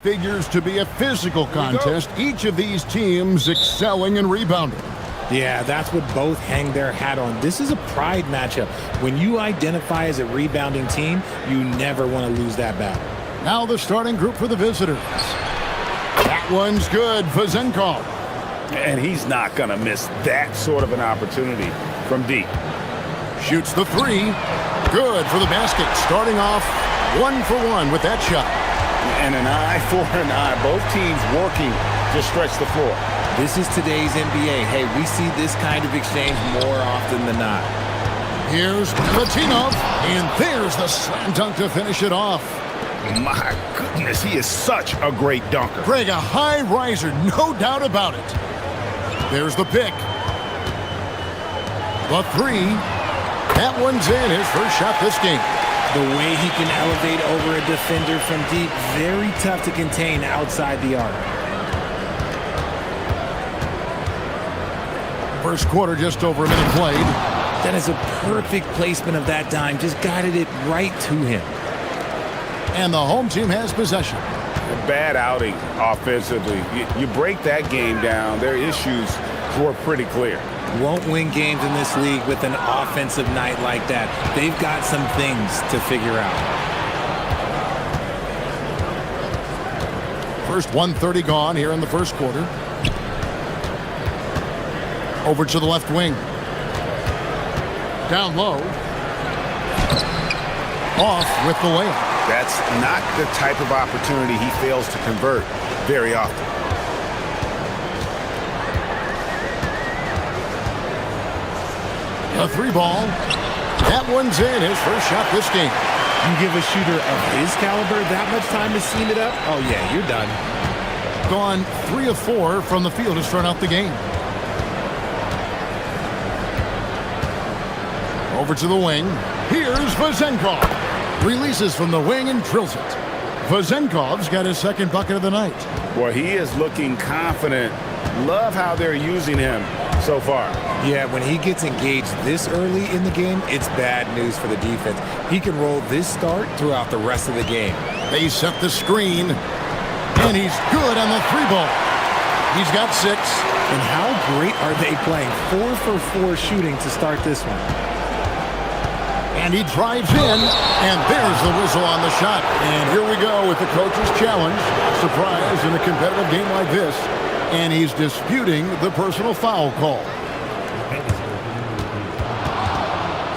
Figures to be a physical contest, each of these teams excelling in rebounding. Yeah, that's what both hang their hat on. This is a pride matchup. When you identify as a rebounding team, you never want to lose that battle. Now the starting group for the visitors. That one's good, Vezenkov. And he's not going to miss that sort of an opportunity from deep. Shoots the three. Good for the basket. Starting off 1 for 1 with that shot. And an eye for an eye. Both teams working to stretch the floor. This is today's NBA. Hey, we see this kind of exchange more often than not. Here's Latinov, and there's the slam dunk to finish it off. My goodness, he is such a great dunker. Greg, a high riser, no doubt about it. There's the pick. The three. That one's in, his first shot this game. The way he can elevate over a defender from deep, very tough to contain outside the arc. First quarter, just over a minute played. That is a perfect placement of that dime. Just guided it right to him. And the home team has possession. A bad outing offensively. You break that game down, their issues were pretty clear. Won't win games in this league with an offensive night like that. They've got some things to figure out. First 1:30 gone here in the first quarter. Over to the left wing. Down low. Off with the layup. That's not the type of opportunity he fails to convert very often. A three ball. That one's in, his first shot this game. You give a shooter of his caliber that much time to seam it up? Oh, yeah, you're done. Gone 3 of 4 from the field to start out the game. Over to the wing. Here's Vezenkov. Releases from the wing and drills it. Vezenkov's got his second bucket of the night. Well, he is looking confident. Love how they're using him so far. Yeah, when he gets engaged this early in the game, it's bad news for the defense. He can roll this start throughout the rest of the game. They set the screen, and he's good on the three ball. He's got 6. And how great are they playing? 4 for 4 shooting to start this one. And he drives in, and there's the whistle on the shot. And here we go with the coach's challenge. Surprise in a competitive game like this. And he's disputing the personal foul call.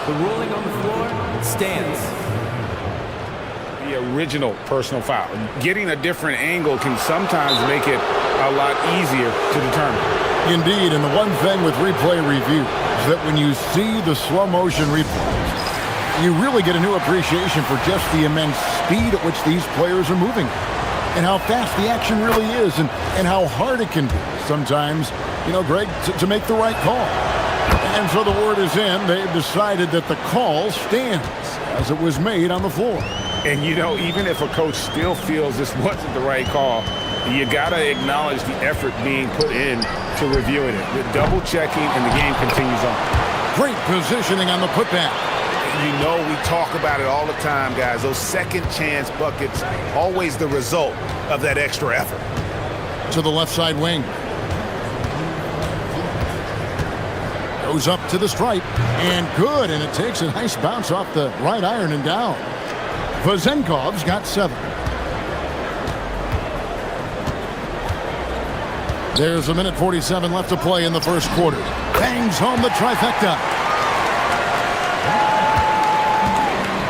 The ruling on the floor stands. The original personal foul. Getting a different angle can sometimes make it a lot easier to determine. Indeed, and the one thing with replay review is that when you see the slow motion replays, you really get a new appreciation for just the immense speed at which these players are moving and how fast the action really is and how hard it can be sometimes, Greg, to make the right call. And so the word is in. They've decided that the call stands as it was made on the floor. And, even if a coach still feels this wasn't the right call, you got to acknowledge the effort being put in to reviewing it. The double checking and the game continues on. Great positioning on the putback. We talk about it all the time, guys. Those second chance buckets, always the result of that extra effort. To the left side wing. Goes up to the stripe. And good. And it takes a nice bounce off the right iron and down. Vezenkov's got 7. There's a minute 47 left to play in the first quarter. Bangs home the trifecta.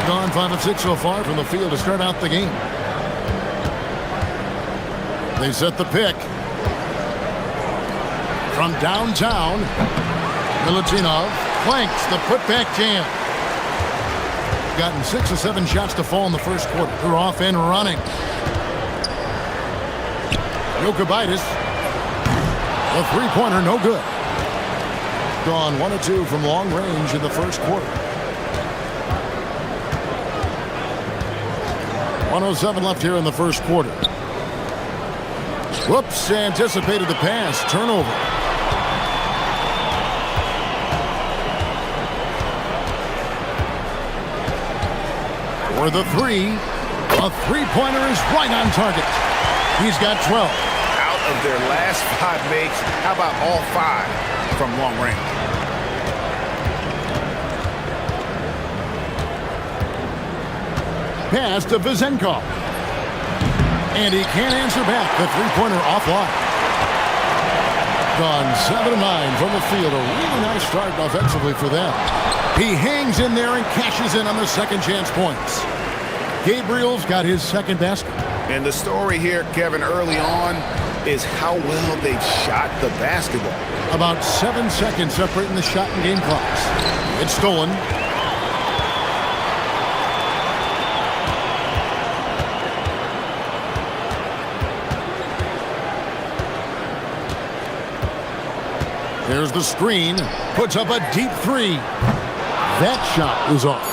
Gone 5 of 6 so far from the field to start out the game. They set the pick. From downtown, Milutinov flanks the putback jam. Gotten 6 or 7 shots to fall in the first quarter. They're off and running. Jokubaitis. The three-pointer, no good. Gone 1 of 2 from long range in the first quarter. 1:07 left here in the first quarter. Whoops, anticipated the pass. Turnover. For the three. A three-pointer is right on target. He's got 12. Out of their last 5 makes, how about all 5 from long range? Pass to Vezenkov. And he can't answer back. The three-pointer offline. Gone 7-9 from the field. A really nice start offensively for them. He hangs in there and cashes in on the second chance points. Gabriel's got his second basket. And the story here, Kevin, early on is how well they've shot the basketball. About 7 seconds separating the shot and game clocks. It's stolen. There's the screen. Puts up a deep three. That shot is off.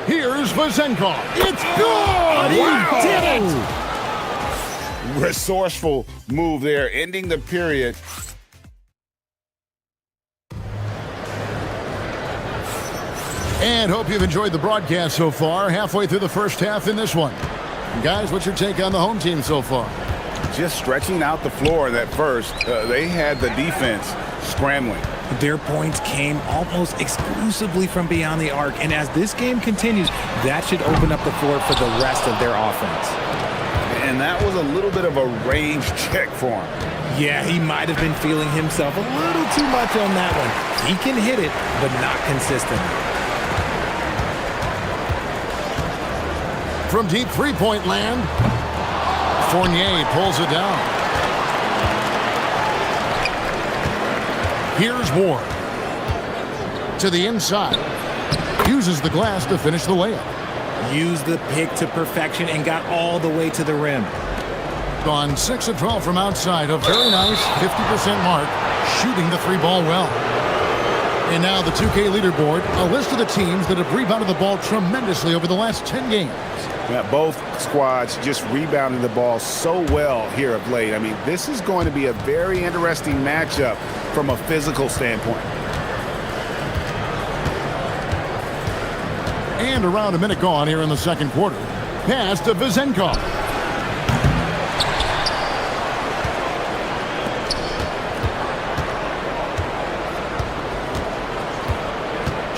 Here's Vezenkov. It's good! Wow. He did it! Resourceful move there, ending the period. And hope you've enjoyed the broadcast so far. Halfway through the first half in this one. Guys, what's your take on the home team so far? Just stretching out the floor in that first. They had the defense scrambling. Their points came almost exclusively from beyond the arc, and as this game continues, that should open up the floor for the rest of their offense. And that was a little bit of a range check for him. Yeah, he might have been feeling himself a little too much on that one. He can hit it, but not consistently. From deep three-point land, Fournier pulls it down. Here's Ward. To the inside. Uses the glass to finish the layup. Used the pick to perfection and got all the way to the rim. Gone 6 of 12 from outside. A very nice 50% mark. Shooting the three ball well. And now the 2K leaderboard. A list of the teams that have rebounded the ball tremendously over the last 10 games. Yeah, both squads just rebounding the ball so well here of late. I mean, this is going to be a very interesting matchup from a physical standpoint. And around a minute gone here in the second quarter. Pass to Vezenkov.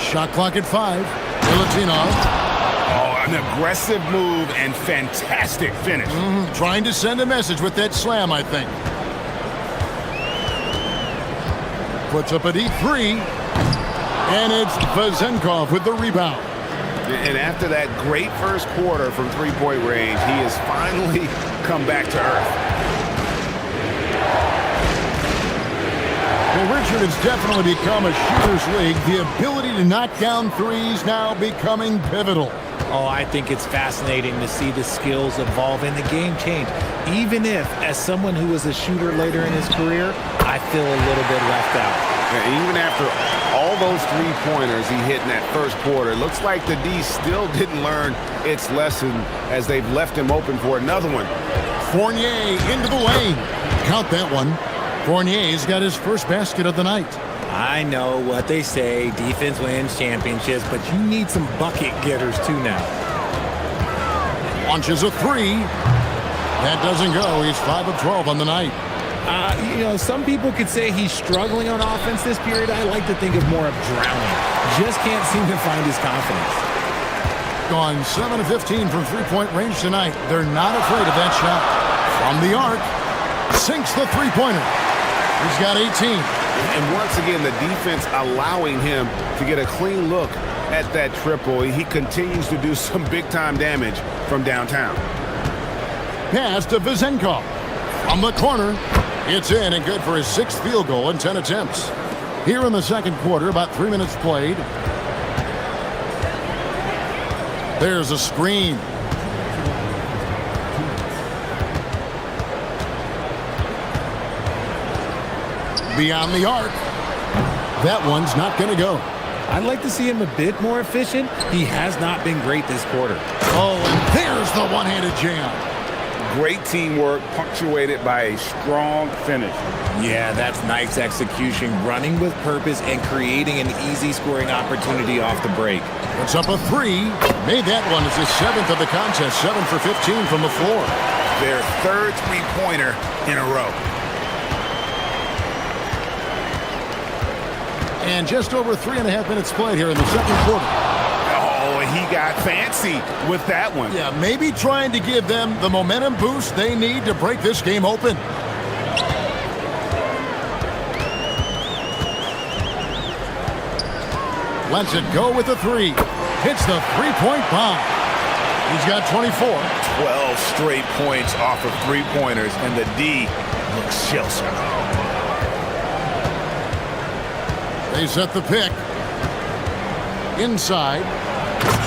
Shot clock at 5. Milutinov. Oh, an aggressive move and fantastic finish. Trying to send a message with that slam, I think. Puts up a deep three. And it's Vezenkov with the rebound. And after that great first quarter from three-point range, he has finally come back to earth. Well, Richard, it's definitely become a shooter's league. The ability to knock down threes now becoming pivotal. Oh, I think it's fascinating to see the skills evolve and the game change. Even if, as someone who was a shooter later in his career, I feel a little bit left out. Yeah, even after all those three-pointers he hit in that first quarter, it looks like the D still didn't learn its lesson as they've left him open for another one. Fournier into the lane. Count that one. Fournier's got his first basket of the night. I know what they say, defense wins championships, but you need some bucket getters too now. Launches a three. That doesn't go. He's 5 of 12 on the night. You know, some people could say he's struggling on offense this period. I like to think of more of drowning. Just can't seem to find his confidence. Gone 7 of 15 from three-point range tonight. They're not afraid of that shot. From the arc. Sinks the three-pointer. He's got 18. And once again, the defense allowing him to get a clean look at that triple. He continues to do some big-time damage from downtown. Pass to Vezenkov. From the corner. It's in and good for his 6th field goal in 10 attempts. Here in the second quarter, about 3 minutes played. There's a screen. Beyond the arc. That one's not going to go. I'd like to see him a bit more efficient. He has not been great this quarter. Oh, and there's the one-handed jam. great teamwork punctuated by a strong finish. Yeah, that's nice execution, running with purpose and creating an easy scoring opportunity off the break. Puts up a three. Made that one as his 7th of the contest, 7 for 15 from the floor. Their third three-pointer in a row. And just over 3.5 minutes played here in the second quarter. Oh, and he got fancy with that one. Yeah, maybe trying to give them the momentum boost they need to break this game open. Lets it go with the three. Hits the three-point bomb. He's got 24. 12 straight points off of three-pointers, and the D looks shell-shocked. They set the pick. Inside.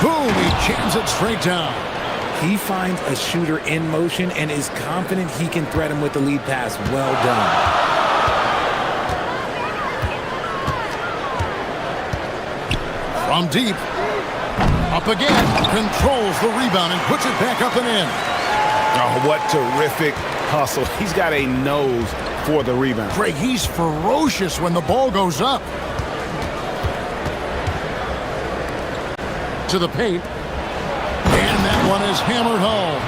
Boom, he jams it straight down. He finds a shooter in motion and is confident he can threat him with the lead pass. Well done. From deep. Up again. Controls the rebound and puts it back up and in. Oh, what terrific hustle. He's got a nose for the rebound. Greg, he's ferocious when the ball goes up. To the paint. And that one is hammered home.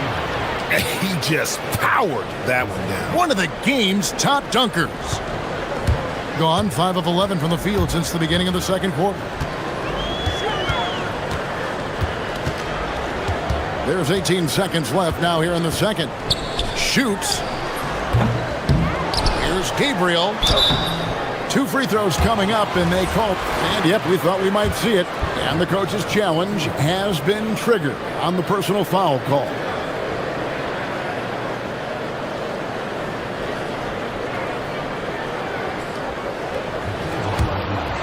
He just powered that one down. One of the game's top dunkers. Gone 5 of 11 from the field since the beginning of the second quarter. There's 18 seconds left now here in the second. Shoots. Here's Gabriel. 2 free throws coming up, and they call. And yep, we thought we might see it. And the coach's challenge has been triggered on the personal foul call.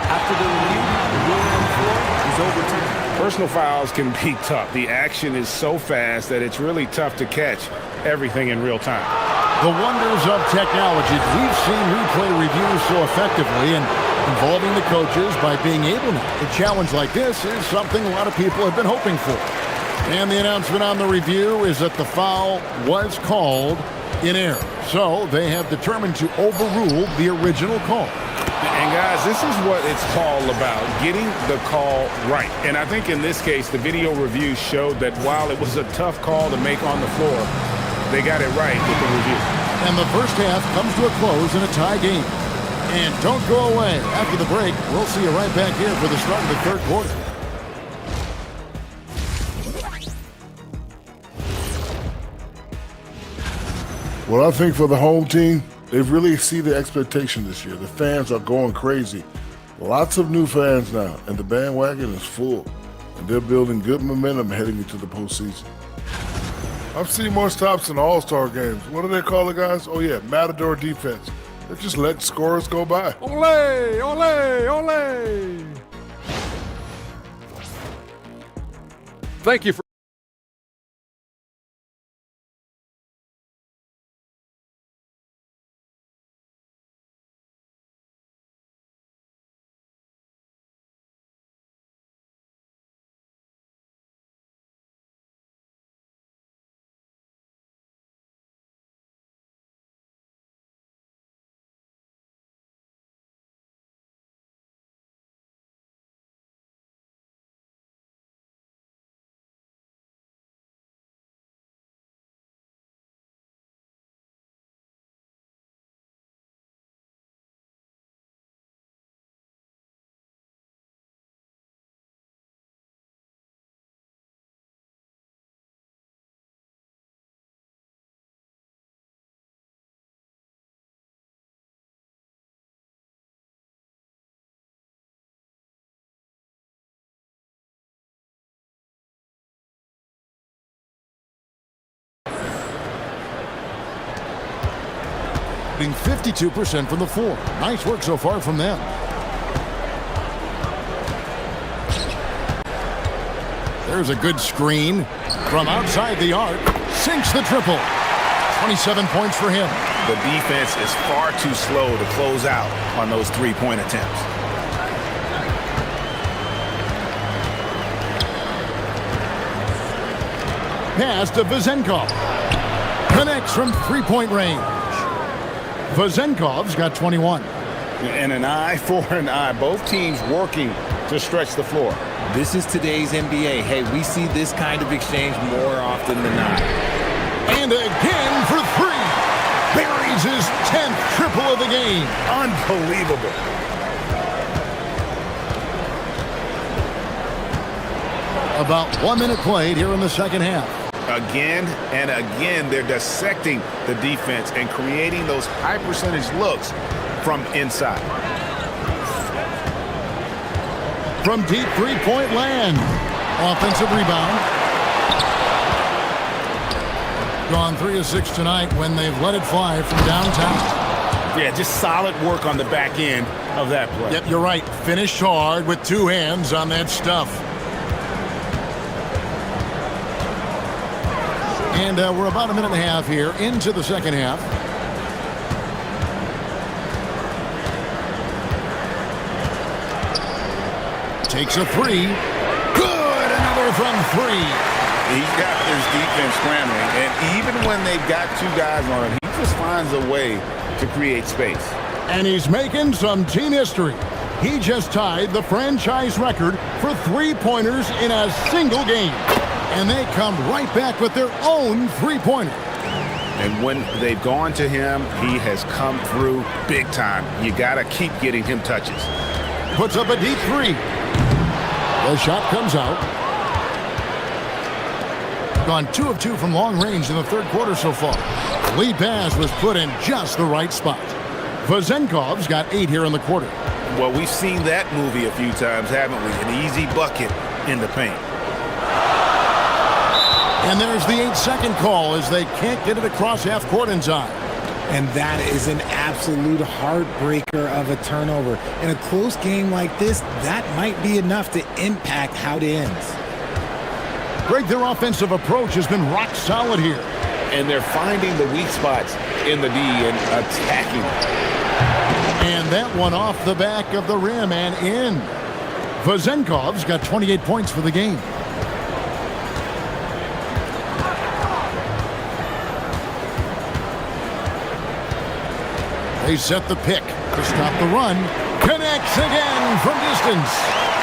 After the review, the ruling on the floor is overturned. Personal fouls can be tough. The action is so fast that it's really tough to catch everything in real time. The wonders of technology. We've seen replay reviews so effectively and involving the coaches by being able to. A challenge like this is something a lot of people have been hoping for. And the announcement on the review is that the foul was called in error. So they have determined to overrule the original call. And guys, this is what it's all about, getting the call right. And I think in this case, the video review showed that while it was a tough call to make on the floor, they got it right with the review. And the first half comes to a close in a tie game. And don't go away. After the break, we'll see you right back here for the start of the third quarter. Well, I think for the home team, they've really exceeded expectation this year. The fans are going crazy. Lots of new fans now, and the bandwagon is full. And they're building good momentum heading into the postseason. I've seen more stops in All-Star games. What do they call it, guys? Oh, yeah, Matador defense. They just let scorers go by. Ole, ole, ole. Thank you for shooting 52% from the floor. Nice work so far from them. There's a good screen from outside the arc. Sinks the triple. 27 points for him. The defense is far too slow to close out on those three-point attempts. Pass to Vezenkov. Connects from three-point range. Vezenkov's got 21. And an eye for an eye. Both teams working to stretch the floor. This is today's NBA. Hey, we see this kind of exchange more often than not. And again for three. Buries his 10th triple of the game. Unbelievable. About 1 minute played here in the second half. Again and again, they're dissecting the defense and creating those high percentage looks from inside. From deep three-point land. Offensive rebound. Gone 3 of 6 tonight when they've let it fly from downtown. Yeah, just solid work on the back end of that play. Yep, you're right. Finished hard with 2 hands on that stuff. And we're about a minute and a half here into the second half. Takes a three. Good! Another from 3. He's got his defense scrambling, and even when they've got 2 guys on him, he just finds a way to create space. And he's making some team history. He just tied the franchise record for three-pointers in a single game. And they come right back with their own three-pointer. And when they've gone to him, he has come through big time. You got to keep getting him touches. Puts up a deep 3. The shot comes out. Gone 2 of 2 from long range in the third quarter so far. Lead pass was put in just the right spot. Vezenkov's got 8 here in the quarter. Well, we've seen that movie a few times, haven't we? An easy bucket in the paint. And there's the 8-second call as they can't get it across half court in time. And that is an absolute heartbreaker of a turnover. In a close game like this, that might be enough to impact how it ends. Greg, their offensive approach has been rock solid here. And they're finding the weak spots in the D and attacking it. And that one off the back of the rim and in. Vezenkov's got 28 points for the game. They set the pick to stop the run. Connects again from distance.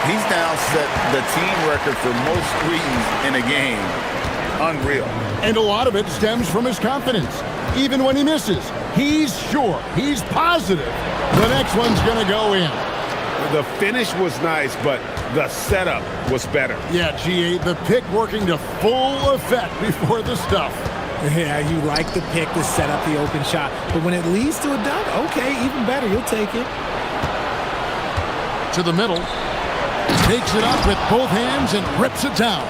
He's now set the team record for most threes in a game. Unreal. And a lot of it stems from his confidence. Even when he misses, he's sure, he's positive the next one's going to go in. The finish was nice, but the setup was better. Yeah, GA, the pick working to full effect before the stuff. Yeah, you like the pick to set up the open shot. But when it leads to a dunk, okay, even better. You'll take it. To the middle. Takes it up with both hands and rips it down.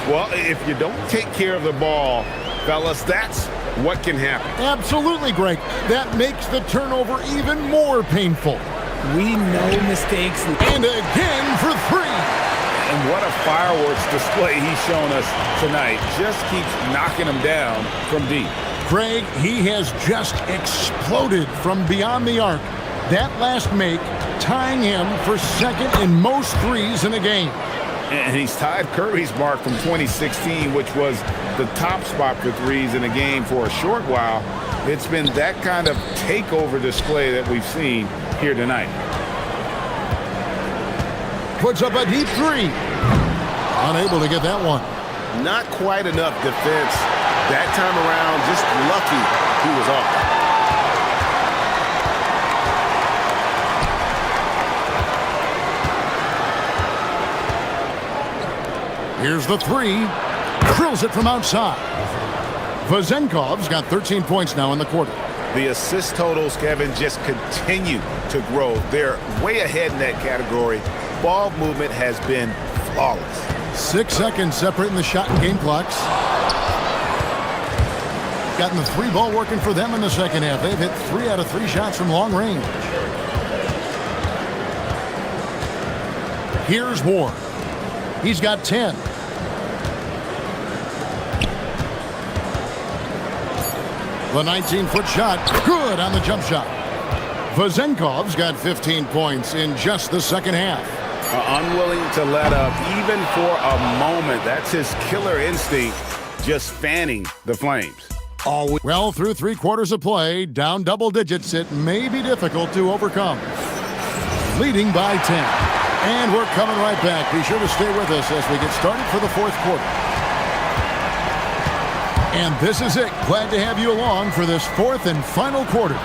Well, if you don't take care of the ball, fellas, that's what can happen. Absolutely, Greg. That makes the turnover even more painful. We know mistakes. And again for 3. And what a fireworks display he's shown us tonight. Just keeps knocking them down from deep. Craig, he has just exploded from beyond the arc. That last make tying him for second in most threes in a game. And he's tied Curry's mark from 2016, which was the top spot for threes in a game for a short while. It's been that kind of takeover display that we've seen here tonight. Puts up a deep 3. Unable to get that one. Not quite enough defense that time around. Just lucky he was off. Here's the 3. Drills it from outside. Vezenkov's got 13 points now in the quarter. The assist totals, Kevin, just continue to grow. They're way ahead in that category. Ball movement has been flawless. 6 seconds separating the shot and game clocks. Gotten the 3 ball working for them in the second half. They've hit 3 out of 3 shots from long range. Here's Ward. He's got 10. The 19-foot shot, good on the jump shot. Vezenkov's got 15 points in just the second half. Unwilling to let up, even for a moment. That's his killer instinct, just fanning the flames. Always. Well, through 3 quarters of play, down double digits, it may be difficult to overcome. Leading by 10. And we're coming right back. Be sure to stay with us as we get started for the 4th quarter. And this is it. Glad to have you along for this 4th and final quarter.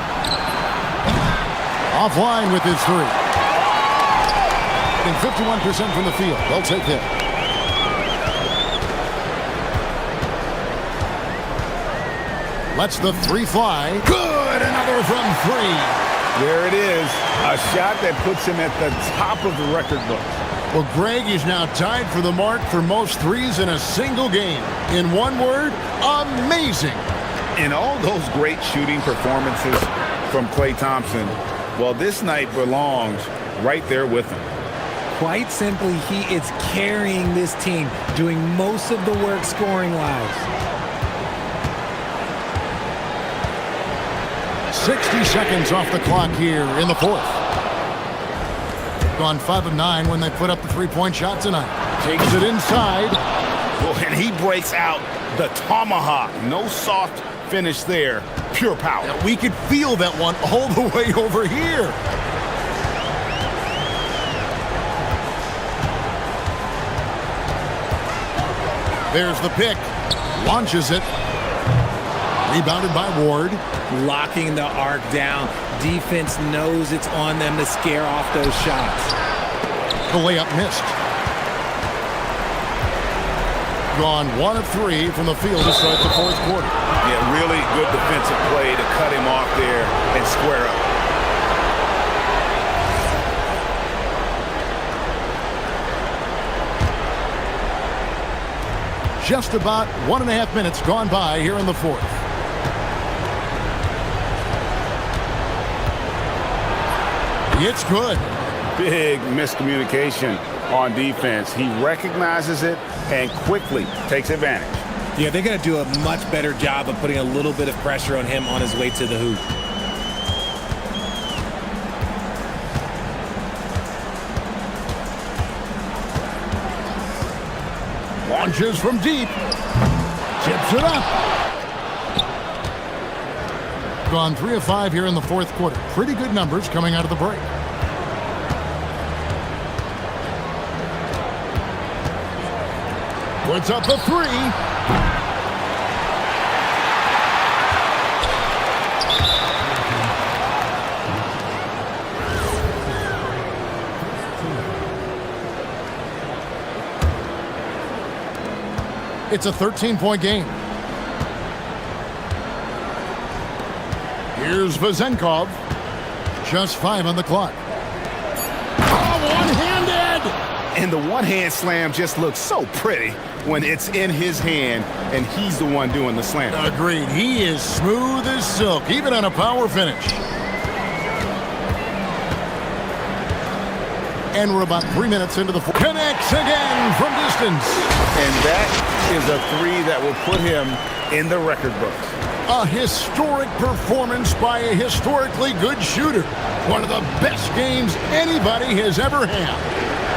Offline with his 3. Getting 51% from the field. They'll take that. Lets the 3 fly. Good! Another from 3. There it is. A shot that puts him at the top of the record book. Well, Greg is now tied for the mark for most threes in a single game. In one word, amazing. In all those great shooting performances from Klay Thompson, well, this night belongs right there with him. Quite simply, he is carrying this team, doing most of the work scoring-wise. 60 seconds off the clock here in the 4th. Gone 5 of 9 when they put up the 3-point shot tonight. Takes it inside. Well, and he breaks out the tomahawk. No soft finish there. Pure power. Now, we could feel that one all the way over here. There's the pick. Launches it. Rebounded by Ward. Locking the arc down. Defense knows it's on them to scare off those shots. The layup missed. Gone 1 of 3 from the field to start the 4th quarter. Yeah, really good defensive play to cut him off there and square up. Just about 1.5 minutes gone by here in the 4th. It's good. Big miscommunication on defense. He recognizes it and quickly takes advantage. Yeah, they're going to do a much better job of putting a little bit of pressure on him on his way to the hoop. Launches from deep. Tips it up. Gone 3 of 5 here in the 4th quarter. Pretty good numbers coming out of the break. Puts up the 3. It's a 13-point game. Here's Vezenkov. Just 5 on the clock. Oh, one-handed! And the one-hand slam just looks so pretty when it's in his hand and he's the one doing the slam. Agreed. He is smooth as silk, even on a power finish. And we're about 3 minutes into the 4th. Connects again from distance. And that is a 3 that will put him in the record books. A historic performance by a historically good shooter. One of the best games anybody has ever had.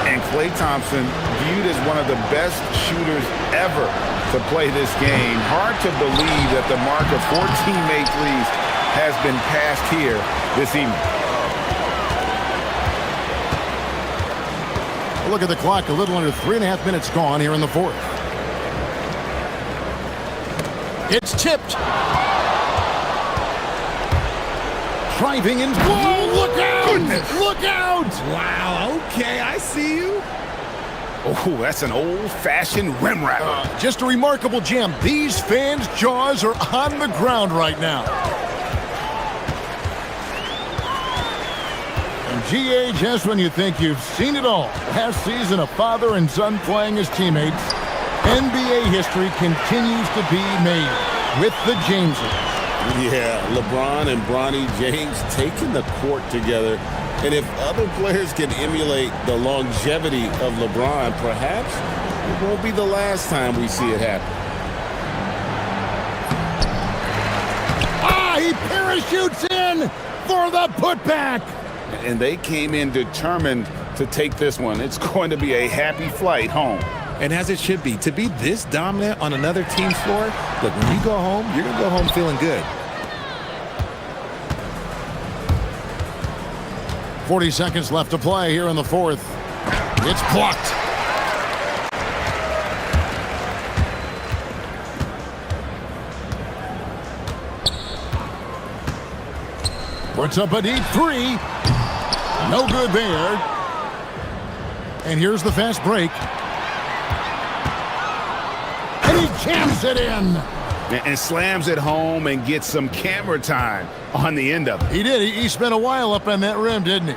And Klay Thompson viewed as one of the best shooters ever to play this game. Hard to believe that the mark of 14 made threes has been passed here this evening. Look at the clock, a little under 3.5 minutes gone here in the 4th. It's tipped. Driving in. Whoa, look out! Goodness. Look out! Wow, okay, I see you. Oh, that's an old-fashioned rim rattler. Just a remarkable jam. These fans' jaws are on the ground right now. And GA, just when you think you've seen it all. Last season, a father and son playing as teammates. NBA history continues to be made with the Jameses. Yeah, LeBron and Bronny James taking the court together. And if other players can emulate the longevity of LeBron, perhaps it won't be the last time we see it happen. Ah, he parachutes in for the putback. And they came in determined to take this one. It's going to be a happy flight home. and as it should be. To be this dominant on another team's floor, look, when you go home, you're going to go home feeling good. 40 seconds left to play here in the fourth. It's blocked. Puts up a deep three. No good there. And here's the fast break. And he jams it in. And slams it home and gets some camera time on the end of it. He did. He spent a while up on that rim, didn't he?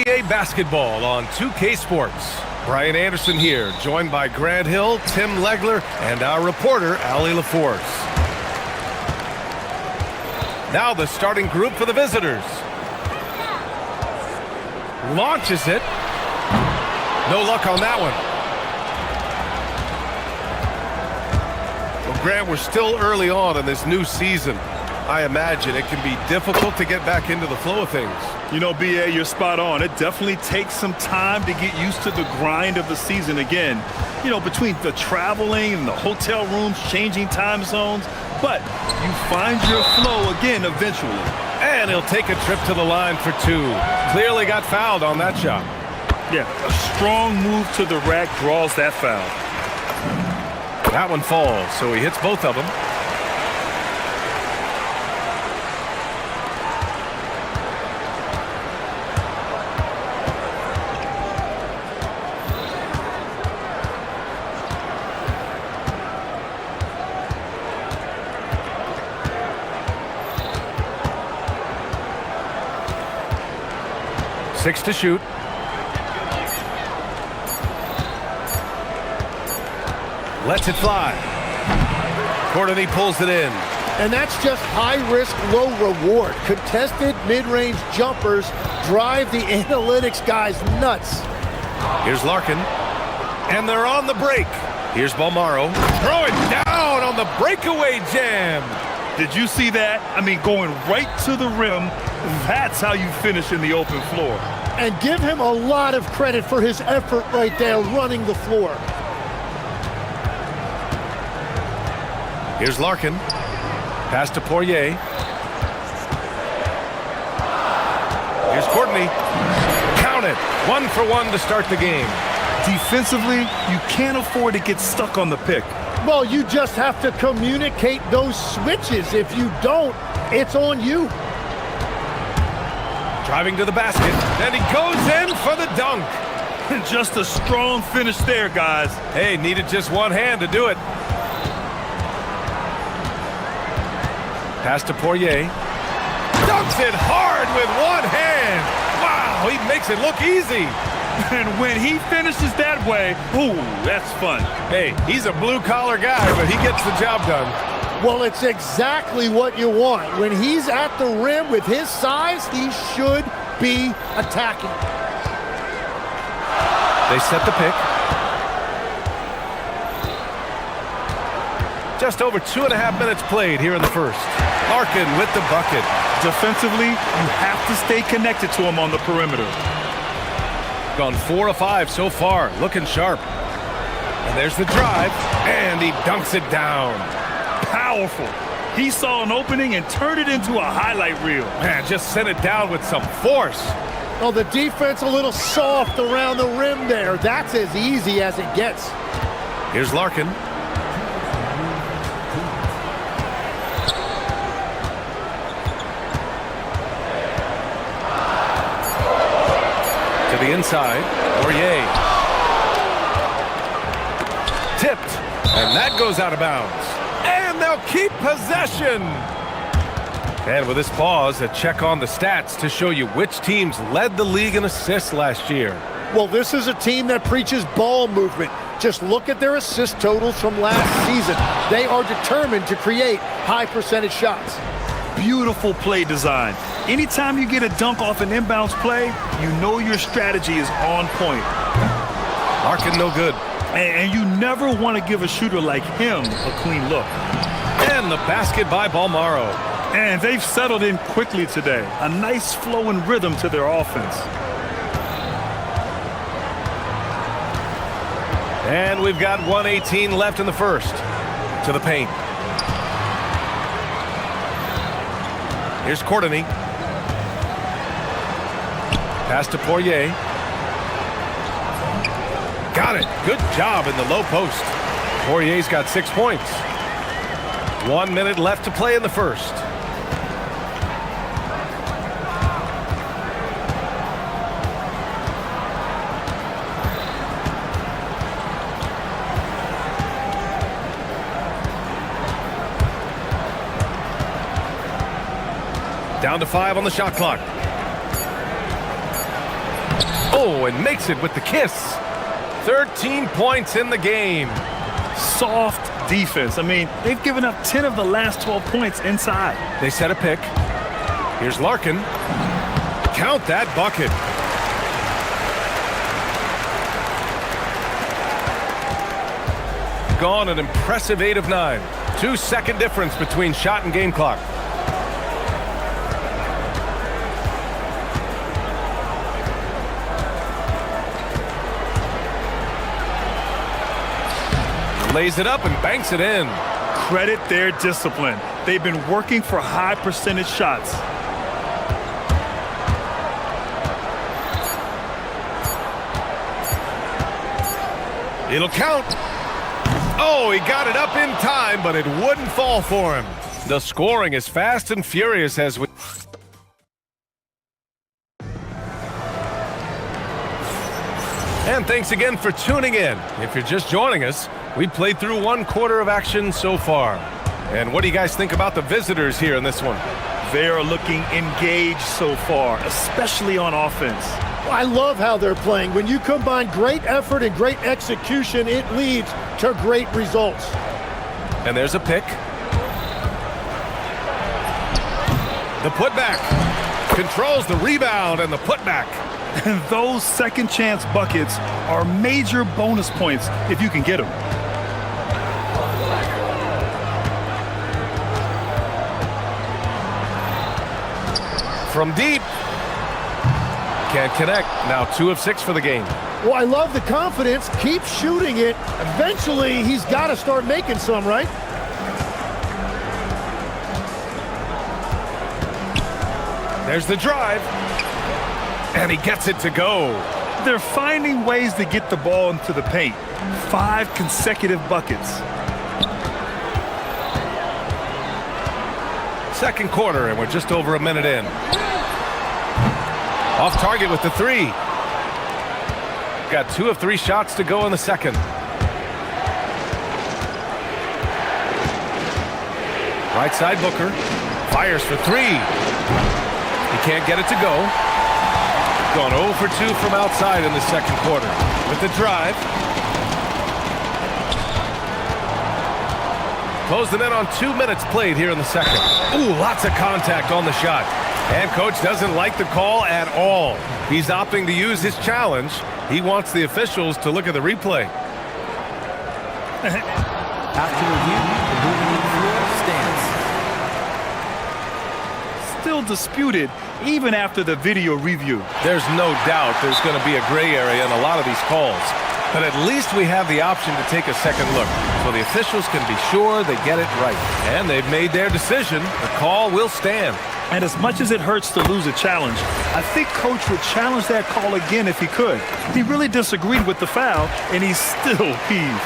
NBA basketball on 2K Sports. Brian Anderson here, joined by Grant Hill, Tim Legler, and our reporter, Allie LaForce. Now the starting group for the visitors. Launches it. No luck on that one. Well, Grant, we're still early on in this new season. I imagine it can be difficult to get back into the flow of things. You know, B.A., you're spot on. It definitely takes some time to get used to the grind of the season again. You know, between the traveling and the hotel rooms, changing time zones. But you find your flow again eventually. And he'll take a trip to the line for two. Clearly got fouled on that shot. Yeah, a strong move to the rack draws that foul. That one falls, so he hits both of them. Six to shoot. Lets it fly. Courtney pulls it in. And that's just high risk, low reward. Contested mid-range jumpers drive the analytics guys nuts. Here's Larkin. And they're on the break. Here's Balmaro. Throw it down on the breakaway jam. Did you see that? I mean, going right to the rim. That's how you finish in the open floor. And give him a lot of credit for his effort right there running the floor. Here's Larkin. Pass to Poirier. Here's Courtney. Count it. 1 for 1 to start the game. Defensively, you can't afford to get stuck on the pick. Well, you just have to communicate those switches. If you don't, it's on you. Driving to the basket, and he goes in for the dunk. Just a strong finish there, guys. Hey, needed just one hand to do it. Pass to Poirier. Dunks it hard with one hand. Wow, he makes it look easy. And when he finishes that way, ooh, that's fun. Hey, he's a blue-collar guy, but he gets the job done. Well, it's exactly what you want. When he's at the rim with his size, he should be attacking. They set the pick. Just over 2.5 minutes played here in the first. Larkin with the bucket. Defensively, you have to stay connected to him on the perimeter. Gone 4 of 5 so far, looking sharp. And there's the drive, and he dunks it down. Powerful. He saw an opening and turned it into a highlight reel. Man, just sent it down with some force. Oh, the defense a little soft around the rim there. That's as easy as it gets. Here's Larkin. To the inside, Poirier. Tipped, and that goes out of bounds. And they'll keep possession. And with this pause, a check on the stats to show you which teams led the league in assists last year. Well, this is a team that preaches ball movement. Just look at their assist totals from last season. They are determined to create high percentage shots. Beautiful play design. Anytime you get a dunk off an inbounds play, you know your strategy is on point. Larkin no good. And you never want to give a shooter like him a clean look. And the basket by Balmaro. And they've settled in quickly today. A nice flowing rhythm to their offense. And we've got 1:18 left in the first. To the paint. Here's Courtney. Pass to Poirier. Got it. Good job in the low post. Poirier's got 6 points. 1 minute left to play in the first. Down to 5 on the shot clock. Oh, and makes it with the kiss. 13 points in the game. Soft defense. I mean, they've given up 10 of the last 12 points inside. They set a pick. Here's Larkin. Count that bucket. Gone an impressive 8 of 9. 2-second difference between shot and game clock. Lays it up and banks it in. Credit their discipline. They've been working for high percentage shots. It'll count. Oh, he got it up in time, but it wouldn't fall for him. The scoring is fast and furious as we... And thanks again for tuning in. If you're just joining us, we played through 1 quarter of action so far. And what do you guys think about the visitors here in this one? They are looking engaged so far, especially on offense. I love how they're playing. When you combine great effort and great execution, it leads to great results. And there's a pick. The putback. Controls the rebound and the putback. And those second chance buckets are major bonus points if you can get them. From deep. Can't connect. Now 2 of 6 for the game. Well, I love the confidence. Keep shooting it. Eventually, he's got to start making some, right? There's the drive. And he gets it to go. They're finding ways to get the ball into the paint. 5 consecutive buckets. Second quarter, and we're just over a minute in. Off target with the 3. Got 2 of 3 shots to go in the second. Right side Booker. Fires for 3. He can't get it to go. Gone 0 for 2 from outside in the second quarter. With the drive. Closed it in on 2 minutes played here in the second. Ooh, lots of contact on the shot. And coach doesn't like the call at all. He's opting to use his challenge. He wants the officials to look at the replay. After review, the moving on the floor stands. Still disputed even after the video review. There's no doubt there's going to be a gray area in a lot of these calls. But at least we have the option to take a second look, so the officials can be sure they get it right. And they've made their decision. The call will stand. And as much as it hurts to lose a challenge, I think Coach would challenge that call again if he could. He really disagreed with the foul, and he's still peeved.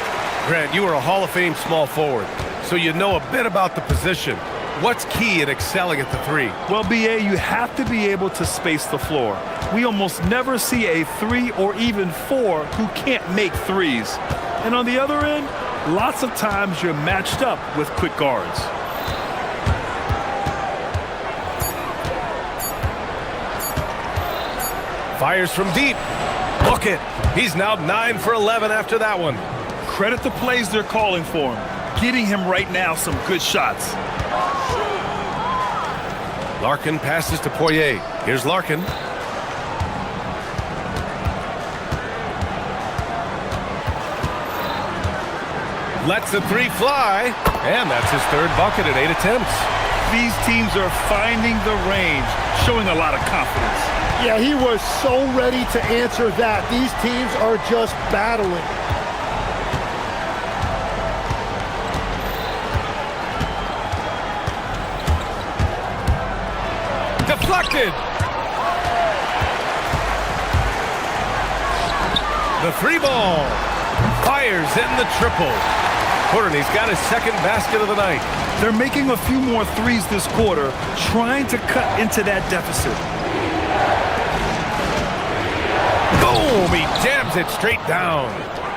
Grant, you are a Hall of Fame small forward, so you know a bit about the position. What's key in excelling at the 3? Well, B.A., you have to be able to space the floor. We almost never see a 3 or even 4 who can't make threes. And on the other end, lots of times you're matched up with quick guards. Fires from deep. Book it. He's now 9 for 11 after that one. Credit the plays they're calling for him. Getting him right now some good shots. Larkin passes to Poirier. Here's Larkin. Lets the 3 fly. And that's his 3rd bucket at 8 attempts. These teams are finding the range, showing a lot of confidence. Yeah, he was so ready to answer that. These teams are just battling. Deflected. The 3 ball. Fires in the triple. Courtney's got his 2nd basket of the night. They're making a few more threes this quarter, trying to cut into that deficit. Boom! He jams it straight down.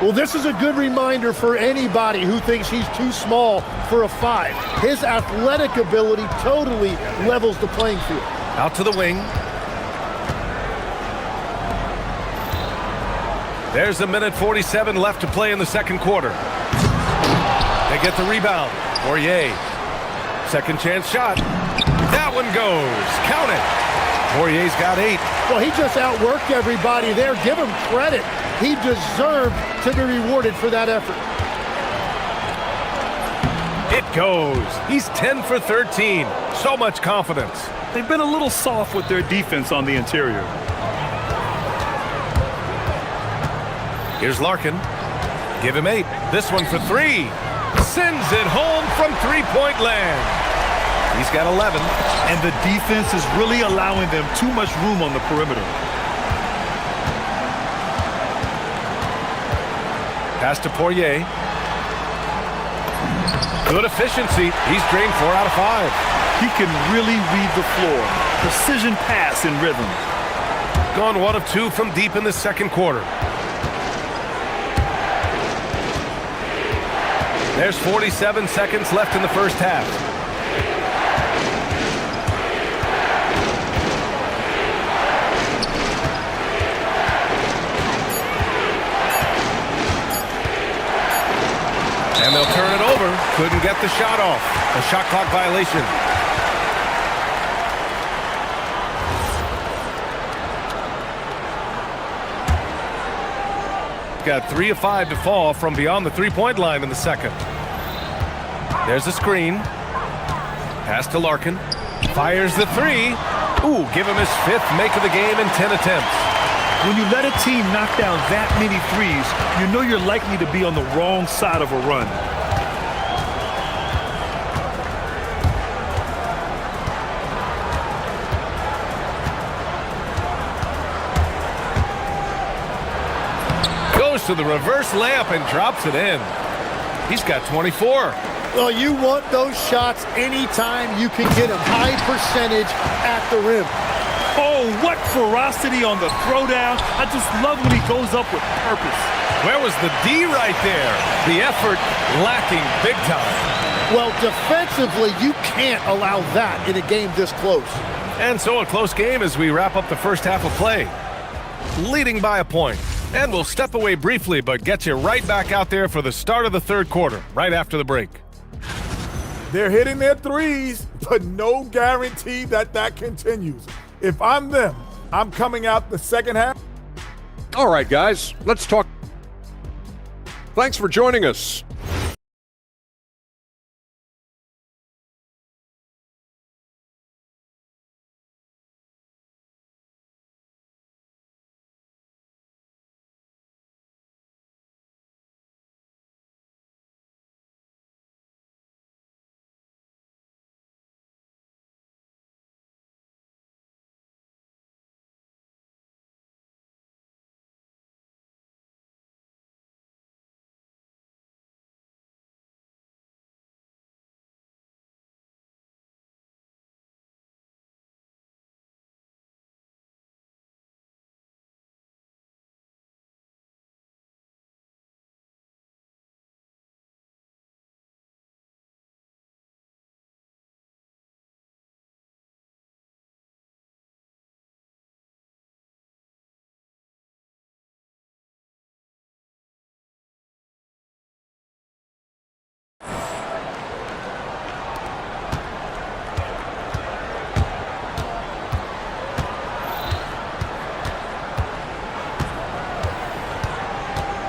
Well, this is a good reminder for anybody who thinks he's too small for a 5. His athletic ability totally levels the playing field. Out to the wing. There's 1:47 left to play in the second quarter. They get the rebound. Poirier. Second chance shot. That one goes. Count it. Poirier's got 8. Well, he just outworked everybody there. Give him credit. He deserved to be rewarded for that effort. It goes. He's 10 for 13. So much confidence. They've been a little soft with their defense on the interior. Here's Larkin. Give him 8. This one for 3. Sends it home from three-point land. He's got 11. And the defense is really allowing them too much room on the perimeter. Pass to Poirier. Good efficiency. He's drained 4 out of 5. He can really read the floor. Precision pass in rhythm. Gone 1 of 2 from deep in the second quarter. There's 47 seconds left in the first half. And they'll turn it over. Couldn't get the shot off. A shot clock violation. Got 3 of 5 to fall from beyond the three-point line in the second. There's a screen. Pass to Larkin. Fires the 3. Ooh, give him his 5th make of the game in 10 attempts. When you let a team knock down that many threes, you know you're likely to be on the wrong side of a run. Goes to the reverse layup and drops it in. He's got 24. Well, you want those shots anytime you can get them. High percentage at the rim. Oh, what ferocity on the throwdown. I just love when he goes up with purpose. Where was the D right there? The effort lacking big time. Well, defensively, you can't allow that in a game this close. And so a close game as we wrap up the first half of play. Leading by a point. And we'll step away briefly, but get you right back out there for the start of the third quarter, right after the break. They're hitting their threes, but no guarantee that that continues. If I'm them, I'm coming out the second half. All right, guys, let's talk. Thanks for joining us.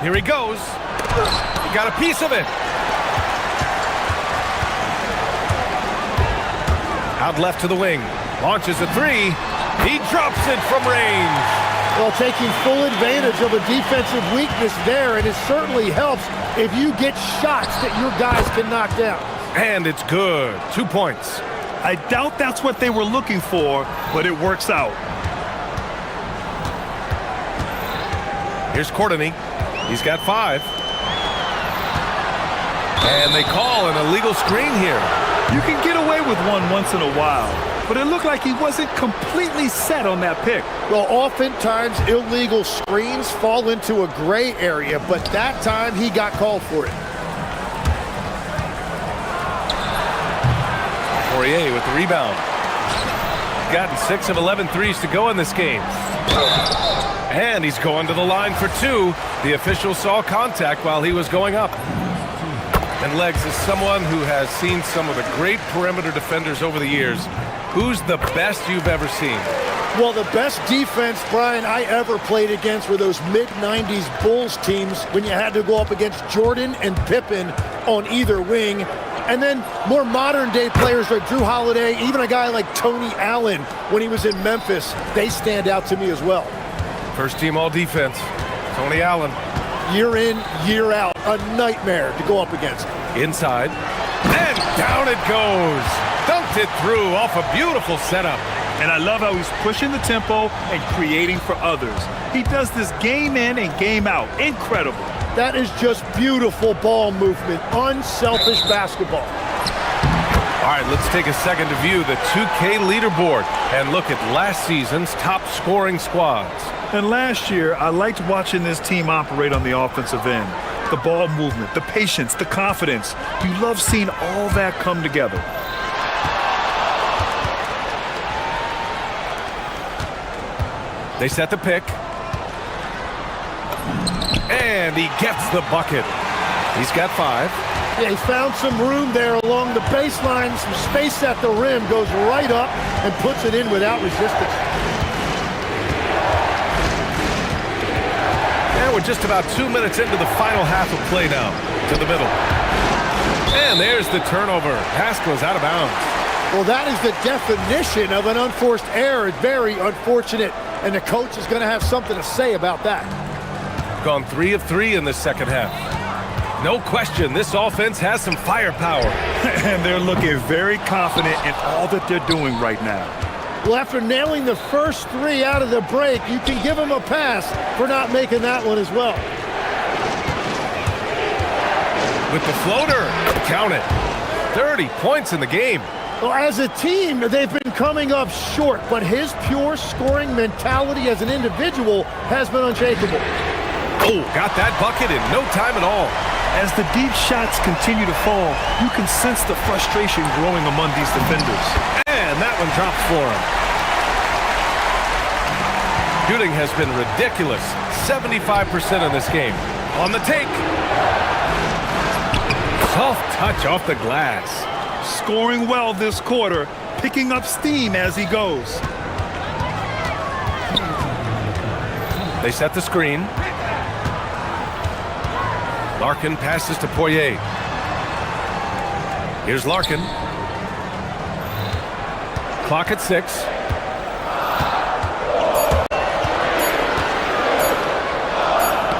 Here he goes. He got a piece of it. Out left to the wing. Launches a 3. He drops it from range. Well, taking full advantage of a defensive weakness there, and it certainly helps if you get shots that your guys can knock down. And it's good. 2 points. I doubt that's what they were looking for, but it works out. Here's Courtney. He's got 5. And they call an illegal screen here. You can get away with one once in a while, but it looked like he wasn't completely set on that pick. Well, oftentimes illegal screens fall into a gray area, but that time he got called for it. Poirier with the rebound. Gotten 6 of 11 threes to go in this game. And he's going to the line for two. The official saw contact while he was going up. And Legs, is someone who has seen some of the great perimeter defenders over the years. Who's the best you've ever seen? Well, the best defense, Brian, I ever played against were those mid-90s Bulls teams when you had to go up against Jordan and Pippen on either wing. And then more modern-day players like Drew Holiday, even a guy like Tony Allen when he was in Memphis, they stand out to me as well. First team all-defense, Tony Allen. Year in, year out, a nightmare to go up against. Inside, and down it goes. Dunked it through off a beautiful setup. And I love how he's pushing the tempo and creating for others. He does this game in and game out. Incredible. That is just beautiful ball movement, unselfish basketball. All right, let's take a second to view the 2K leaderboard and look at last season's top scoring squads. And last year, I liked watching this team operate on the offensive end. The ball movement, the patience, the confidence. You love seeing all that come together. They set the pick. And he gets the bucket. He's got 5. Yeah, he found some room there along the baseline, some space at the rim, goes right up and puts it in without resistance. And we're just about 2 minutes into the final half of play now. To the middle. And there's the turnover. Pass goes out of bounds. Well, that is the definition of an unforced error. Very unfortunate. And the coach is going to have something to say about that. Gone 3 of 3 in the second half. No question, this offense has some firepower. And they're looking very confident in all that they're doing right now. Well, after nailing the first 3 out of the break, you can give them a pass for not making that one as well. With the floater, count it. 30 points in the game. Well, as a team, they've been coming up short, but his pure scoring mentality as an individual has been unshakable. Oh, got that bucket in no time at all. As the deep shots continue to fall, you can sense the frustration growing among these defenders. And that one drops for him. Shooting has been ridiculous. 75% in this game. On the take. Soft touch off the glass. Scoring well this quarter, picking up steam as he goes. They set the screen. Larkin passes to Poirier. Here's Larkin. Clock at 6.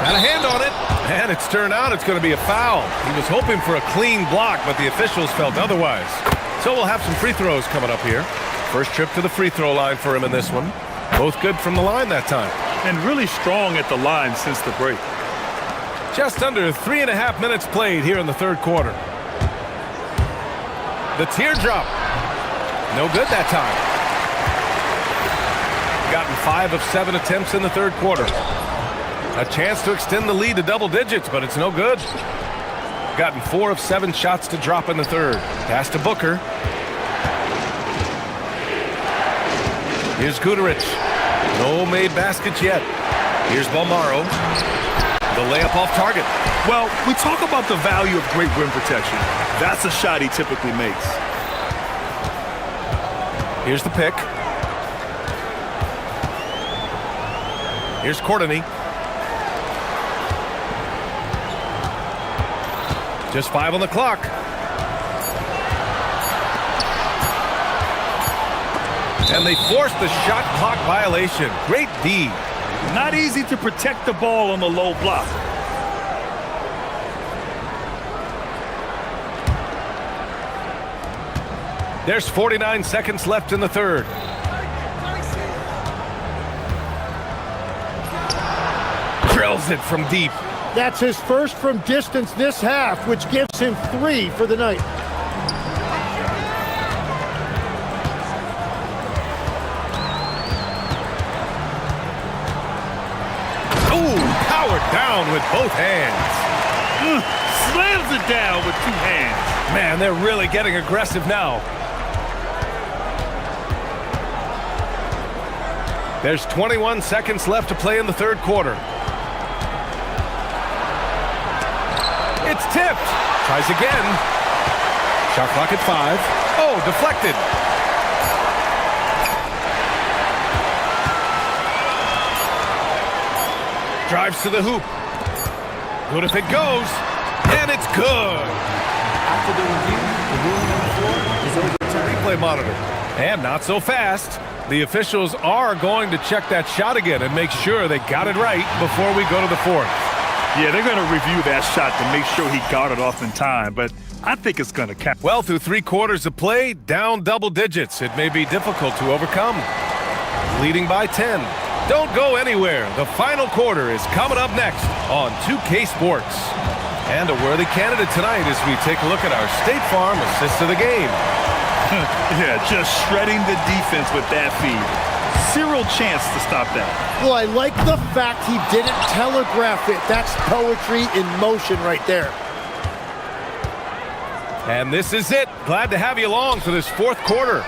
Got a hand on it. And it's turned out it's going to be a foul. He was hoping for a clean block, but the officials felt otherwise. So we'll have some free throws coming up here. First trip to the free throw line for him in this one. Both good from the line that time. And really strong at the line since the break. Just under 3.5 minutes played here in the third quarter. The teardrop. No good that time. Gotten 5 of 7 attempts in the third quarter. A chance to extend the lead to double digits, but it's no good. Gotten 4 of 7 shots to drop in the third. Pass to Booker. Here's Guterich. No made baskets yet. Here's Bolmaro. The layup off target. Well, we talk about the value of great rim protection. That's a shot he typically makes. Here's the pick. Here's Courtney. Just 5 on the clock. And they forced the shot clock violation. Great D. Not easy to protect the ball on the low block. There's 49 seconds left in the third. Drills it from deep. That's his first from distance this half, which gives him 3 for the night. Ooh, powered down with both hands. Slams it down with 2 hands. Man, they're really getting aggressive now. There's 21 seconds left to play in the third quarter. It's tipped. Tries again. Shot clock at 5. Oh, deflected. Drives to the hoop. Good if it goes. And it's good. After the review, the ruling on the floor is overturned. Replay monitor. And not so fast. The officials are going to check that shot again and make sure they got it right before we go to the fourth. Yeah, they're going to review that shot to make sure he got it off in time, but I think it's going to count. Well, through 3 quarters of play, down double digits. It may be difficult to overcome. Leading by 10. Don't go anywhere. The final quarter is coming up next on 2K Sports. And a worthy candidate tonight as we take a look at our State Farm assist of the game. Yeah, just shredding the defense with that feed. Zero chance to stop that. Well, I like the fact he didn't telegraph it. That's poetry in motion right there. And this is it. Glad to have you along for this fourth quarter.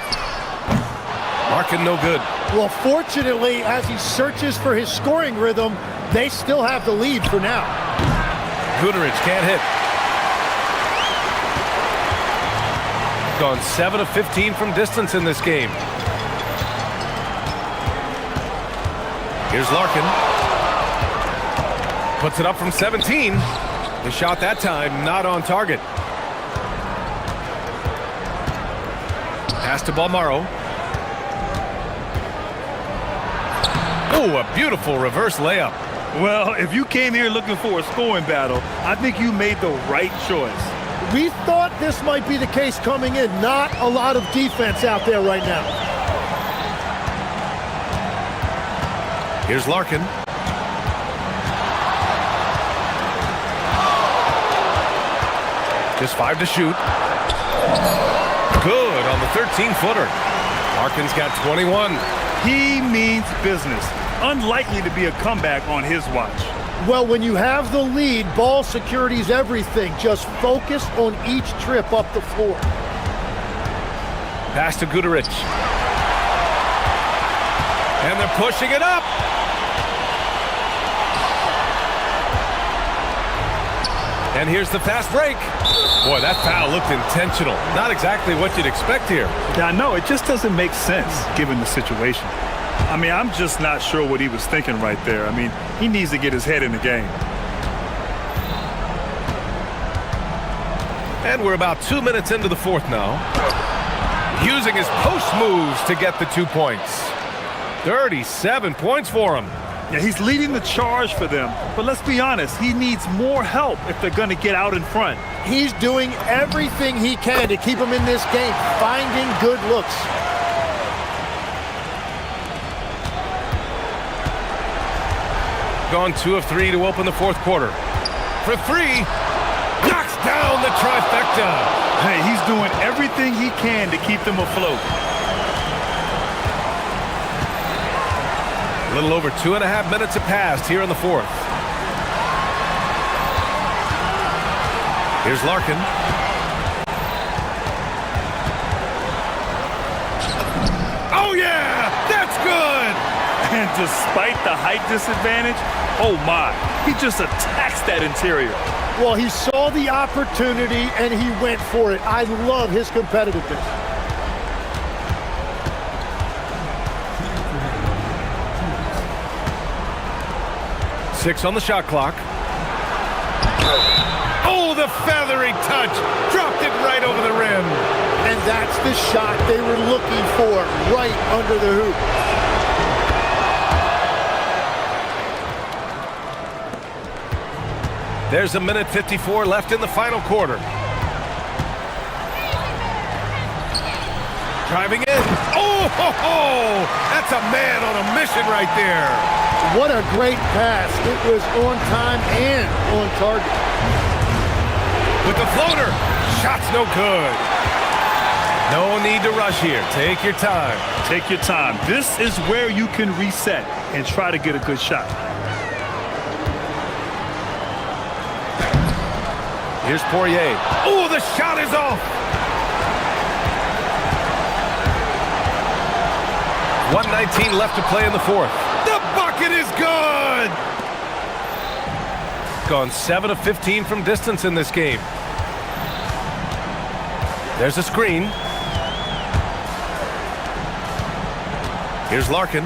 Marking no good. Well, fortunately, as he searches for his scoring rhythm, they still have the lead for now. Goodrich can't hit. Gone 7 of 15 from distance in this game. Here's Larkin. Puts it up from 17. The shot that time not on target. Pass to Balmaro. Oh, a beautiful reverse layup. Well, if you came here looking for a scoring battle, I think you made the right choice. We thought this might be the case coming in. Not a lot of defense out there right now. Here's Larkin. Just 5 to shoot. Good on the 13-footer. Larkin's got 21. He means business. Unlikely to be a comeback on his watch. Well, when you have the lead, ball security is everything. Just focus on each trip up the floor. Pass to Goodrich. And they're pushing it up. And here's the fast break. Boy, that foul looked intentional. Not exactly what you'd expect here. Yeah, I know. It just doesn't make sense given the situation. I mean, I'm just not sure what he was thinking right there. I mean, he needs to get his head in the game. And we're about 2 minutes into the fourth now. Using his post moves to get the 2 points. 37 points for him. Yeah, he's leading the charge for them. But let's be honest, he needs more help if they're going to get out in front. He's doing everything he can to keep them in this game, finding good looks. Gone 2 of 3 to open the fourth quarter. For 3, knocks down the trifecta. Hey, he's doing everything he can to keep them afloat. A little over 2.5 minutes have passed here in the fourth. Here's Larkin. Oh, yeah! That's good! And despite the height disadvantage, oh my, he just attacks that interior. Well, he saw the opportunity and he went for it. I love his competitiveness. Six on the shot clock. Oh, the feathery touch. Dropped it right over the rim. And that's the shot they were looking for, right under the hoop. There's 1:54 left in the final quarter. Driving in. Oh, ho, ho! That's a man on a mission right there. What a great pass. It was on time and on target. With the floater. Shot's no good. No need to rush here. Take your time. Take your time. This is where you can reset and try to get a good shot. Here's Poirier. Oh, the shot is off. 1:19 1:19 left to play in the fourth. The bucket is good! Gone 7 of 15 from distance in this game. There's a screen. Here's Larkin.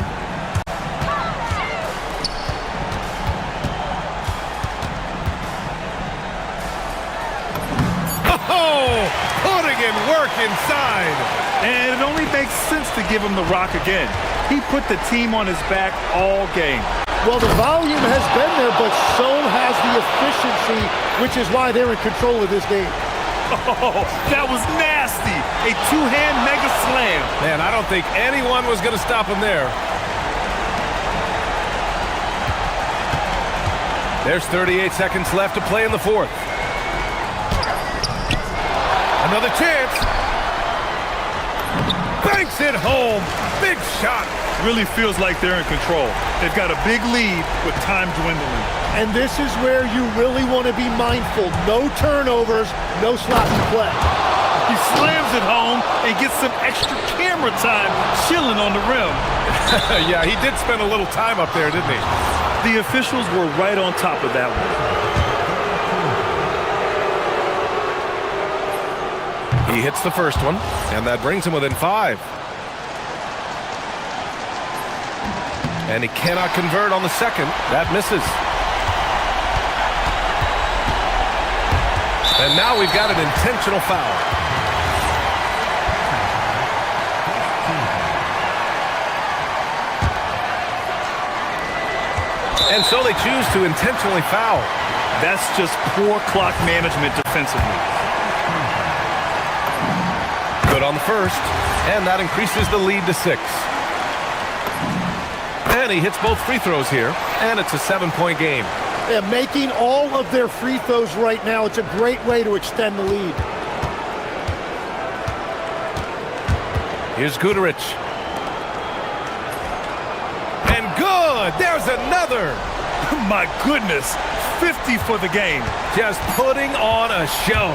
Oh, putting in work inside. And it only makes sense to give him the rock again. He put the team on his back all game. Well, the volume has been there, but so has the efficiency, which is why they're in control of this game. Oh, that was nasty. A two-hand mega slam. Man, I don't think anyone was going to stop him there. There's 38 seconds left to play in the fourth. Another chance. Banks it home. Big shot. Really feels like they're in control. They've got a big lead with time dwindling. And this is where you really want to be mindful. No turnovers, no sloppy play. He slams it home and gets some extra camera time chilling on the rim. Yeah, he did spend a little time up there, didn't he? The officials were right on top of that one. He hits the first one, and that brings him within 5. And he cannot convert on the second. That misses. And now we've got an intentional foul. And so they choose to intentionally foul. That's just poor clock management defensively. Good on the first, and that increases the lead to 6. And he hits both free throws here, and it's a 7-point game. Yeah, making all of their free throws right now, it's a great way to extend the lead. Here's Guduric. And good! There's another! My goodness, 50 for the game. Just putting on a show.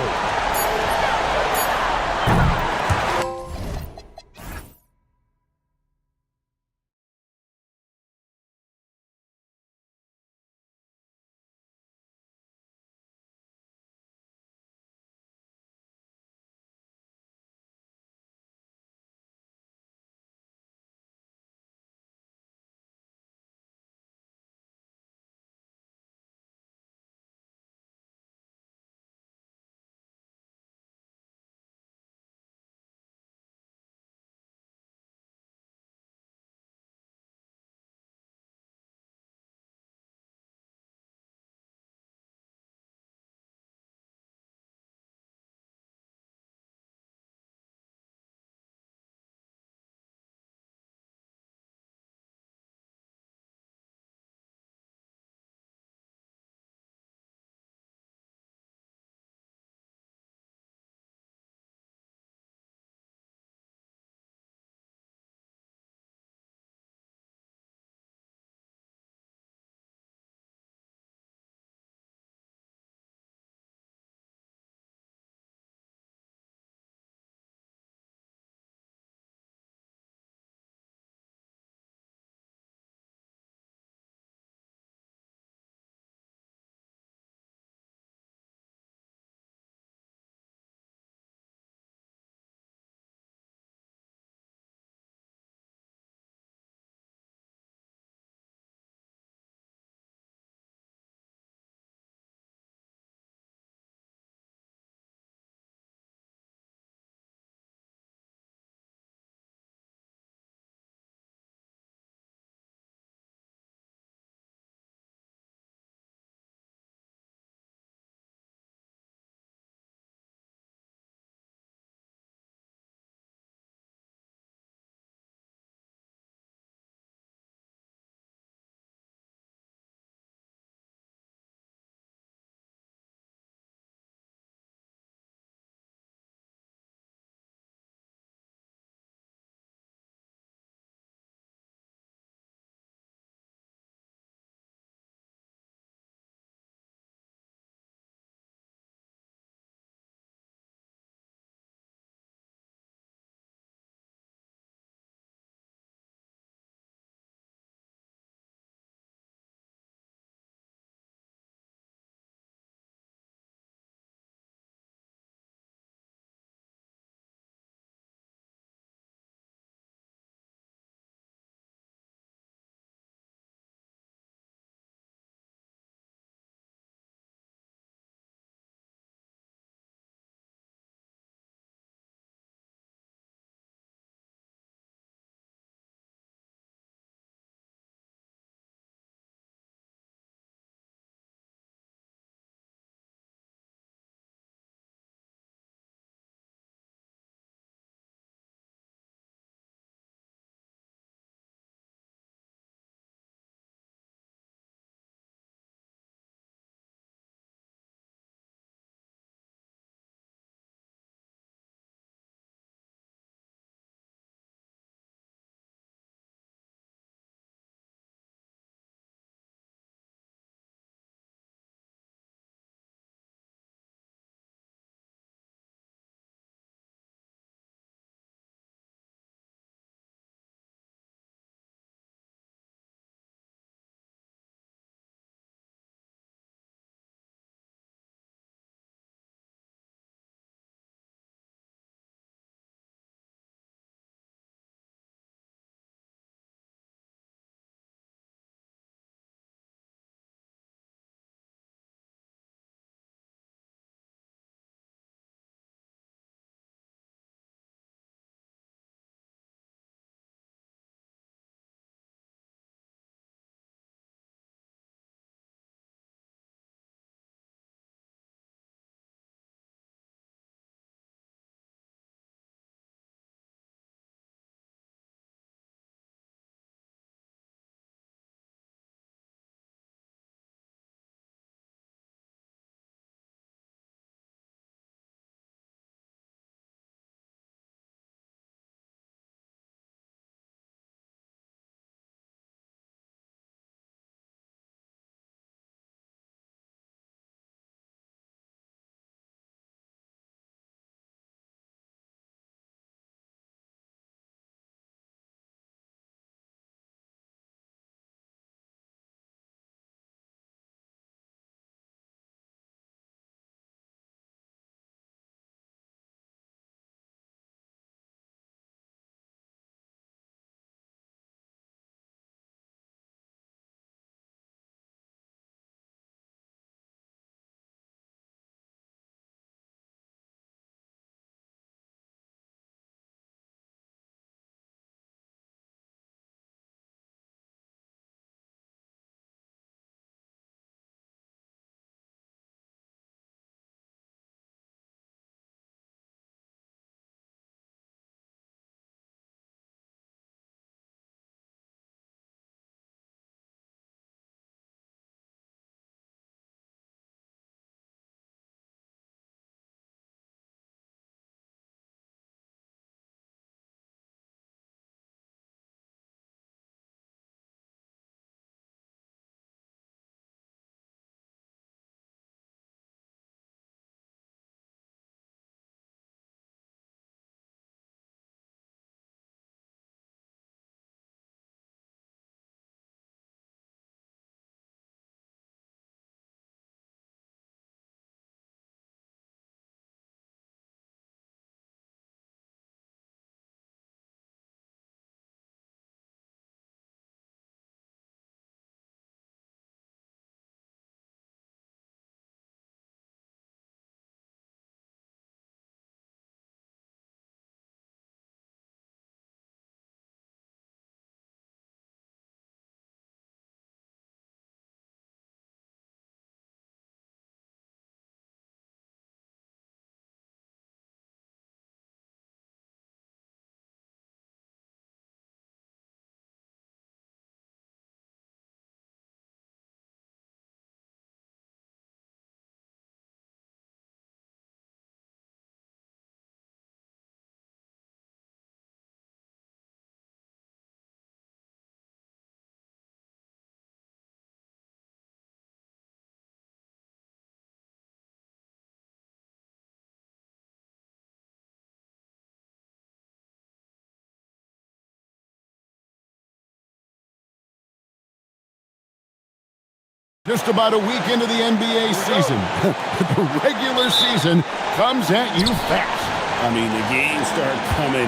Just about a week into the NBA season. The regular season comes at you fast. I mean, the games start coming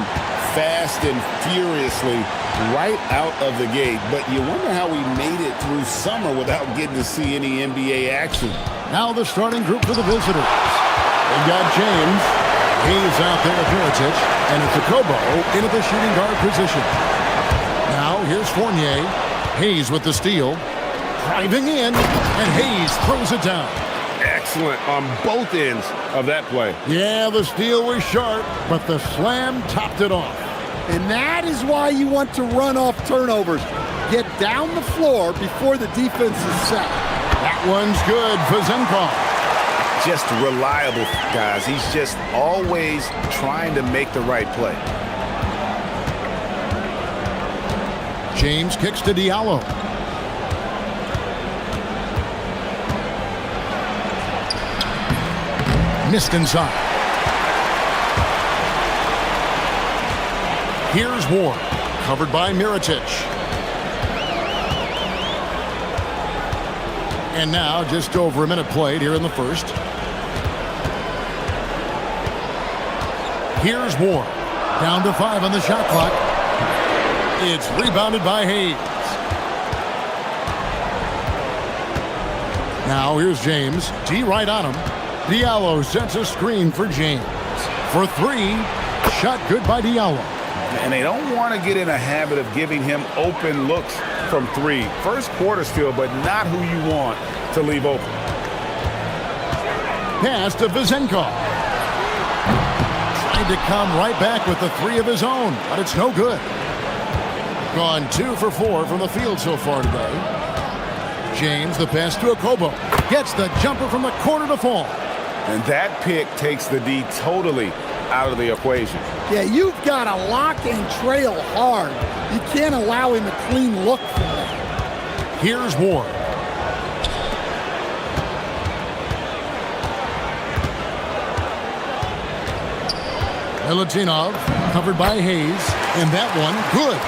fast and furiously right out of the gate. But you wonder how we made it through summer without getting to see any NBA action. Now the starting group for the visitors. They've got James. He's out there with Mirotic. And it's Okobo into the shooting guard position. Now here's Fournier. Hayes with the steal. Driving in, and Hayes throws it down. Excellent on both ends of that play. Yeah, the steal was sharp, but the slam topped it off. And that is why you want to run off turnovers. Get down the floor before the defense is set. That one's good for Zenkov. Just reliable, guys. He's just always trying to make the right play. James kicks to Diallo. Missed inside. Here's Ward, covered by Mirotic. And now just over a minute played here in the first. Here's Ward, down to 5 on the shot clock. It's rebounded by Hayes. Now here's James, D right on him. Diallo sets a screen for James. For 3, shot good by Diallo. And they don't want to get in a habit of giving him open looks from 3. First quarter still, but not who you want to leave open. Pass to Vezenkov. Tried to come right back with the 3 of his own, but it's no good. Gone 2 for 4 from the field so far today. James, the pass to Okobo. Gets the jumper from the corner to fall. And that pick takes the D totally out of the equation. Yeah, you've got to lock and trail hard. You can't allow him a clean look from that. Here's Ward. Milutinov covered by Hayes. And that one, good.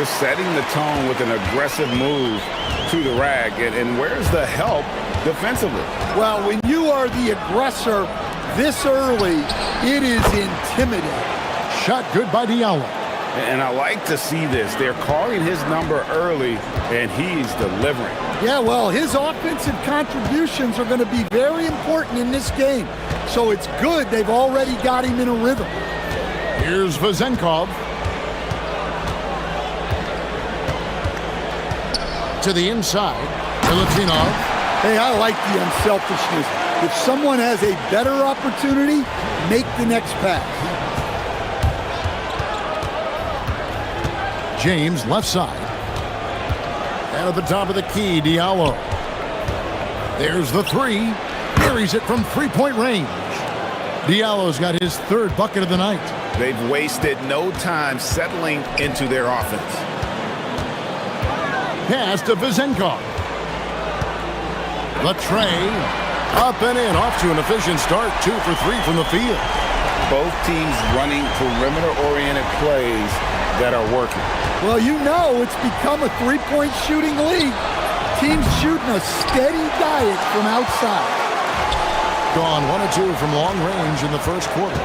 Just setting the tone with an aggressive move to the rag. And where's the help defensively? Well, when you are the aggressor this early, it is intimidating. Shot good by Diallo. And I like to see this. They're calling his number early, and he's delivering. Yeah, well, his offensive contributions are going to be very important in this game. So it's good they've already got him in a rhythm. Here's Vezenkov. To the inside. Milutinov. Hey, I like the unselfishness. If someone has a better opportunity, make the next pass. James, left side. And at the top of the key, Diallo. There's the 3. Buries it from three-point range. Diallo's got his 3rd bucket of the night. They've wasted no time settling into their offense. Pass to Vezenkov. The tray, up and in, off to an efficient start, 2 for 3 from the field. Both teams running perimeter-oriented plays that are working. Well, you know it's become a three-point shooting league. Teams shooting a steady diet from outside. Gone 1 of 2 from long range in the first quarter.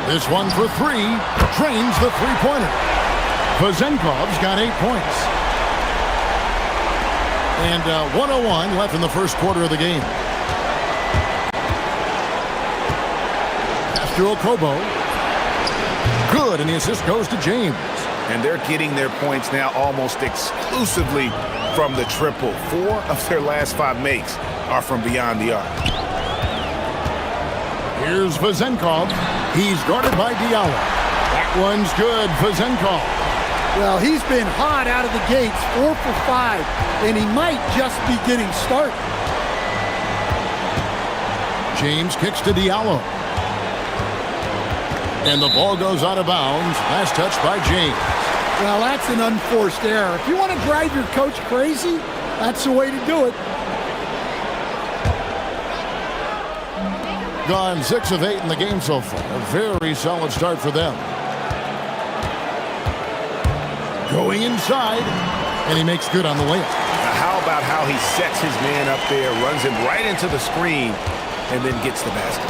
This one for 3, drains the three-pointer. Vezenkov's got 8 points. And 1:01 left in the first quarter of the game. Pass to Okobo. Good, and the assist goes to James. And they're getting their points now almost exclusively from the triple. 4 of their last 5 makes are from beyond the arc. Here's Vezenkov. He's guarded by Diallo. That one's good, Vezenkov. Well, he's been hot out of the gates, 4 for 5, and he might just be getting started. James kicks to Diallo. And the ball goes out of bounds. Last touch by James. Well, that's an unforced error. If you want to drive your coach crazy, that's the way to do it. Gone 6 of 8 in the game so far. A very solid start for them. Going inside, and he makes good on the layup. Now, how about how he sets his man up there, runs him right into the screen, and then gets the basket.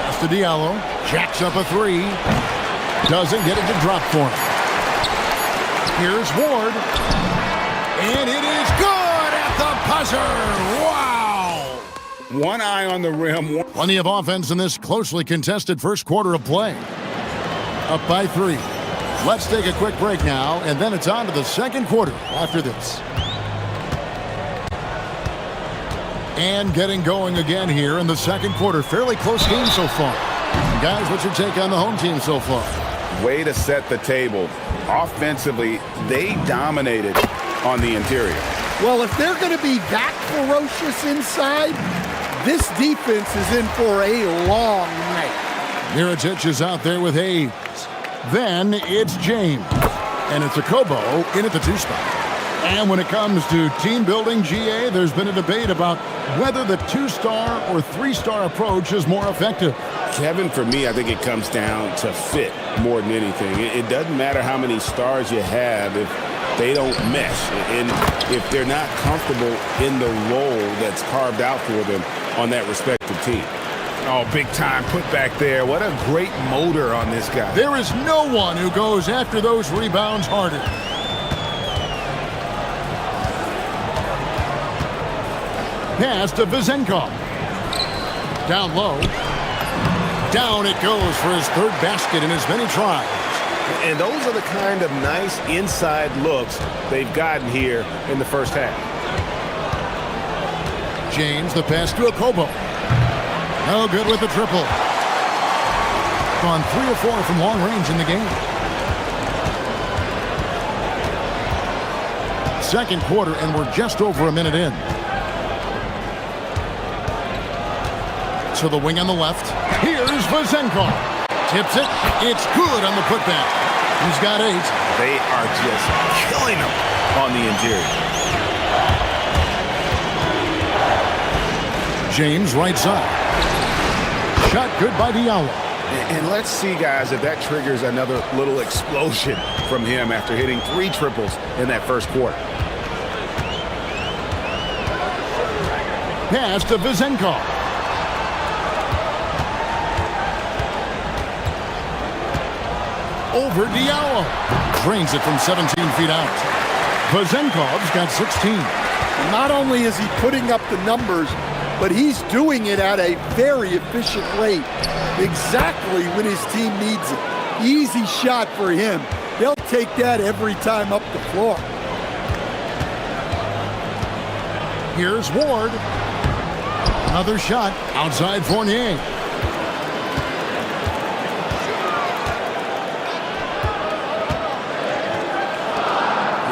Pass to Diallo. Jacks up a three. Doesn't get it to drop for him. Here's Ward. And it is good at the buzzer. Wow! One eye on the rim. Plenty of offense in this closely contested first quarter of play. Up by 3. Let's take a quick break now, and then it's on to the second quarter after this. And getting going again here in the second quarter. Fairly close game so far. Guys, what's your take on the home team so far? Way to set the table. Offensively, they dominated on the interior. Well, if they're going to be that ferocious inside, this defense is in for a long night. Mirotic is out there with Hayes. Then it's James. And it's Okobo in at the 2 spot. And when it comes to team building, GA, there's been a debate about whether the 2-star or 3-star approach is more effective. Kevin, for me, I think it comes down to fit more than anything. It doesn't matter how many stars you have if they don't mesh and if they're not comfortable in the role that's carved out for them on that respective team. Oh, big time put back there. What a great motor on this guy. There is no one who goes after those rebounds harder. Pass to Vezenkov. Down low. Down it goes for his 3rd basket in as many tries. And those are the kind of nice inside looks they've gotten here in the first half. James, the pass to Okobo. No good with the triple. Gone 3 or 4 from long range in the game. Second quarter, and we're just over a minute in. To the wing on the left. Here's Vezenkov. Tips it. It's good on the putback. He's got 8. They are just killing him on the interior. James right side. Shot good by Diallo. And let's see, guys, if that triggers another little explosion from him after hitting 3 triples in that first quarter. Pass to Vezenkov. Over Diallo. Drains it from 17 feet out. Vezenkov's got 16. Not only is he putting up the numbers, but he's doing it at a very efficient rate. Exactly when his team needs it. Easy shot for him. They'll take that every time up the floor. Here's Ward. Another shot outside Fournier.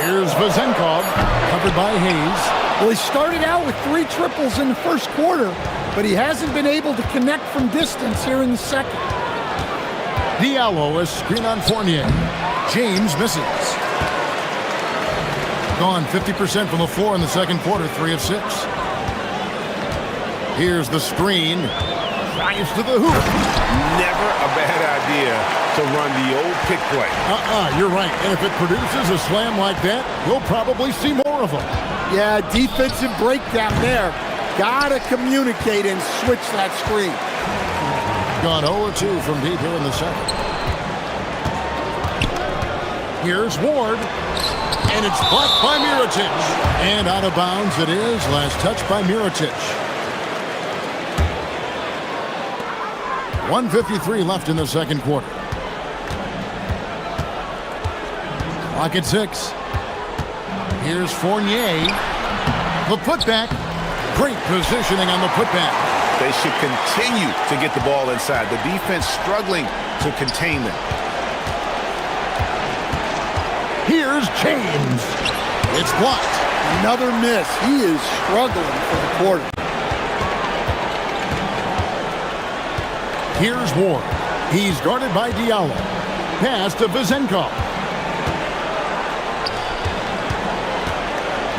Here's Vezenkov, covered by Hayes. Well, he started out with 3 triples in the first quarter, but he hasn't been able to connect from distance here in the second. Diallo is screen on Fournier. James misses. Gone 50% from the floor in the second quarter, 3 of 6. Here's the screen. Drives to the hoop. Never a bad idea to run the old pick play. You're right. And if it produces a slam like that, we'll probably see more of them. Yeah, defensive breakdown there. Gotta communicate and switch that screen. Gone 0-2 from deep here in the second. Here's Ward. And it's blocked by Mirotic. And out of bounds it is. Last touch by Mirotic. 1:53 left in the second quarter. Clock at 6. Here's Fournier. The putback. Great positioning on the putback. They should continue to get the ball inside. The defense struggling to contain them. Here's James. It's blocked. Another miss. He is struggling for the quarter. Here's Ward. He's guarded by Diallo. Pass to Vezenkov.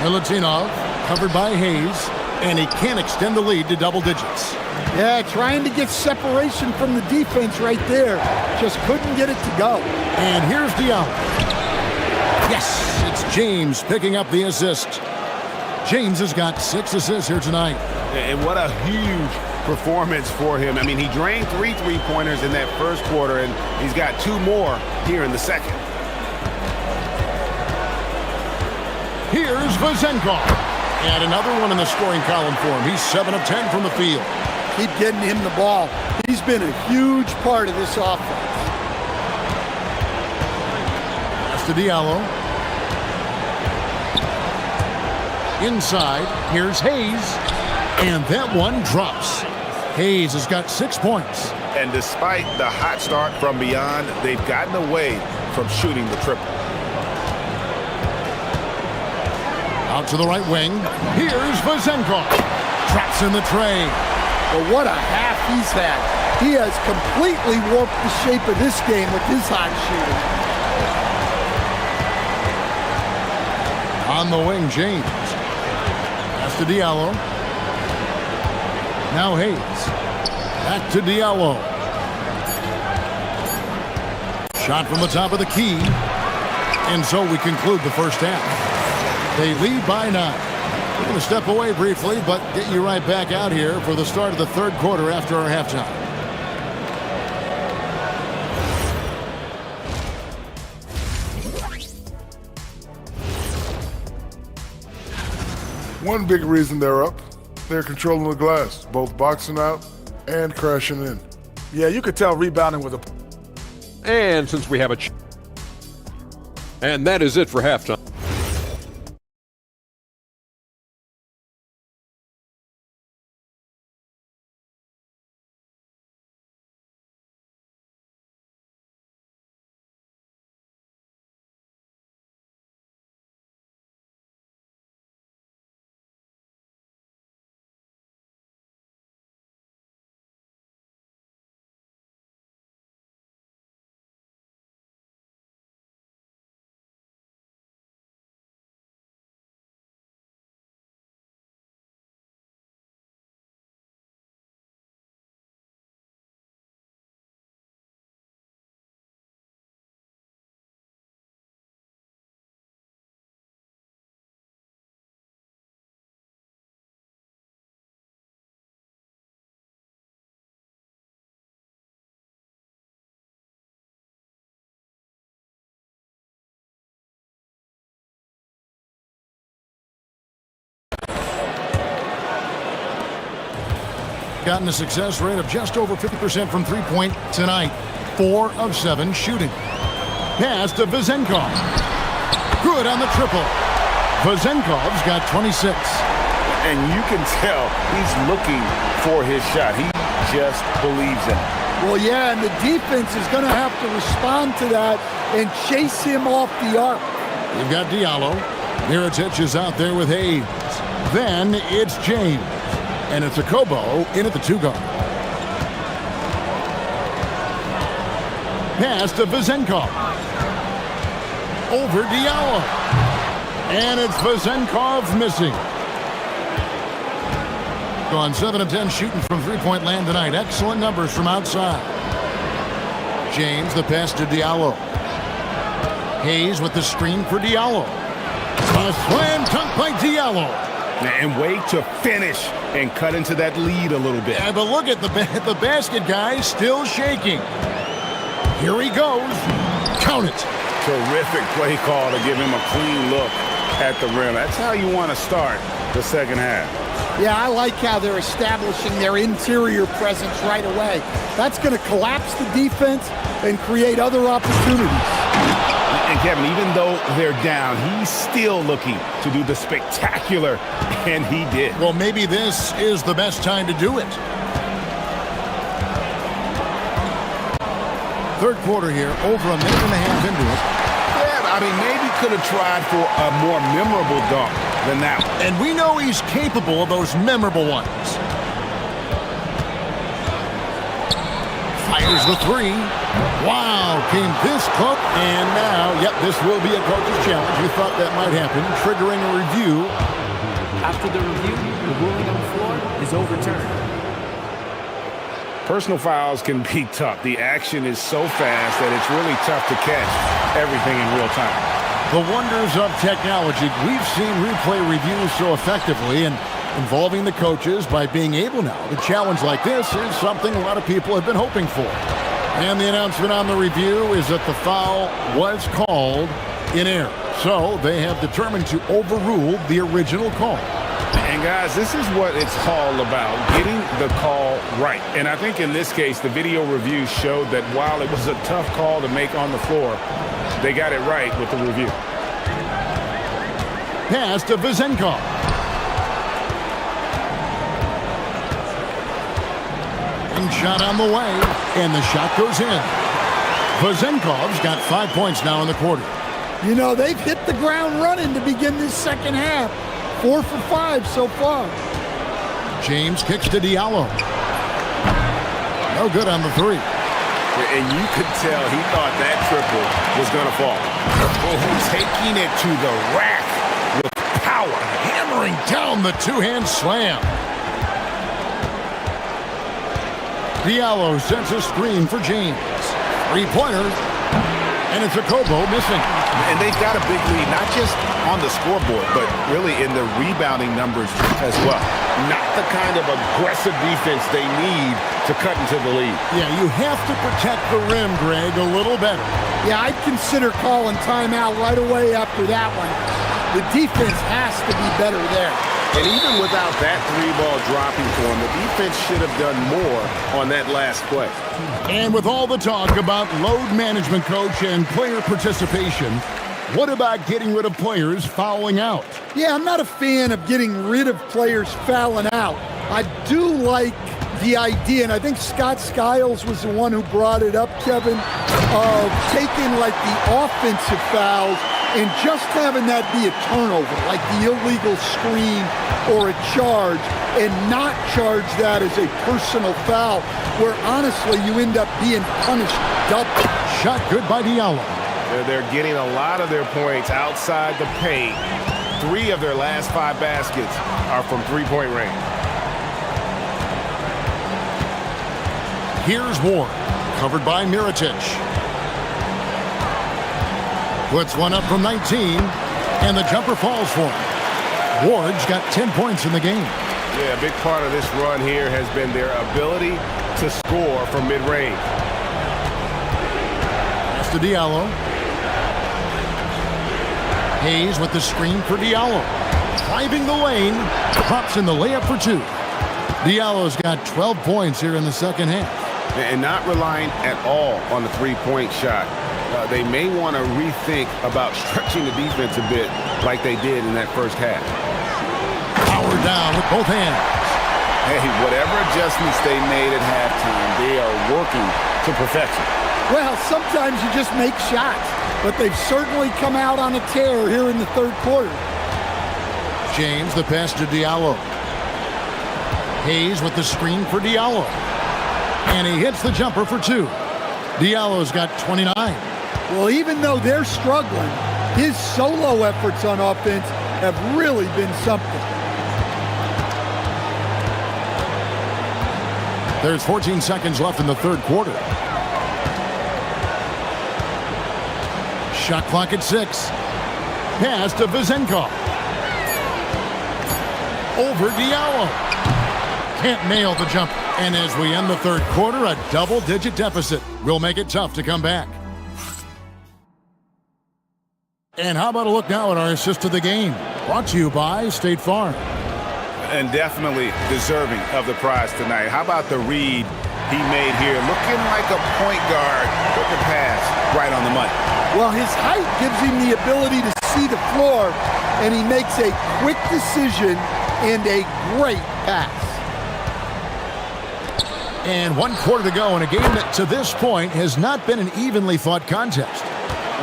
Milutinov, covered by Hayes. and he can't extend the lead to double digits. Yeah, trying to get separation from the defense right there. Just couldn't get it to go. And here's Diallo. Yes, it's James picking up the assist. James has got 6 assists here tonight. And what a huge performance for him. I mean, he drained 3 3-pointers in that first quarter, and he's got 2 more here in the second. Here's Vezenkov. And another one in the scoring column for him. He's 7 of 10 from the field. Keep getting him the ball. He's been a huge part of this offense. That's to Diallo. Inside, here's Hayes. And that one drops. Hayes has got 6 points. And despite the hot start from beyond, they've gotten away from shooting the triple. Out to the right wing. Here's Vezenkov. Traps in the tray. But what a half he's had. He has completely warped the shape of this game with his hot shooting. On the wing, James. That's to Diallo. Now Hayes. Back to Diallo. Shot from the top of the key. And so we conclude the first half. They lead by 9. We're going to step away briefly, but get you right back out here for the start of the third quarter after our halftime. One big reason they're up, they're controlling the glass, both boxing out and crashing in. Yeah, you could tell rebounding was a... And since we have a... And that is it for halftime. Gotten a success rate of just over 50% from three-point tonight. 4 of 7 shooting. Pass to Vezenkov. Good on the triple. Vezenkov's got 26. And you can tell he's looking for his shot. He just believes in it. Well, yeah, and the defense is going to have to respond to that and chase him off the arc. You've got Diallo. Mirotic is out there with Hayes. Then it's James. And it's Okobo in at the 2-guard. Pass to Vezenkov. Over Diallo. And it's Vezenkov missing. Gone 7 of 10 shooting from three-point land tonight. Excellent numbers from outside. James, the pass to Diallo. Hayes with the screen for Diallo. A slam dunk by Diallo. And way to finish and cut into that lead a little bit. Yeah, but look at the basket, guys, still shaking. Here he goes. Count it. Terrific play call to give him a clean look at the rim. That's how you want to start the second half. Yeah, I like how they're establishing their interior presence right away. That's going to collapse the defense and create other opportunities. And Kevin, even though they're down, he's still looking to do the spectacular, and he did. Well, maybe this is the best time to do it. Third quarter here, over a minute and a half into it. Yeah, I mean, maybe could have tried for a more memorable dunk than that one. And we know he's capable of those memorable ones. Fires the 3. Wow, came this close. And now, yep, this will be a coach's challenge. We thought that might happen, triggering a review. After the review, the ruling on the floor is overturned. Personal fouls can be tough. The action is so fast that it's really tough to catch everything in real time. The wonders of technology. We've seen replay reviews so effectively, and involving the coaches by being able now to challenge like this is something a lot of people have been hoping for. And the announcement on the review is that the foul was called in error. So they have determined to overrule the original call. And guys, this is what it's all about, getting the call right. And I think in this case, the video review showed that while it was a tough call to make on the floor, they got it right with the review. Pass to Vezenkov. And shot on the way, and the shot goes in. Vezenkov's got 5 points now in the quarter. You know, they've hit the ground running to begin this second half. 4 for 5 so far. James kicks to Diallo. No good on the three. And you could tell he thought that triple was going to fall. Oh, taking it to the rack with power. Hammering down the two-hand slam. Diallo sends a screen for James. Three-pointer. And it's a Kobo missing. And they've got a big lead, not just on the scoreboard, but really in the rebounding numbers as well. Not the kind of aggressive defense they need to cut into the lead. Yeah, you have to protect the rim, Greg, a little better. Yeah, I'd consider calling timeout right away after that one. The defense has to be better there. And even without that three-ball dropping for him, the defense should have done more on that last play. And with all the talk about load management, coach, and player participation, what about getting rid of players fouling out? Yeah, I'm not a fan of getting rid of players fouling out. I do like the idea, and I think Scott Skiles was the one who brought it up, Kevin, of taking like the offensive fouls and just having that be a turnover, like the illegal screen or a charge, and not charge that as a personal foul, where honestly you end up being punished double. Shot good by Diallo. They're getting a lot of their points outside the paint. 3 of their last 5 baskets are from three-point range. Here's Ward, covered by Mirotic. Puts one up from 19, and the jumper falls for him. Ward's got 10 points in the game. Yeah, a big part of this run here has been their ability to score from mid-range. Pass to Diallo. Hayes with the screen for Diallo. Driving the lane, pops in the layup for 2. Diallo's got 12 points here in the second half. And not relying at all on the three-point shot. They may want to rethink about stretching the defense a bit like they did in that first half. Power down with both hands. Hey, whatever adjustments they made at halftime, they are working to perfection. Well, sometimes you just make shots, but they've certainly come out on a tear here in the third quarter. James, the pass to Diallo. Hayes with the screen for Diallo. And he hits the jumper for 2. Diallo's got 29. Well, even though they're struggling, his solo efforts on offense have really been something. There's 14 seconds left in the third quarter. Shot clock at 6. Pass to Vezenkov. Over Diallo. Can't nail the jumper. And as we end the third quarter, a double-digit deficit will make it tough to come back. And how about a look now at our assist of the game? Brought to you by State Farm. And definitely deserving of the prize tonight. How about the read he made here? Looking like a point guard with the pass right on the money. Well, his height gives him the ability to see the floor, and he makes a quick decision and a great pass. And 1 quarter to go in a game that to this point has not been an evenly fought contest.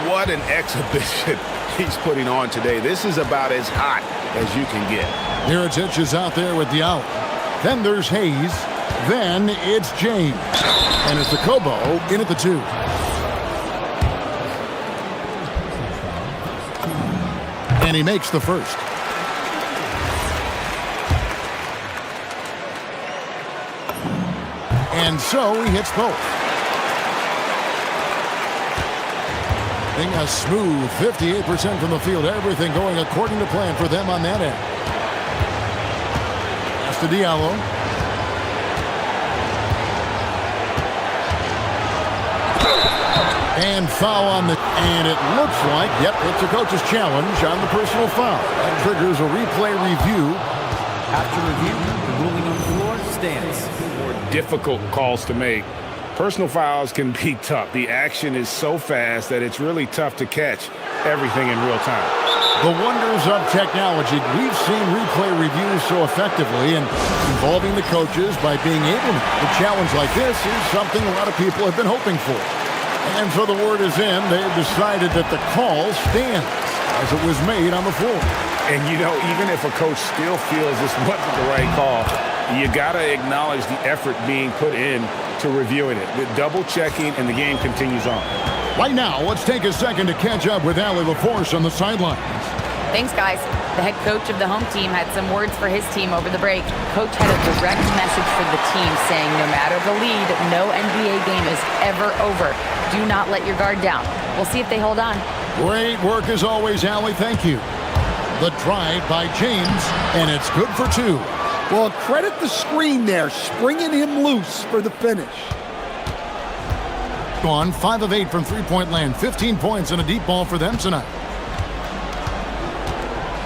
What an exhibition he's putting on today. This is about as hot as you can get. Mirotic is out there with Diallo. Then there's Hayes. Then it's James. And it's the Kobo in at the 2. And he makes the first. And so he hits both. A smooth 58% from the field. Everything going according to plan for them on that end. Pass to Diallo. And foul on the... And it looks like, yep, it's a coach's challenge on the personal foul. That triggers a replay review. After review, the ruling on the floor stands. More difficult calls to make. Personal fouls can be tough. The action is so fast that it's really tough to catch everything in real time. The wonders of technology. We've seen replay reviews so effectively and involving the coaches by being able to. A challenge like this is something a lot of people have been hoping for. And so the word is in. They've decided that the call stands as it was made on the floor. And, you know, even if a coach still feels this wasn't the right call, you got to acknowledge the effort being put in to reviewing it. The double checking, and the game continues on. Right now, let's take a second to catch up with Allie LaForce on the sidelines. Thanks, guys. The head coach of the home team had some words for his team over the break. Coach had a direct message for the team saying no matter the lead, no NBA game is ever over. Do not let your guard down. We'll see if they hold on. Great work as always, Allie. Thank you. The drive by James, and it's good for two. Well, credit the screen there, springing him loose for the finish. Gone 5 of 8 from three-point land, 15 points and a deep ball for them tonight.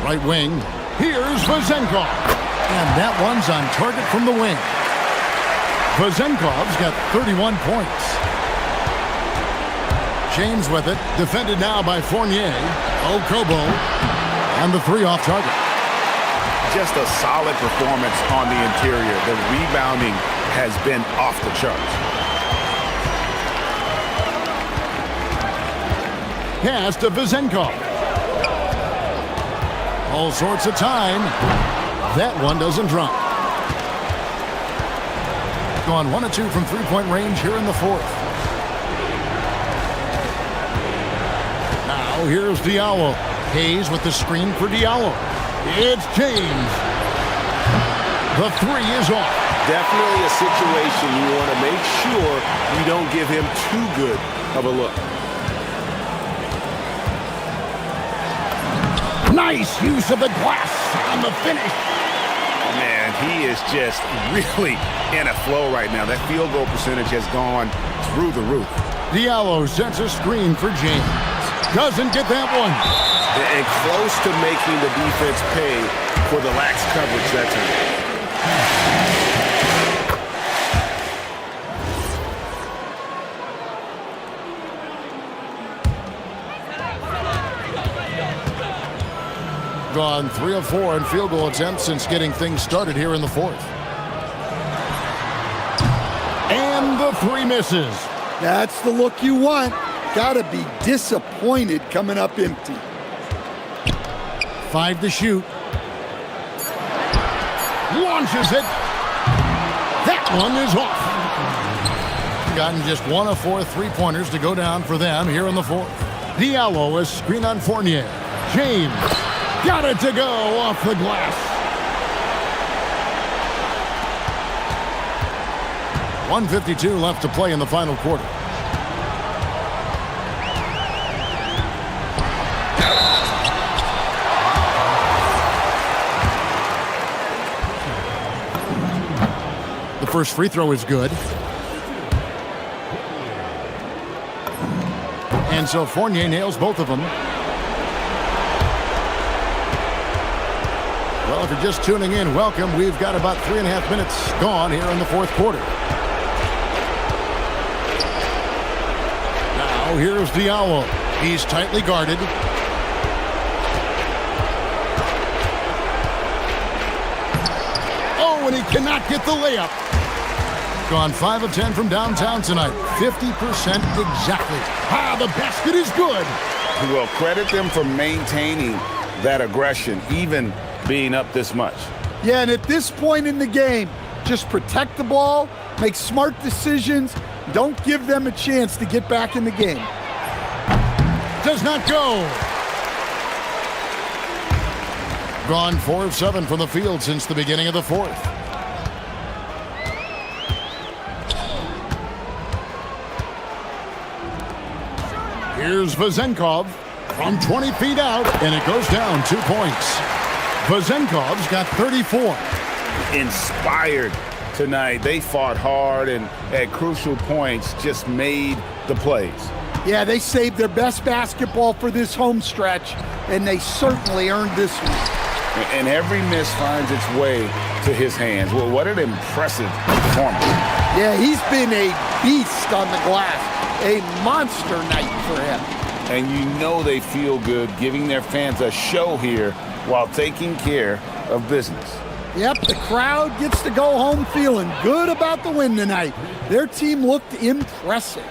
Right wing, here's Vezenkov. And that one's on target from the wing. Vezenkov's got 31 points. James with it, defended now by Fournier. Okobo, and the three off target. Just a solid performance on the interior. The rebounding has been off the charts. Pass to Vezenkov. All sorts of time. That one doesn't drop. Gone 1 of 2 from three-point range here in the fourth. Now here's Diallo. Hayes with the screen for Diallo. It's James. The three is off. Definitely a situation you want to make sure you don't give him too good of a look. Nice use of the glass on the finish. Man, he is just really in a flow right now. That field goal percentage has gone through the roof. Diallo sets a screen for James. Doesn't get that one. And close to making the defense pay for the lax coverage that time. Gone 3 of 4 in field goal attempts since getting things started here in the fourth. And the three misses. That's the look you want. Gotta be disappointed coming up empty. 5 to shoot. Launches it. That one is off. Gotten just 1 of 4 three-pointers to go down for them here in the fourth. Diallo is screen on Fournier. James got it to go off the glass. 1:52 left to play in the final quarter. The first free throw is good. And so Fournier nails both of them. Well, if you're just tuning in, welcome. We've got about 3.5 minutes gone here in the fourth quarter. Now here's Diallo. He's tightly guarded. Oh, and he cannot get the layup. Gone 5 of 10 from downtown tonight. 50% exactly. Ah, the basket is good. Well, credit them for maintaining that aggression, even being up this much. Yeah, and at this point in the game, just protect the ball, make smart decisions, don't give them a chance to get back in the game. Does not go. Gone 4 of 7 from the field since the beginning of the fourth. Here's Vezenkov from 20 feet out, and it goes down 2 points. Vezenkov's got 34. Inspired tonight. They fought hard and at crucial points just made the plays. Yeah, they saved their best basketball for this home stretch, and they certainly earned this one. And every miss finds its way to his hands. Well, what an impressive performance. Yeah, he's been a beast on the glass. A monster night for him. And you know they feel good giving their fans a show here while taking care of business. Yep, the crowd gets to go home feeling good about the win tonight. Their team looked impressive.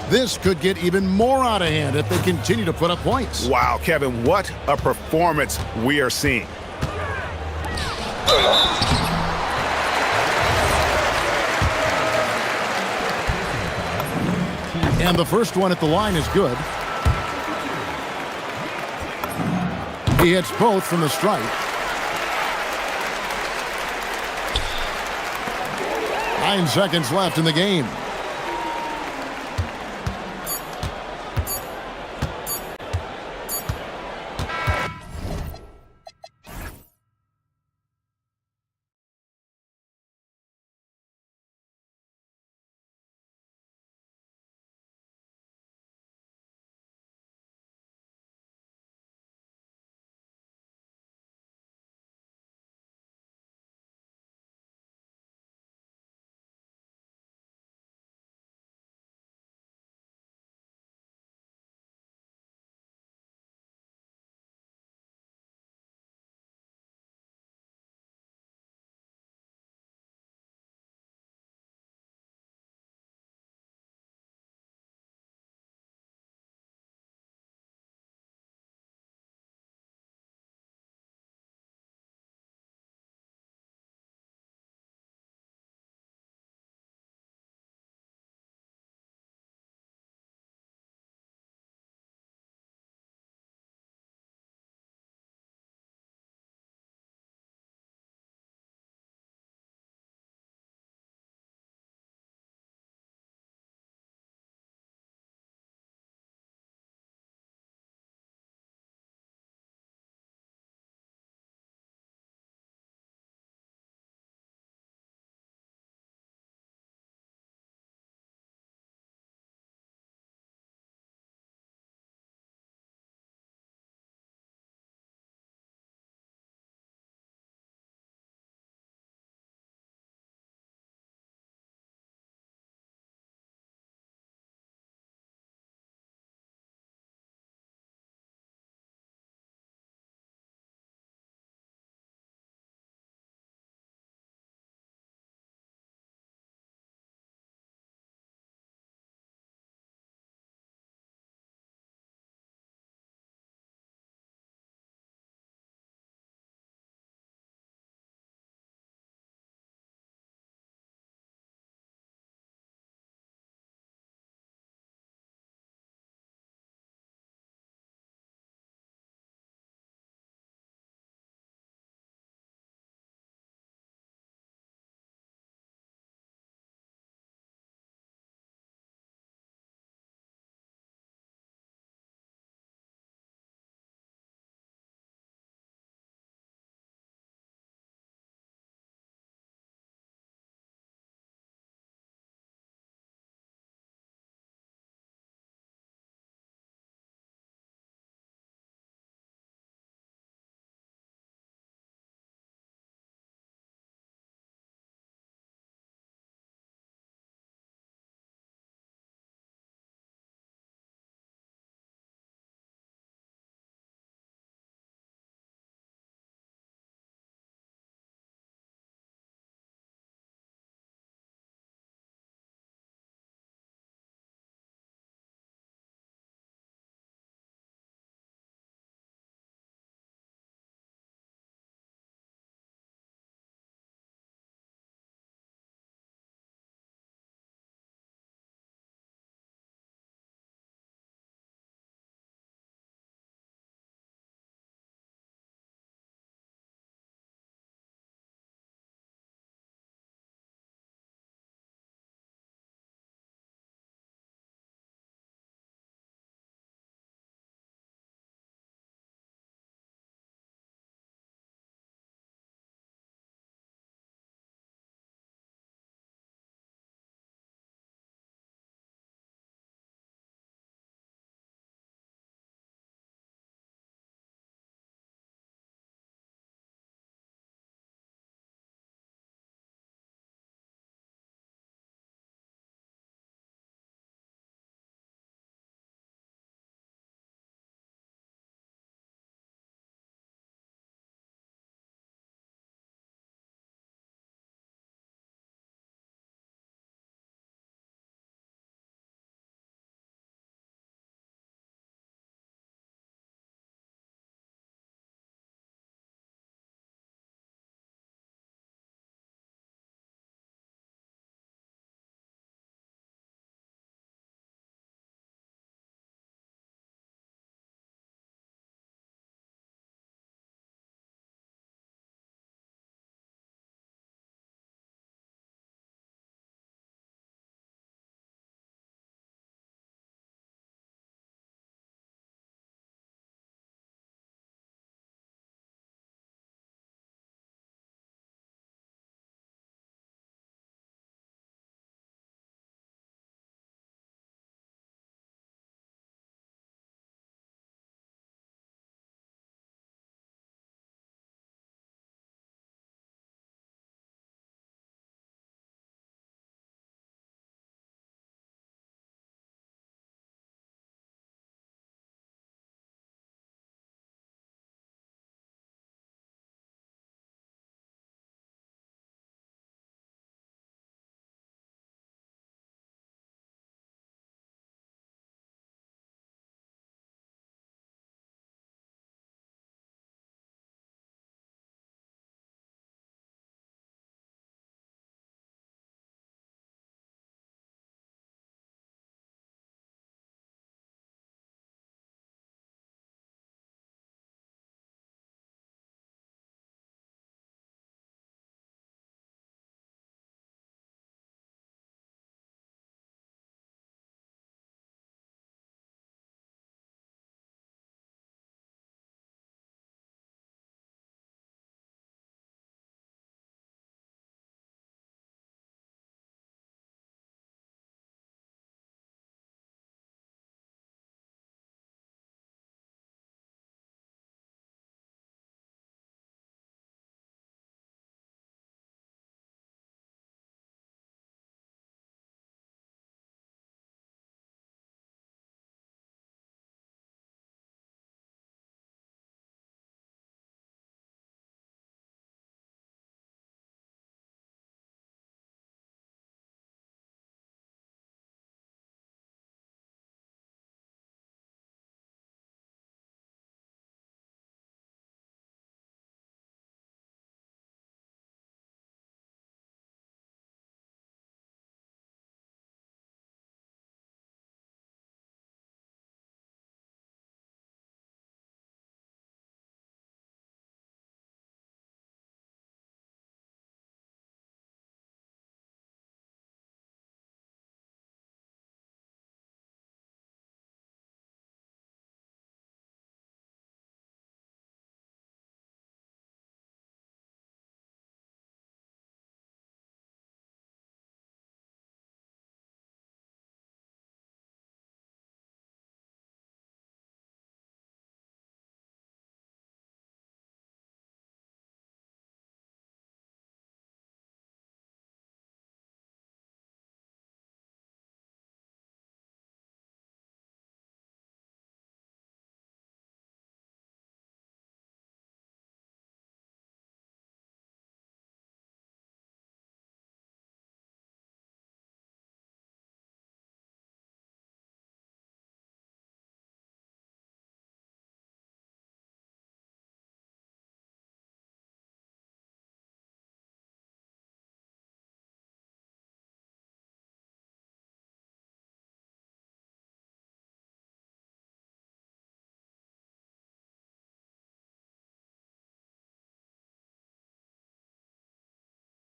This could get even more out of hand if they continue to put up points. Wow, Kevin, what a performance we are seeing. And the first one at the line is good. He hits both from the stripe. 9 seconds left in the game.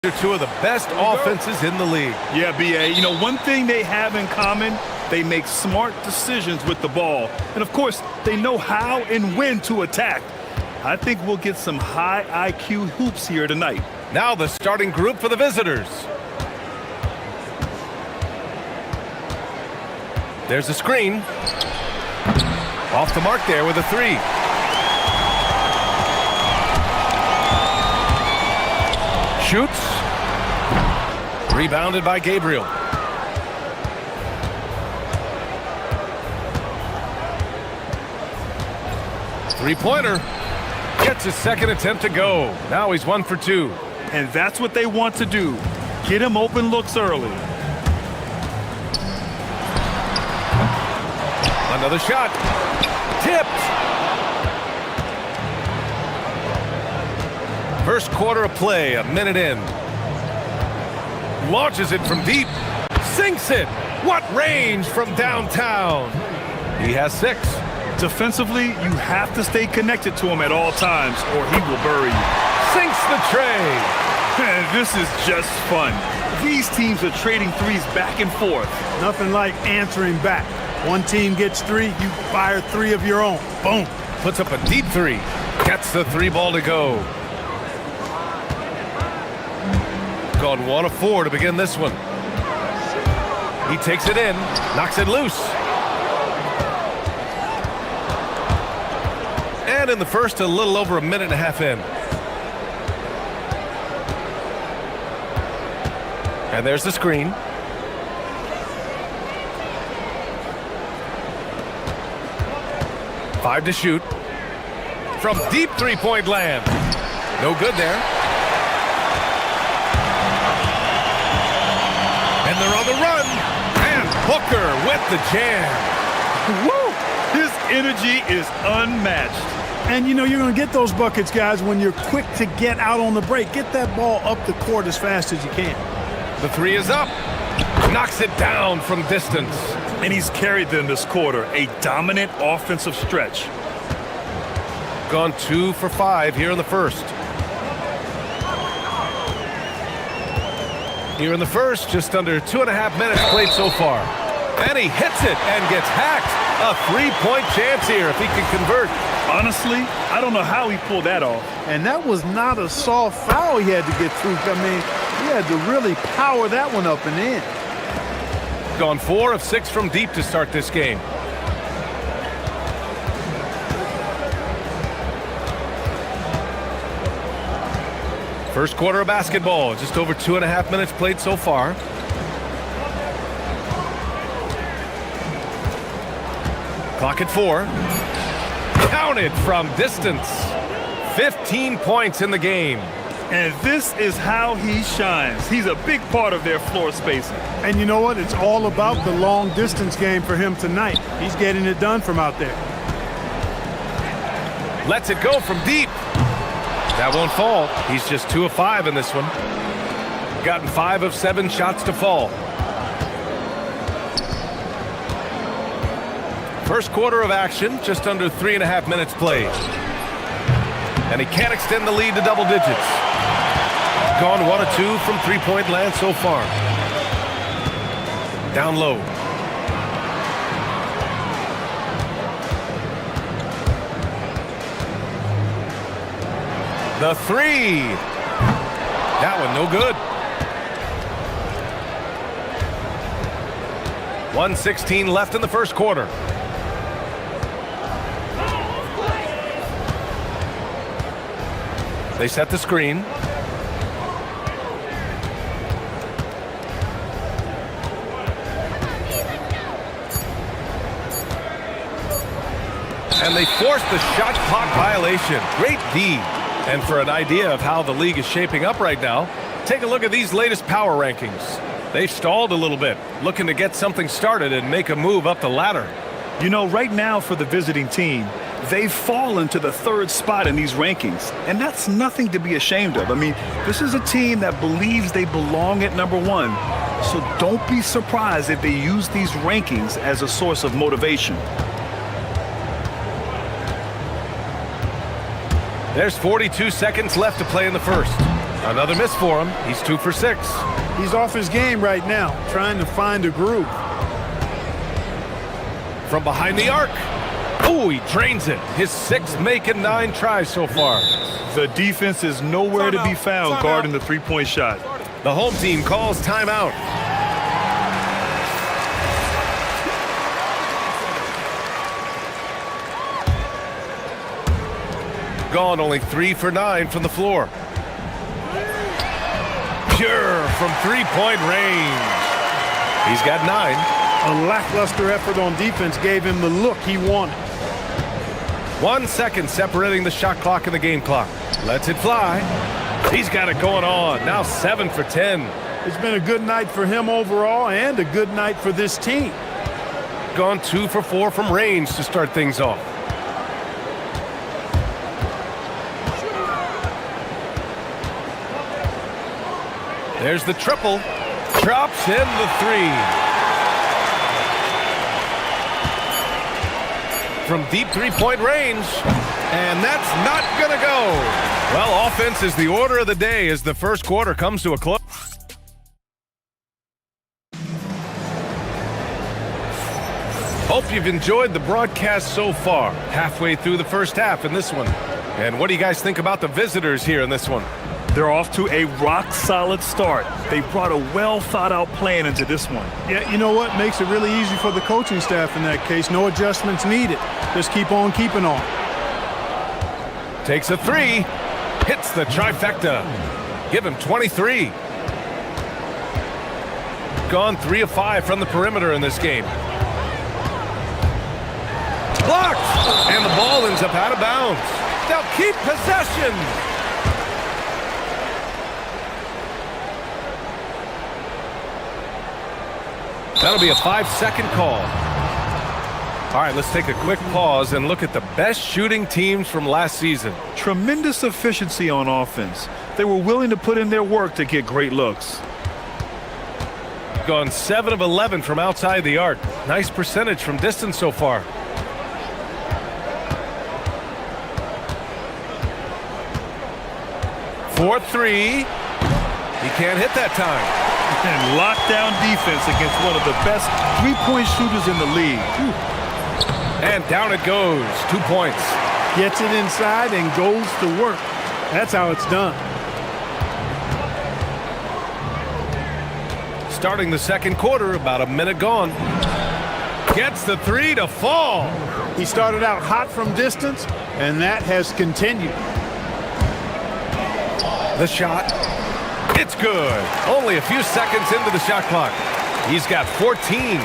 They're two of the best offenses in the league. Yeah, B.A. You know, one thing they have in common, they make smart decisions with the ball. And, of course, they know how and when to attack. I think we'll get some high IQ hoops here tonight. Now the starting group for the visitors. There's a screen. Off the mark there with a three. Shoots. Rebounded by Gabriel. Three-pointer. Gets his second attempt to go. Now he's 1 for 2. And that's what they want to do. Get him open looks early. Another shot. Tipped. First quarter of play, a minute in. Launches it from deep. Sinks it. What range from downtown. He has 6. Defensively, you have to stay connected to him at all times or he will bury you. Sinks the tray. This is just fun. These teams are trading threes back and forth. Nothing like answering back. One team gets 3, you fire 3 of your own. Boom. Puts up a deep 3. Gets the 3 ball to go. Gone 1 of 4 to begin this one. He takes it in. Knocks it loose. And in the first, a little over a minute and a half in. And there's the screen. Five to shoot. From deep three-point land. No good there. And they're on the run. And Booker with the jam. Woo! His energy is unmatched. And, you know, you're going to get those buckets, guys, when you're quick to get out on the break. Get that ball up the court as fast as you can. The 3 is up. Knocks it down from distance. And he's carried them this quarter. A dominant offensive stretch. Gone 2 for 5 here in the first. Here in the first, just under 2.5 minutes played so far. And he hits it and gets hacked. A 3-point chance here if he can convert. Honestly, I don't know how he pulled that off. And that was not a soft foul he had to get through. I mean, he had to really power that one up and in. Gone 4 of 6 from deep to start this game. First quarter of basketball, just over 2.5 minutes played so far. Clock at 4. Counted from distance. 15 points in the game. And this is how he shines. He's a big part of their floor spacing. And you know what? It's all about the long distance game for him tonight. He's getting it done from out there. Lets it go from deep. That won't fall. He's just 2 of 5 in this one. Gotten 5 of 7 shots to fall. First quarter of action, just under 3.5 minutes played. And he can't extend the lead to double digits. Gone 1 of 2 from three-point land so far. Down low. The 3. That one no good. 1:16 left in the first quarter. They set the screen. And they forced the shot clock violation. Great D. And for an idea of how the league is shaping up right now, take a look at these latest power rankings. They've stalled a little bit, looking to get something started and make a move up the ladder. You know, right now for the visiting team, they've fallen to the 3rd spot in these rankings, and that's nothing to be ashamed of. I mean, this is a team that believes they belong at number 1, so don't be surprised if they use these rankings as a source of motivation. There's 42 seconds left to play in the first. Another miss for him. He's 2 for 6. He's off his game right now, trying to find a groove. From behind the arc. Oh, he drains it. His 6th make and 9 tries so far. The defense is nowhere to be found guarding the three-point shot. The home team calls timeout. Gone only 3 for 9 from the floor. Pure from three-point range. He's got 9. A lackluster effort on defense gave him the look he wanted. 1 second separating the shot clock and the game clock. Lets it fly. He's got it going on. Now 7 for 10. It's been a good night for him overall and a good night for this team. Gone 2 for 4 from range to start things off. There's the triple. Drops in the 3. From deep three-point range. And that's not going to go. Well, offense is the order of the day as the first quarter comes to a close. Hope you've enjoyed the broadcast so far. Halfway through the first half in this one. And what do you guys think about the visitors here in this one? They're off to a rock-solid start. They brought a well-thought-out plan into this one. Yeah, you know what? Makes it really easy for the coaching staff in that case. No adjustments needed. Just keep on keeping on. Takes a 3. Hits the trifecta. Give him 23. Gone 3 of 5 from the perimeter in this game. Blocked! And the ball ends up out of bounds. They'll keep possession. That'll be a 5-second call. All right, let's take a quick pause and look at the best shooting teams from last season. Tremendous efficiency on offense. They were willing to put in their work to get great looks. Gone 7 of 11 from outside the arc. Nice percentage from distance so far. For 3. He can't hit that time. And lockdown defense against one of the best three-point shooters in the league. And down it goes. 2 points. Gets it inside and goes to work. That's how it's done. Starting the second quarter, about a minute gone. Gets the 3 to fall. He started out hot from distance, and that has continued. The shot. It's good. Only a few seconds into the shot clock. He's got 14.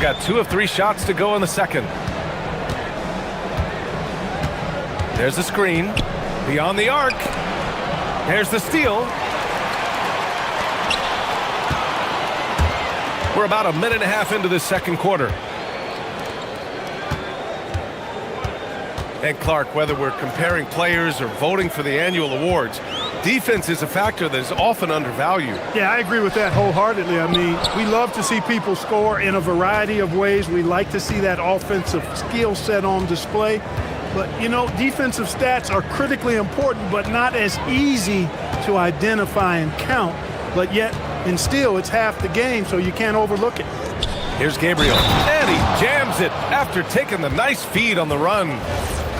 Got 2 of 3 shots to go in the second. There's the screen. Beyond the arc. There's the steal. We're about a minute and a half into the second quarter. And Clark, whether we're comparing players or voting for the annual awards, defense is a factor that is often undervalued. Yeah, I agree with that wholeheartedly. I mean, we love to see people score in a variety of ways. We like to see that offensive skill set on display. But, you know, defensive stats are critically important, but not as easy to identify and count. But yet, and still, it's half the game, so you can't overlook it. Here's Gabriel, and he jams it after taking the nice feed on the run.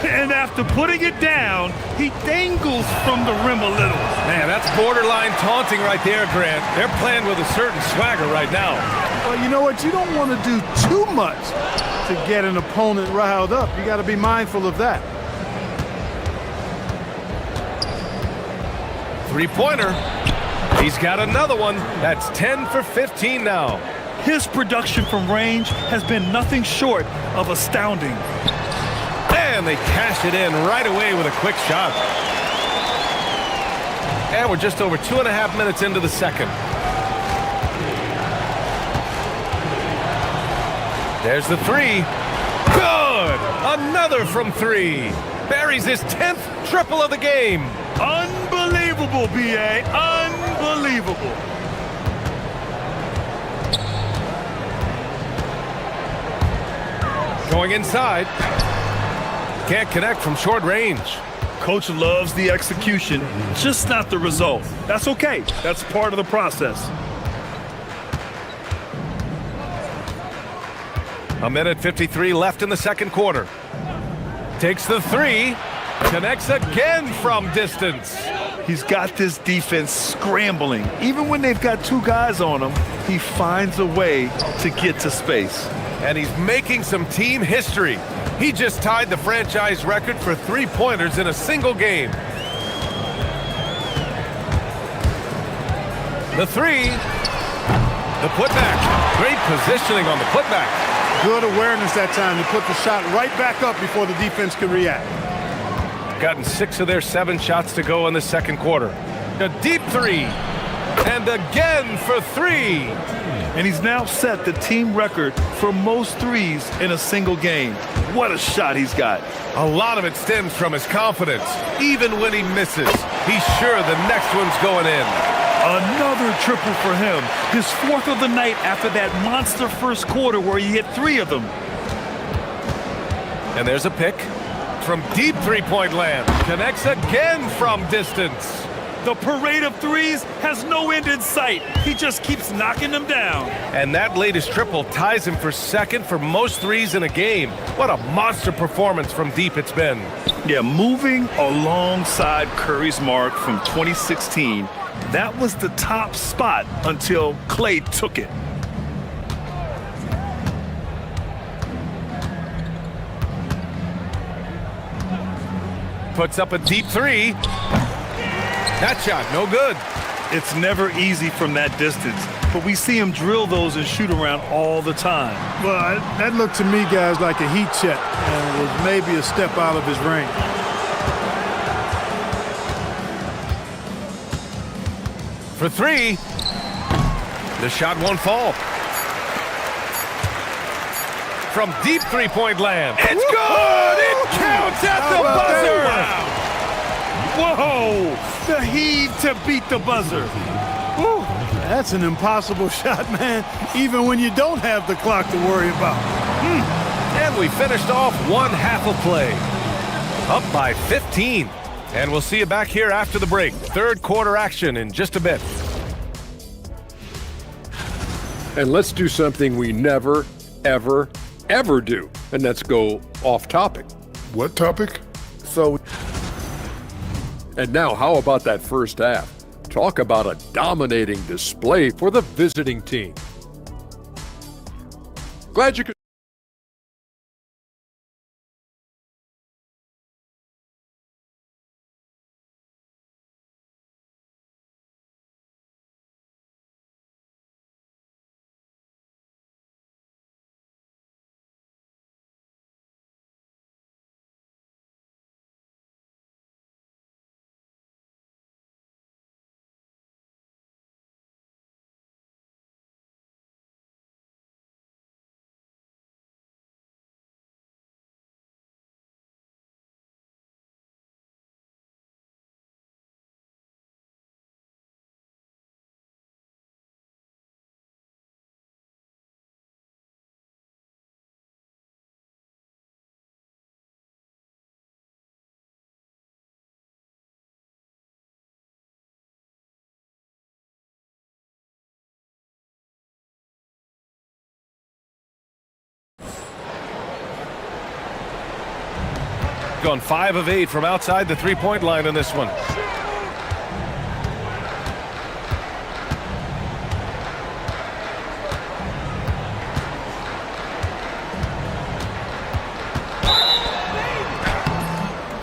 And after putting it down, he dangles from the rim a little. Man, that's borderline taunting right there, Grant. They're playing with a certain swagger right now. Well, you know what? You don't want to do too much to get an opponent riled up. You got to be mindful of that. Three-pointer. He's got another one. That's 10 for 15 now. His production from range has been nothing short of astounding. And they cash it in right away with a quick shot. And we're just over 2.5 minutes into the second. There's the 3. Good! Another from 3. Buries his 10th triple of the game. Unbelievable, B.A. Unbelievable. Going inside. Can't connect from short range. Coach loves the execution, just not the result. That's okay. That's part of the process. A minute 53 left in the second quarter. Takes the three. Connects again from distance. He's got this defense scrambling. Even when they've got two guys on him, he finds a way to get to space. And he's making some team history. He just tied the franchise record for three-pointers in a single game. The three. The putback. Great positioning on the putback. Good awareness that time to put the shot right back up before the defense could react. Gotten 6 of their 7 shots to go in the second quarter. A deep three. And again for 3. And he's now set the team record for most threes in a single game. What a shot he's got. A lot of it stems from his confidence. Even when he misses, he's sure the next one's going in. Another triple for him. His 4th of the night after that monster first quarter where he hit 3 of them. And there's a pick from deep three-point land. Connects again from distance. The parade of threes has no end in sight. He just keeps knocking them down. And that latest triple ties him for second for most threes in a game. What a monster performance from deep it's been. Yeah, moving alongside Curry's mark from 2016, that was the top spot until Klay took it. Puts up a deep three. That shot, no good. It's never easy from that distance, but we see him drill those and shoot around all the time. Well, that looked to me, guys, like a heat check, and was maybe a step out of his range. For 3. The shot won't fall. From deep three-point land. It's good! It counts at the buzzer! Wow. Whoa! The heave to beat the buzzer. Woo. That's an impossible shot, man, even when you don't have the clock to worry about. And we finished off one half of play. Up by 15. And we'll see you back here after the break. Third quarter action in just a bit. And let's do something we never, ever, ever do. And let's go off topic. What topic? And now, how about that first half? Talk about a dominating display for the visiting team. Glad you could. Gone 5 of 8 from outside the three-point line in this one.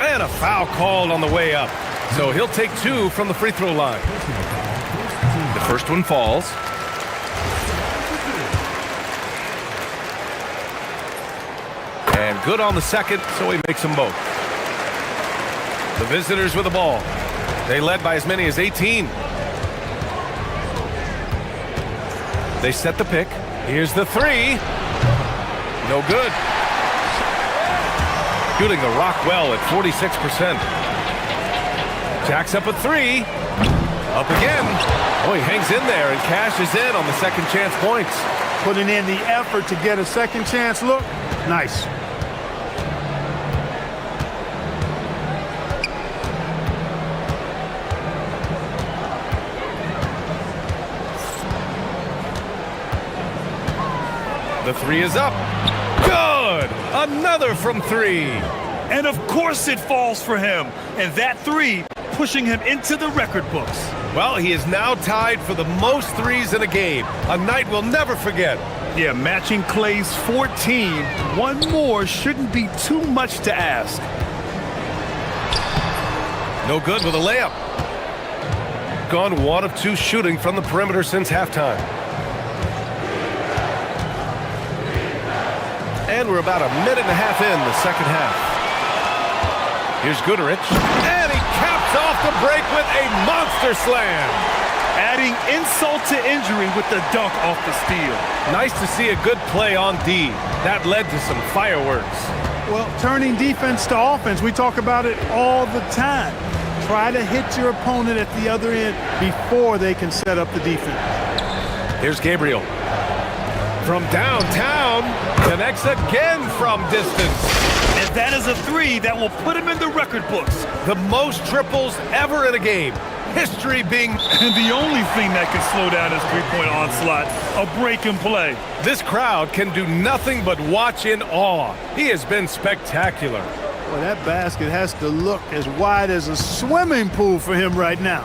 And a foul called on the way up. So he'll take 2 from the free throw line. The first one falls. And good on the second, so he makes them both. The visitors with the ball. They led by as many as 18. They set the pick. Here's the 3. No good. Shooting the rock well at 46%. Jacks up a 3. Up again. Oh, he hangs in there and cashes in on the second chance points. Putting in the effort to get a second chance look. Nice. The three is up. Good! Another from three. And of course it falls for him. And that three pushing him into the record books. Well, he is now tied for the most threes in a game. A night we'll never forget. Yeah, matching Clay's 14. One more shouldn't be too much to ask. No good with a layup. Gone 1 of 2 shooting from the perimeter since halftime. And we're about a minute and a half in the second half. Here's Goodrich. And he caps off the break with a monster slam. Adding insult to injury with the dunk off the steal. Nice to see a good play on D. That led to some fireworks. Well, turning defense to offense, we talk about it all the time. Try to hit your opponent at the other end before they can set up the defense. Here's Gabriel. From downtown, connects again from distance. And that is a three that will put him in the record books. The most triples ever in a game. History being... And the only thing that can slow down his three-point onslaught, a break and play. This crowd can do nothing but watch in awe. He has been spectacular. Well, that basket has to look as wide as a swimming pool for him right now,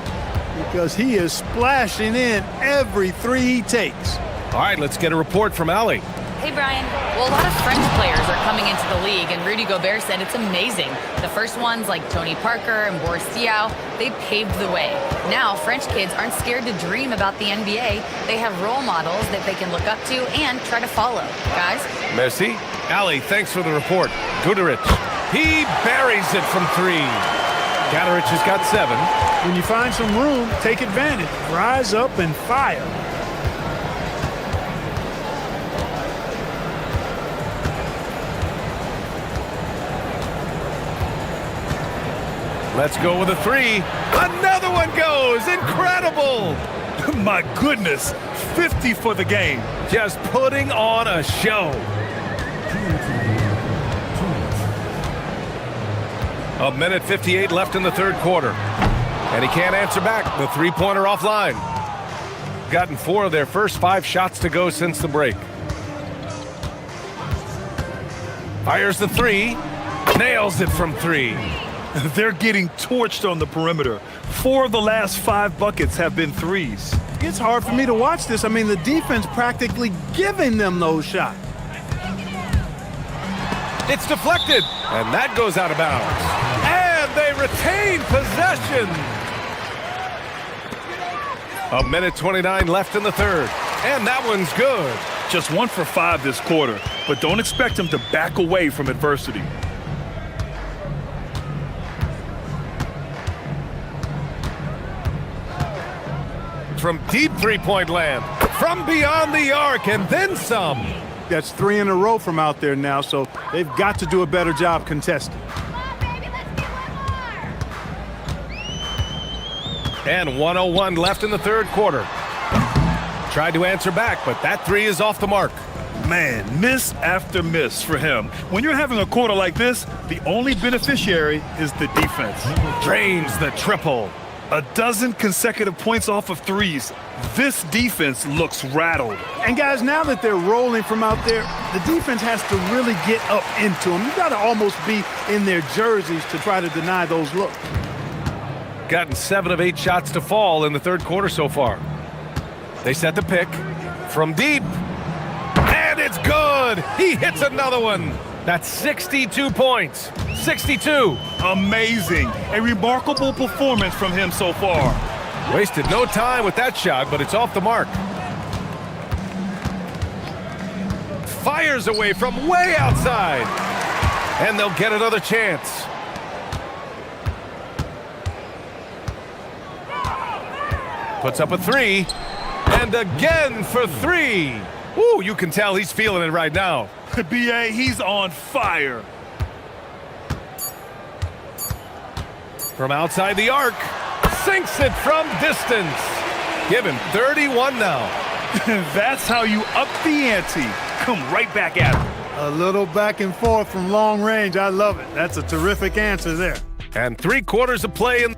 because he is splashing in every three he takes. All right, let's get a report from Allie. Hey, Brian. Well, a lot of French players are coming into the league, and Rudy Gobert said it's amazing. The first ones, like Tony Parker and Boris Diaw, they paved the way. Now, French kids aren't scared to dream about the NBA. They have role models that they can look up to and try to follow. Guys? Merci. Allie, thanks for the report. Goodrich. He buries it from three. Goodrich has got 7. When you find some room, take advantage. Rise up and fire. Let's go with a 3. Another one goes. Incredible. My goodness. 50 for the game. Just putting on a show. A minute 58 left in the third quarter. And he can't answer back. The three-pointer offline. Gotten 4 of their first 5 shots to go since the break. Fires the 3. Nails it from 3. They're getting torched on the perimeter. 4 of the last 5 buckets have been threes. It's hard for me to watch this. I mean, the defense practically giving them those shots. It's deflected, and that goes out of bounds. And they retain possession. A minute 29 left in the third, and that one's good. Just 1 for 5 this quarter, but don't expect them to back away from adversity. From deep three-point land, from beyond the arc, and then some. That's 3 in a row from out there now, so they've got to do a better job contesting. And 1:01 left in the third quarter. Tried to answer back, but that 3 is off the mark. Man, miss after miss for him. When you're having a quarter like this, the only beneficiary is the defense. Drains the triple. A dozen consecutive points off of threes. This defense looks rattled. And guys, now that they're rolling from out there, the defense has to really get up into them. You got to almost be in their jerseys to try to deny those looks. Gotten 7 of 8 shots to fall in the third quarter so far. They set the pick from deep. And it's good. He hits another one. That's 62 points. 62. Amazing. A remarkable performance from him so far. Wasted no time with that shot, but it's off the mark. Fires away from way outside. And they'll get another chance. Puts up a 3. And again for 3. Ooh, you can tell he's feeling it right now. B.A., he's on fire. From outside the arc, sinks it from distance. Give him 31 now. That's how you up the ante. Come right back at him. A little back and forth from long range. I love it. That's a terrific answer there. And 3 quarters of play in.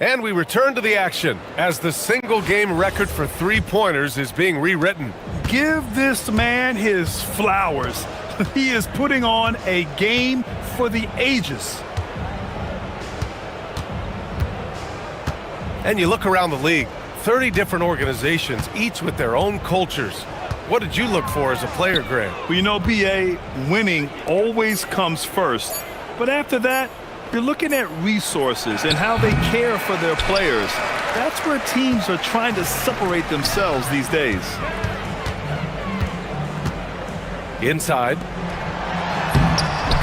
And we return to the action as the single-game record for three-pointers is being rewritten. Give this man his flowers. He is putting on a game for the ages. And you look around the league, 30 different organizations, each with their own cultures. What did you look for as a player, Grant? Well, you know, B.A., winning always comes first. But after that, you're looking at resources and how they care for their players. That's where teams are trying to separate themselves these days. Inside.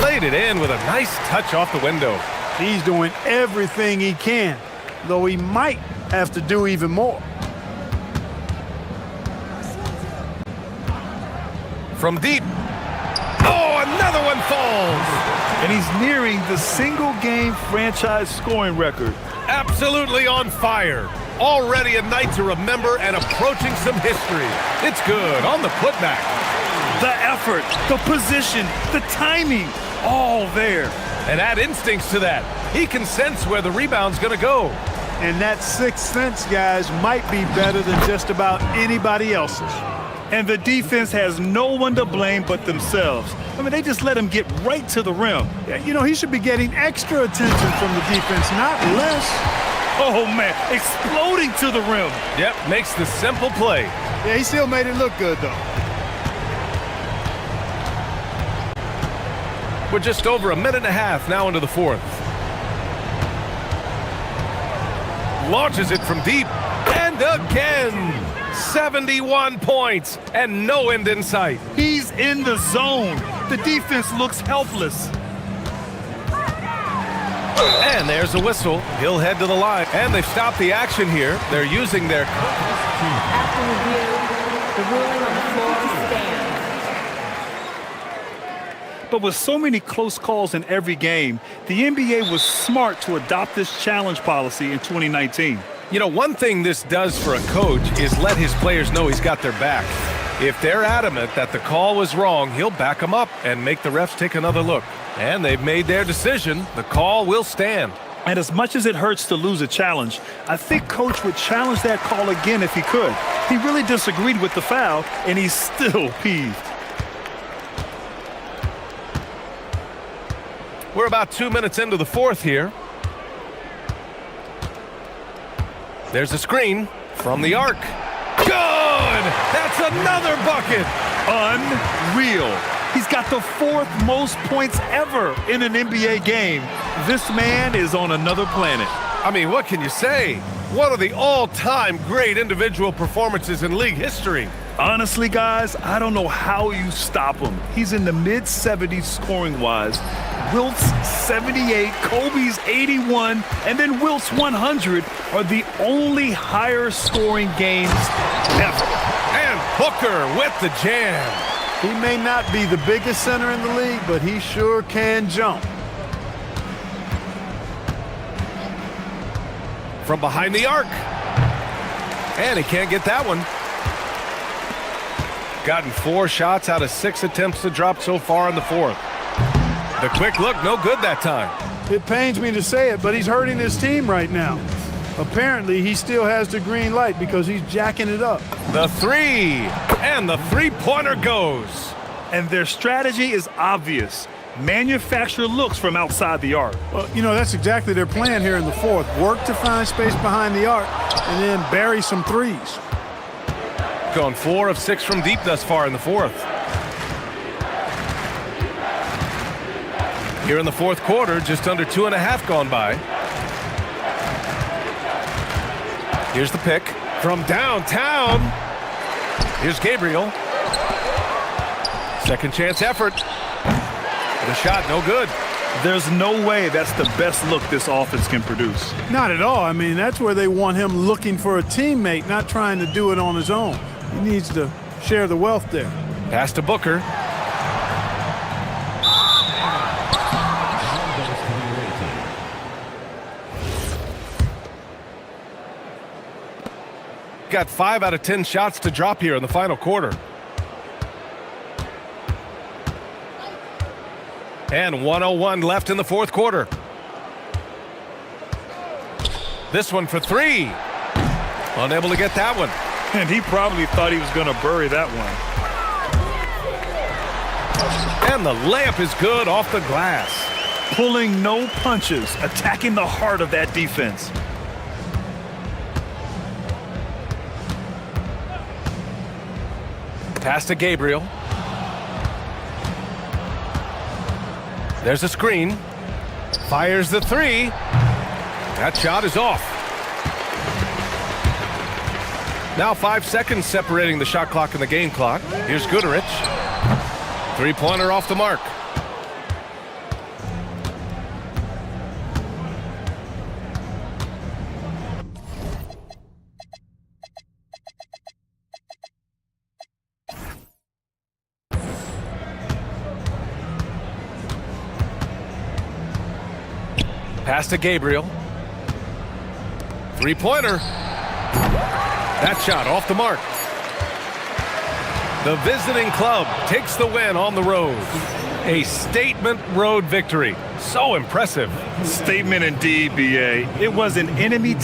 Laid it in with a nice touch off the window. He's doing everything he can, though he might have to do even more. From deep. Oh, another one falls. And he's nearing the single-game franchise scoring record. Absolutely on fire. Already a night to remember and approaching some history. It's good on the putback. The effort, the position, the timing, all there. And add instincts to that. He can sense where the rebound's going to go. And that sixth sense, guys, might be better than just about anybody else's. And the defense has no one to blame but themselves. I mean, they just let him get right to the rim. You know, he should be getting extra attention from the defense, not less. Oh, man, exploding to the rim. Yep, makes the simple play. Yeah, he still made it look good, though. We're just over a minute and a half now into the fourth. Launches it from deep. And again. 71 points and no end in sight. He's in the zone. The defense looks helpless. And there's a whistle. He'll head to the line. And they've stopped the action here. They're using their... After review, the ruling on the floor stands. But with so many close calls in every game, the NBA was smart to adopt this challenge policy in 2019. You know, one thing this does for a coach is let his players know he's got their back. If they're adamant that the call was wrong, he'll back them up and make the refs take another look. And they've made their decision. The call will stand. And as much as it hurts to lose a challenge, I think Coach would challenge that call again if he could. He really disagreed with the foul, and he's still peeved. We're about 2 minutes into the fourth here. There's a screen from the arc. Good! That's another bucket! Unreal. He's got the fourth most points ever in an NBA game. This man is on another planet. I mean, what can you say? One of the all-time great individual performances in league history. Honestly, guys, I don't know how you stop him. He's in the mid-70s scoring-wise. Wilt's 78, Kobe's 81, and then Wilt's 100 are the only higher-scoring games ever. And Booker with the jam. He may not be the biggest center in the league, but he sure can jump. From behind the arc. And he can't get that one. Gotten 4 shots out of 6 attempts to drop so far in the fourth. The quick look, no good that time. It pains me to say it, but he's hurting his team right now. Apparently, he still has the green light because he's jacking it up. The three, and the three-pointer goes. And their strategy is obvious. Manufacture looks from outside the arc. Well, you know, that's exactly their plan here in the fourth. Work to find space behind the arc and then bury some threes. Gone 4 of 6 from deep thus far in the fourth. Here in the fourth quarter, just under 2.5 gone by. Here's the pick from downtown. Here's Gabriel. Second chance effort. The shot, no good. There's no way that's the best look this offense can produce. Not at all. I mean, that's where they want him looking for a teammate, not trying to do it on his own. He needs to share the wealth there. Pass to Booker. Got 5 out of 10 shots to drop here in the final quarter. And 1:01 left in the fourth quarter. This one for three. Unable to get that one. And he probably thought he was going to bury that one. And the layup is good off the glass. Pulling no punches, attacking the heart of that defense. Pass to Gabriel. There's a screen. Fires the three. That shot is off. Now 5 seconds separating the shot clock and the game clock. Here's Goodrich. Three-pointer off the mark. Pass to Gabriel. Three-pointer. That shot off the mark. The visiting club takes the win on the road. A statement road victory. So impressive. Statement indeed, B.A. It was an enemy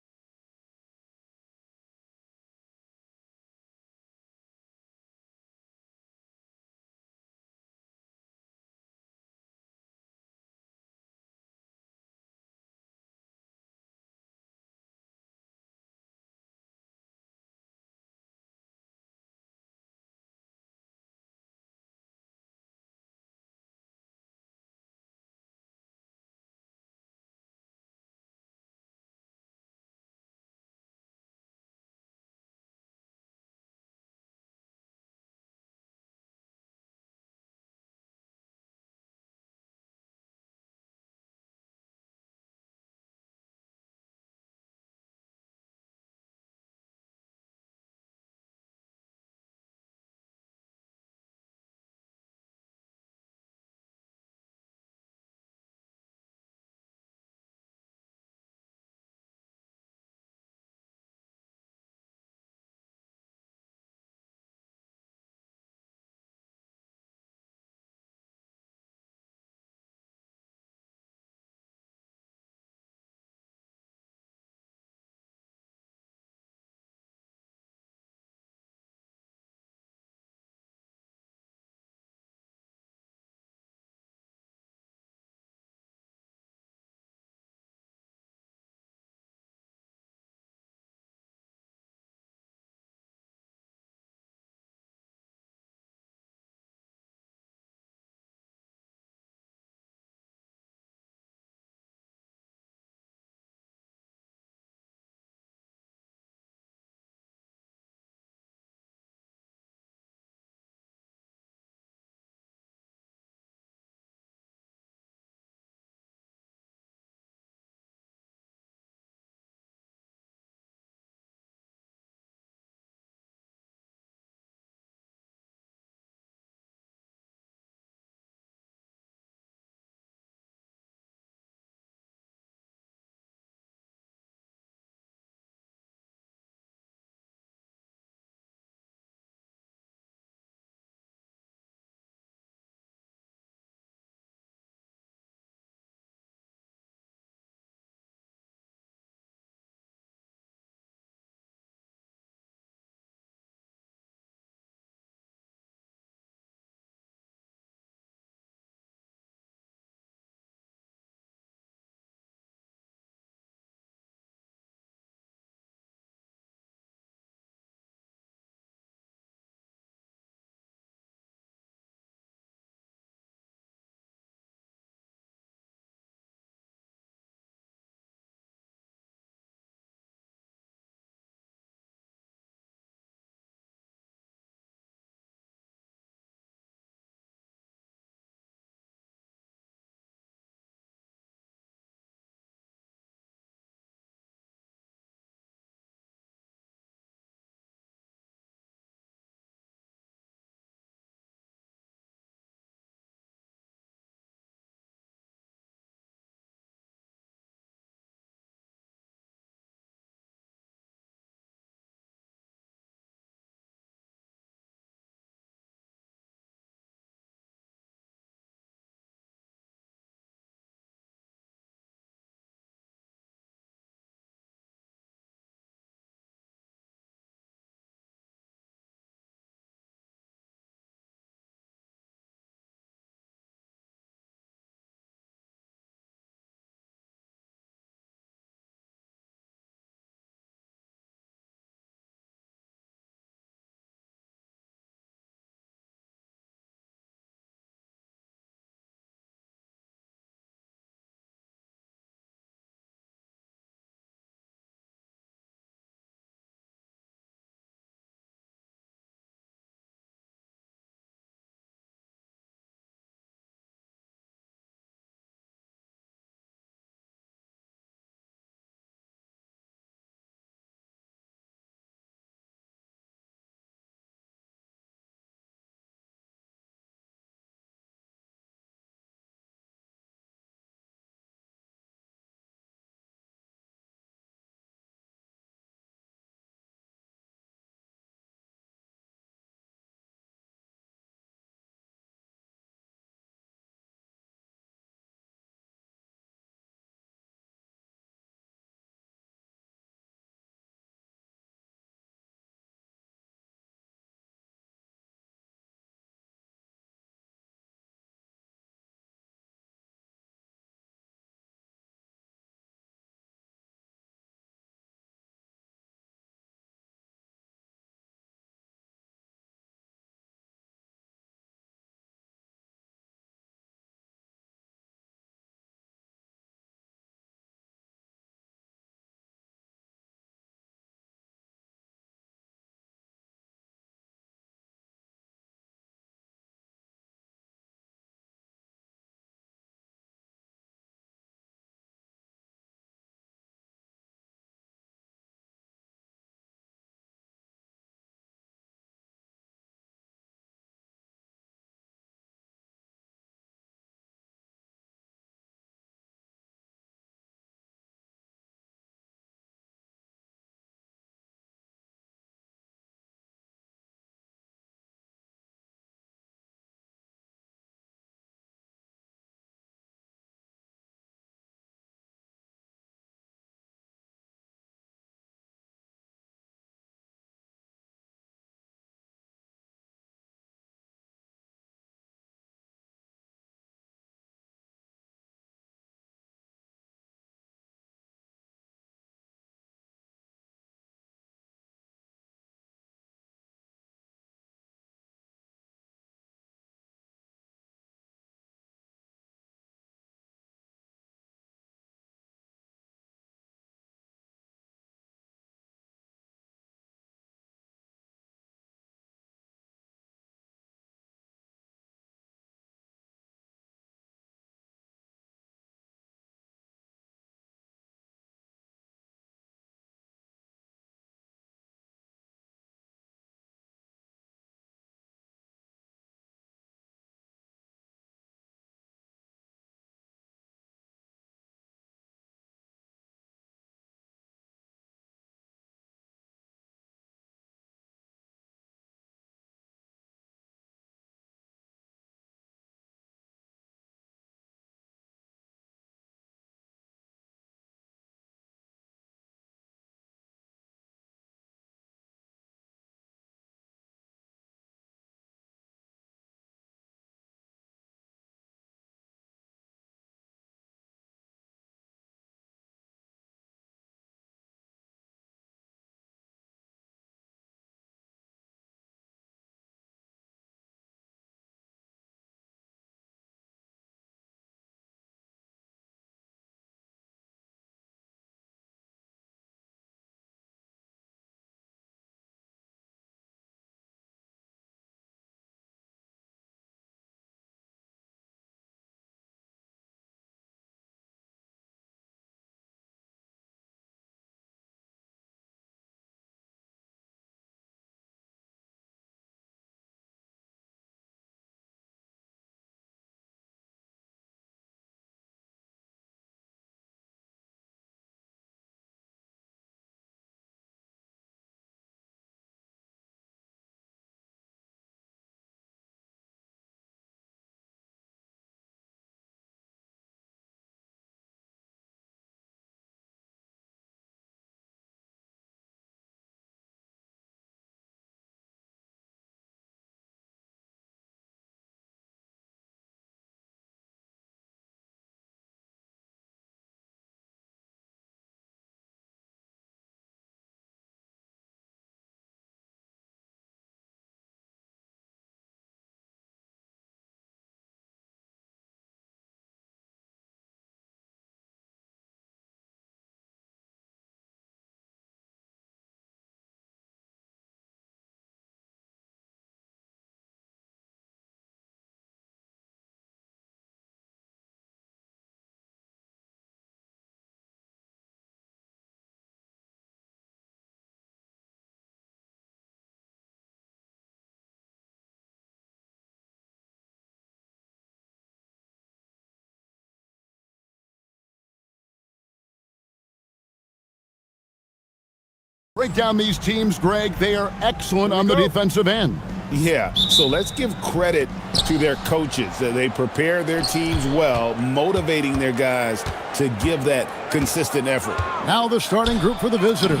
Break down these teams, Greg. They are excellent on the defensive end. Yeah, so let's give credit to their coaches. They prepare their teams well, motivating their guys to give that consistent effort. Now the starting group for the visitors.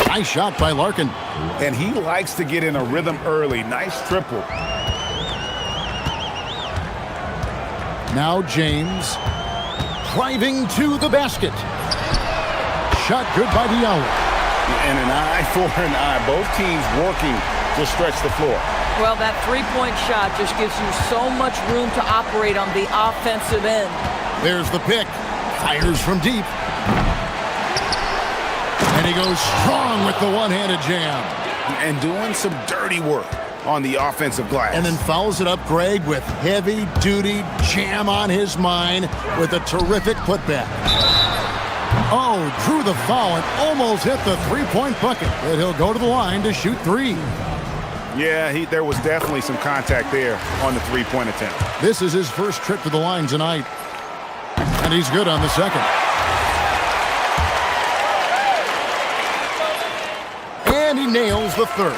Nice shot by Larkin. And he likes to get in a rhythm early. Nice triple. Now James driving to the basket. Shot good by Diallo. And an eye for an eye. Both teams working to stretch the floor. Well, that three-point shot just gives you so much room to operate on the offensive end. There's the pick. Fires from deep. And he goes strong with the one-handed jam. And doing some dirty work on the offensive glass. And then fouls it up, Greg, with heavy-duty jam on his mind with a terrific putback. Oh, drew the foul and almost hit the three-point bucket. But he'll go to the line to shoot three. Yeah, there was definitely some contact there on the three-point attempt. This is his first trip to the line tonight. And he's good on the second. And he nails the third.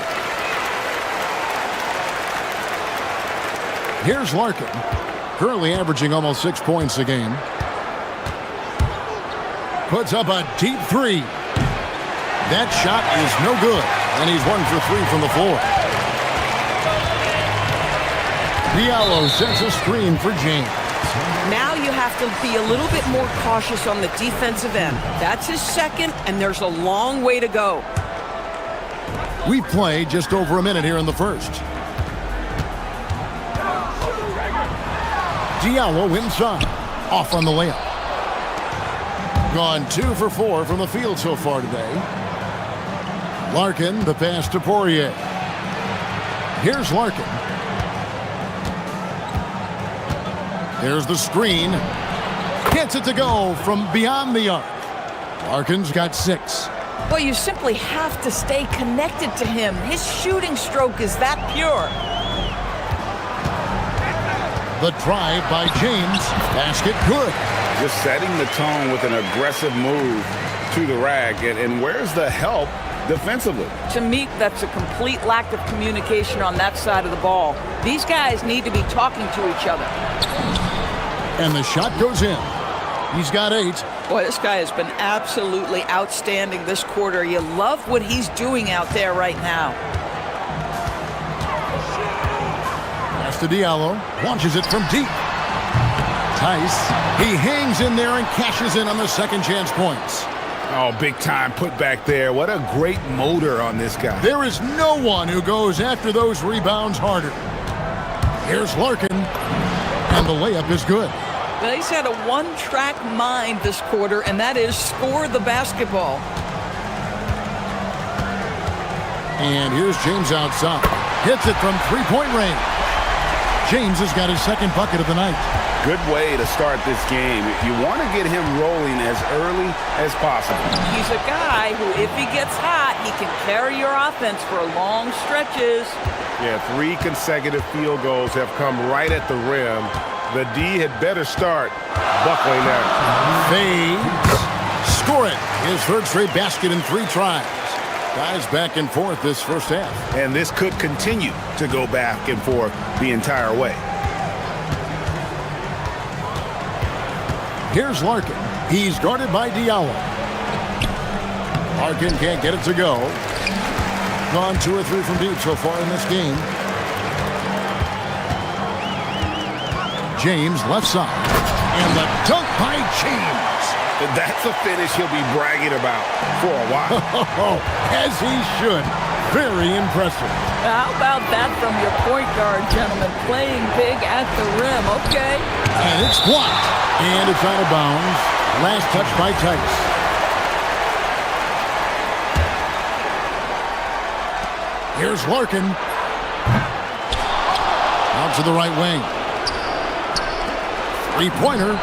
Here's Larkin, currently averaging almost 6 points a game. Puts up a deep three. That shot is no good, and he's 1 for 3 from the floor. Diallo sets a screen for James. Now you have to be a little bit more cautious on the defensive end. That's his second, and there's a long way to go. We've played just over a minute here in the first. Diallo inside, off on the layup. Gone 2 for 4 from the field so far today. Larkin, the pass to Poirier. Here's Larkin. There's the screen. Gets it to go from beyond the arc. Larkin's got 6. Well, you simply have to stay connected to him. His shooting stroke is that pure. The drive by James. Basket good. Just setting the tone with an aggressive move to the rack. And where's the help defensively? To me, that's a complete lack of communication on that side of the ball. These guys need to be talking to each other. And the shot goes in. He's got 8. Boy, this guy has been absolutely outstanding this quarter. You love what he's doing out there right now. Pass to Diallo. Launches it from deep. Tice. He hangs in there and cashes in on the second chance points. Oh, big time put back there. What a great motor on this guy. There is no one who goes after those rebounds harder. Here's Larkin. And the layup is good. Well, he's had a one-track mind this quarter, and that is score the basketball. And here's James outside. Hits it from three-point range. James has got his second bucket of the night. Good way to start this game. You want to get him rolling as early as possible. He's a guy who, if he gets hot, he can carry your offense for long stretches. Yeah, 3 consecutive field goals have come right at the rim. The D had better start buckling now. Fades. Score it. His third straight basket in 3 tries. Guys back and forth this first half. And this could continue to go back and forth the entire way. Here's Larkin. He's guarded by Diallo. Larkin can't get it to go. Gone 2 or 3 from deep so far in this game. James left side. And the dunk by James. That's a finish he'll be bragging about for a while. As he should. Very impressive. How about that from your point guard, gentlemen? Playing big at the rim, okay? And it's blocked. And it's out of bounds. Last touch by Tice. Here's Larkin. Out to the right wing. Three-pointer.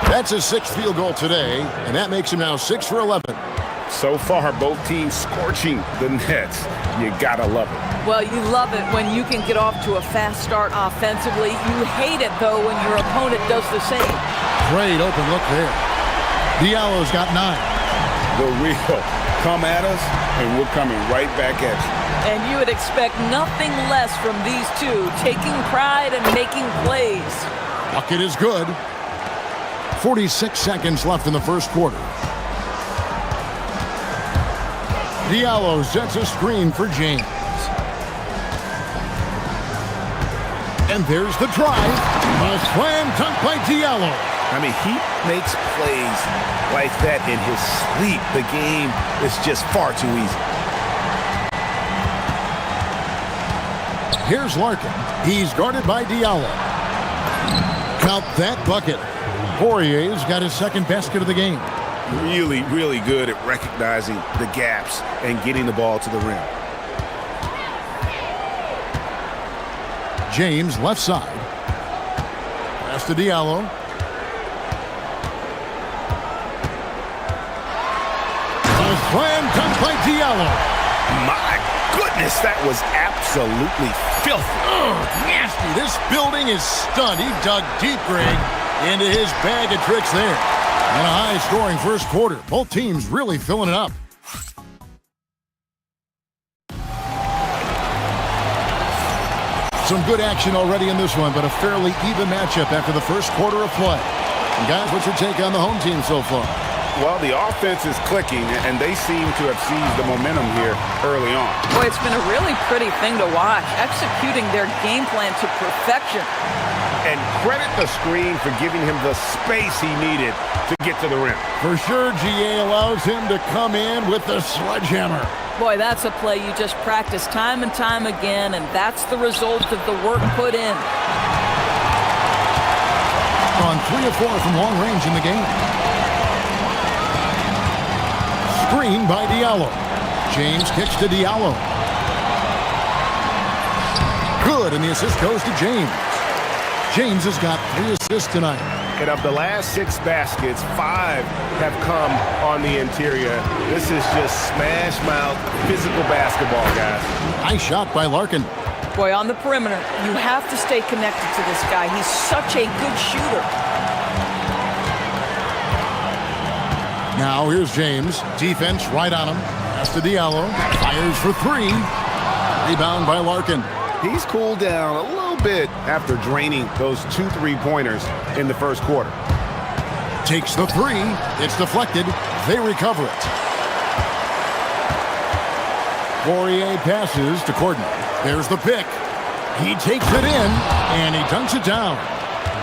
That's his 6th field goal today, and that makes him now 6 for 11. So far, both teams scorching the nets. You gotta love it. Well, you love it when you can get off to a fast start offensively. You hate it, though, when your opponent does the same. Great open look there. Diallo's got 9. The real Come at us, and we're coming right back at you. And you would expect nothing less from these two, taking pride and making plays. Bucket is good. 46 seconds left in the first quarter. Diallo sets a screen for James. And there's the drive. A slam dunk by Diallo. I mean, he makes plays like that in his sleep. The game is just far too easy. Here's Larkin. He's guarded by Diallo. Count that bucket. Poirier's got his second basket of the game. Really, really good at recognizing the gaps and getting the ball to the rim. James left side. Pass to Diallo. A slam dunk by Diallo. My goodness, that was absolutely filthy. Nasty. This building is stunned. He dug deep, Greg, into his bag of tricks there. And a high-scoring first quarter. Both teams really filling it up. Some good action already in this one, but a fairly even matchup after the first quarter of play. And guys, what's your take on the home team so far? Well, the offense is clicking, and they seem to have seized the momentum here early on. Boy, it's been a really pretty thing to watch, executing their game plan to perfection. And credit the screen for giving him the space he needed to get to the rim. For sure, GA allows him to come in with the sledgehammer. Boy, that's a play you just practice time and time again, and that's the result of the work put in. On 3 of 4 from long range in the game. Screen by Diallo. James kicks to Diallo. Good, and the assist goes to James. James has got 3 assists tonight. And of the last 6 baskets, 5 have come on the interior. This is just smash mouth physical basketball, guys. Nice shot by Larkin. Boy, on the perimeter, you have to stay connected to this guy. He's such a good shooter. Now here's James. Defense right on him. Pass to Diallo. Fires for 3. Rebound by Larkin. He's cooled down a little bit after draining those 2 3-pointers in the first quarter. Takes the 3. It's deflected. They recover it. Poirier passes to Corden. There's the pick. He takes it in, and he dunks it down.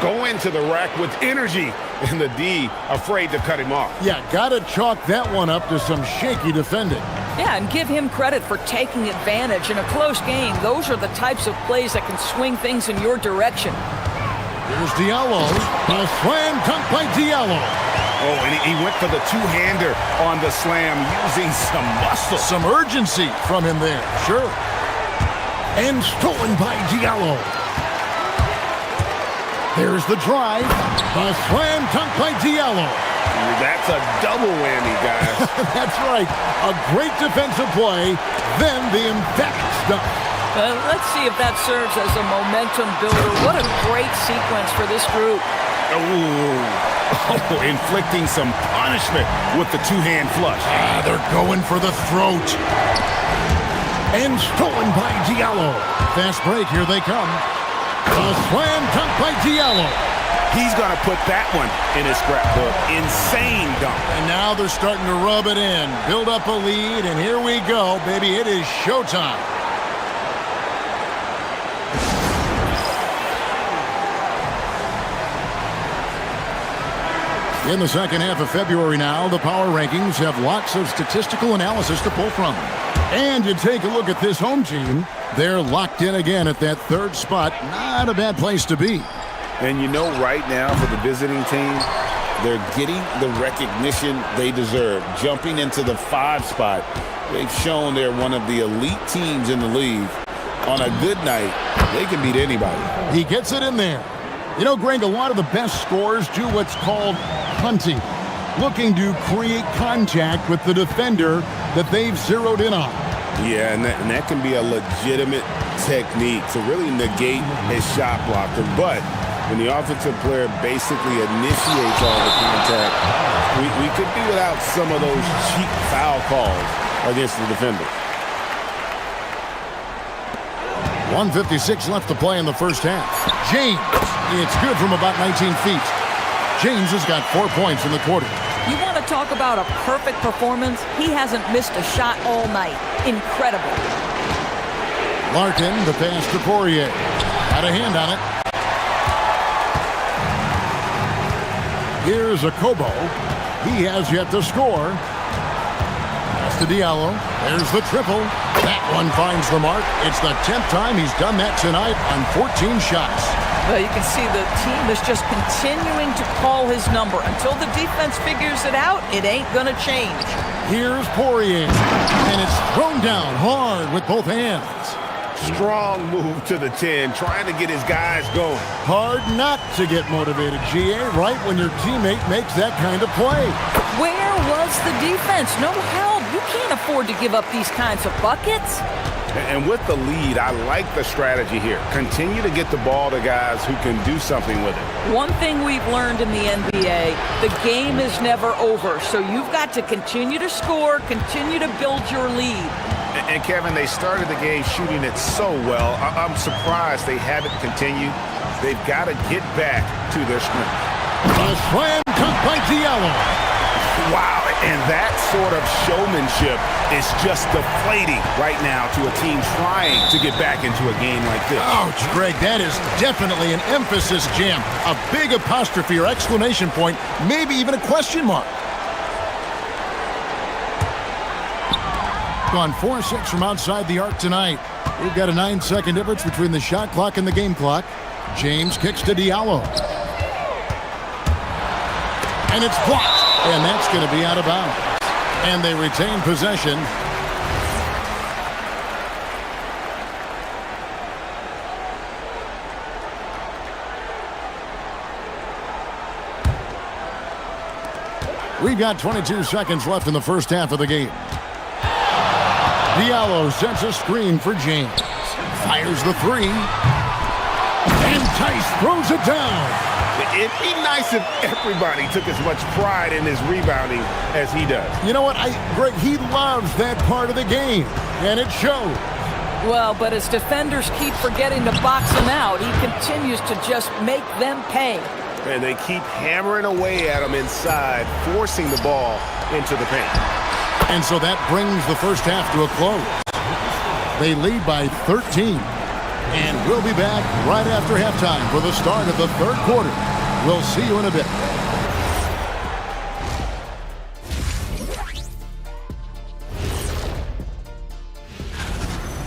Go into the rack with energy, and the D afraid to cut him off. Yeah, gotta chalk that one up to some shaky defending. Yeah, and give him credit for taking advantage in a close game. Those are the types of plays that can swing things in your direction. Here's Diallo. A slam dunk by Diallo. Oh, and he went for the two-hander on the slam using some muscle. Some urgency from him there, sure. And stolen by Diallo. There's the drive. A slam dunk by Diallo. That's a double whammy, guys. That's right. A great defensive play, then the emphatic dunk. Let's see if that serves as a momentum builder. What a great sequence for this group. Oh, inflicting some punishment with the two-hand flush. They're going for the throat. And stolen by Diallo. Fast break, here they come. A slam dunk by Diallo. He's going to put that one in his scrapbook. Insane dunk. And now they're starting to rub it in. Build up a lead, and here we go, baby. It is showtime. In the second half of February now, the power rankings have lots of statistical analysis to pull from. And you take a look at this home team, they're locked in again at that 3rd spot. Not a bad place to be. And you know right now for the visiting team, they're getting the recognition they deserve. Jumping into the 5 spot, they've shown they're one of the elite teams in the league. On a good night, they can beat anybody. He gets it in there. You know, Greg, a lot of the best scorers do what's called hunting, looking to create contact with the defender that they've zeroed in on. Yeah, and that can be a legitimate technique to really negate a shot blocker. But when the offensive player basically initiates all the contact, we could do without some of those cheap foul calls against the defender. 1:56 left to play in the first half. James, it's good from about 19 feet. James has got 4 points in the quarter. You want to talk about a perfect performance? He hasn't missed a shot all night. Incredible. Larkin, the pass to Poirier. Had a hand on it. Here's Okobo. He has yet to score. Pass to Diallo. There's the triple. That one finds the mark. It's the 10th time he's done that tonight on 14 shots. Well, you can see the team is just continuing to call his number. Until the defense figures it out, it ain't going to change. Here's Poirier. And it's thrown down hard with both hands. Strong move to the 10, trying to get his guys going. Hard not to get motivated, GA, right when your teammate makes that kind of play. Where was the defense? No help. You can't afford to give up these kinds of buckets. And with the lead, I like the strategy here. Continue to get the ball to guys who can do something with it. One thing we've learned in the NBA, the game is never over. So you've got to continue to score, continue to build your lead. And Kevin, they started the game shooting it so well. I'm surprised they haven't continued. They've got to get back to their strength. A slam dunk by Diallo. Wow, and that sort of showmanship is just deflating right now to a team trying to get back into a game like this. Ouch, Greg, that is definitely an emphasis jam. A big apostrophe or exclamation point, maybe even a question mark. Gone 4-6 from outside the arc tonight. We've got a 9-second difference between the shot clock and the game clock. James kicks to Diallo. And it's blocked. And that's going to be out of bounds. And they retain possession. We've got 22 seconds left in the first half of the game. Diallo sets a screen for James. Fires the three. And Tice throws it down. It'd be nice if everybody took as much pride in his rebounding as he does. You know what, Greg, he loves that part of the game, and it shows. Well, but as defenders keep forgetting to box him out, he continues to just make them pay. And they keep hammering away at him inside, forcing the ball into the paint. And so that brings the first half to a close. They lead by 13. And we'll be back right after halftime for the start of the third quarter. We'll see you in a bit.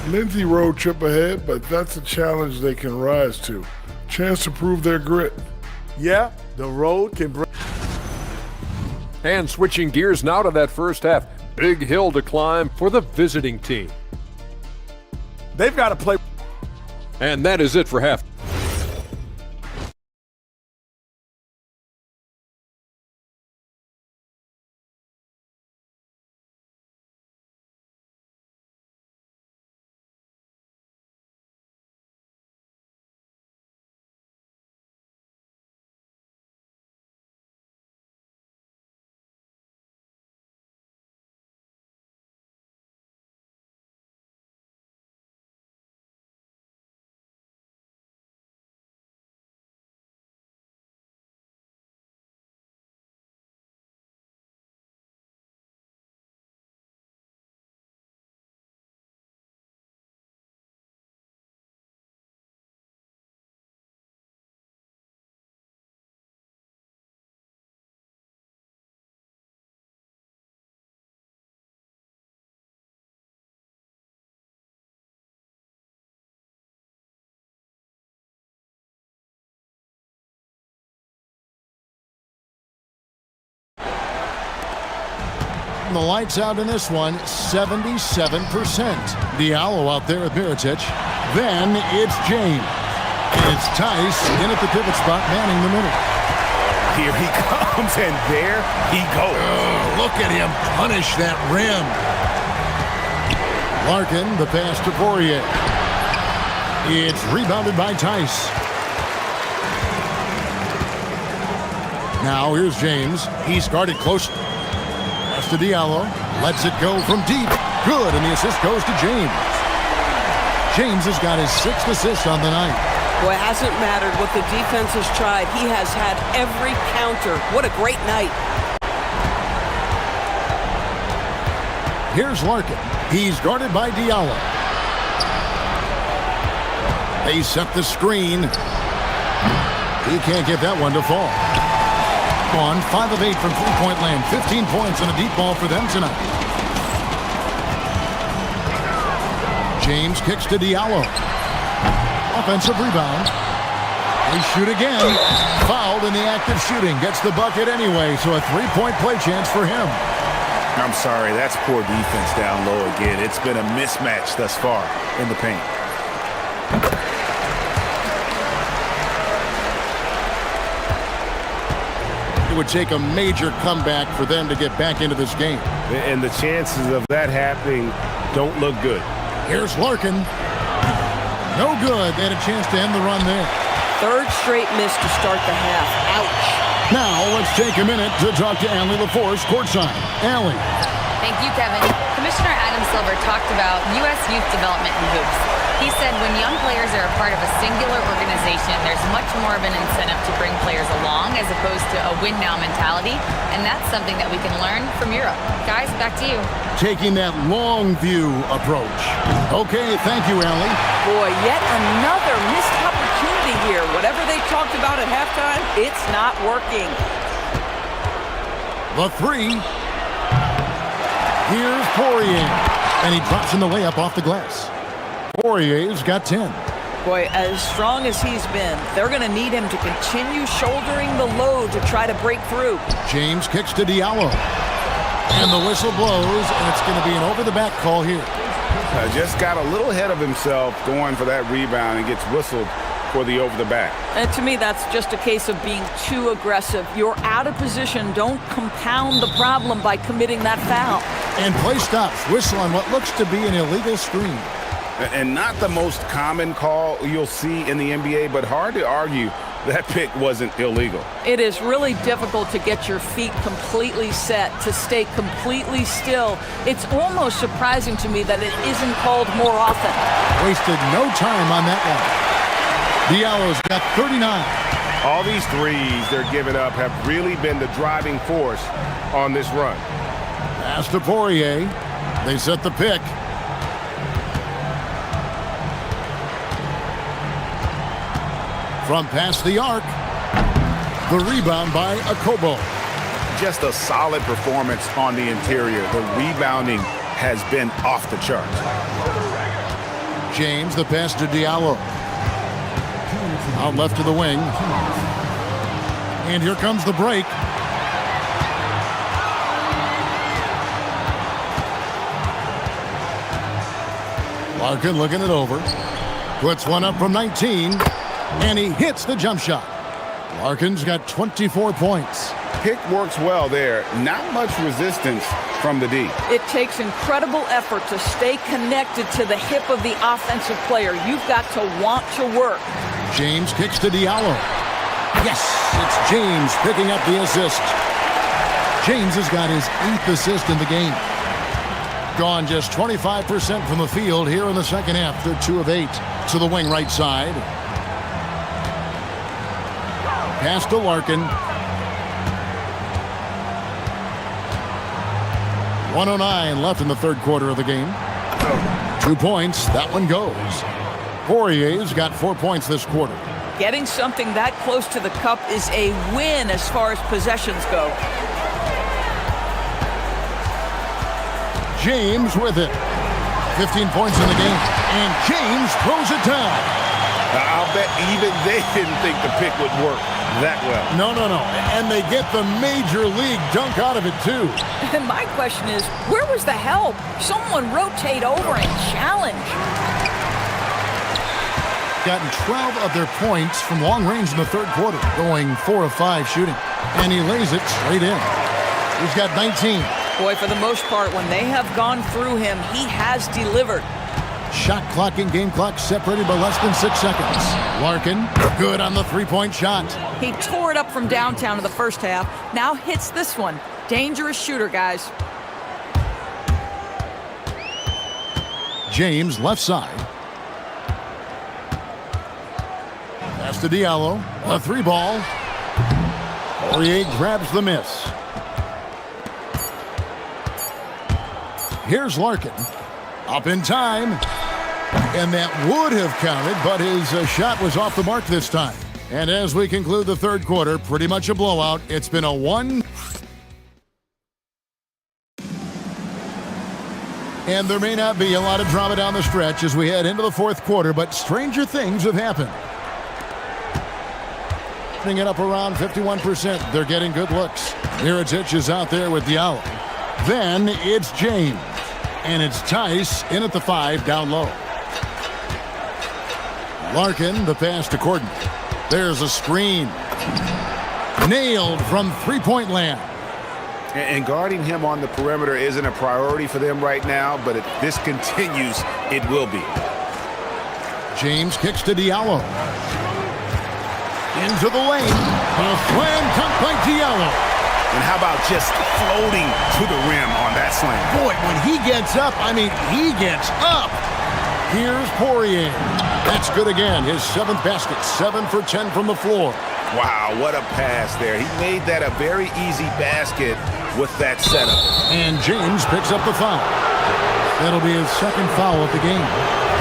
Lindsey road trip ahead, but that's a challenge they can rise to. Chance to prove their grit. Yeah, the road can bring. And switching gears now to that first half. Big hill to climb for the visiting team. They've got to play. And that is it for half. The lights out in this one, 77%. Diallo out there at Mirotic. Then it's James. And it's Tice in at the pivot spot, manning the middle. Here he comes, and there he goes. Oh, look at him punish that rim. Larkin, the pass to Poirier. It's rebounded by Tice. Now here's James. He's guarded closely. Pass to Diallo. Lets it go from deep. Good, and the assist goes to James. James has got his 6th assist on the night. Boy, it hasn't mattered what the defense has tried. He has had every counter. What a great night. Here's Larkin. He's guarded by Diallo. They set the screen. He can't get that one to fall. On 5 of 8 from three-point land. 15 points and a deep ball for them tonight. James kicks to Diallo. Offensive rebound. They shoot again. Fouled in the act of shooting. Gets the bucket anyway, so a three-point play chance for him. I'm sorry, that's poor defense down low again. It's been a mismatch thus far in the paint. It would take a major comeback for them to get back into this game. And the chances of that happening don't look good. Here's Larkin. No good. They had a chance to end the run there. 3rd straight miss to start the half. Ouch. Now let's take a minute to talk to Allie LaForce courtside. Allie. Thank you, Kevin. Commissioner Adam Silver talked about U.S. youth development in hoops. He said when young players are a part of a singular organization, there's much more of an incentive to bring players along as opposed to a win-now mentality, and that's something that we can learn from Europe. Guys, back to you. Taking that long view approach. Okay, thank you, Allie. Boy, yet another missed opportunity here. Whatever they talked about at halftime, it's not working. The 3. Here's Poirier. And he drops in the layup off the glass. Poirier's got 10. Boy, as strong as he's been, they're going to need him to continue shouldering the load to try to break through. James kicks to Diallo. And the whistle blows, and it's going to be an over-the-back call here. Just got a little ahead of himself going for that rebound and gets whistled for the over-the-back. And to me, that's just a case of being too aggressive. You're out of position. Don't compound the problem by committing that foul. And play stops. Whistle on what looks to be an illegal screen. And not the most common call you'll see in the NBA, but hard to argue that pick wasn't illegal. It is really difficult to get your feet completely set, to stay completely still. It's almost surprising to me that it isn't called more often. Wasted no time on that one. Diallo's got 39. All these threes they're giving up have really been the driving force on this run. Pass to Poirier. They set the pick. From past the arc. The rebound by Akobo. Just a solid performance on the interior. The rebounding has been off the charts. James, the pass to Diallo. Out left to the wing. And here comes the break. Larkin looking it over. Puts one up from 19. And he hits the jump shot. Larkin's got 24 points. Pick works well there. Not much resistance from the D. It takes incredible effort to stay connected to the hip of the offensive player. You've got to want to work. James kicks to Diallo. Yes, it's James picking up the assist. James has got his 8th assist in the game. Gone just 25% from the field here in the second half. They're 2 of 8 to the wing right side. Pass to Larkin. 1:09 left in the third quarter of the game. 2 points. That one goes. Poirier's got 4 points this quarter. Getting something that close to the cup is a win as far as possessions go. James with it. 15 points in the game. And James throws it down. I'll bet even they didn't think the pick would work that well. No. And they get the major league dunk out of it, too. And my question is, where was the help? Someone rotate over and challenge. Gotten 12 of their points from long range in the third quarter, going 4 of 5 shooting. And he lays it straight in. He's got 19. Boy, for the most part, when they have gone through him, he has delivered. Shot clock and game clock separated by less than 6 seconds. Larkin, good on the three-point shot. He tore it up from downtown in the first half. Now hits this one. Dangerous shooter, guys. James, left side. Pass to Diallo. A three ball. Poirier grabs the miss. Here's Larkin. Up in time. And that would have counted, but his shot was off the mark this time. And as we conclude the third quarter, pretty much a blowout. It's been a 1. And there may not be a lot of drama down the stretch as we head into the fourth quarter, but stranger things have happened. Putting it up around 51%. They're getting good looks. Mirotic is out there with Diallo. Then it's James. And it's Tice in at the 5 down low. Larkin, the pass to Gordon. There's a screen. Nailed from three-point land. And guarding him on the perimeter isn't a priority for them right now, but if this continues, it will be. James kicks to Diallo. Into the lane. A slam dunk by Diallo. And how about just floating to the rim on that slam? Boy, when he gets up, he gets up. Here's Poirier. That's good again. His 7th basket. 7 for 10 from the floor. Wow, what a pass there. He made that a very easy basket with that setup. And James picks up the foul. That'll be his 2nd foul of the game.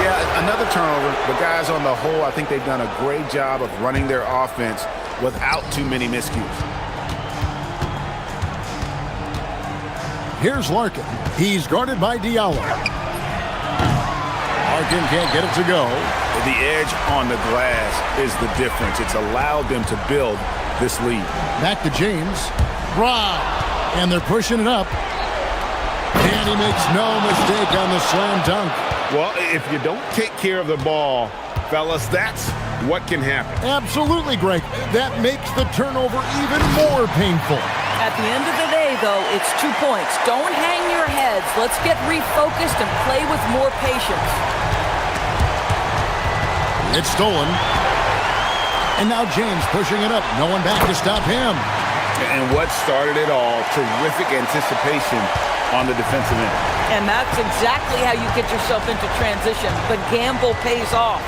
Yeah, another turnover. The guys on the whole, I think they've done a great job of running their offense without too many miscues. Here's Larkin. He's guarded by Diallo. Larkin can't get it to go. The edge on the glass is the difference. It's allowed them to build this lead. Back to James. Brown. And they're pushing it up. And he makes no mistake on the slam dunk. Well, if you don't take care of the ball, fellas, that's what can happen. Absolutely, Greg. That makes the turnover even more painful. At the end of the day, though, it's 2 points. Don't hang your heads. Let's get refocused and play with more patience. It's stolen. And now James pushing it up. No one back to stop him. And what started it all, terrific anticipation on the defensive end. And that's exactly how you get yourself into transition. The gamble pays off.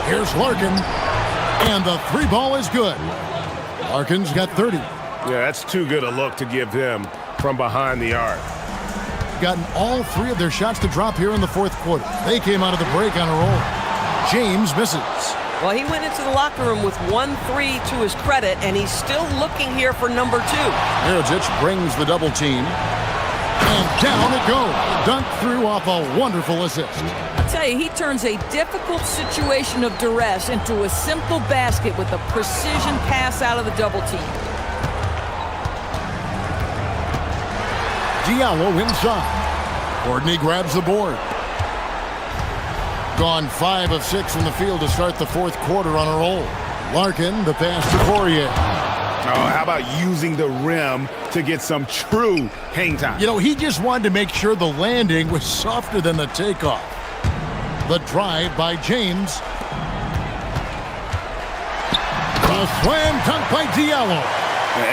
Here's Larkin. And the 3 ball is good. Larkin's got 30. Yeah, that's too good a look to give him from behind the arc. Gotten all 3 of their shots to drop here in the fourth quarter. They came out of the break on a roll. James misses. Well, he went into the locker room with 1 3 to his credit, and he's still looking here for number 2. Mirotic brings the double team. And down it goes. Dunked through off a wonderful assist. I tell you, he turns a difficult situation of duress into a simple basket with a precision pass out of the double team. Diallo inside. Courtney grabs the board. Gone 5 of 6 from the field to start the fourth quarter on a roll. Larkin, the pass to Poirier. Oh, how about using the rim to get some true hang time? You know, he just wanted to make sure the landing was softer than the takeoff. The drive by James. A slam dunk by Diallo.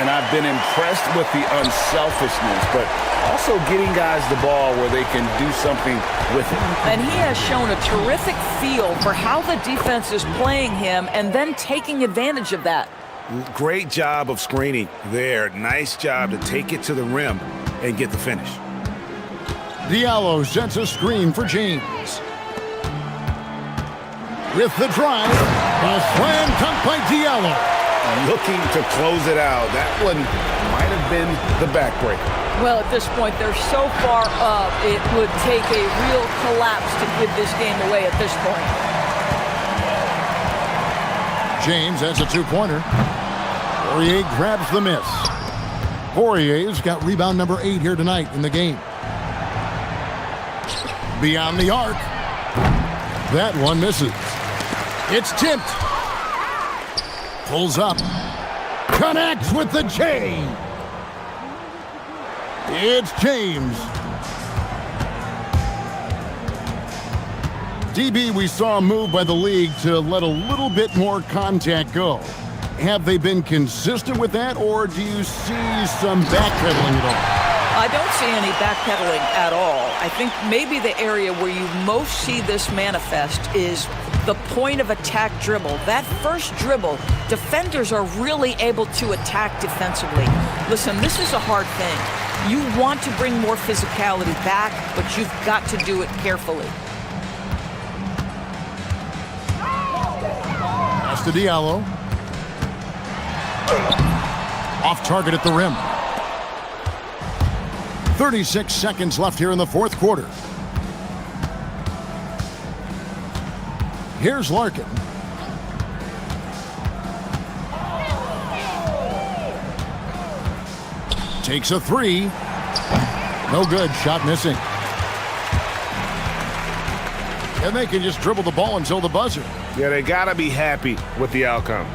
And I've been impressed with the unselfishness, but also getting guys the ball where they can do something with it. And he has shown a terrific feel for how the defense is playing him and then taking advantage of that. Great job of screening there. Nice job to take it to the rim and get the finish. Diallo sets a screen for James. With the drive, a slam dunk by Diallo. Looking to close it out. That one might have been the backbreaker. Well, at this point, they're so far up, it would take a real collapse to give this game away at this point. James has a 2-pointer. Poirier grabs the miss. Poirier's got rebound number 8 here tonight in the game. Beyond the arc. That one misses. It's tipped. Pulls up. Connects with the J. It's James. DB, we saw a move by the league to let a little bit more contact go. Have they been consistent with that, or do you see some backpedaling at all? I don't see any backpedaling at all. I think maybe the area where you most see this manifest is the point of attack dribble. That first dribble, defenders are really able to attack defensively. Listen, this is a hard thing. You want to bring more physicality back, but you've got to do it carefully. Pass to Diallo. Off target at the rim. 36 seconds left here in the fourth quarter. Here's Larkin. Takes a three. No good. Shot missing. And they can just dribble the ball until the buzzer. Yeah, they got to be happy with the outcome.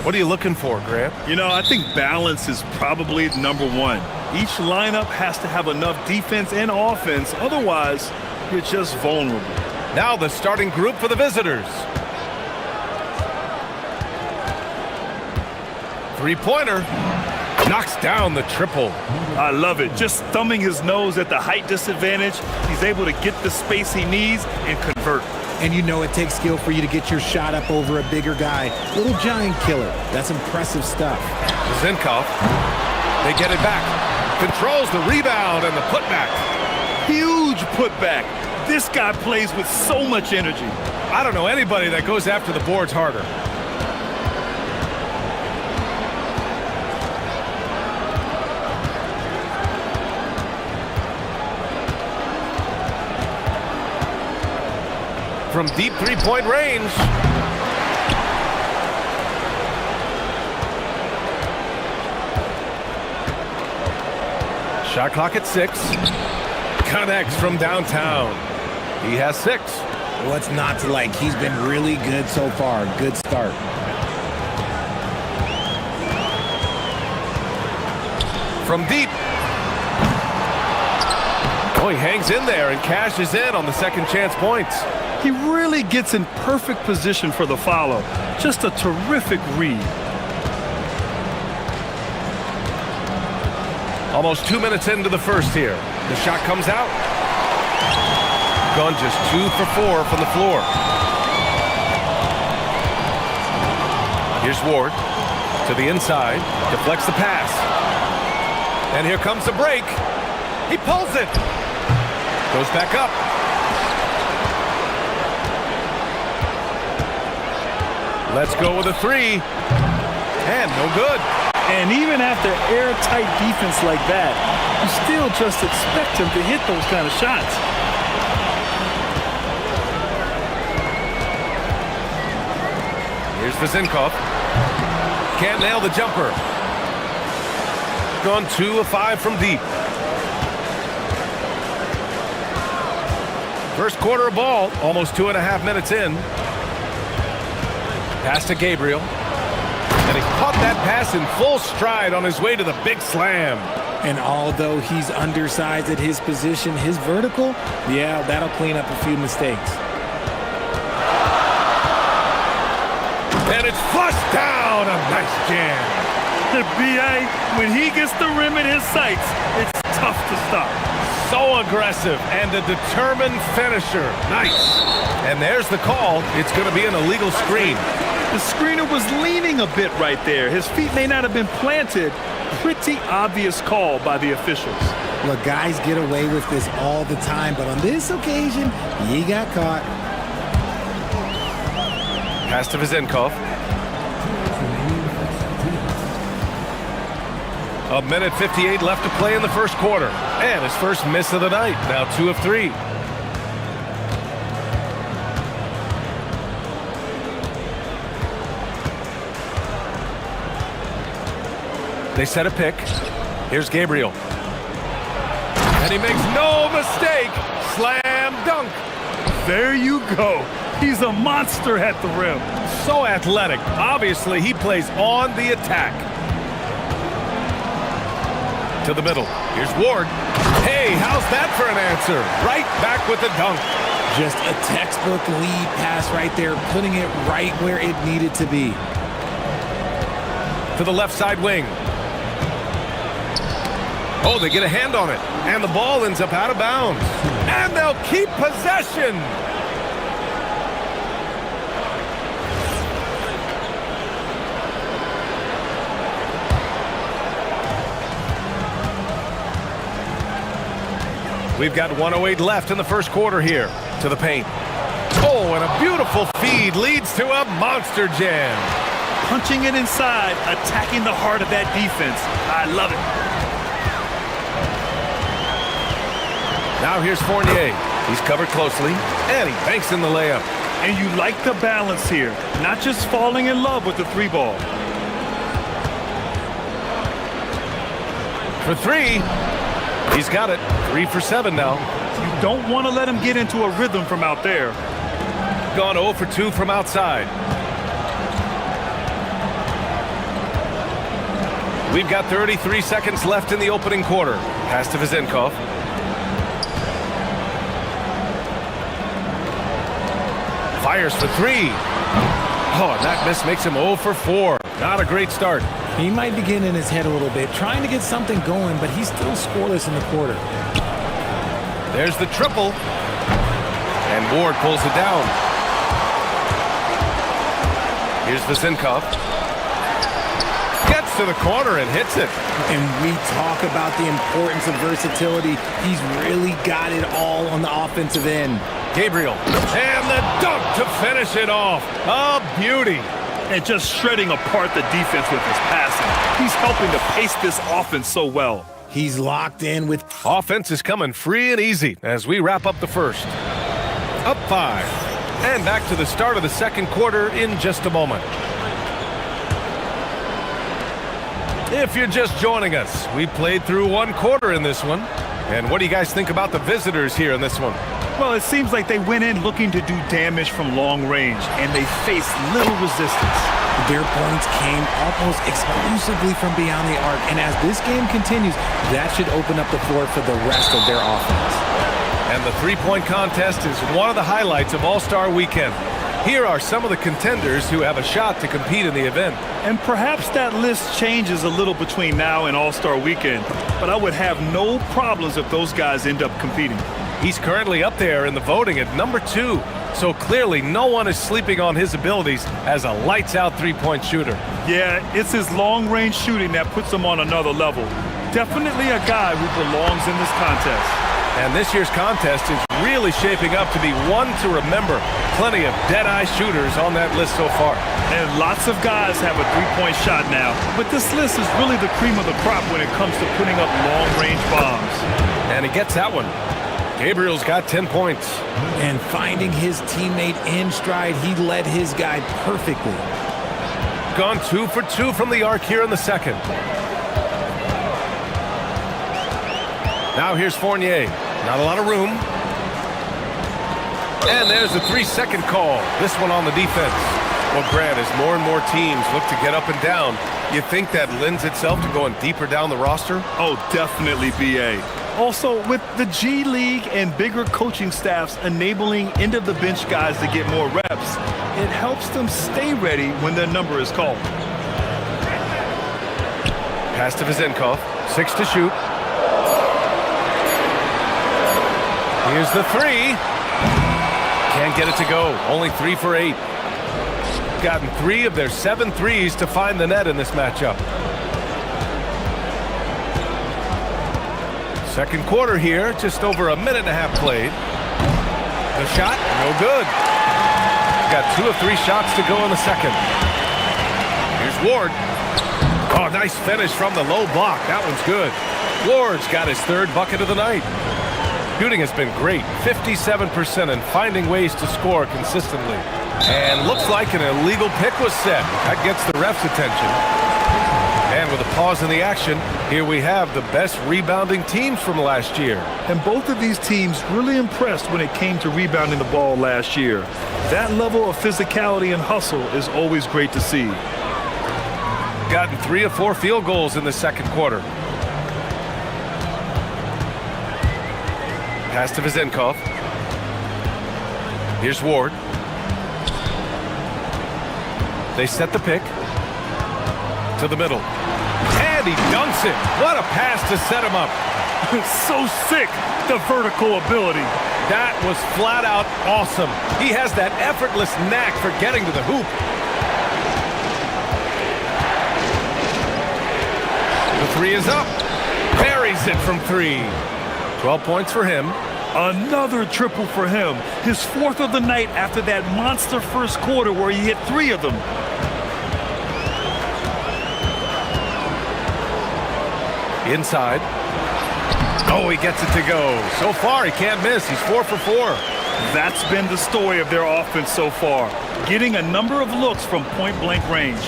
What are you looking for, Grant? You know, I think balance is probably number one. Each lineup has to have enough defense and offense. Otherwise, you're just vulnerable. Now the starting group for the visitors. Three-pointer. Knocks down the triple. I love it. Just thumbing his nose at the height disadvantage. He's able to get the space he needs and convert. And you know it takes skill for you to get your shot up over a bigger guy. Little giant killer. That's impressive stuff. Zinkov. They get it back. Controls the rebound and the putback. Huge putback. This guy plays with so much energy. I don't know anybody that goes after the boards harder. From deep three-point range. Shot clock at 6. Connects from downtown. He has 6. What's not to like? He's been really good so far. Good start. From deep. Oh, he hangs in there and cashes in on the second chance points. He really gets in perfect position for the follow. Just a terrific read. Almost 2 minutes into the first here. The shot comes out. Gone just 2 for 4 from the floor. Here's Ward to the inside. Deflects the pass. And here comes the break. He pulls it. Goes back up. Let's go with a 3. And no good. And even after airtight defense like that, you still just expect him to hit those kind of shots. Here's Zinkov. Can't nail the jumper. Gone 2 of 5 from deep. First quarter of ball, almost 2.5 minutes in. Pass to Gabriel. And he caught that pass in full stride on his way to the big slam. And although he's undersized at his position, his vertical, yeah, that'll clean up a few mistakes. And it's flushed down. A nice jam. The B.A., when he gets the rim in his sights, it's tough to stop. So aggressive and a determined finisher. Nice. And there's the call. It's going to be an illegal screen. The screener was leaning a bit right there. His feet may not have been planted. Pretty obvious call by the officials. Look, guys get away with this all the time, but on this occasion, he got caught. Pass to Zinkov. A minute 58 left to play in the first quarter. And his first miss of the night. Now 2 of 3. They set a pick. Here's Gabriel. And he makes no mistake. Slam dunk. There you go. He's a monster at the rim. So athletic. Obviously, he plays on the attack. To the middle. Here's Ward. Hey, how's that for an answer? Right back with the dunk. Just a textbook lead pass right there, putting it right where it needed to be. To the left side wing. Oh, they get a hand on it. And the ball ends up out of bounds. And they'll keep possession. We've got 1:08 left in the first quarter here. To the paint. Oh, and a beautiful feed leads to a monster jam. Punching it inside, attacking the heart of that defense. I love it. Now here's Fournier. He's covered closely, and he banks in the layup. And you like the balance here, not just falling in love with the 3 ball. For 3, he's got it. 3 for 7 now. You don't want to let him get into a rhythm from out there. Gone 0 for 2 from outside. We've got 33 seconds left in the opening quarter. Pass to Vezenkov. Fires for three. Oh, and that miss makes him 0 for 4. Not a great start. He might be getting in his head a little bit, trying to get something going, but he's still scoreless in the quarter. There's the triple. And Ward pulls it down. Here's Vezenkov. Gets to the corner and hits it. And we talk about the importance of versatility. He's really got it all on the offensive end. Gabriel. And the dunk to finish it off. A beauty. And just shredding apart the defense with his passing. He's helping to pace this offense so well. He's locked in with... Offense is coming free and easy as we wrap up the first. Up 5. And back to the start of the second quarter in just a moment. If you're just joining us, we played through one quarter in this one. And what do you guys think about the visitors here in this one? Well, it seems like they went in looking to do damage from long range, and they faced little resistance. Their points came almost exclusively from beyond the arc, and as this game continues, that should open up the floor for the rest of their offense. And the three-point contest is one of the highlights of All-Star Weekend. Here are some of the contenders who have a shot to compete in the event. And perhaps that list changes a little between now and All-Star Weekend, but I would have no problems if those guys end up competing. He's currently up there in the voting at number 2, so clearly no one is sleeping on his abilities as a lights-out three-point shooter. Yeah, it's his long-range shooting that puts him on another level. Definitely a guy who belongs in this contest. And this year's contest is really shaping up to be one to remember. Plenty of dead-eye shooters on that list so far. And lots of guys have a three-point shot now, but this list is really the cream of the crop when it comes to putting up long-range bombs. And he gets that one. Gabriel's got 10 points. And finding his teammate in stride, he led his guy perfectly. Gone 2 for 2 from the arc here in the second. Now here's Fournier. Not a lot of room. And there's the 3-second call. This one on the defense. Well, Grant, as more and more teams look to get up and down, you think that lends itself to going deeper down the roster? Oh, definitely, B.A. Also, with the G League and bigger coaching staffs enabling end-of-the-bench guys to get more reps, it helps them stay ready when their number is called. Pass to Vezenkov. 6 to shoot. Here's the 3. Can't get it to go. Only 3 for 8. Gotten 3 of their 7 threes to find the net in this matchup. Second quarter here, just over a minute and a half played. The shot, no good. Got 2 of 3 shots to go in the second. Here's Ward. Oh, nice finish from the low block. That one's good. Ward's got his 3rd bucket of the night. Shooting has been great, 57%, and finding ways to score consistently. And looks like an illegal pick was set. That gets the ref's attention. And with a pause in the action, here we have the best rebounding teams from last year. And both of these teams really impressed when it came to rebounding the ball last year. That level of physicality and hustle is always great to see. Gotten 3 of 4 field goals in the second quarter. Pass to Vezenkov. Here's Ward. They set the pick. To the middle. And he dunks it. What a pass to set him up. So sick, the vertical ability. That was flat out awesome. He has that effortless knack for getting to the hoop. The 3 is up. Buries it from 3. 12 points for him. Another triple for him. His 4th of the night after that monster first quarter where he hit 3 of them. Inside. Oh, he gets it to go. So far, he can't miss. He's 4 for 4. That's been the story of their offense so far. Getting a number of looks from point-blank range.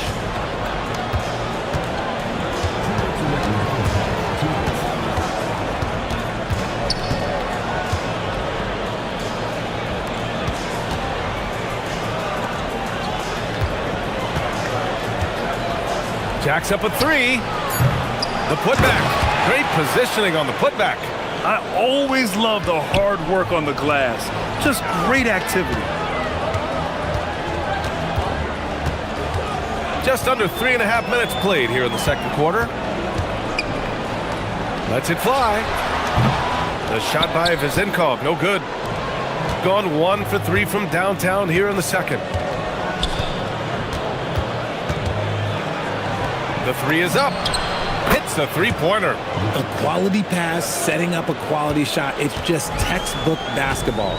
Jacks up a 3. The putback. Great positioning on the putback. I always love the hard work on the glass. Just great activity. Just under 3.5 minutes played here in the second quarter. Lets it fly. The shot by Vezenkov, no good. Gone 1 for 3 from downtown here in the second. The three is up. Hits the three-pointer. A quality pass, setting up a quality shot. It's just textbook basketball.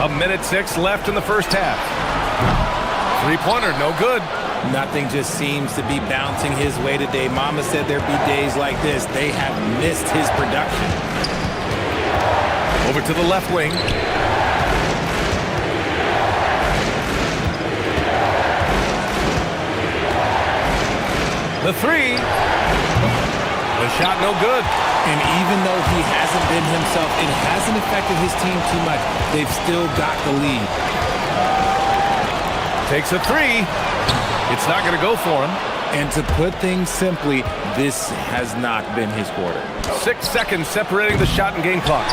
A minute 6 left in the first half. Three-pointer, no good. Nothing just seems to be bouncing his way today. Mama said there'd be days like this. They have missed his production. Over to the left wing. The three. The shot no good. And even though he hasn't been himself, it hasn't affected his team too much. They've still got the lead. Takes a three. It's not going to go for him. And to put things simply, this has not been his quarter. 6 seconds separating the shot and game clocks.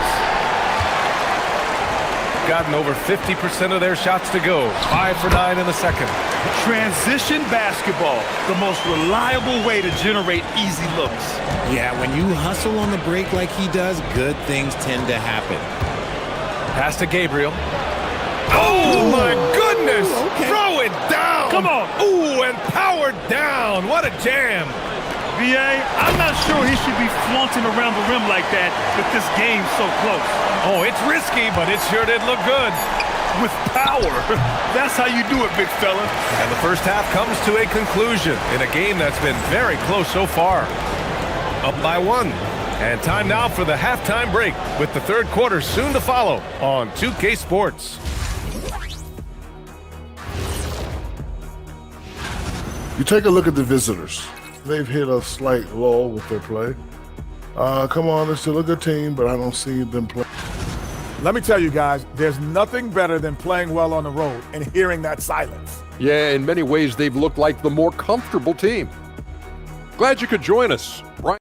Gotten over 50% of their shots to go. 5 for 9 in the second. Transition basketball, the most reliable way to generate easy looks. Yeah, when you hustle on the break like he does, good things tend to happen. Pass to Gabriel. Oh, my goodness! Okay. Throw it down! Come on! Ooh, and powered down! What a jam! VA, I'm not sure he should be flaunting around the rim like that with this game so close. Oh, it's risky, but it sure did look good. With power. That's how you do it, big fella. And the first half comes to a conclusion in a game that's been very close so far. Up by 1. And time now for the halftime break, with the third quarter soon to follow on 2K Sports. You take a look at the visitors. They've hit a slight lull with their play. Come on, they're still a good team, but I don't see them play. Let me tell you guys, there's nothing better than playing well on the road and hearing that silence. Yeah, in many ways, they've looked like the more comfortable team. Glad you could join us. Right.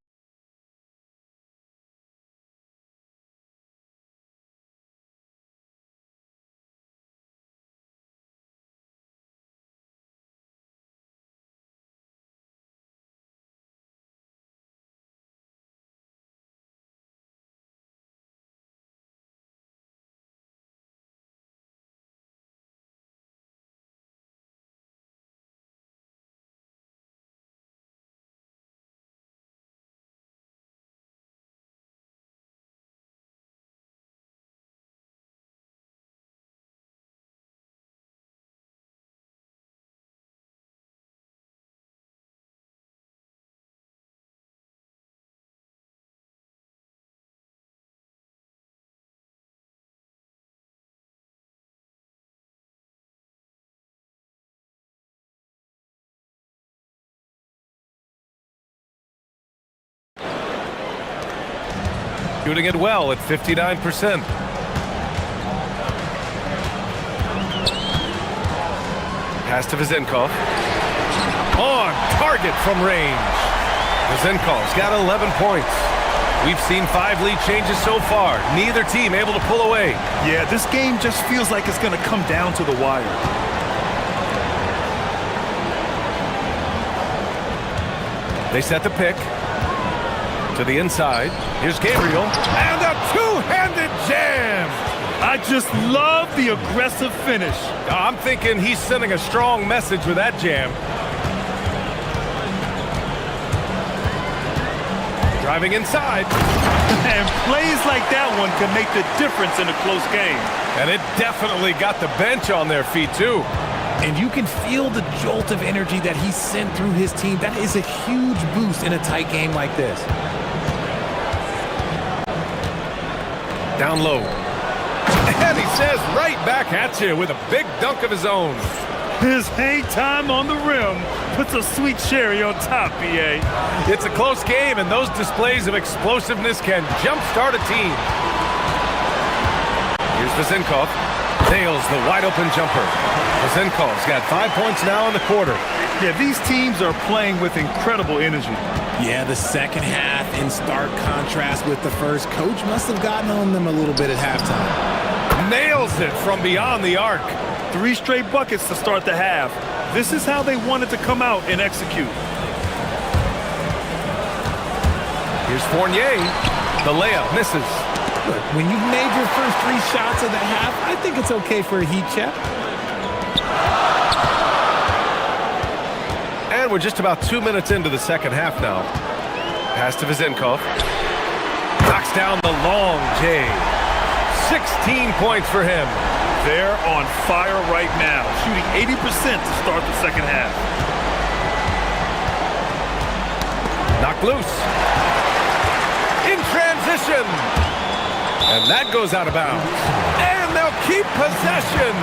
Shooting it well at 59%. Pass to Vezenkov. On target from range. Vezenkov's got 11 points. We've seen 5 lead changes so far. Neither team able to pull away. Yeah, this game just feels like it's going to come down to the wire. They set the pick. To the inside. Here's Gabriel. And a two-handed jam. I just love the aggressive finish. I'm thinking he's sending a strong message with that jam. Driving inside. And plays like that one can make the difference in a close game. And it definitely got the bench on their feet, too. And you can feel the jolt of energy that he sent through his team. That is a huge boost in a tight game like this. Down low. And he says right back at you with a big dunk of his own. His hang time on the rim puts a sweet cherry on top, BA. It's a close game, and those displays of explosiveness can jumpstart a team. Here's Vezenkov. Nails the wide-open jumper. Vezenkov's got 5 points now in the quarter. Yeah, these teams are playing with incredible energy. Yeah, the second half in stark contrast with the first. Coach must have gotten on them a little bit at halftime. Nails it from beyond the arc. 3 straight buckets to start the half. This is how they wanted to come out and execute. Here's Fournier. The layup misses. Look, when you've made your first 3 shots of the half, I think it's okay for a heat check. And we're just about 2 minutes into the second half now. Pass to Vezenkov. Knocks down the long J. 16 points for him. They're on fire right now, shooting 80% to start the second half. Knocked loose. In transition. And that goes out of bounds. And they'll keep possession.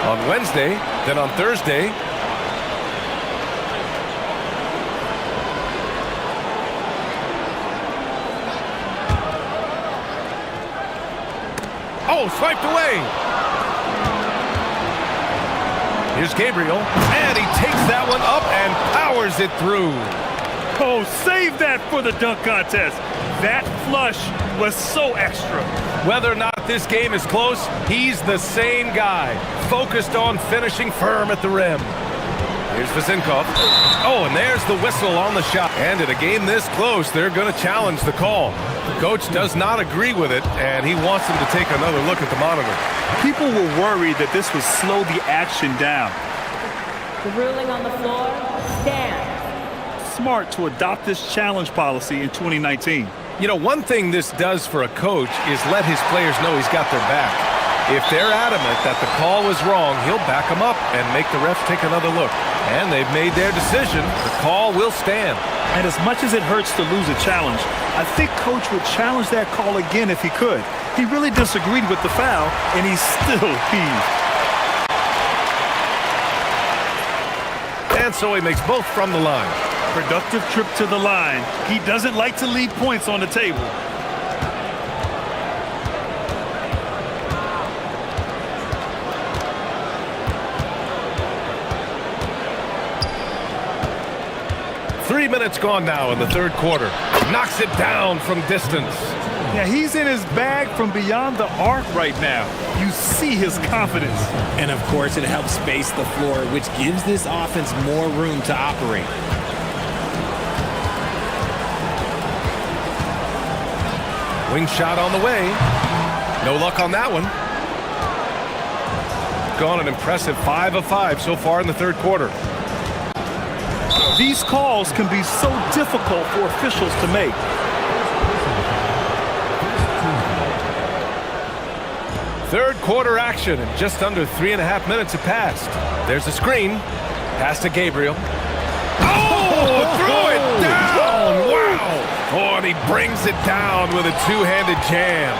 On Wednesday, then on Thursday. Oh, swiped away. Here's Gabriel, and he takes that one up and powers it through. Oh, save that for the dunk contest. That flush was so extra. Whether or not this game is close, he's the same guy, focused on finishing firm at the rim. Here's Vezenkov. Oh, and there's the whistle on the shot. And in a game this close, they're going to challenge the call. The coach does not agree with it, and he wants them to take another look at the monitor. People were worried that this would slow the action down. The ruling on the floor stands. Smart to adopt this challenge policy in 2019. You know, one thing this does for a coach is let his players know he's got their back. If they're adamant that the call was wrong, he'll back them up and make the refs take another look. And they've made their decision. The call will stand. And as much as it hurts to lose a challenge, I think Coach would challenge that call again if he could. He really disagreed with the foul, and he's still peeved. And so he makes both from the line. Productive trip to the line. He doesn't like to leave points on the table. Three minutes gone now in the third quarter. Knocks it down from distance. Yeah, he's in his bag from beyond the arc right now. You see his confidence. And of course, it helps space the floor, which gives this offense more room to operate. Wing shot on the way. No luck on that one. Gone an impressive 5 of 5 so far in the third quarter. These calls can be so difficult for officials to make. Third quarter action, and just under 3.5 minutes have passed. There's a screen. Pass to Gabriel. Oh, threw it down! Wow! Oh, and he brings it down with a two-handed jam.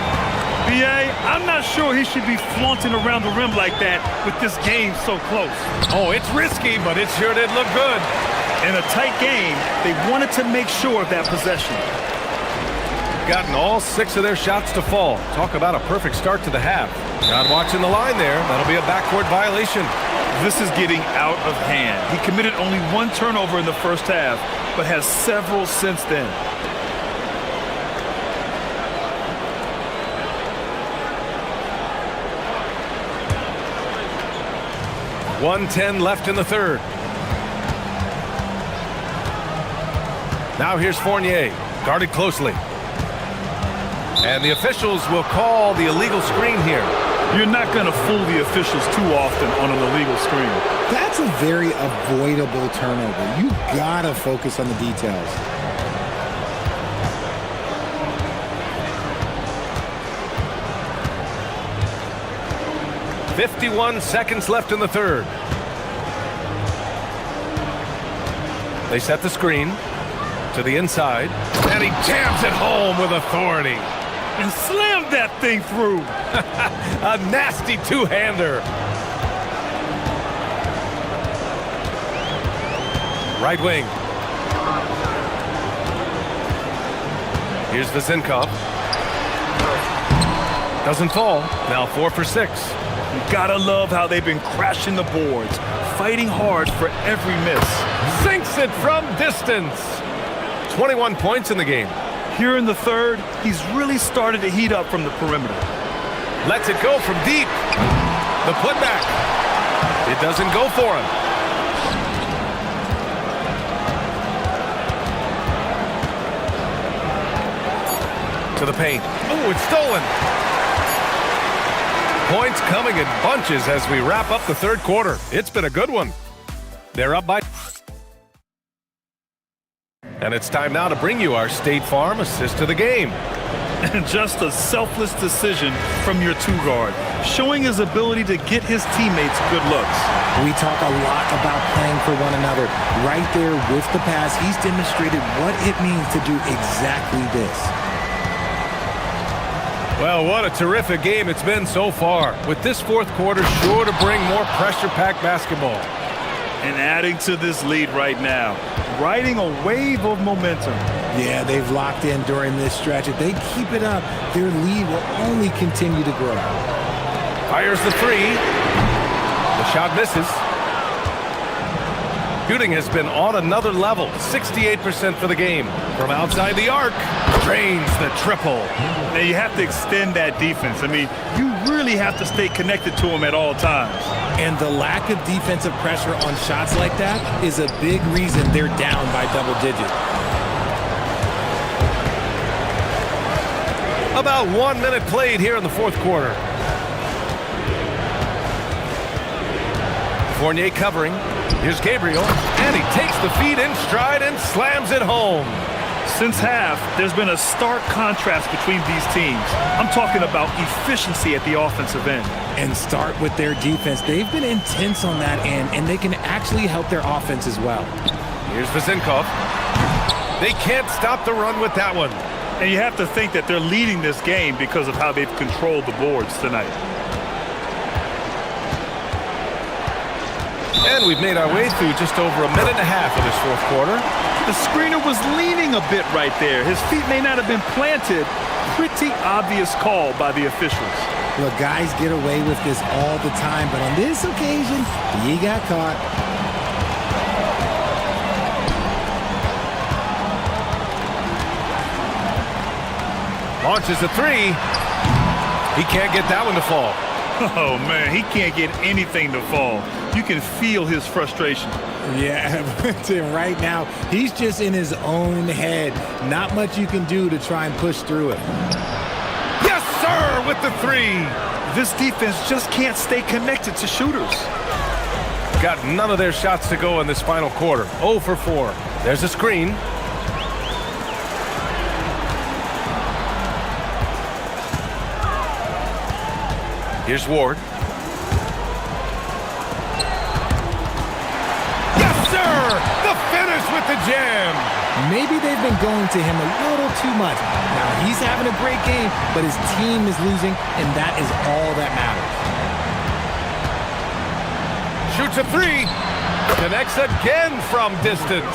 B.A., I'm not sure he should be flaunting around the rim like that with this game so close. Oh, it's risky, but it sure did look good. In a tight game, they wanted to make sure of that possession. Gotten all 6 of their shots to fall. Talk about a perfect start to the half. Not watching the line there. That'll be a backcourt violation. This is getting out of hand. He committed only 1 turnover in the first half, but has several since then. .110 left in the third. Now here's Fournier, guarded closely. And the officials will call the illegal screen here. You're not going to fool the officials too often on an illegal screen. That's a very avoidable turnover. You gotta focus on the details. .51 seconds left in the third. They set the screen to the inside, and he jams it home with authority. And slammed that thing through. A nasty two-hander. Right wing. Here's Vezenkov. Doesn't fall. Now 4 for 6. You gotta love how they've been crashing the boards. fighting hard for every miss. Sinks it from distance. 21 points in the game. Here in the third, he's really started to heat up from the perimeter. Lets it go from deep. The putback. It doesn't go for him. To the paint. Oh, it's stolen. Points coming in bunches as we wrap up the third quarter. It's been a good one. They're up by... And it's time now to bring you our State Farm assist of the game. And just a selfless decision from your two-guard, showing his ability to get his teammates good looks. We talk a lot about playing for one another. Right there with the pass, he's demonstrated what it means to do exactly this. Well, what a terrific game it's been so far. With this fourth quarter sure to bring more pressure-packed basketball. And adding to this lead right now, riding a wave of momentum. Yeah, they've locked in during this stretch. If they keep it up, their lead will only continue to grow. Fires the three. The shot misses. Shooting has been on another level. 68% for the game. From outside the arc, drains the triple. Now you have to extend that defense. I mean, you really have to stay connected to him at all times. And the lack of defensive pressure on shots like that is a big reason they're down by double digits. About 1 minute played here in the fourth quarter. Fournier covering. Here's Gabriel, and he takes the feed in stride and slams it home. Since half, there's been a stark contrast between these teams. I'm talking about efficiency at the offensive end. And start with their defense. They've been intense on that end, and they can actually help their offense as well. Here's Vezenkov. They can't stop the run with that one. And you have to think that they're leading this game because of how they've controlled the boards tonight. And we've made our way through just over a minute and a half of this fourth quarter. The screener was leaning a bit right there. His feet may not have been planted. Pretty obvious call by the officials. Look, guys get away with this all the time, but on this occasion, he got caught. Launches a three. He can't get that one to fall. Oh, man, he can't get anything to fall. You can feel his frustration. Yeah, Tim, right now, he's just in his own head. Not much you can do to try and push through it. Yes, sir, with the three. This defense just can't stay connected to shooters. Got none of their shots to go in this final quarter. 0 for 4. There's a screen. Here's Ward. Yes, sir! The finish with the jam. Maybe they've been going to him a little too much. Now, he's having a great game, but his team is losing, and that is all that matters. Shoots a three. Connects again from distance.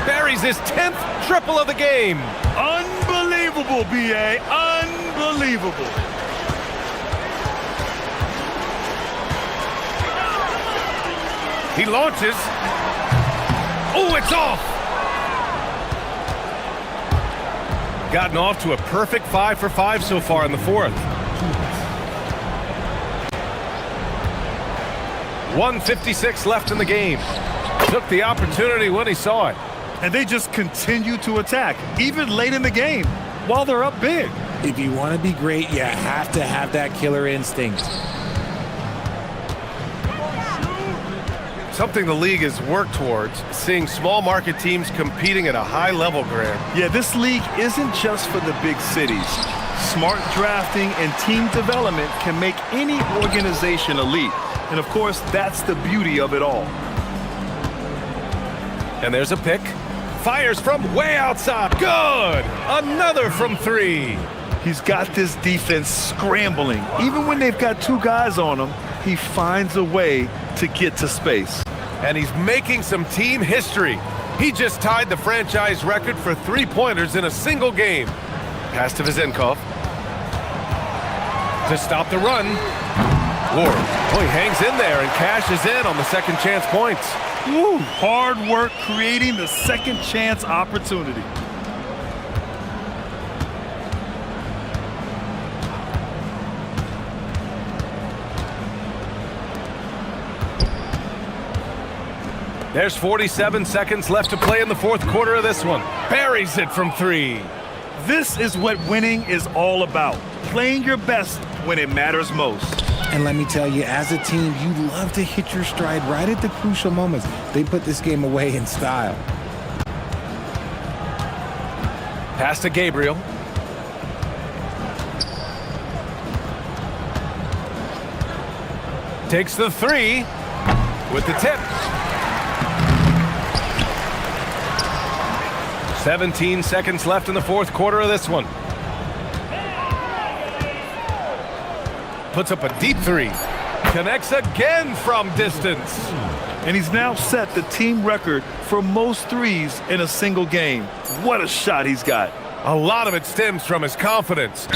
Buries his 10th triple of the game. Unbelievable, B.A. Unbelievable. He launches. Oh, it's off. Gotten off to a perfect 5 for 5 so far in the fourth. 1:56 left in the game. Took the opportunity when he saw it. And they just continue to attack, even late in the game, while they're up big. If you want to be great, you have to have that killer instinct. Something the league has worked towards, seeing small market teams competing at a high level, Graham. Yeah, this league isn't just for the big cities. Smart drafting and team development can make any organization elite. And of course, that's the beauty of it all. And there's a pick. Fires from way outside. Good! Another from three. He's got this defense scrambling. Even when they've got two guys on him, he finds a way to get to space. And he's making some team history. He just tied the franchise record for three-pointers in a single game. Pass to Vezenkov. To stop the run. Ward, he hangs in there and cashes in on the second chance points. Woo, hard work creating the second chance opportunity. There's 47 seconds left to play in the fourth quarter of this one. Buries it from 3. This is what winning is all about. Playing your best when it matters most. And let me tell you, as a team, you love to hit your stride right at the crucial moments. They put this game away in style. Pass to Gabriel. Takes the 3 with the tip. 17 seconds left in the fourth quarter of this one. Puts up a deep 3. Connects again from distance. And he's now set the team record for most threes in a single game. What a shot he's got. A lot of it stems from his confidence.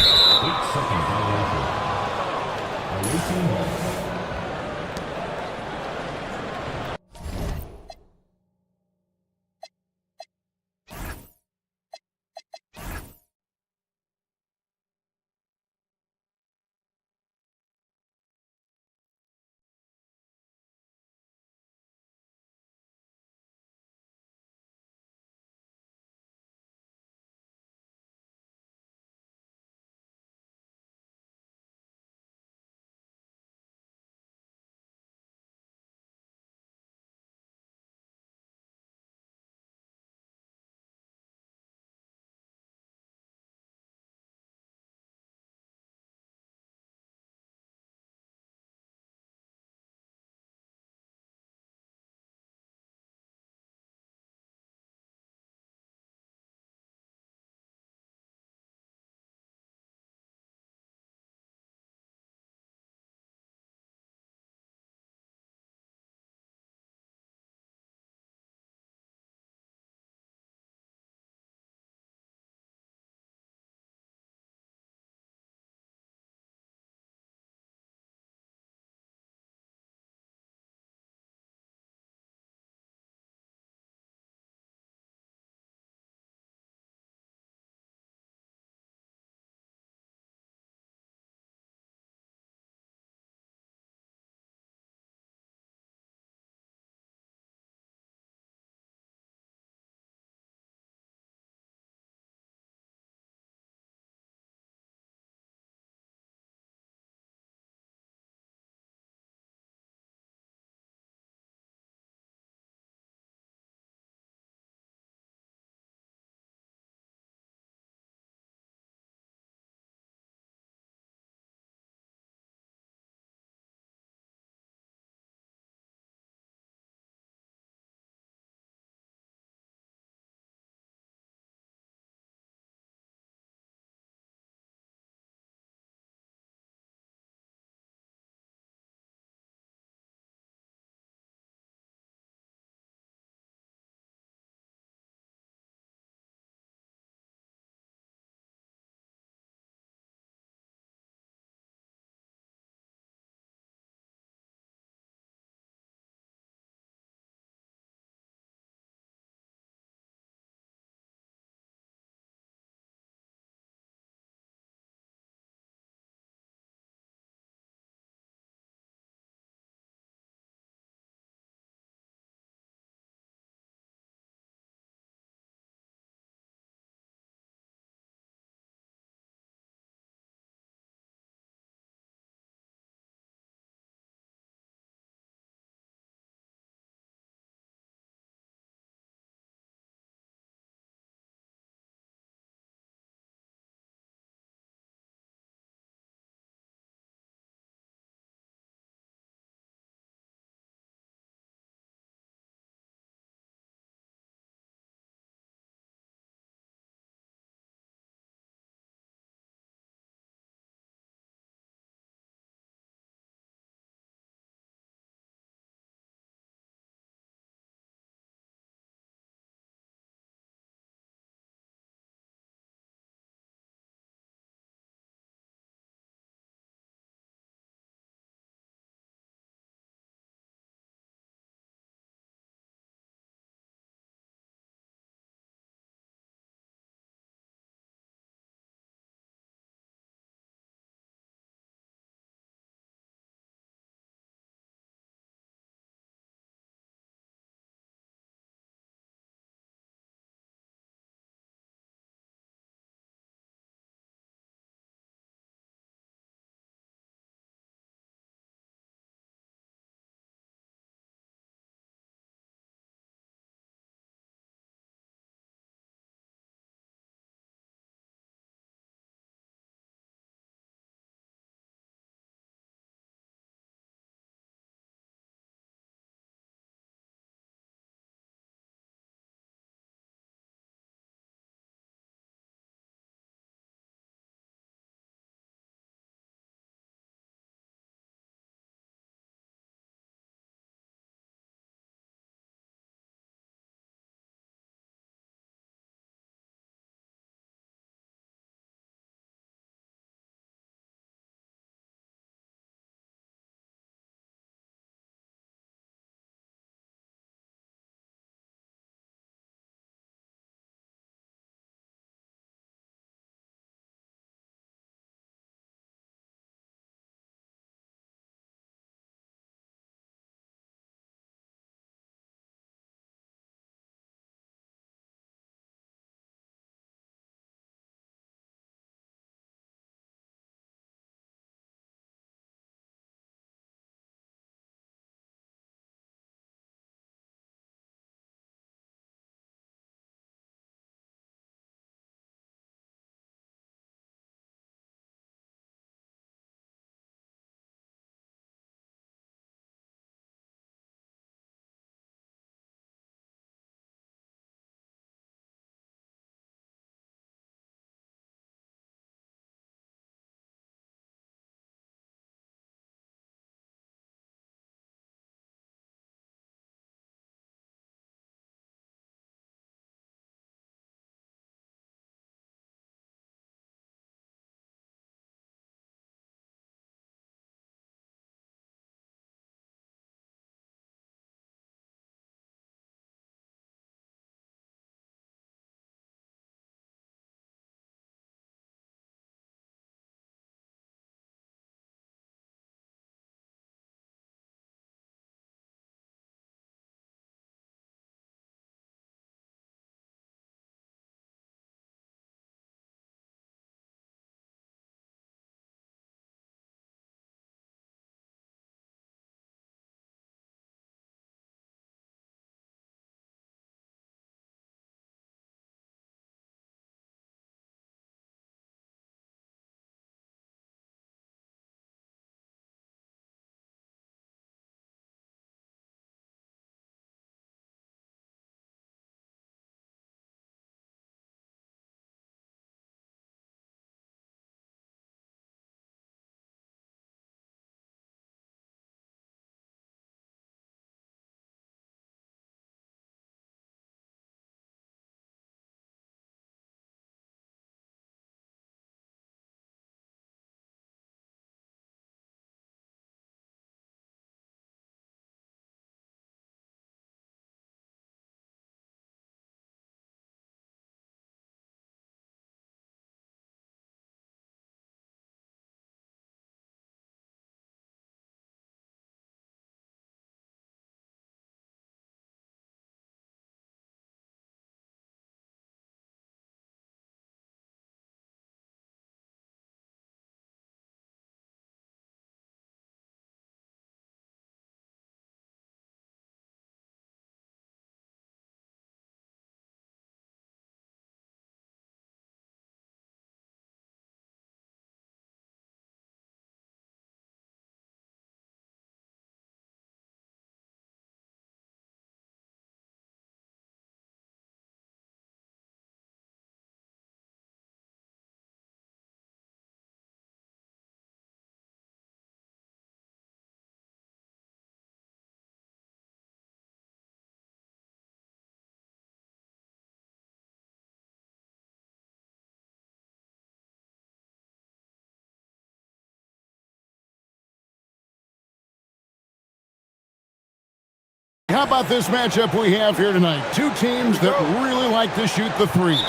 How about this matchup we have here tonight? Two teams that really like to shoot the three.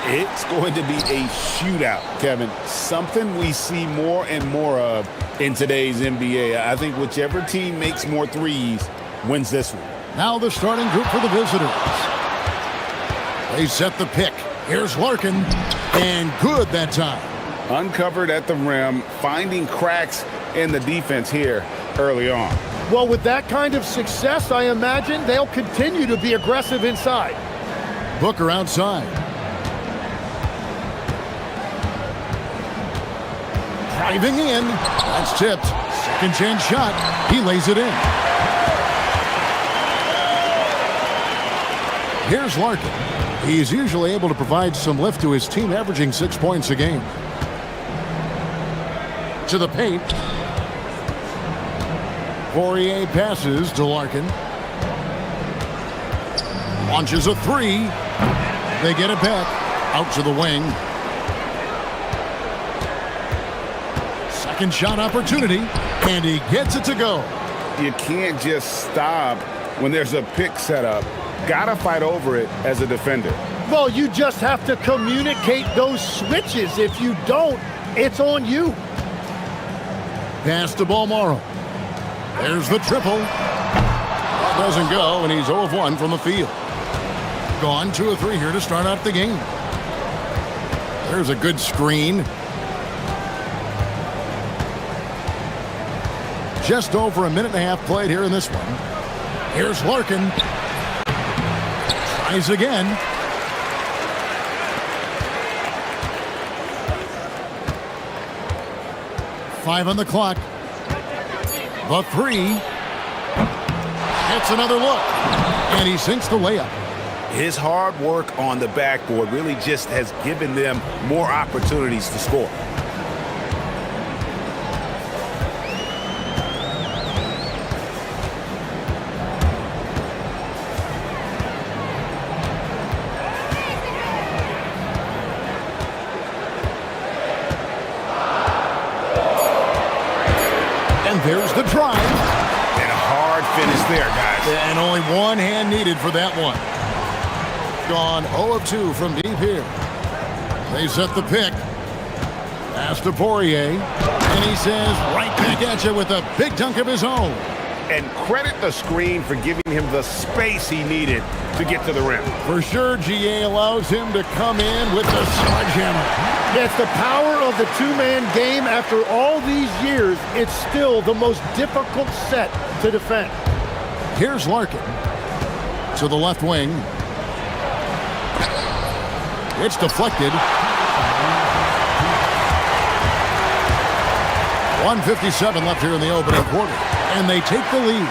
It's going to be a shootout, Kevin. Something we see more and more of in today's NBA. I think whichever team makes more threes wins this one. Now the starting group for the visitors. They set the pick. Here's Larkin, and good that time. Uncovered at the rim, finding cracks in the defense here early on. Well, with that kind of success, I imagine they'll continue to be aggressive inside. Booker outside. Driving in. That's tipped. Second chance shot. He lays it in. Here's Larkin. He's usually able to provide some lift to his team, averaging 6 points a game. To the paint. Poirier passes to Larkin. Launches a three. They get it back. Out to the wing. Second shot opportunity. And he gets it to go. You can't just stop when there's a pick set up. Gotta fight over it as a defender. Well, you just have to communicate those switches. If you don't, it's on you. Pass to Bolmaro. There's the triple. That doesn't go, and he's 0 of 1 from the field. Gone 2 of 3 here to start out the game. There's a good screen. Just over a minute and a half played here in this one. Here's Larkin. Tries again. Five on the clock. The three. Hits another look. And he sinks the layup. His hard work on the backboard really just has given them more opportunities to score. There's the drive. And a hard finish there, guys. And only one hand needed for that one. Gone 0 of 2 from deep here. They set the pick. Pass to Poirier. And he says right back at you with a big dunk of his own. And credit the screen for giving him the space he needed to get to the rim. For sure, GA allows him to come in with the sledgehammer. It's the power of the two-man game. After all these years, it's still the most difficult set to defend. Here's Larkin to the left wing. It's deflected. 1:57 left here in the opening quarter. And they take the lead.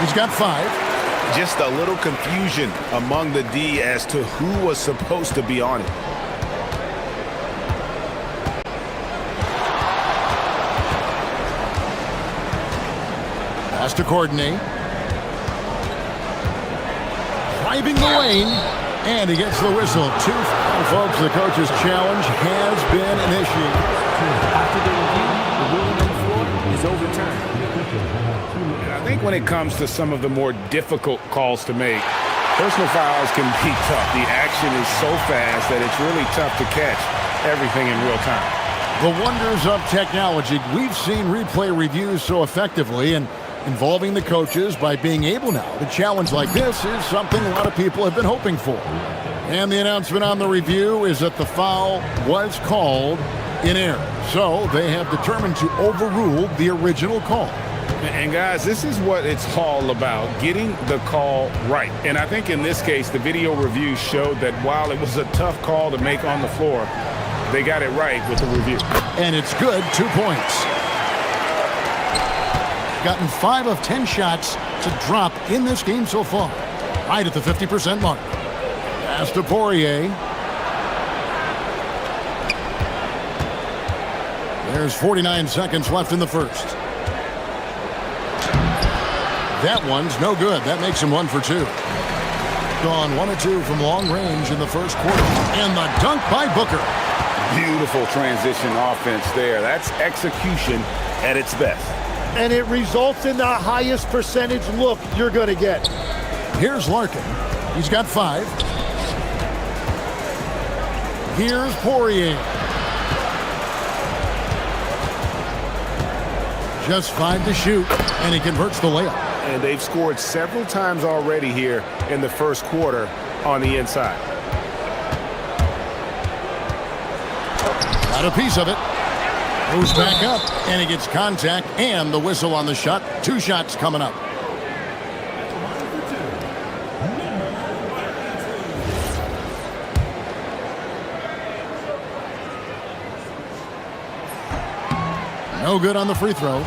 He's got 5. Just a little confusion among the D as to who was supposed to be on it. Has to coordinate. Driving the lane. And he gets the whistle. Folks, the coach's challenge has been initiated. After the review, the ruling on the floor is overturned. I think when it comes to some of the more difficult calls to make, personal fouls can be tough. The action is so fast that it's really tough to catch everything in real time. The wonders of technology. We've seen replay reviews so effectively, and involving the coaches by being able now to challenge like this is something a lot of people have been hoping for. And the announcement on the review is that the foul was called in error. So they have determined to overrule the original call. And guys, this is what it's all about, getting the call right. And I think in this case, the video review showed that while it was a tough call to make on the floor, they got it right with the review. And it's good, 2 points. Gotten 5 of 10 shots to drop in this game so far. Right at the 50% mark. Pass to Poirier. There's 49 seconds left in the first. That one's no good. That makes him 1 for 2. Gone 1 of 2 from long range in the first quarter. And the dunk by Booker. Beautiful transition offense there. That's execution at its best. And it results in the highest percentage look you're going to get. Here's Larkin. He's got 5. Here's Poirier. Just 5 to shoot, and he converts the layup. And they've scored several times already here in the first quarter on the inside. Got a piece of it. Moves back up, and he gets contact and the whistle on the shot. 2 shots coming up. No good on the free throw.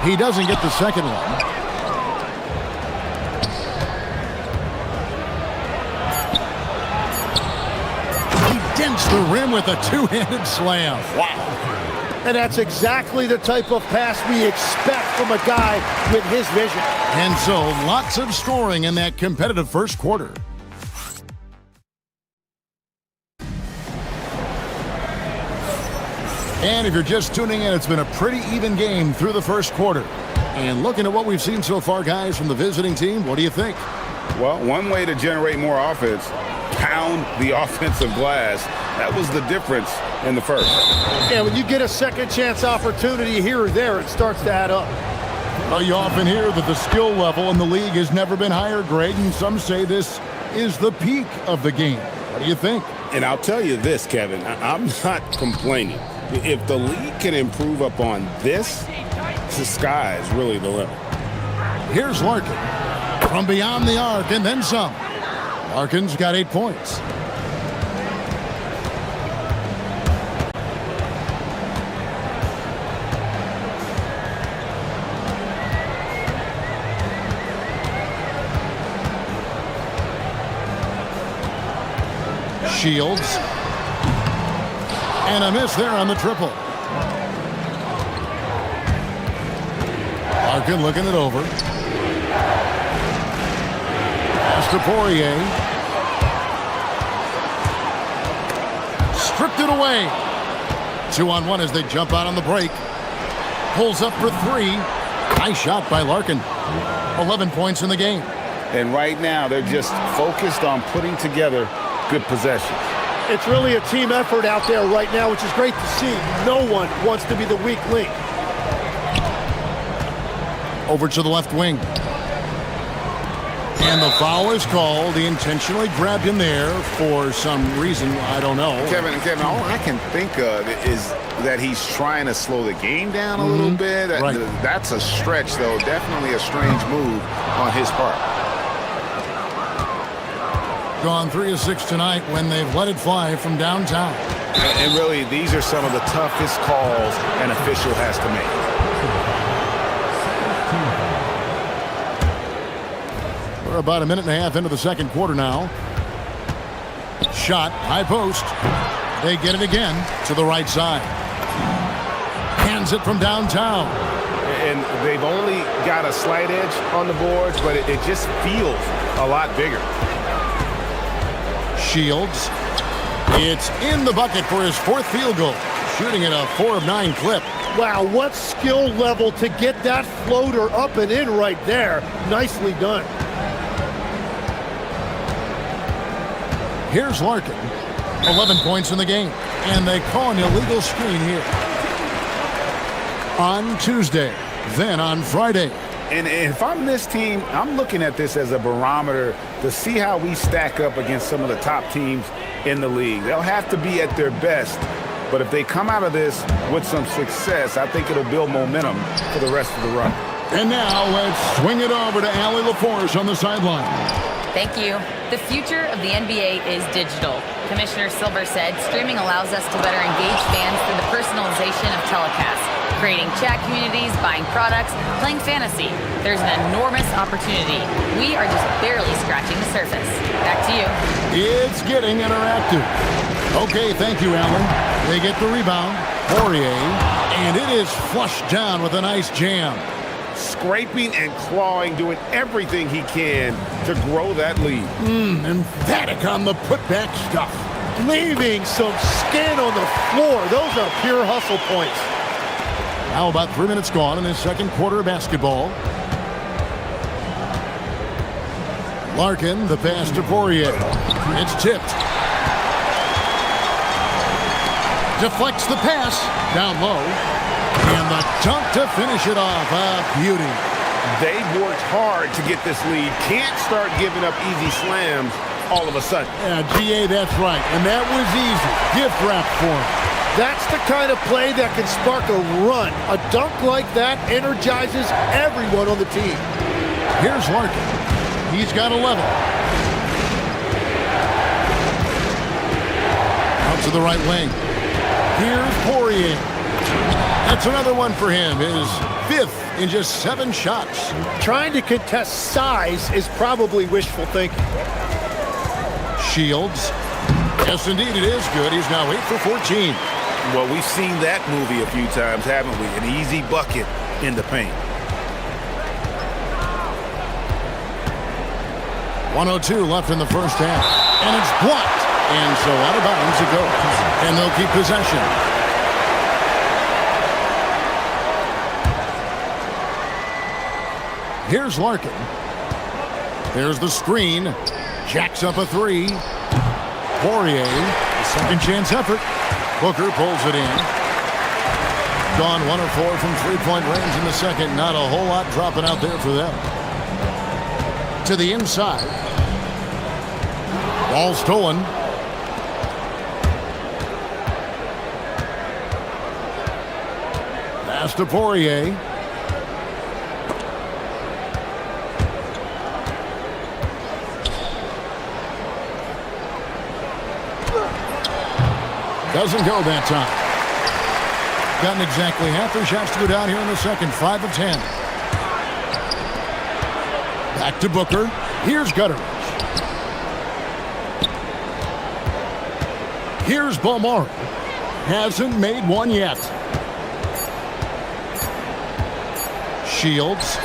He doesn't get the second one. Dents the rim with a 2-handed slam. Wow. And that's exactly the type of pass we expect from a guy with his vision. And so, lots of scoring in that competitive first quarter. And if you're just tuning in, it's been a pretty even game through the first quarter. And looking at what we've seen so far, guys, from the visiting team, what do you think? Well, one way to generate more offense, pound the offensive glass. That was the difference in the first. Yeah, when you get a second chance opportunity here or there, it starts to add up. Well, you often hear that the skill level in the league has never been higher, Greg, and some say this is the peak of the game. What do you think? And I'll tell you this, Kevin, I'm not complaining. If the league can improve upon this, the sky is really the limit. Here's Larkin from beyond the arc and then some. Larkin's got 8 points. Shields. And a miss there on the triple. Larkin looking it over. Pass to Poirier. Stripped it away. 2-on-1 as they jump out on the break. Pulls up for 3. Nice shot by Larkin. 11 points in the game. And right now they're just focused on putting together good possessions. It's really a team effort out there right now, which is great to see. No one wants to be the weak link. Over to the left wing. And the foul is called. He intentionally grabbed him there for some reason. I don't know. Kevin, all I can think of is that he's trying to slow the game down a little bit. Right. That's a stretch, though. Definitely a strange move on his part. Gone 3 of 6 tonight when they've let it fly from downtown. And really, these are some of the toughest calls an official has to make. We're about a minute and a half into the second quarter now. Shot, high post. They get it again to the right side. Hands it from downtown. And they've only got a slight edge on the boards, but it just feels a lot bigger. Shields. It's in the bucket for his 4th field goal. Shooting at a 4 of 9 clip. Wow, what skill level to get that floater up and in right there. Nicely done. Here's Larkin. 11 points in the game. And they call an illegal screen here. On Tuesday, then on Friday. And if I'm this team, I'm looking at this as a barometer to see how we stack up against some of the top teams in the league. They'll have to be at their best. But if they come out of this with some success, I think it'll build momentum for the rest of the run. And now let's swing it over to Allie LaForge on the sideline. Thank you. The future of the NBA is digital. Commissioner Silver said streaming allows us to better engage fans through the personalization of telecasts, creating chat communities, buying products, playing fantasy. There's an enormous opportunity. We are just barely scratching the surface. Back to you. It's getting interactive. Okay, thank you, Allen. They get the rebound. Poirier. And it is flushed down with a nice jam. Scraping and clawing, doing everything he can to grow that lead. Emphatic on the putback stuff. leaving some skin on the floor. Those are pure hustle points. Now about 3 minutes gone in this second quarter of basketball. Larkin, the pass to Poirier. It's tipped. Deflects the pass down low. And the dunk to finish it off. A beauty. They've worked hard to get this lead. Can't start giving up easy slams all of a sudden. Yeah, GA, that's right. And that was easy. Gift wrap for him. That's the kind of play that can spark a run. A dunk like that energizes everyone on the team. Here's Larkin. He's got 11. Out to the right wing. Here's Poirier. That's another one for him. His 5th in just 7 shots. Trying to contest size is probably wishful thinking. Shields. Yes, indeed, it is good. He's now 8 for 14. Well, we've seen that movie a few times, haven't we? An easy bucket in the paint. 1:02 left in the first half. And it's blocked. And so out of bounds it goes. And they'll keep possession. Here's Larkin. There's the screen. Jacks up a 3. Poirier, a second chance effort. Booker pulls it in. Gone 1 of 4 from three-point range in the second. Not a whole lot dropping out there for them. To the inside. Ball stolen. Pass to Poirier. Doesn't go that time. Gotten exactly half their shots to go down here in the second. 5 of 10. Back to Booker. Here's Gutteridge. Here's Balmore. Hasn't made one yet. Shields.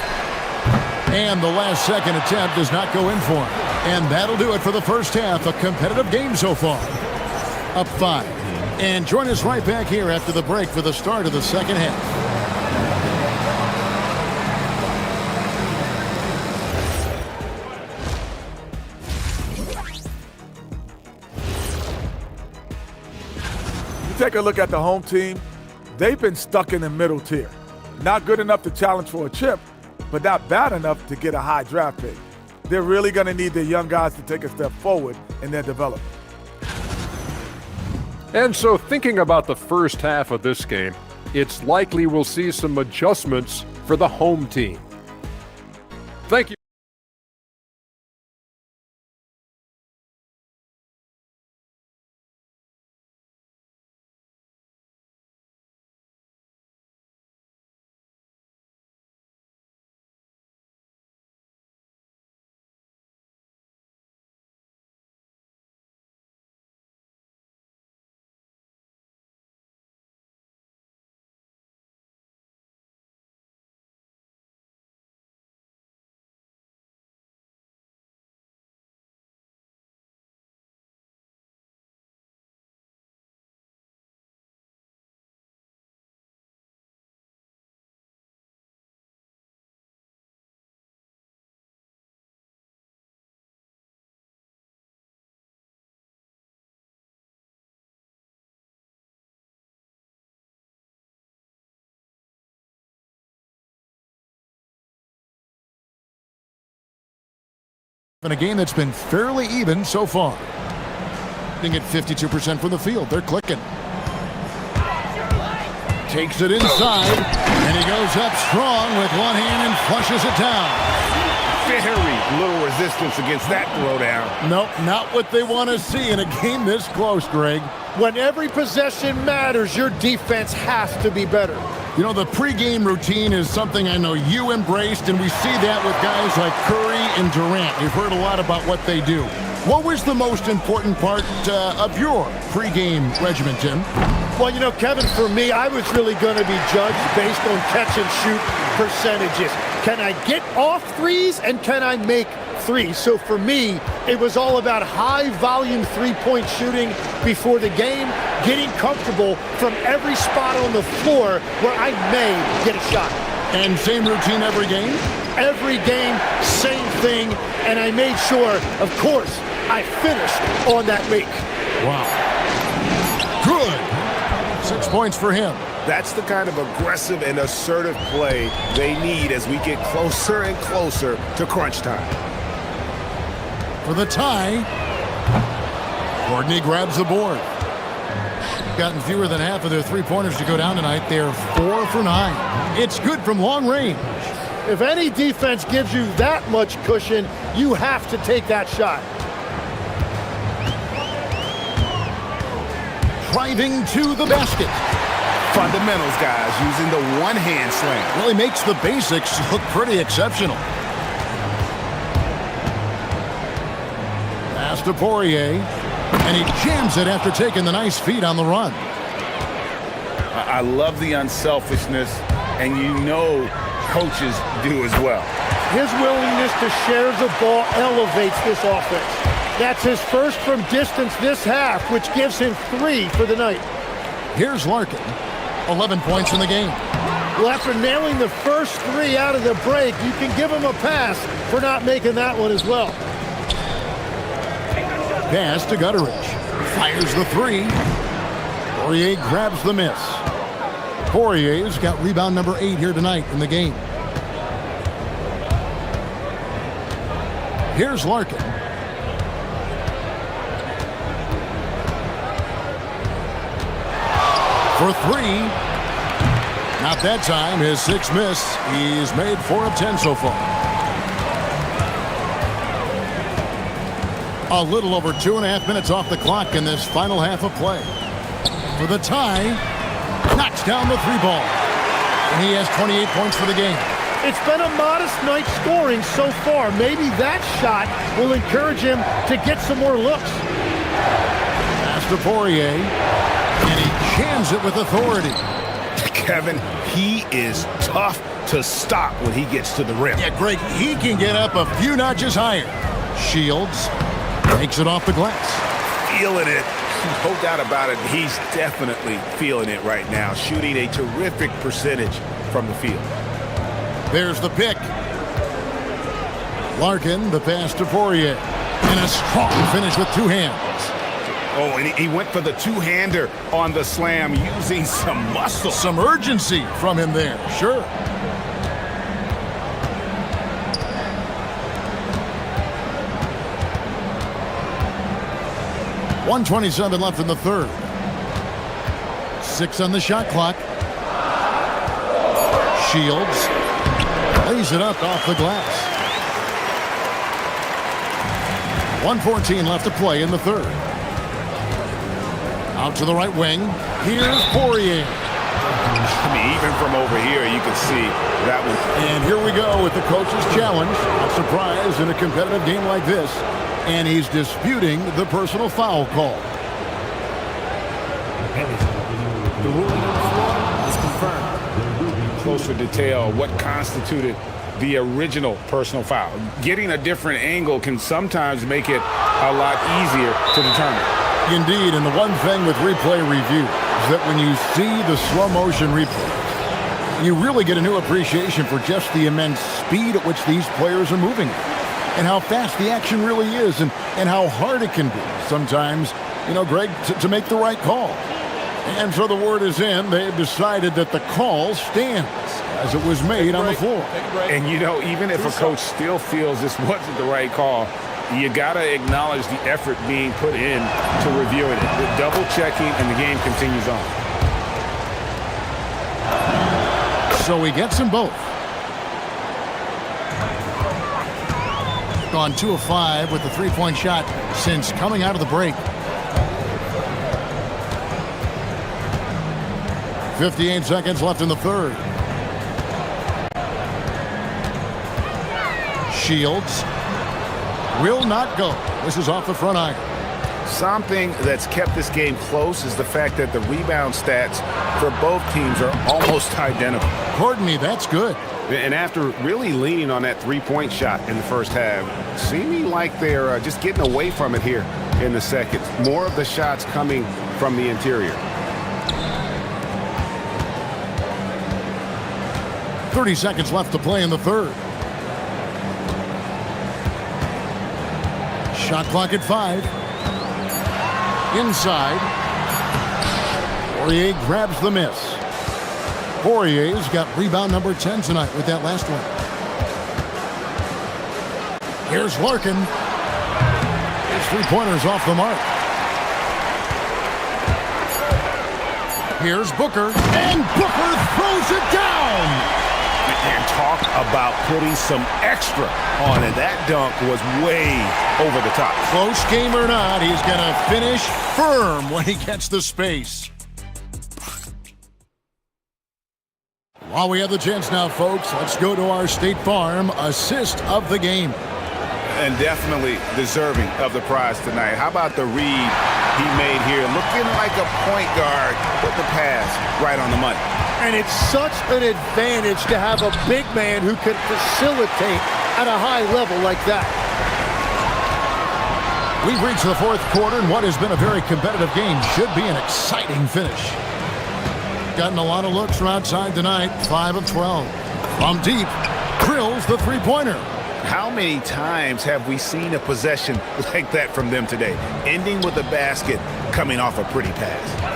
And the last second attempt does not go in for him. And that'll do it for the first half. A competitive game so far. Up 5. And join us right back here after the break for the start of the second half. You take a look at the home team, they've been stuck in the middle tier. Not good enough to challenge for a chip, but not bad enough to get a high draft pick. They're really going to need their young guys to take a step forward in their development. And so thinking about the first half of this game, it's likely we'll see some adjustments for the home team. Thank you. In a game that's been fairly even so far. Being at 52% from the field. They're clicking. Takes it inside, and he goes up strong with one hand and flushes it down. Very little resistance against that throwdown. Nope, not what they want to see in a game this close, Greg. When every possession matters, your defense has to be better. You know, the pregame routine is something I know you embraced, and we see that with guys like Curry and Durant. You've heard a lot about what they do. What was the most important part of your pregame regimen, Tim? Well, you know, Kevin, for me, I was really going to be judged based on catch-and-shoot percentages. Can I get off threes, and can I make 3. So for me, it was all about high-volume three-point shooting before the game, getting comfortable from every spot on the floor where I may get a shot. And same routine every game? Every game, same thing, and I made sure, of course, I finished on that make. Wow. Good. 6 points for him. That's the kind of aggressive and assertive play they need as we get closer and closer to crunch time. For the tie, Courtney grabs the board. Gotten fewer than half of their three-pointers to go down tonight. They're 4 for 9. It's good from long range. If any defense gives you that much cushion, you have to take that shot. Driving to the basket. Fundamentals, guys, using the one-hand slam. Really makes the basics look pretty exceptional. Pass to Poirier, and he jams it after taking the nice feed on the run. I love the unselfishness, and you know coaches do as well. His willingness to share the ball elevates this offense. That's his first from distance this half, which gives him 3 for the night. Here's Larkin. 11 points in the game. Well, after nailing the first 3 out of the break, you can give him a pass for not making that one as well. Pass to Gutteridge. Fires the 3. Poirier grabs the miss. Poirier's got rebound number 8 here tonight in the game. Here's Larkin. For 3. Not that time. His 6th miss. He's made 4 of 10 so far. A little over 2.5 minutes off the clock in this final half of play. For the tie, knocks down the 3 ball. And he has 28 points for the game. It's been a modest night scoring so far. Maybe that shot will encourage him to get some more looks. Pass to Poirier, and he jams it with authority. Kevin, he is tough to stop when he gets to the rim. Yeah, Greg, he can get up a few notches higher. Shields takes it off the glass. Feeling it. No doubt about it. He's definitely feeling it right now. Shooting a terrific percentage from the field. There's the pick. Larkin, the pass to Poirier. And a strong finish with 2 hands. Oh, and he went for the two-hander on the slam using some muscle. Some urgency from him there, sure. .127 left in the third. 6 on the shot clock. Shields lays it up off the glass. 1:14 left to play in the third. Out to the right wing. Here's Poirier. I mean, even from over here, you can see that one. And here we go with the coach's challenge. A surprise in a competitive game like this. And he's disputing the personal foul call. The ruling on the floor is confirmed. Closer detail, what constituted the original personal foul. Getting a different angle can sometimes make it a lot easier to determine. Indeed, and the one thing with replay review is that when you see the slow motion replay, you really get a new appreciation for just the immense speed at which these players are moving and how fast the action really is and how hard it can be sometimes, you know, Greg, to make the right call. And so the word is in. They've decided that the call stands as it was made on the floor. And, you know, even if a coach still feels this wasn't the right call, you got to acknowledge the effort being put in to reviewing it. The double checking, and the game continues on. So he gets them both. Gone 2 of 5 with the 3-point shot since coming out of the break. 58 seconds left in the third. Shields will not go. This is off the front iron. Something that's kept this game close is the fact that the rebound stats for both teams are almost identical. Courtney, that's good. And after really leaning on that three-point shot in the first half, seeming like they're just getting away from it here in the second. More of the shots coming from the interior. 30 seconds left to play in the third. Shot clock at 5. Inside. Poirier grabs the miss. Poirier's got rebound number 10 tonight with that last one. Here's Larkin. His three-pointer's off the mark. Here's Booker. And Booker throws it down. And talk about putting some extra on it. That dunk was way over the top. Close game or not, he's going to finish firm when he gets the space. While we have the chance now, folks, let's go to our State Farm assist of the game. And definitely deserving of the prize tonight. How about the read he made here? Looking like a point guard with the pass right on the money. And it's such an advantage to have a big man who can facilitate at a high level like that. We've reached the fourth quarter, and what has been a very competitive game should be an exciting finish. Gotten a lot of looks from outside tonight, 5 of 12. From deep, drills the three-pointer. How many times have we seen a possession like that from them today? Ending with a basket, coming off a pretty pass.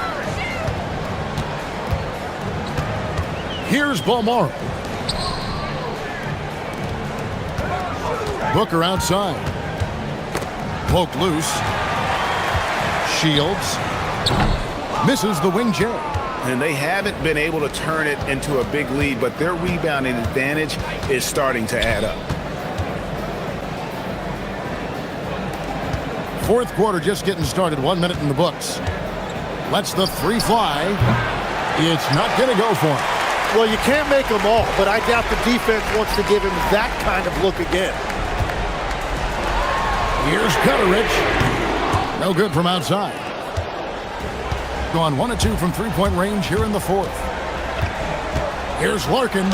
Here's Balmora. Booker outside. Poked loose. Shields. Misses the wing J. And they haven't been able to turn it into a big lead, but their rebounding advantage is starting to add up. Fourth quarter just getting started. 1 minute in the books. Lets the three fly. It's not going to go for him. Well, you can't make them all, but I doubt the defense wants to give him that kind of look again. Here's Gutteridge. No good from outside. Gone 1 of 2 from three-point range here in the fourth. Here's Larkin.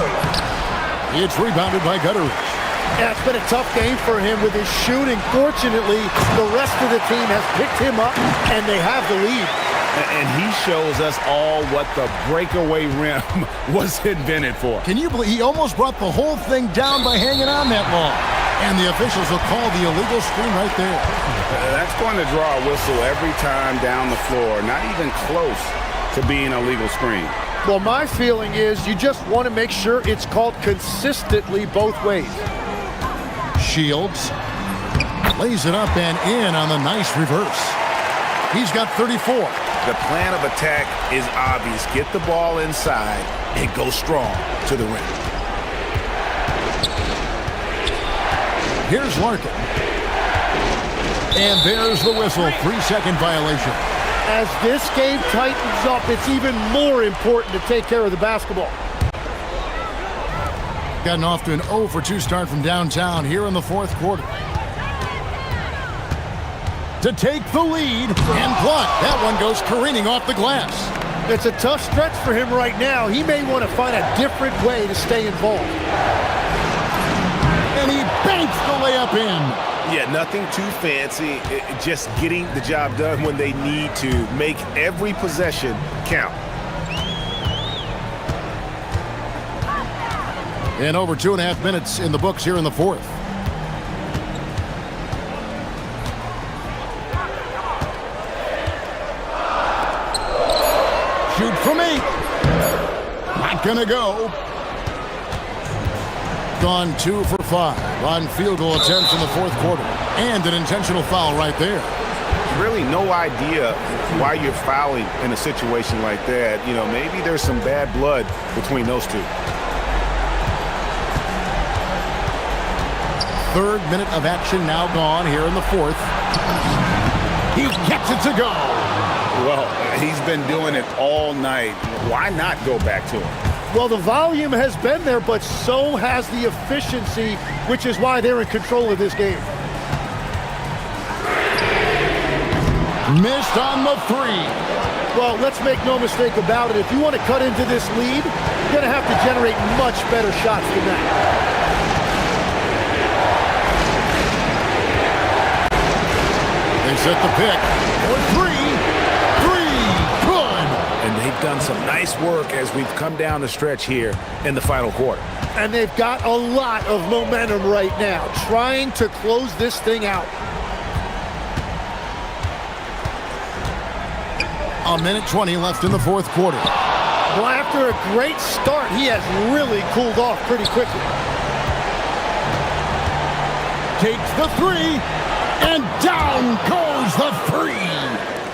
It's rebounded by Gutteridge. Yeah, it's been a tough game for him with his shooting. Fortunately, the rest of the team has picked him up, and they have the lead. And he shows us all what the breakaway rim was invented for. Can you believe he almost brought the whole thing down by hanging on that long? And the officials will call the illegal screen right there. That's going to draw a whistle every time down the floor. Not even close to being a legal screen. Well, my feeling is you just want to make sure it's called consistently both ways. Shields lays it up and in on the nice reverse. He's got 34. The plan of attack is obvious. Get the ball inside and go strong to the rim. Here's Larkin. And there's the whistle. 3-second violation. As this game tightens up, it's even more important to take care of the basketball. Gotten off to an 0 for 2 start from downtown here in the fourth quarter. To take the lead and block. That one goes careening off the glass. It's a tough stretch for him right now. He may want to find a different way to stay involved. And he banks the layup in. Yeah, nothing too fancy. Just getting the job done when they need to. Make every possession count. And over 2.5 minutes in the books here in the fourth. Shoot from 8. Not gonna go. Gone 2 for 5 on field goal attempts in the fourth quarter. And an intentional foul right there. Really no idea why you're fouling in a situation like that. You know, maybe there's some bad blood between those two. Third minute of action now gone here in the fourth. He gets it to go. Well, he's been doing it all night. Why not go back to him? Well, the volume has been there, but so has the efficiency, which is why they're in control of this game. Missed on the 3. Well, let's make no mistake about it. If you want to cut into this lead, you're going to have to generate much better shots than that. They set the pick for three. Good. And they've done some nice work as we've come down the stretch here in the final quarter. And they've got a lot of momentum right now, trying to close this thing out. A minute 20 left in the fourth quarter. Well, after a great start, he has really cooled off pretty quickly. Takes the three, and down goes the three.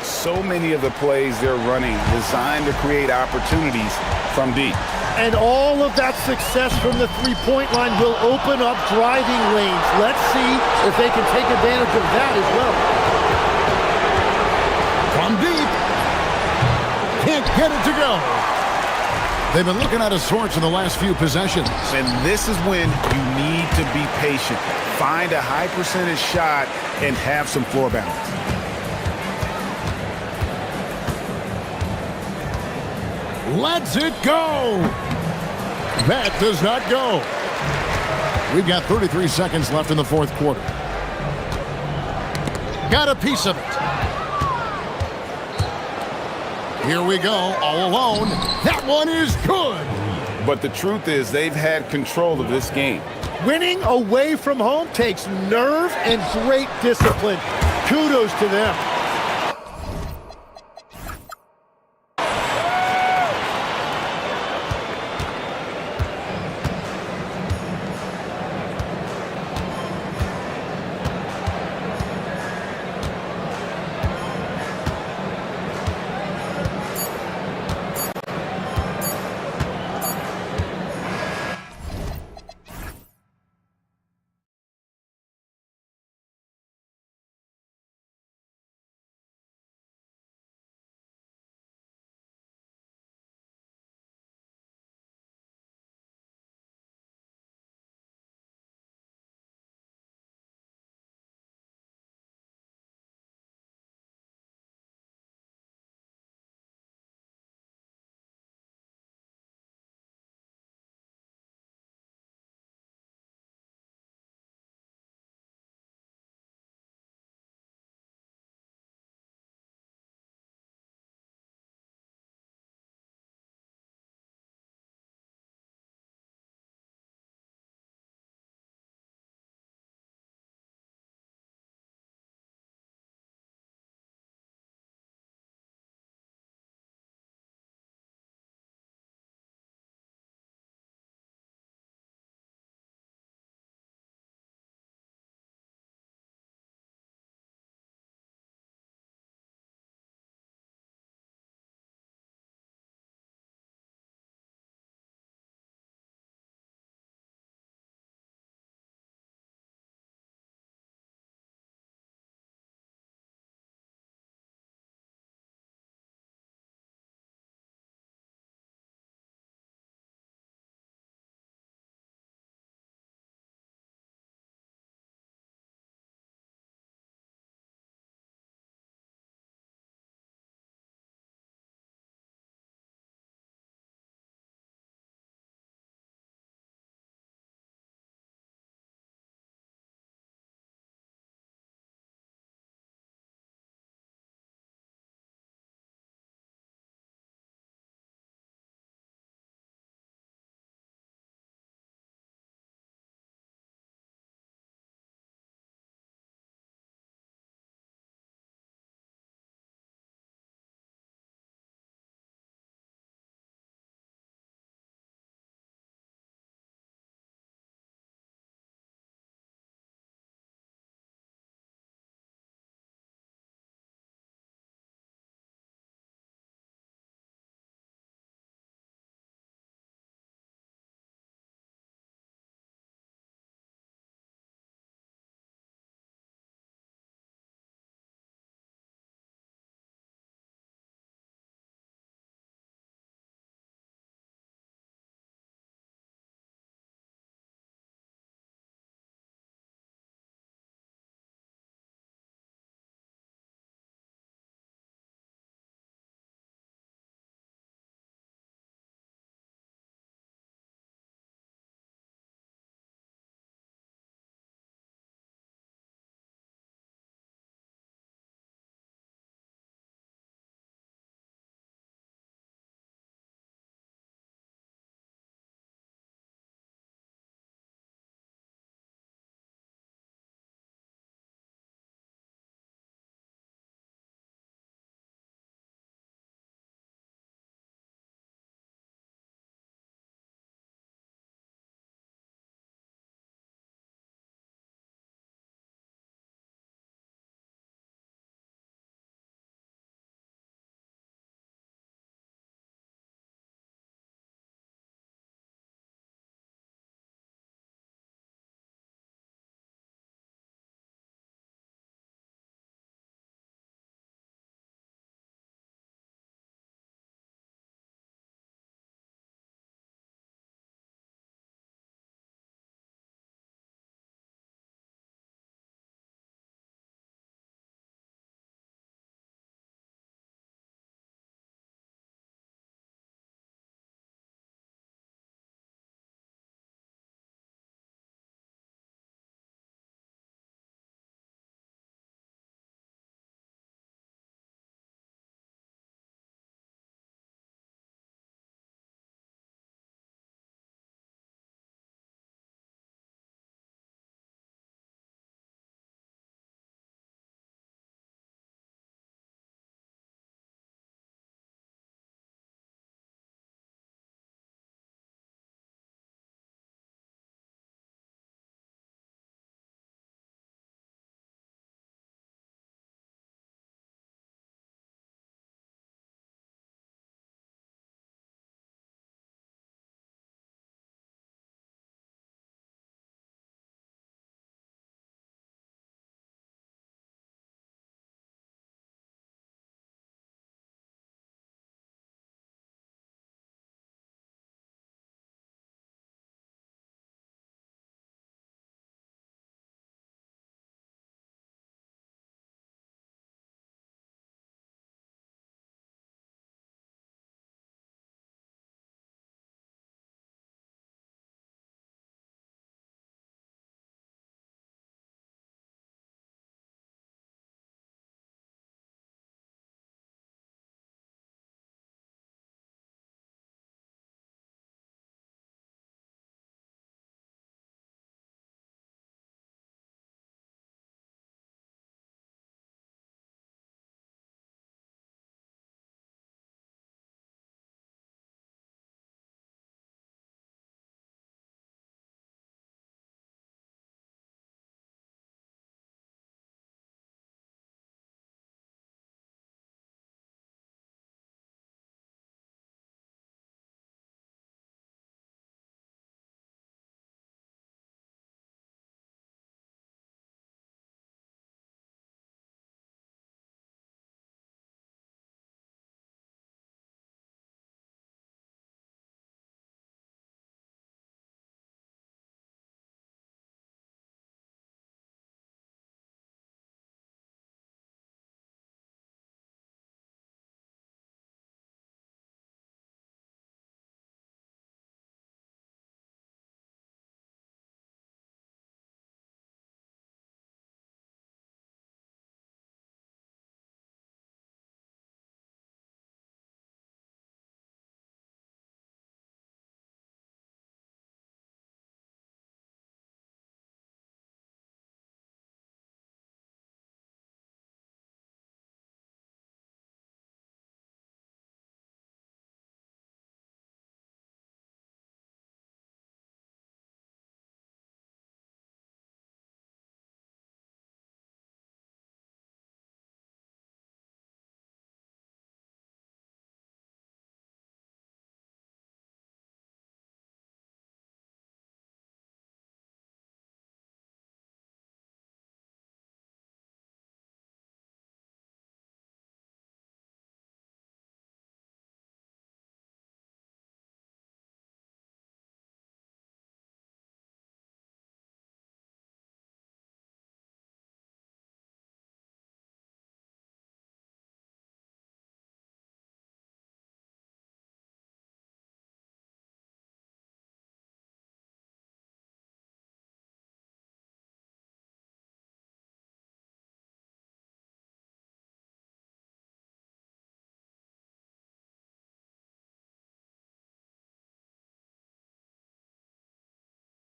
So many of the plays they're running designed to create opportunities from deep. And all of that success from the three-point line will open up driving lanes. Let's see if they can take advantage of that as well. From deep. Can't get it to go. They've been looking out of sorts in the last few possessions. And this is when you need to be patient. Find a high percentage shot and have some floor balance. Lets it go. That does not go. We've got 33 seconds left in the fourth quarter. Got a piece of it. Here we go, all alone. That one is good. But the truth is they've had control of this game. Winning away from home takes nerve and great discipline. Kudos to them.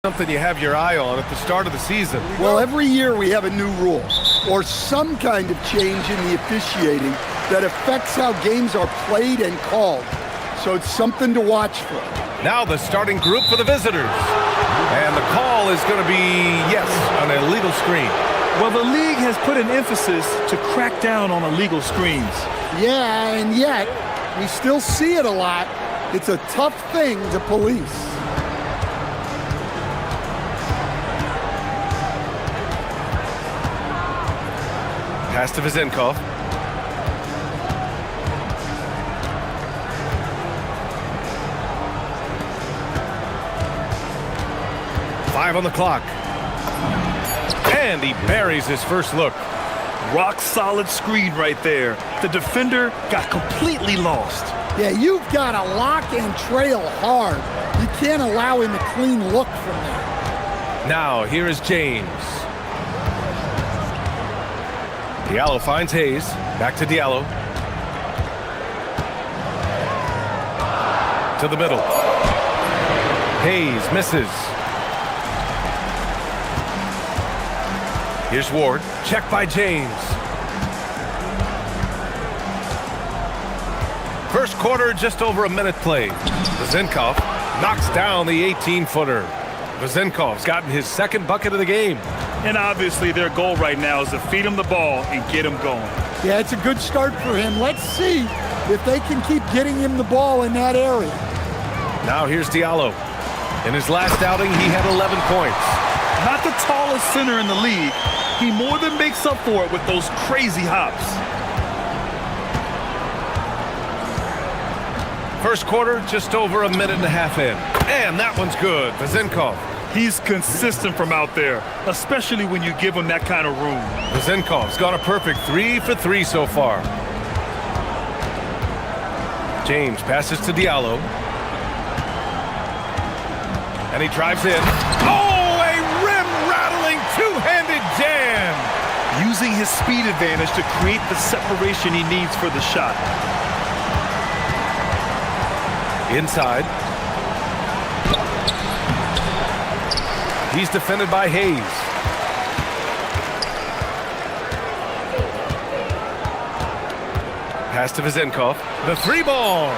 something you have your eye on at the start of the season. Well, every year we have a new rule or some kind of change in the officiating that affects how games are played and called. So it's something to watch for. Now the starting group for the visitors. And the call is going to be, yes, an illegal screen. Well, the league has put an emphasis to crack down on illegal screens. Yeah, and yet we still see it a lot. It's a tough thing to police. Pass to Vezenkov. Five on the clock. And he buries his first look. Rock solid screen right there. The defender got completely lost. Yeah, you've got to lock and trail hard. You can't allow him a clean look from there. Now, here is James. Diallo finds Hayes. Back to Diallo. To the middle. Hayes misses. Here's Ward. Check by James. First quarter, just over a minute played. Vezenkov knocks down the 18-footer. Vezenkov's gotten his second bucket of the game. And obviously their goal right now is to feed him the ball and get him going. Yeah, it's a good start for him. Let's see if they can keep getting him the ball in that area. Now here's Diallo. In his last outing, he had 11 points. Not the tallest center in the league. He more than makes up for it with those crazy hops. First quarter, just over a minute and a half in. And that one's good. Vezenkov. He's consistent from out there, especially when you give him that kind of room. Vezenkov's got a perfect 3 for 3 so far. James passes to Diallo. And he drives in. Oh, a rim-rattling two-handed jam! Using his speed advantage to create the separation he needs for the shot. Inside. He's defended by Hayes. Pass to Vezenkov. The three ball.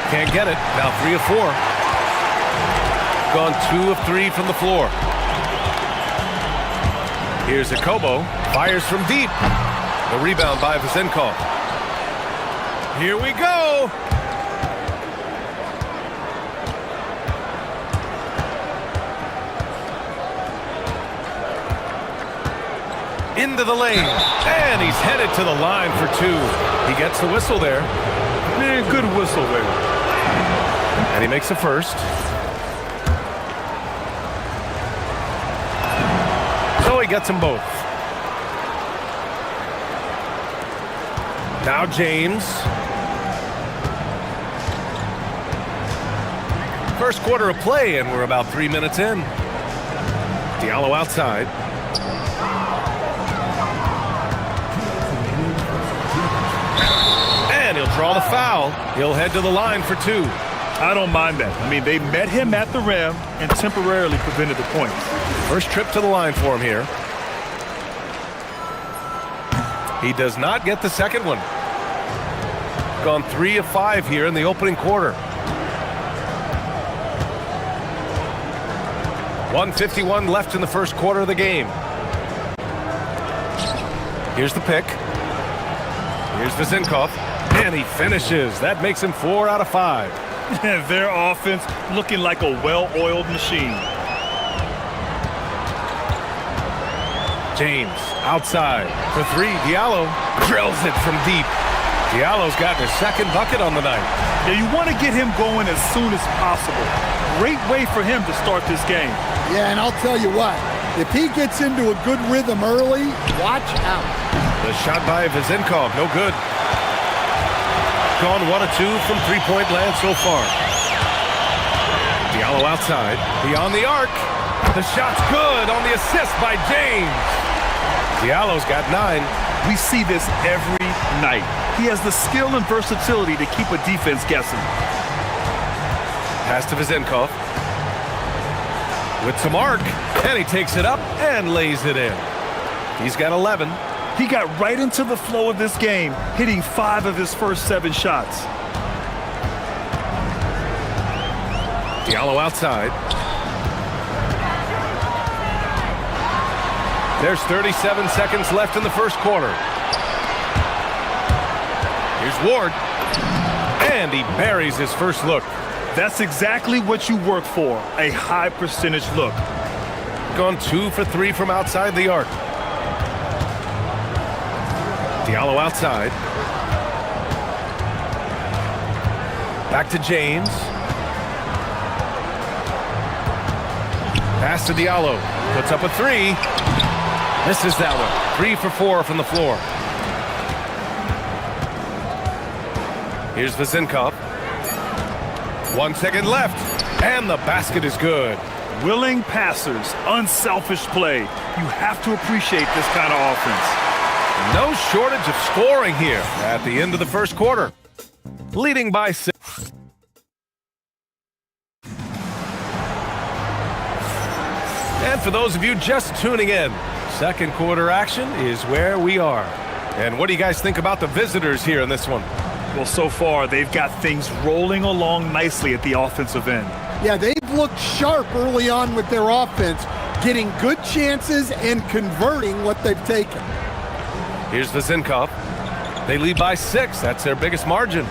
Can't get it. Now 3 of 4. Gone 2 of 3 from the floor. Here's Akobo. Fires from deep. The rebound by Vezenkov. Here we go. Into the lane, and he's headed to the line for 2. He gets the whistle there. Yeah, good whistle there. And he makes the first. So he gets them both. Now James. First quarter of play, and we're about 3 minutes in. Diallo outside. And he'll draw the foul. He'll head to the line for 2. I don't mind that. I mean, they met him at the rim and temporarily prevented the points. First trip to the line for him here. He does not get the second one. Gone 3 of 5 here in the opening quarter. 1:51 left in the first quarter of the game. Here's the pick. Here's Vezenkov. And he finishes. That makes him 4 out of 5. Their offense looking like a well-oiled machine. James outside for 3. Diallo drills it from deep. Diallo's gotten his second bucket on the night. Yeah, you want to get him going as soon as possible. Great way for him to start this game. Yeah, and I'll tell you what, if he gets into a good rhythm early, watch out. The shot by Vezenkov, no good. Gone 1 of 2 from three-point land so far. Diallo outside, beyond the arc. The shot's good on the assist by James. Diallo's got 9. We see this every night. He has the skill and versatility to keep a defense guessing. Pass to Vezenkov. with some arc, and he takes it up and lays it in. He's got 11. He got right into the flow of this game, hitting 5 of his first 7 shots. Diallo outside. There's 37 seconds left in the first quarter. Here's Ward. And he buries his first look. That's exactly what you work for, a high percentage look. Gone 2 for 3 from outside the arc. Diallo outside. Back to James. Pass to Diallo. Puts up a 3. Misses that one. 3 for 4 from the floor. Here's Vezenkov. 1 second left. And the basket is good. Willing passers, unselfish play. You have to appreciate this kind of offense. No shortage of scoring here at the end of the first quarter. Leading by 6. And for those of you just tuning in, second quarter action is where we are. And what do you guys think about the visitors here in this one? Well, so far, they've got things rolling along nicely at the offensive end. Yeah, they've looked sharp early on with their offense, getting good chances and converting what they've taken. Here's Vezenkov. They lead by 6. That's their biggest margin.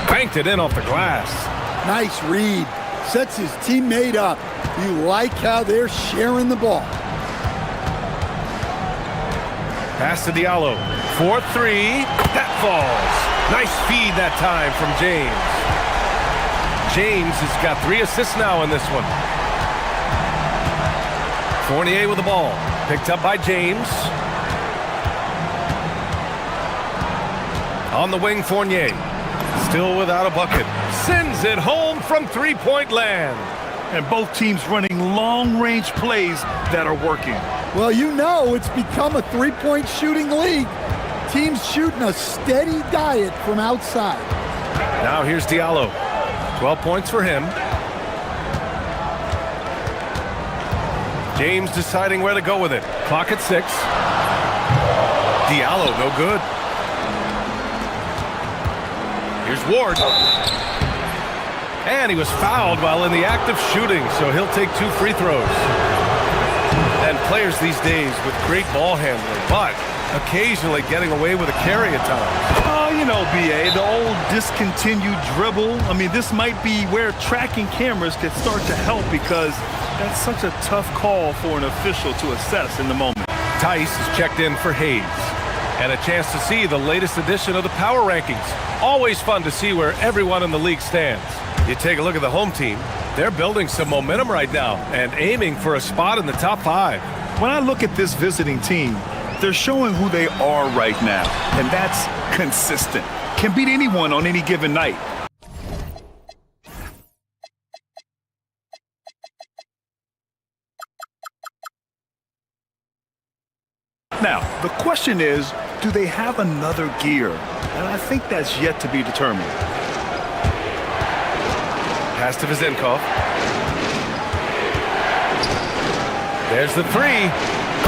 Banked it in off the glass. Nice read. Sets his teammate up. You like how they're sharing the ball. Pass to Diallo. 4-3. That falls. Nice feed that time from James. James has got 3 assists now in this one. Fournier with the ball. Picked up by James. On the wing, Fournier. Still without a bucket. Sends it home from three-point land. And both teams running long-range plays that are working. Well, you know it's become a three-point shooting league. Teams shooting a steady diet from outside. Now here's Diallo. 12 points for him. James deciding where to go with it. Clock at 6. Diallo, no good. Here's Ward. And he was fouled while in the act of shooting, so he'll take 2 free throws. And players these days with great ball handling, but occasionally getting away with a carry at times. Oh, you know, B.A., the old discontinued dribble. I mean, this might be where tracking cameras could start to help because that's such a tough call for an official to assess in the moment. Tice is checked in for Hayes. And a chance to see the latest edition of the power rankings. Always fun to see where everyone in the league stands. You take a look at the home team. They're building some momentum right now and aiming for a spot in the top 5. When I look at this visiting team, they're showing who they are right now, and that's consistent. Can beat anyone on any given night. Now, the question is, do they have another gear? And I think that's yet to be determined. Pass to Vezenkov. There's the 3.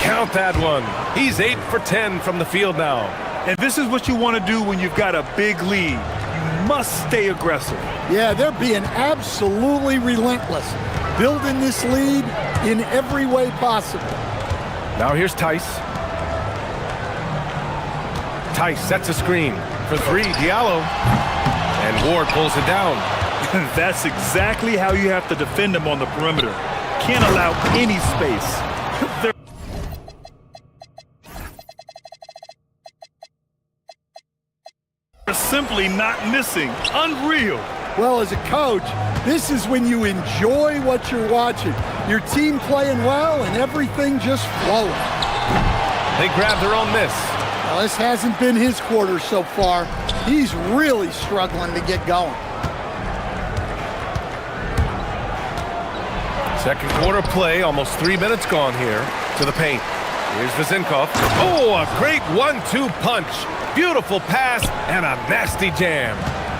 Count that one. He's 8 for 10 from the field now. And this is what you want to do when you've got a big lead. You must stay aggressive. Yeah, they're being absolutely relentless. Building this lead in every way possible. Now here's Tice. Tice sets a screen for 3. Diallo. And Ward pulls it down. That's exactly how you have to defend them on the perimeter. Can't allow any space. They're simply not missing. Unreal. Well, as a coach, this is when you enjoy what you're watching. Your team playing well and everything just flowing. They grab their own miss. Well, this hasn't been his quarter so far. He's really struggling to get going. Second quarter play, almost 3 minutes gone here to the paint. Here's Vezenkov. Oh, a great 1-2 punch. Beautiful pass and a nasty jam.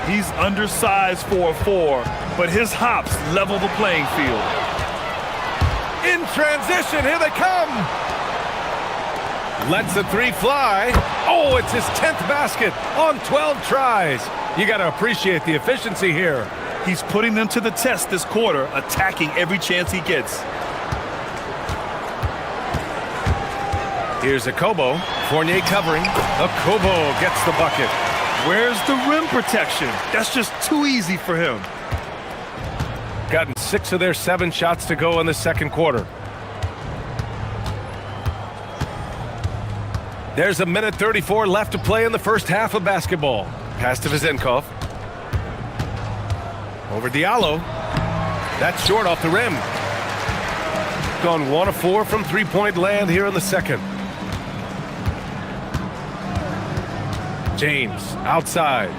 He's undersized for a 4, but his hops level the playing field. In transition, here they come. Lets the three fly. Oh, it's his 10th basket on 12 tries. You got to appreciate the efficiency here. He's putting them to the test this quarter, attacking every chance he gets. Here's Okobo. Fournier covering. Okobo gets the bucket. Where's the rim protection? That's just too easy for him. Gotten 6 of their 7 shots to go in the second quarter. There's a minute 34 left to play in the first half of basketball. Pass to Vezenkov. Over Diallo. That's short off the rim. Gone 1 of 4 from three-point land here in the second. James outside.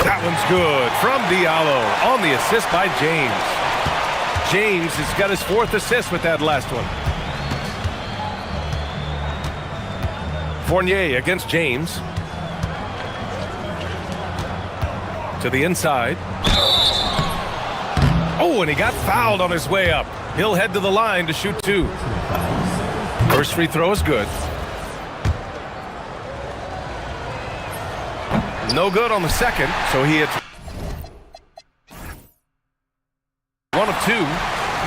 That one's good from Diallo on the assist by James. James has got his 4th assist with that last one. Fournier against James. To the inside. Oh, and he got fouled on his way up. He'll head to the line to shoot 2. First free throw is good. No good on the second, so he hits 1 of 2.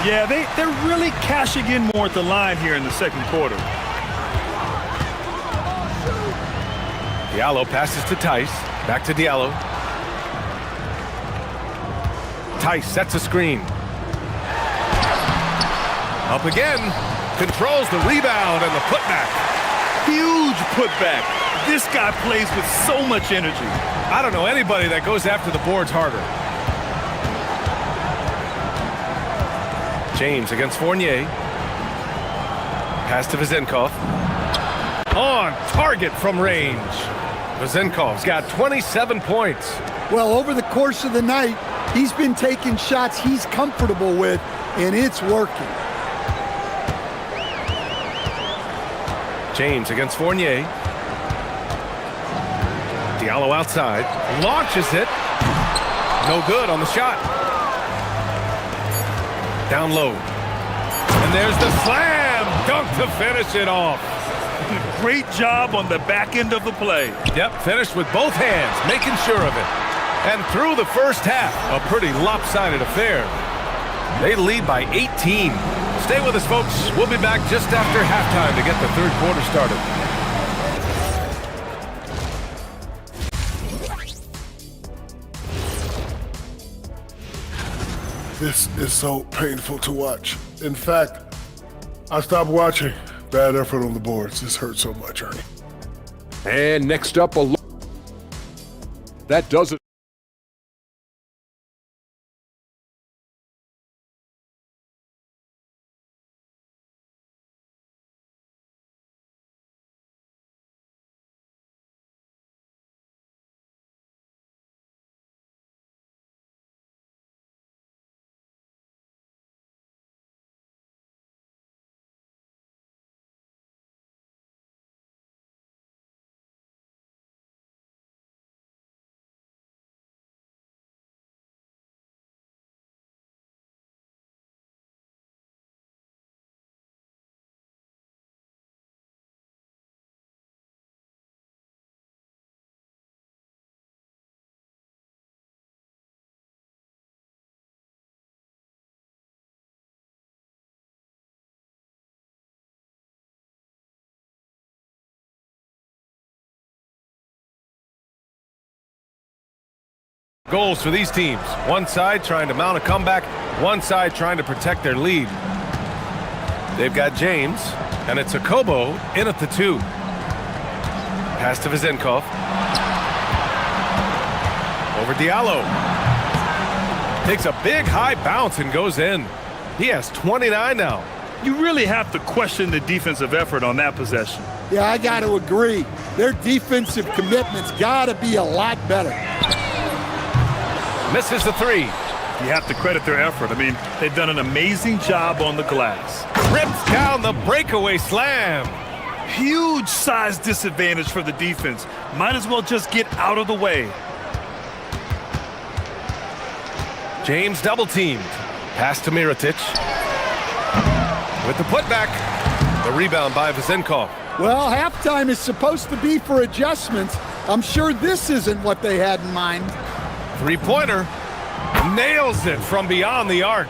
Yeah, they're really cashing in more at the line here in the second quarter. Diallo passes to Tice. Back to Diallo. Tice sets a screen. Up again. Controls the rebound and the putback. Huge putback. This guy plays with so much energy. I don't know anybody that goes after the boards harder. James against Fournier. Pass to Vezenkov. On target from range. Vezenkov's got 27 points. Well, over the course of the night, he's been taking shots he's comfortable with, and it's working. James against Fournier. Diallo outside. Launches it. No good on the shot. Down low. And there's the slam dunk to finish it off. Great job on the back end of the play. Yep, finished with both hands, making sure of it. And through the first half, a pretty lopsided affair. They lead by 18. Stay with us, folks. We'll be back just after halftime to get the third quarter started. This is so painful to watch. In fact, I stopped watching. Bad effort on the boards. This hurts so much, Ernie. And next up, that does it. Goals for these teams. One side trying to mount a comeback, one side trying to protect their lead. They've got James, and it's Okobo in at the 2. Pass to Vezenkov. Over Diallo. Takes a big high bounce and goes in. He has 29 now. You really have to question the defensive effort on that possession. Yeah, I got to agree. Their defensive commitment's got to be a lot better. Misses the 3. You have to credit their effort. I mean, they've done an amazing job on the glass. Rips down the breakaway slam. Huge size disadvantage for the defense. Might as well just get out of the way. James double teamed. Pass to Mirotic. With the putback. The rebound by Vezenkov. Well, halftime is supposed to be for adjustments. I'm sure this isn't what they had in mind. Three-pointer. Nails it from beyond the arc.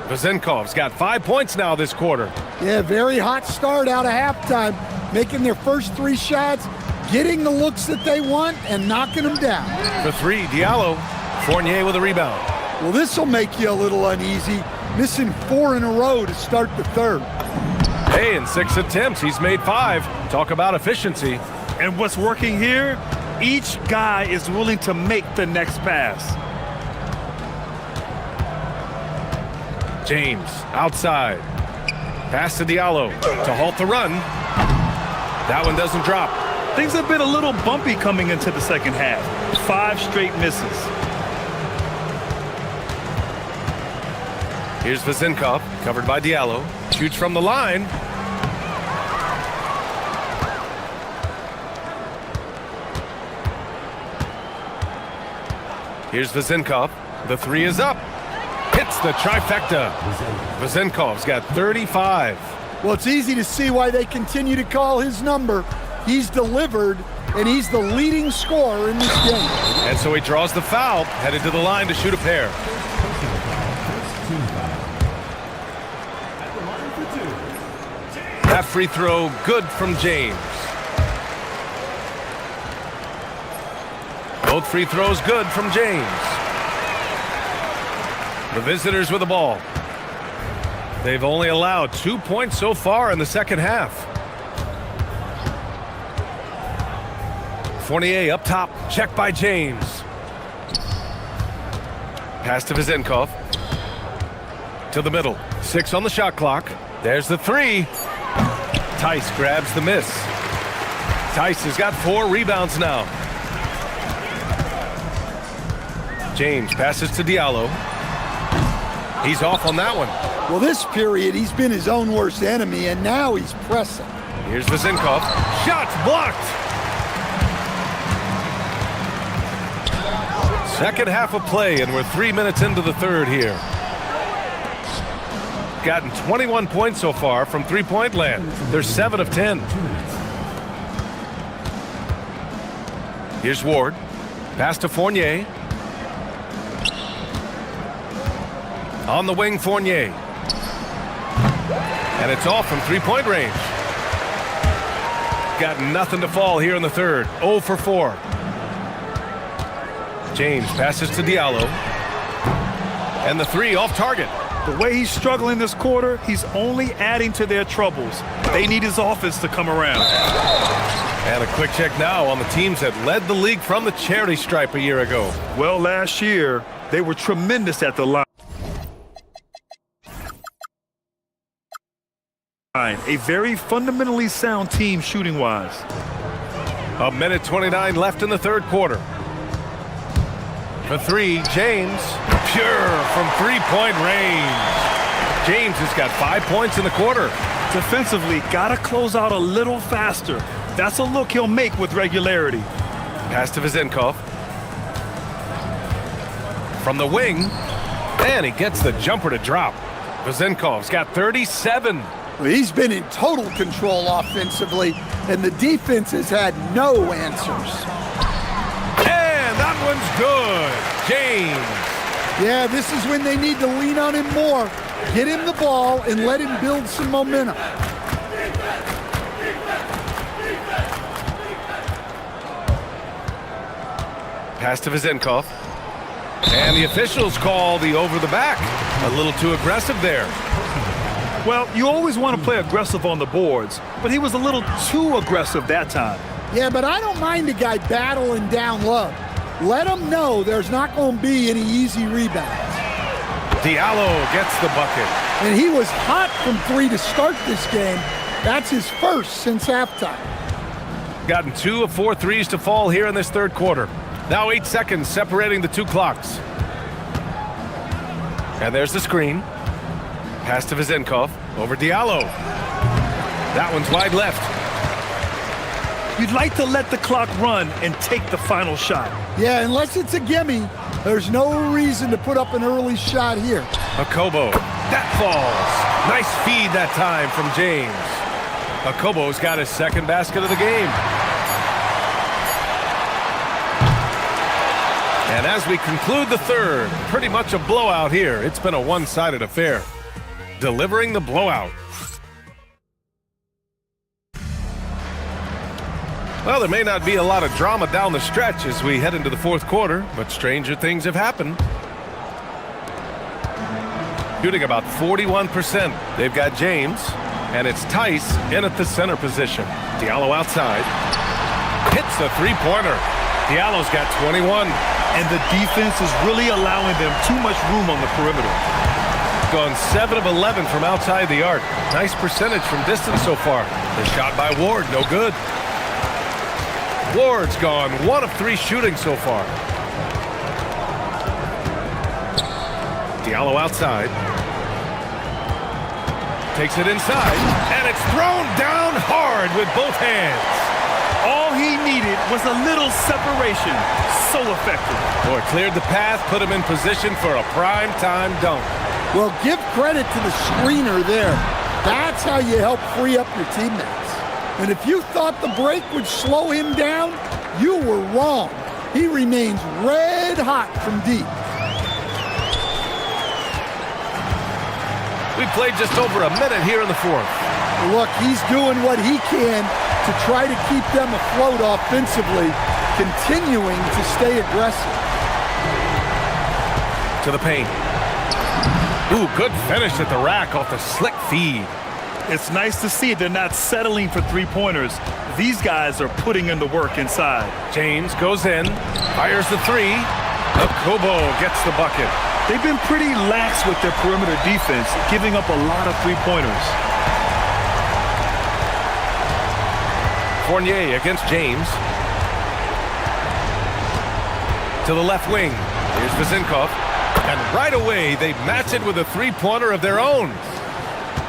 Vezenkov's got 5 points now this quarter. Yeah, very hot start out of halftime. Making their first 3 shots, getting the looks that they want, and knocking them down. For 3, Diallo. Fournier with a rebound. Well, this will make you a little uneasy. Missing 4 in a row to start the third. Hey, in 6 attempts, he's made 5. Talk about efficiency. And what's working here? Each guy is willing to make the next pass. James, outside. Pass to Diallo to halt the run. That one doesn't drop. Things have been a little bumpy coming into the second half. 5 straight misses. Here's Vezenkov, covered by Diallo. Shoots from the line. Here's Vezenkov. The 3 is up. Hits the trifecta. Vezenkov's got 35. Well, it's easy to see why they continue to call his number. He's delivered, and he's the leading scorer in this game. And so he draws the foul, headed to the line to shoot a pair. That free throw good from James. Both free throws good from James. The visitors with the ball. They've only allowed 2 points so far in the second half. Fournier up top, checked by James. Pass to Vezenkov. To the middle, 6 on the shot clock. There's the 3. Tice grabs the miss. Tice has got 4 rebounds now. James passes to Diallo. He's off on that one. Well, this period, he's been his own worst enemy, and now he's pressing. Here's Vezenkov. Shots blocked. Second half of play, and we're 3 minutes into the third here. Gotten 21 points so far from three-point land. They're 7 of 10. Here's Ward. Pass to Fournier. On the wing, Fournier. And it's off from three-point range. Got nothing to fall here in the third. 0 for 4. James passes to Diallo. And the 3 off target. The way he's struggling this quarter, he's only adding to their troubles. They need his offense to come around. And a quick check now on the teams that led the league from the charity stripe a year ago. Well, last year, they were tremendous at the line. A very fundamentally sound team shooting-wise. A minute 29 left in the third quarter. For 3, James. Pure from three-point range. James has got 5 points in the quarter. Defensively, gotta close out a little faster. That's a look he'll make with regularity. Pass to Vezenkov. From the wing. And he gets the jumper to drop. Vezenkov's got 37. Well, he's been in total control offensively, and the defense has had no answers. And that one's good. James. Yeah, this is when they need to lean on him more. Get him the ball and let him build some momentum. Pass to Vezenkov. And the officials call the over the back. A little too aggressive there. Well, you always want to play aggressive on the boards, but he was a little too aggressive that time. Yeah, but I don't mind a guy battling down low. Let him know there's not going to be any easy rebounds. Diallo gets the bucket. And he was hot from 3 to start this game. That's his first since halftime. Gotten 2 of 4 threes to fall here in this third quarter. Now 8 seconds separating the 2 clocks. And there's the screen. Pass to Vezenkov over Diallo. That one's wide left. You'd like to let the clock run and take the final shot. Yeah, unless it's a gimme, there's no reason to put up an early shot here. Okobo, that falls. Nice feed that time from James. Okobo's got his second basket of the game. And as we conclude the third, pretty much a blowout here. It's been a one-sided affair. Delivering the blowout. Well, there may not be a lot of drama down the stretch as we head into the fourth quarter, but stranger things have happened. Shooting about 41%. They've got James, and it's Tice in at the center position. Diallo outside. Hits the three-pointer. Diallo's got 21. And the defense is really allowing them too much room on the perimeter. Gone 7 of 11 from outside the arc. Nice percentage from distance so far. The shot by Ward, no good. Ward's gone 1 of 3 shooting so far. Diallo outside. Takes it inside, and it's thrown down hard with both hands. All he needed was a little separation. So effective. Boy, cleared the path, put him in position for a prime-time dunk. Well, give credit to the screener there. That's how you help free up your teammates. And if you thought the break would slow him down, you were wrong. He remains red hot from deep. We played just over a minute here in the fourth. Look, he's doing what he can to try to keep them afloat offensively, continuing to stay aggressive. To the paint. Ooh, good finish at the rack off the slick feed. It's nice to see they're not settling for three-pointers. These guys are putting in the work inside. James goes in, fires the three. Okobo gets the bucket. They've been pretty lax with their perimeter defense, giving up a lot of three-pointers. Fournier against James. To the left wing. Here's Vezenkov. And right away, they match it with a three-pointer of their own.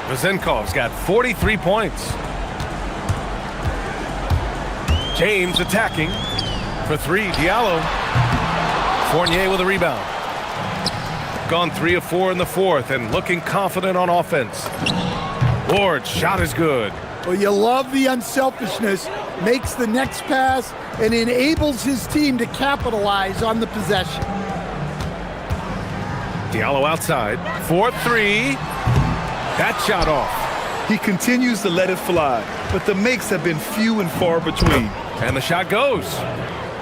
Vezenkov's got 43 points. James attacking for 3. Diallo. Fournier with a rebound. Gone 3 of 4 in the fourth and looking confident on offense. Ward's shot is good. Well, you love the unselfishness, makes the next pass, and enables his team to capitalize on the possession. Diallo outside. 4-3. That shot off. He continues to let it fly, but the makes have been few and far between. And the shot goes.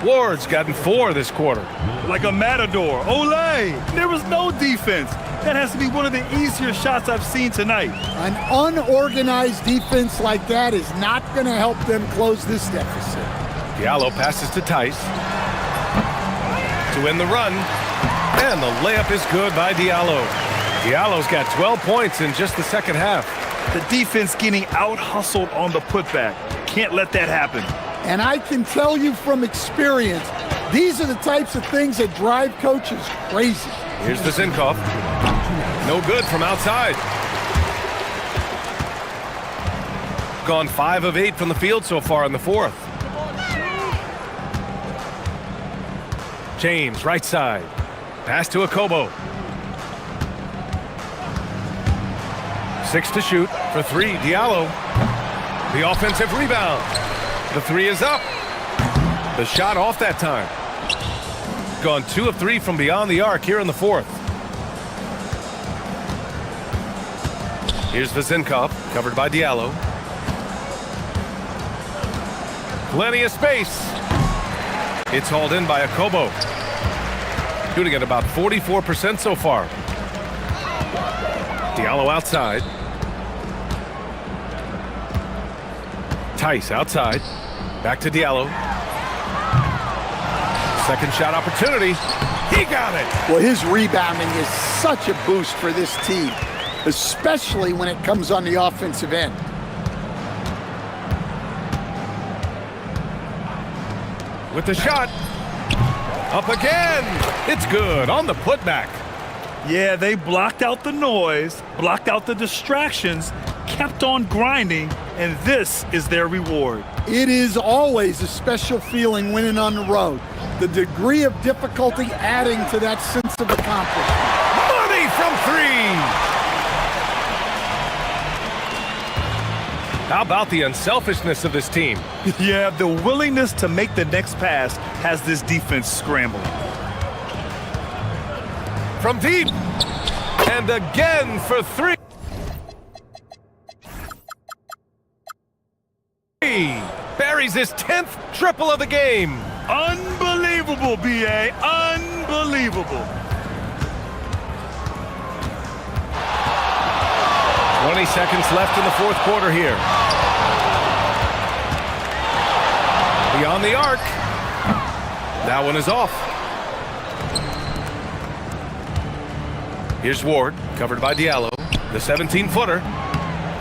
Ward's gotten 4 this quarter. Like a matador. Olay! There was no defense. That has to be one of the easier shots I've seen tonight. An unorganized defense like that is not going to help them close this deficit. Diallo passes to Tice. To win the run. And the layup is good by Diallo. Diallo's got 12 points in just the second half. The defense getting out-hustled on the putback. Can't let that happen. And I can tell you from experience, these are the types of things that drive coaches crazy. Here's Vezenkov. No good from outside. Gone 5 of 8 from the field so far in the fourth. James, right side. Pass to Okobo. 6 to shoot for 3. Diallo. The offensive rebound. The 3 is up. The shot off that time. Gone 2 of 3 from beyond the arc here in the fourth. Here's Vezenkov, covered by Diallo. Plenty of space. It's hauled in by Okobo. Shooting at about 44% so far. Diallo outside. Tice outside. Back to Diallo. Second shot opportunity. He got it. Well, his rebounding is such a boost for this team, especially when it comes on the offensive end. With the shot. Up again. It's good on the putback. Yeah, they blocked out the noise, blocked out the distractions, kept on grinding, and this is their reward. It is always a special feeling winning on the road. The degree of difficulty adding to that sense of accomplishment. Money from three. How about the unselfishness of this team? Yeah, the willingness to make the next pass has this defense scrambling. From deep. And again for three. Buries his 10th triple of the game. Unbelievable, B.A. Unbelievable. 20 seconds left in the fourth quarter here. Beyond the arc. That one is off. Here's Ward, covered by Diallo. The 17-footer.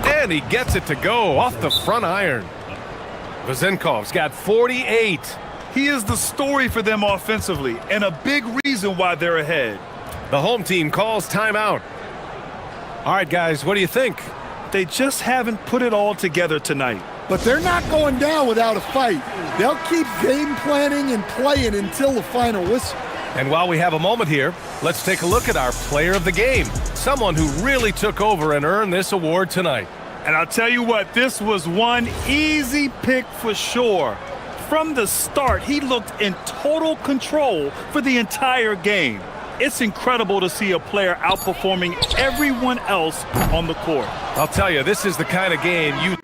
And he gets it to go off the front iron. Vezenkov's got 48. He is the story for them offensively and a big reason why they're ahead. The home team calls timeout. All right, guys, what do you think? They just haven't put it all together tonight. But they're not going down without a fight. They'll keep game planning and playing until the final whistle. And while we have a moment here, let's take a look at our player of the game, someone who really took over and earned this award tonight. And I'll tell you what, this was one easy pick for sure. From the start, he looked in total control for the entire game. It's incredible to see a player outperforming everyone else on the court. I'll tell you, this is the kind of game you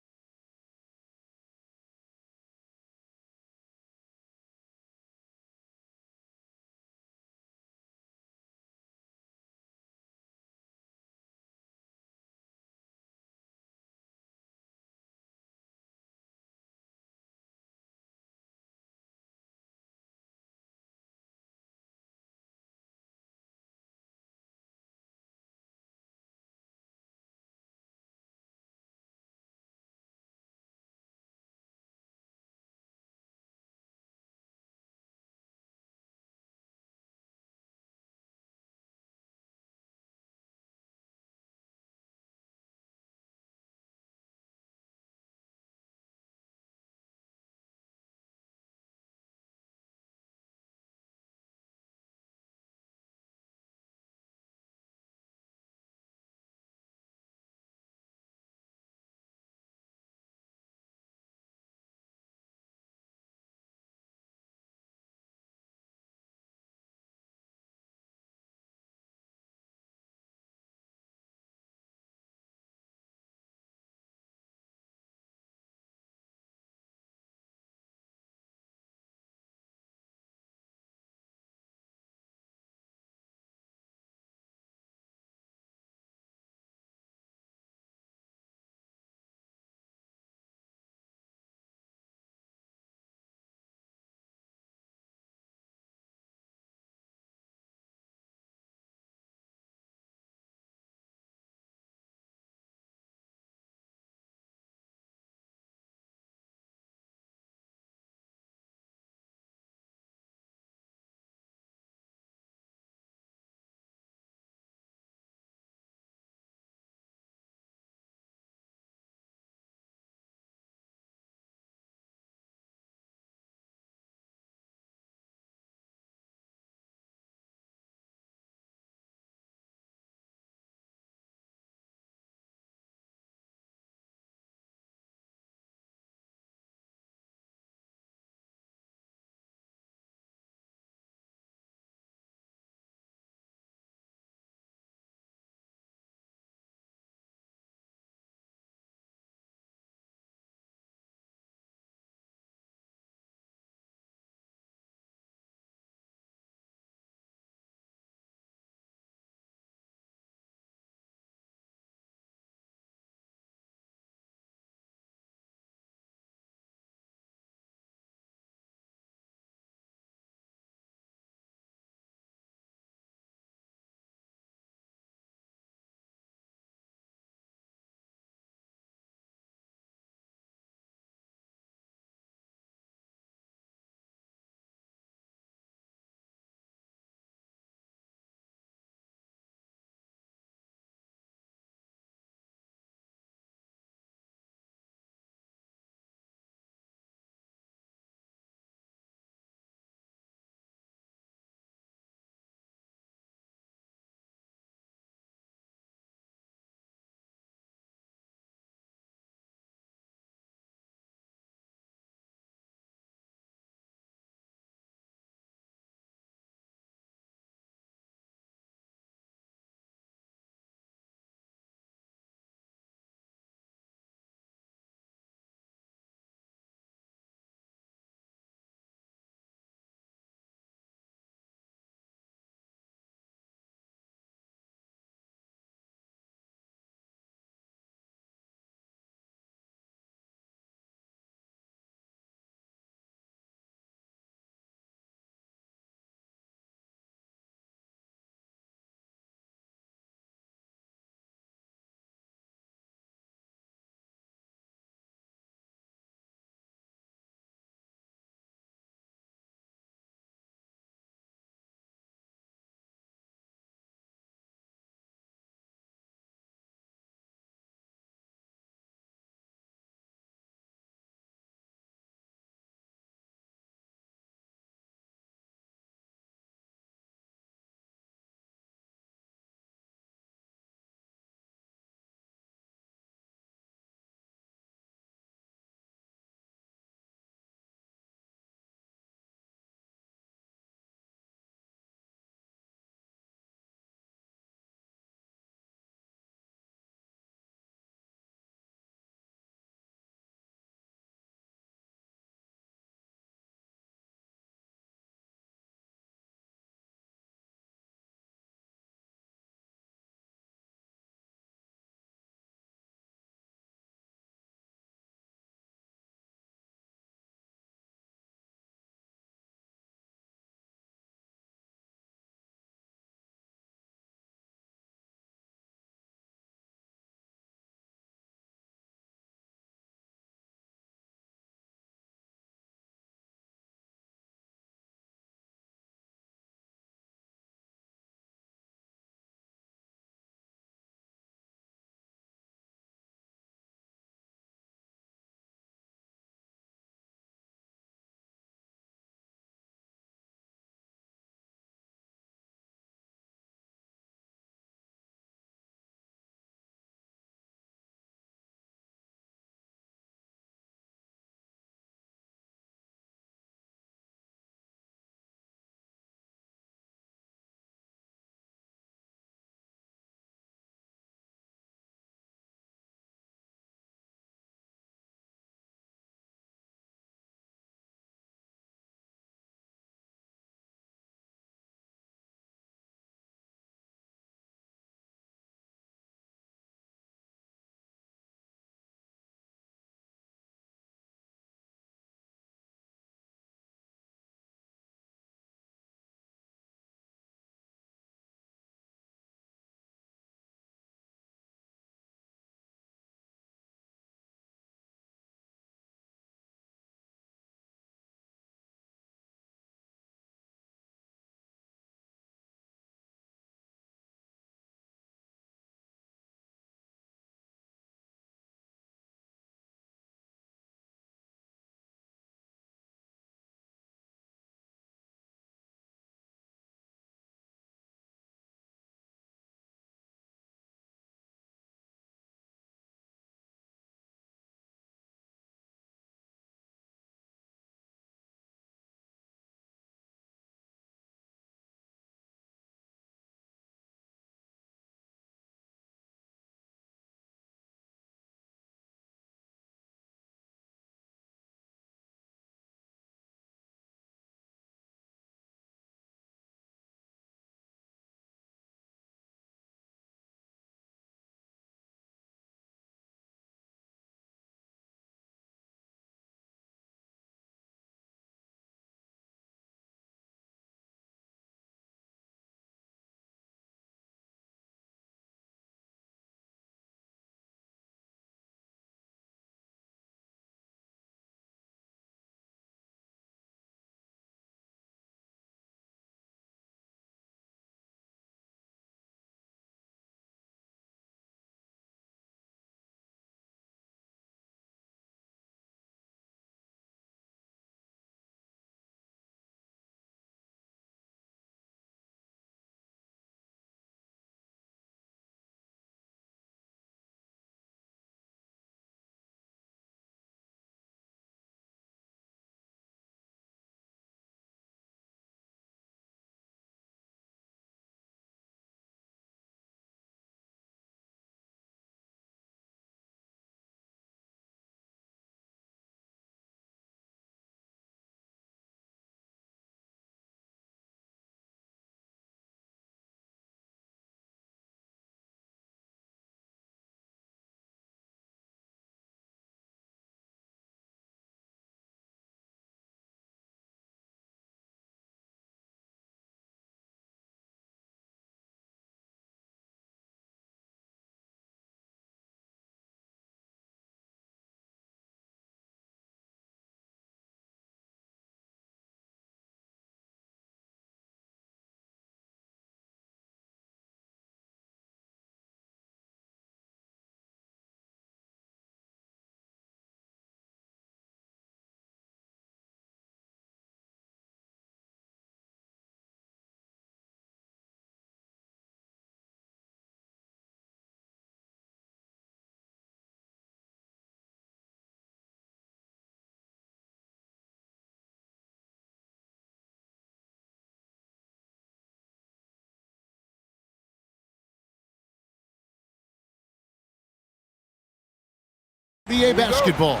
NBA basketball.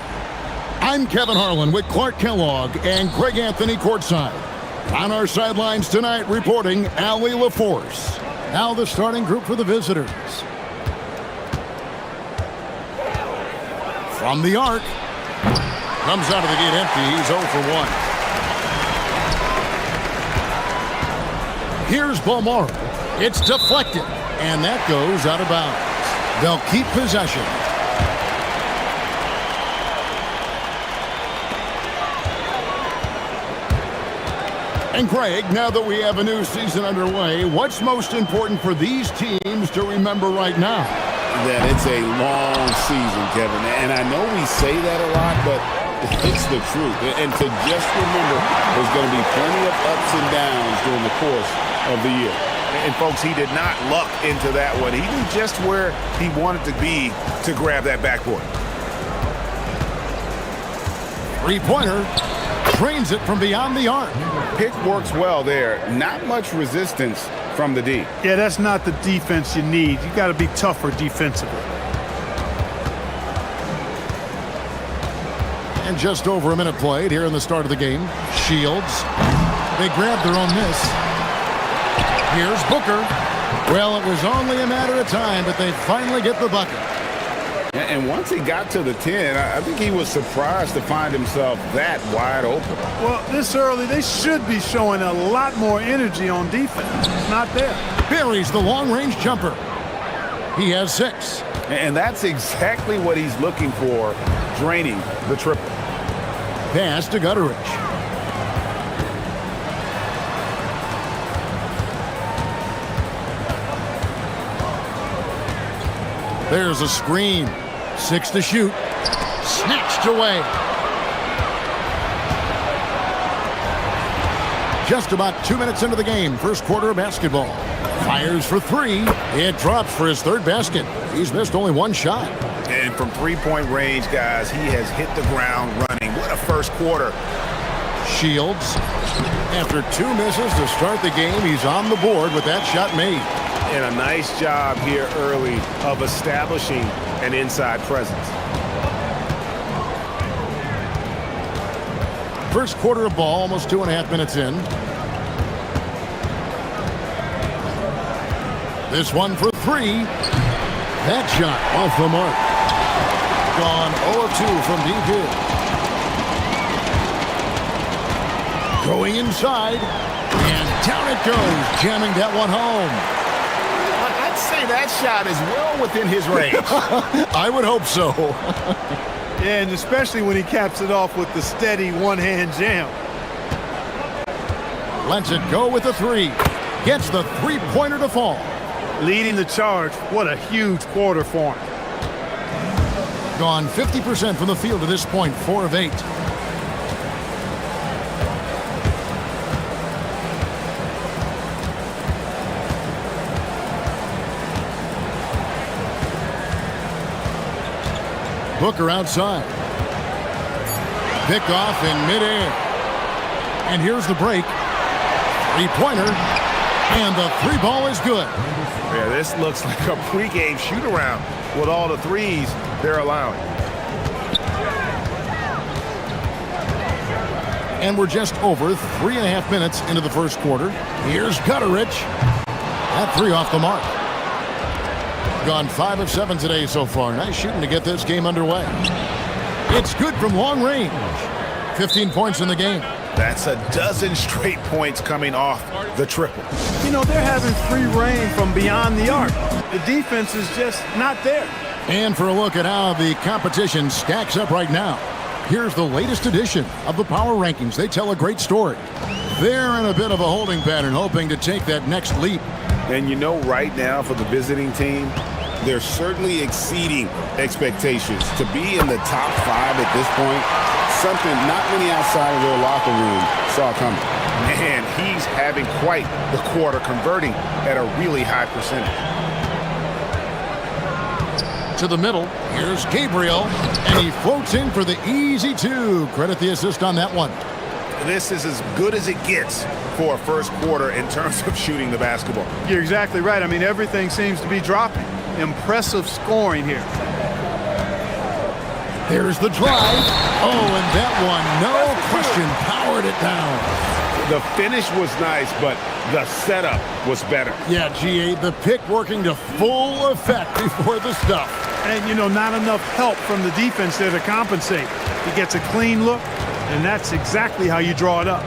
I'm Kevin Harlan with Clark Kellogg and Greg Anthony courtside. On our sidelines tonight, reporting Allie LaForce. Now the starting group for the visitors. From the arc. Comes out of the gate empty. He's 0 for 1. Here's Bolmaro. It's deflected. And that goes out of bounds. They'll keep possession. And Greg, now that we have a new season underway, what's most important for these teams to remember right now? That it's a long season, Kevin. And I know we say that a lot, but it's the truth. And to just remember, there's going to be plenty of ups and downs during the course of the year. And, folks, he did not luck into that one. He knew just where he wanted to be to grab that backboard. Three-pointer. Drains it from beyond the arc. Pick works well there. Not much resistance from the D. Yeah, that's not the defense you need. You got to be tougher defensively. And just over a minute played here in the start of the game. Shields. They grabbed their own miss. Here's Booker. Well, it was only a matter of time, but they finally get the bucket. And once he got to the 10, I think he was surprised to find himself that wide open. Well, this early, they should be showing a lot more energy on defense. It's not there. Buries the long-range jumper. He has 6. And that's exactly what he's looking for, draining the triple. Pass to Gutteridge. There's a screen. 6 to shoot. Snatched away. Just about 2 minutes into the game. First quarter of basketball. Fires for 3. It drops for his 3rd basket. He's missed only 1 shot. And from three-point range, guys, he has hit the ground running. What a first quarter. Shields. After 2 misses to start the game, he's on the board with that shot made. And a nice job here early of establishing an inside presence. First quarter of ball, almost 2.5 minutes in. This one for 3. That shot off the mark. Gone 0 of 2 from deep here. Going inside. And down it goes, jamming that one home. That shot is well within his range. I would hope so. Yeah, and especially when he caps it off with the steady one-hand jam. Lets it go with the 3. Gets the three-pointer to fall. Leading the charge. What a huge quarter for him. Gone 50% from the field to this point, 4 of 8. Booker outside. Picked off in midair. And here's the break. Three-pointer. And the 3 ball is good. Yeah, this looks like a pregame shoot-around with all the threes they're allowing. And we're just over 3.5 minutes into the first quarter. Here's Gutteridge. That 3 off the mark. Gone 5 of 7 today so far. Nice shooting to get this game underway. It's good from long range. 15 points in the game. That's a dozen straight points coming off the triple. You know, they're having free reign from beyond the arc. The defense is just not there. And for a look at how the competition stacks up right now, here's the latest edition of the Power Rankings. They tell a great story. They're in a bit of a holding pattern, hoping to take that next leap. And you know, right now for the visiting team, they're certainly exceeding expectations. To be in the top 5 at this point, something not many outside of their locker room saw coming. Man, he's having quite the quarter, converting at a really high percentage. To the middle, here's Gabriel, and he floats in for the easy 2. Credit the assist on that one. This is as good as it gets for a first quarter in terms of shooting the basketball. You're exactly right. I mean, everything seems to be dropping. Impressive scoring here. There's the drive. Oh, and that one, no question, powered it down. The finish was nice, but the setup was better. Yeah, GA, the pick working to full effect before the stuff. And, you know, not enough help from the defense there to compensate. He gets a clean look, and that's exactly how you draw it up.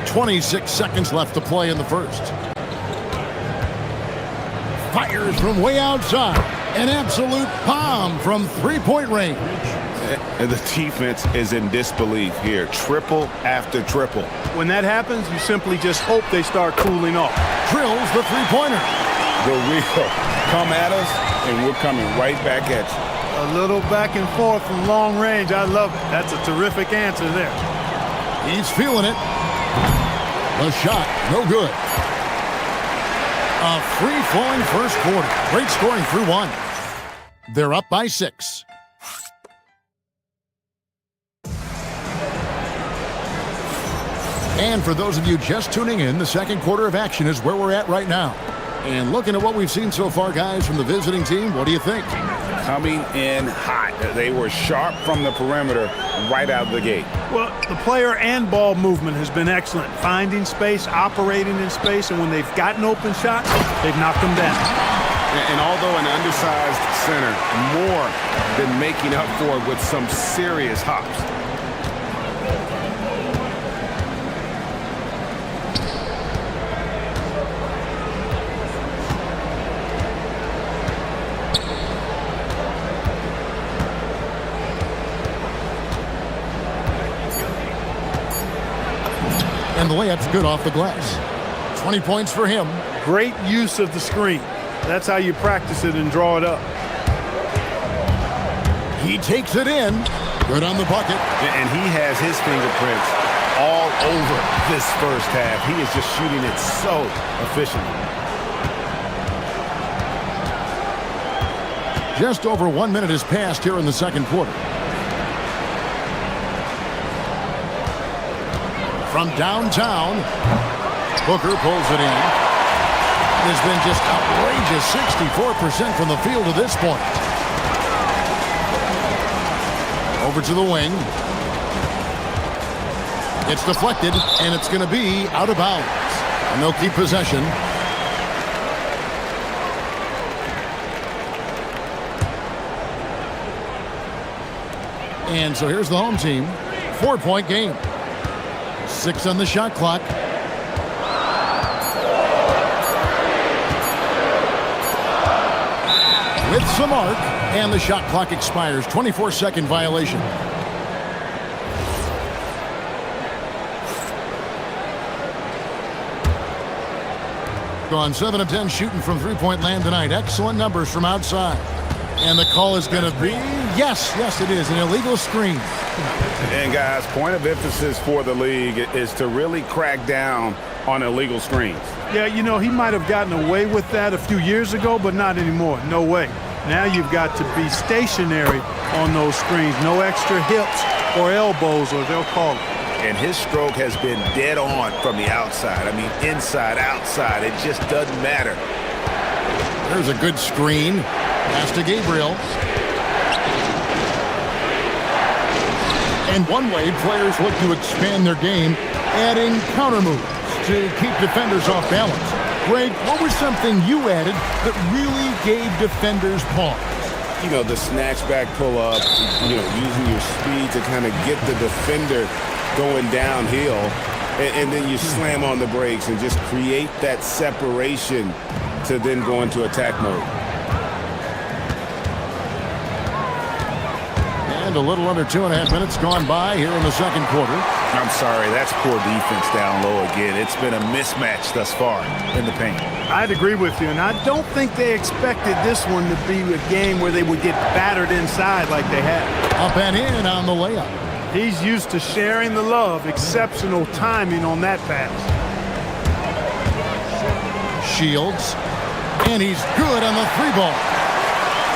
.26 seconds left to play in the first. Fires from way outside. An absolute bomb from three-point range. And the defense is in disbelief here. Triple after triple. When that happens, you simply just hope they start cooling off. Drills the three-pointer. The real come at us, and we're coming right back at you. A little back and forth from long range. I love it. That's a terrific answer there. He's feeling it. The shot, no good. A free-flowing first quarter. Great scoring through one. They're up by 6. And for those of you just tuning in, the second quarter of action is where we're at right now. And looking at what we've seen so far, guys, from the visiting team, what do you think? Coming in hot. They were sharp from the perimeter right out of the gate. Well, the player and ball movement has been excellent. Finding space, operating in space, and when they've gotten open shots, they've knocked them down. And although an undersized center, more than making up for it with some serious hops. And the layup's good off the glass. 20 points for him. Great use of the screen. That's how you practice it and draw it up. He takes it in. Good on the bucket. And he has his fingerprints all over this first half. He is just shooting it so efficiently. Just over 1 minute has passed here in the second quarter. From downtown, Booker pulls it in. It's been just outrageous 64% from the field to this point. Over to the wing. It's deflected, and it's going to be out of bounds. And they'll keep possession. And so here's the home team. 4-point game. 6 on the shot clock. With some arc, and the shot clock expires. 24-second violation. Gone 7 of 10 shooting from three-point land tonight. Excellent numbers from outside. And the call is going to be, yes, it is, an illegal screen. And guys, point of emphasis for the league is to really crack down on illegal screens. Yeah, you know, he might have gotten away with that a few years ago, but not anymore. No way. Now you've got to be stationary on those screens. No extra hips or elbows, or they'll call it. And his stroke has been dead on from the outside. I mean, inside, outside, it just doesn't matter. There's a good screen. Pass to Gabriel. And one way players look to expand their game, adding counter moves to keep defenders off balance. Greg, what was something you added that really gave defenders pause? You know, the snatch back pull up, you know, using your speed to kind of get the defender going downhill, and then you slam on the brakes and just create that separation to then go into attack mode. And a little under 2.5 minutes gone by here in the second quarter. I'm sorry, that's poor defense down low again. It's been a mismatch thus far in the paint. I'd agree with you, and I don't think they expected this one to be a game where they would get battered inside like they had. Up and in on the layup. He's used to sharing the love. Exceptional timing on that pass. Shields. And he's good on the three ball.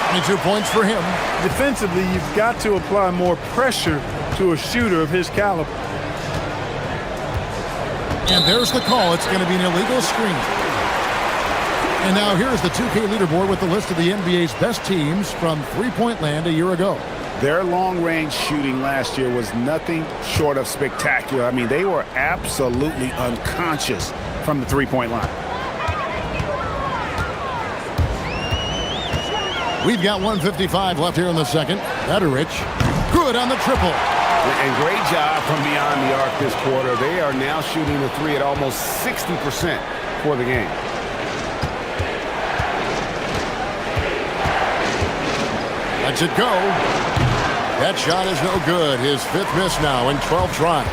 22 points for him. Defensively, you've got to apply more pressure to a shooter of his caliber. And there's the call. It's going to be an illegal screen. And now here's the 2K leaderboard with the list of the NBA's best teams from three-point land a year ago. Their long-range shooting last year was nothing short of spectacular. I mean, they were absolutely unconscious from the three-point line. We've got 1:55 left here in the second. Butterich, good on the triple. And great job from beyond the arc this quarter. They are now shooting the three at almost 60% for the game. Lets it go. That shot is no good. His fifth miss now in 12 tries.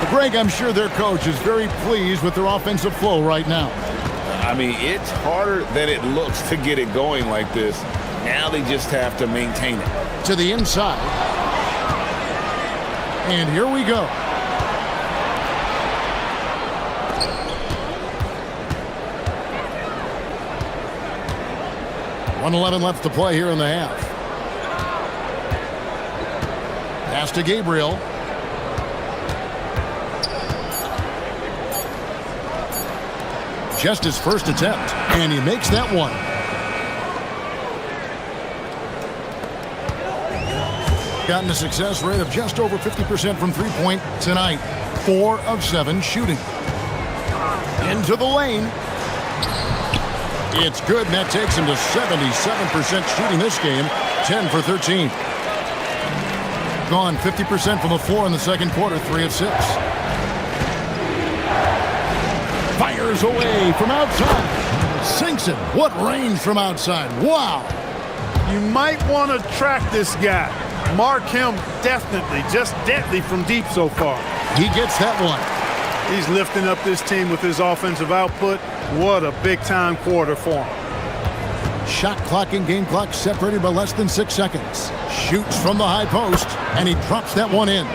But Greg, I'm sure their coach is very pleased with their offensive flow right now. I mean, it's harder than it looks to get it going like this. Now they just have to maintain it. To the inside. And here we go. .111 left to play here in the half. Pass to Gabriel. Just his first attempt, and he makes that one. Gotten a success rate of just over 50% from three-point tonight. 4 of 7 shooting. Into the lane. It's good, and that takes him to 77% shooting this game. 10 for 13. Gone 50% from the floor in the second quarter. 3 of 6. Fires away from outside. Sinks it. What range from outside. Wow. You might want to track this guy. Mark him definitely, just deadly from deep so far. He gets that one. He's lifting up this team with his offensive output. What a big-time quarter for him. Shot clock and game clock separated by less than 6 seconds. Shoots from the high post, and he drops that one in.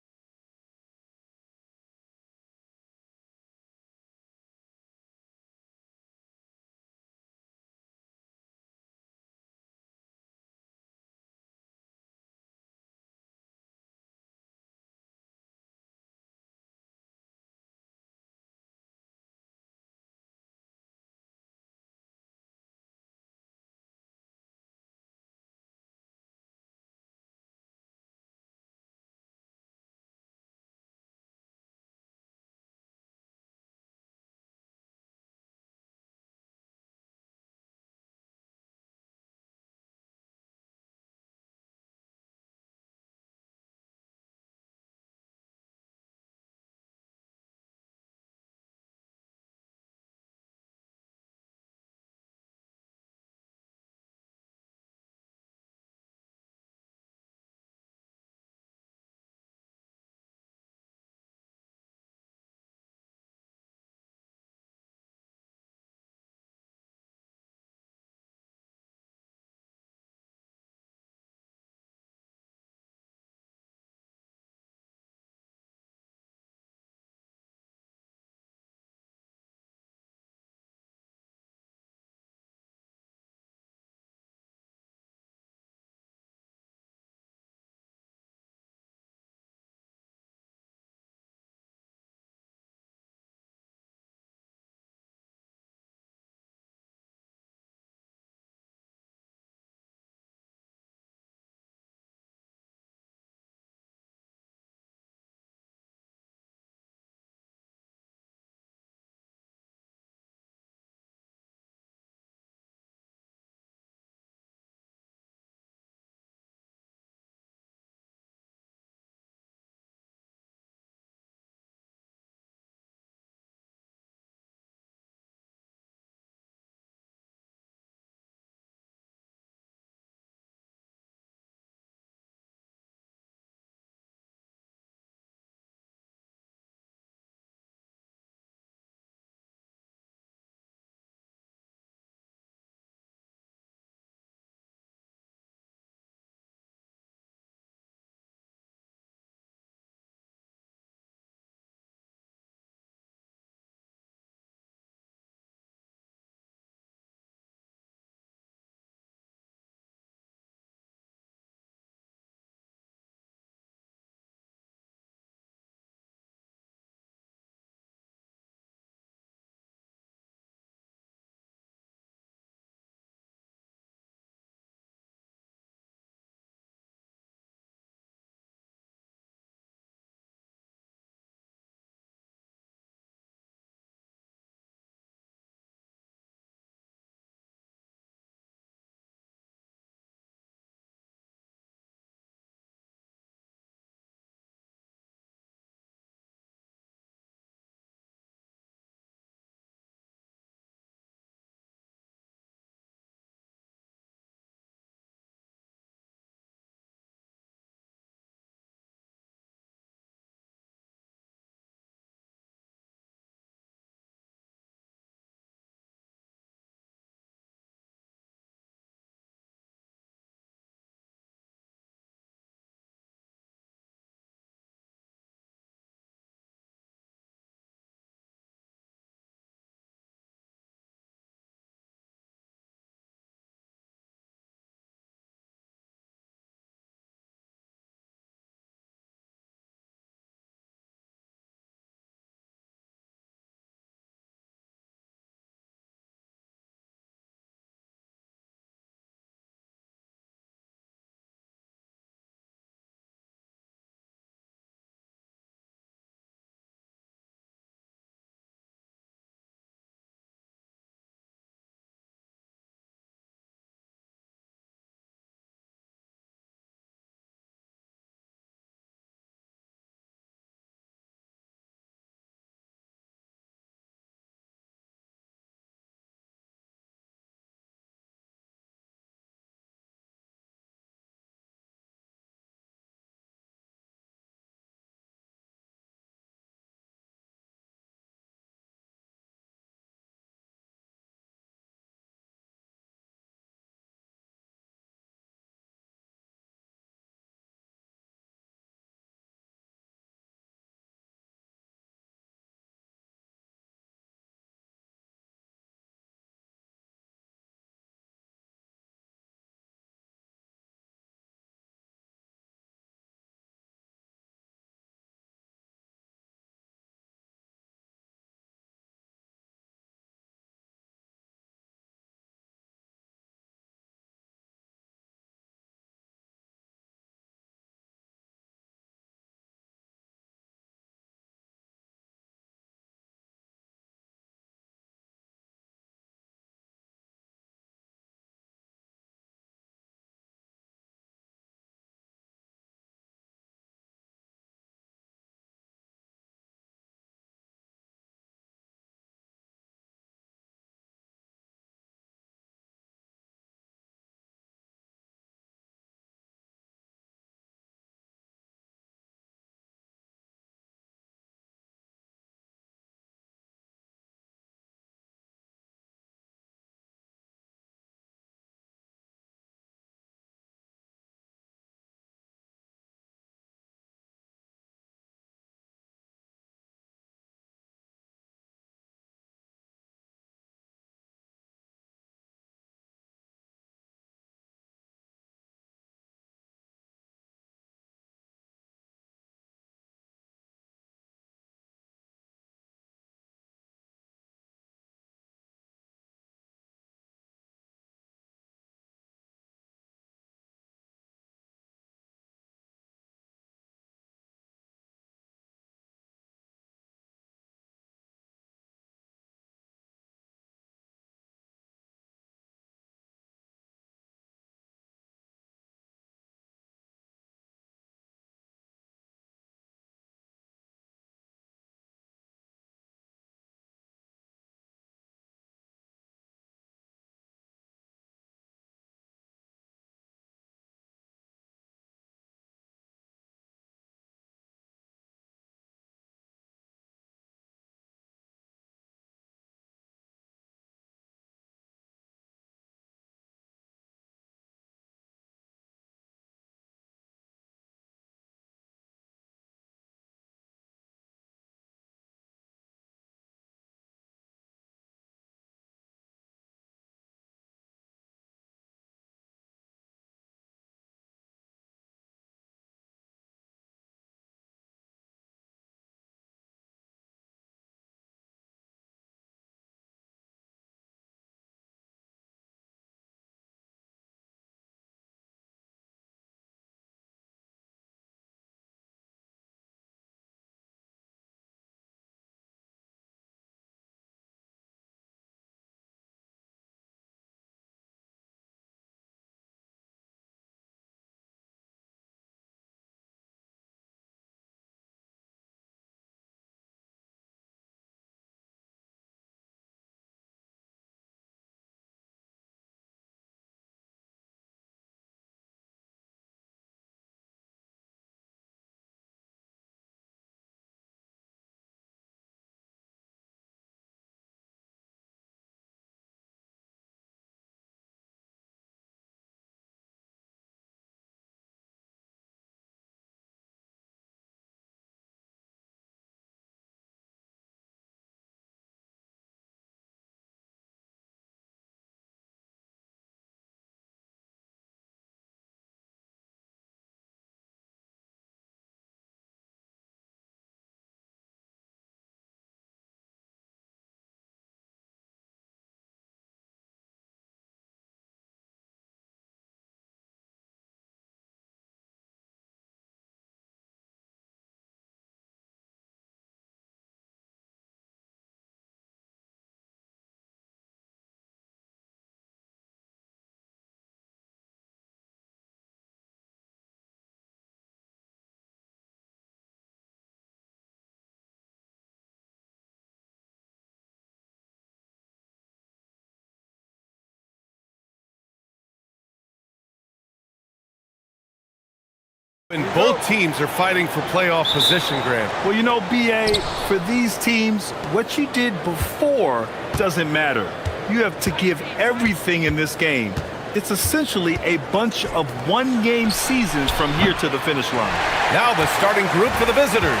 And both teams are fighting for playoff position, Grant. Well, you know, B.A., for these teams, what you did before doesn't matter. You have to give everything in this game. It's essentially a bunch of one-game seasons from here to the finish line. Now the starting group for the visitors.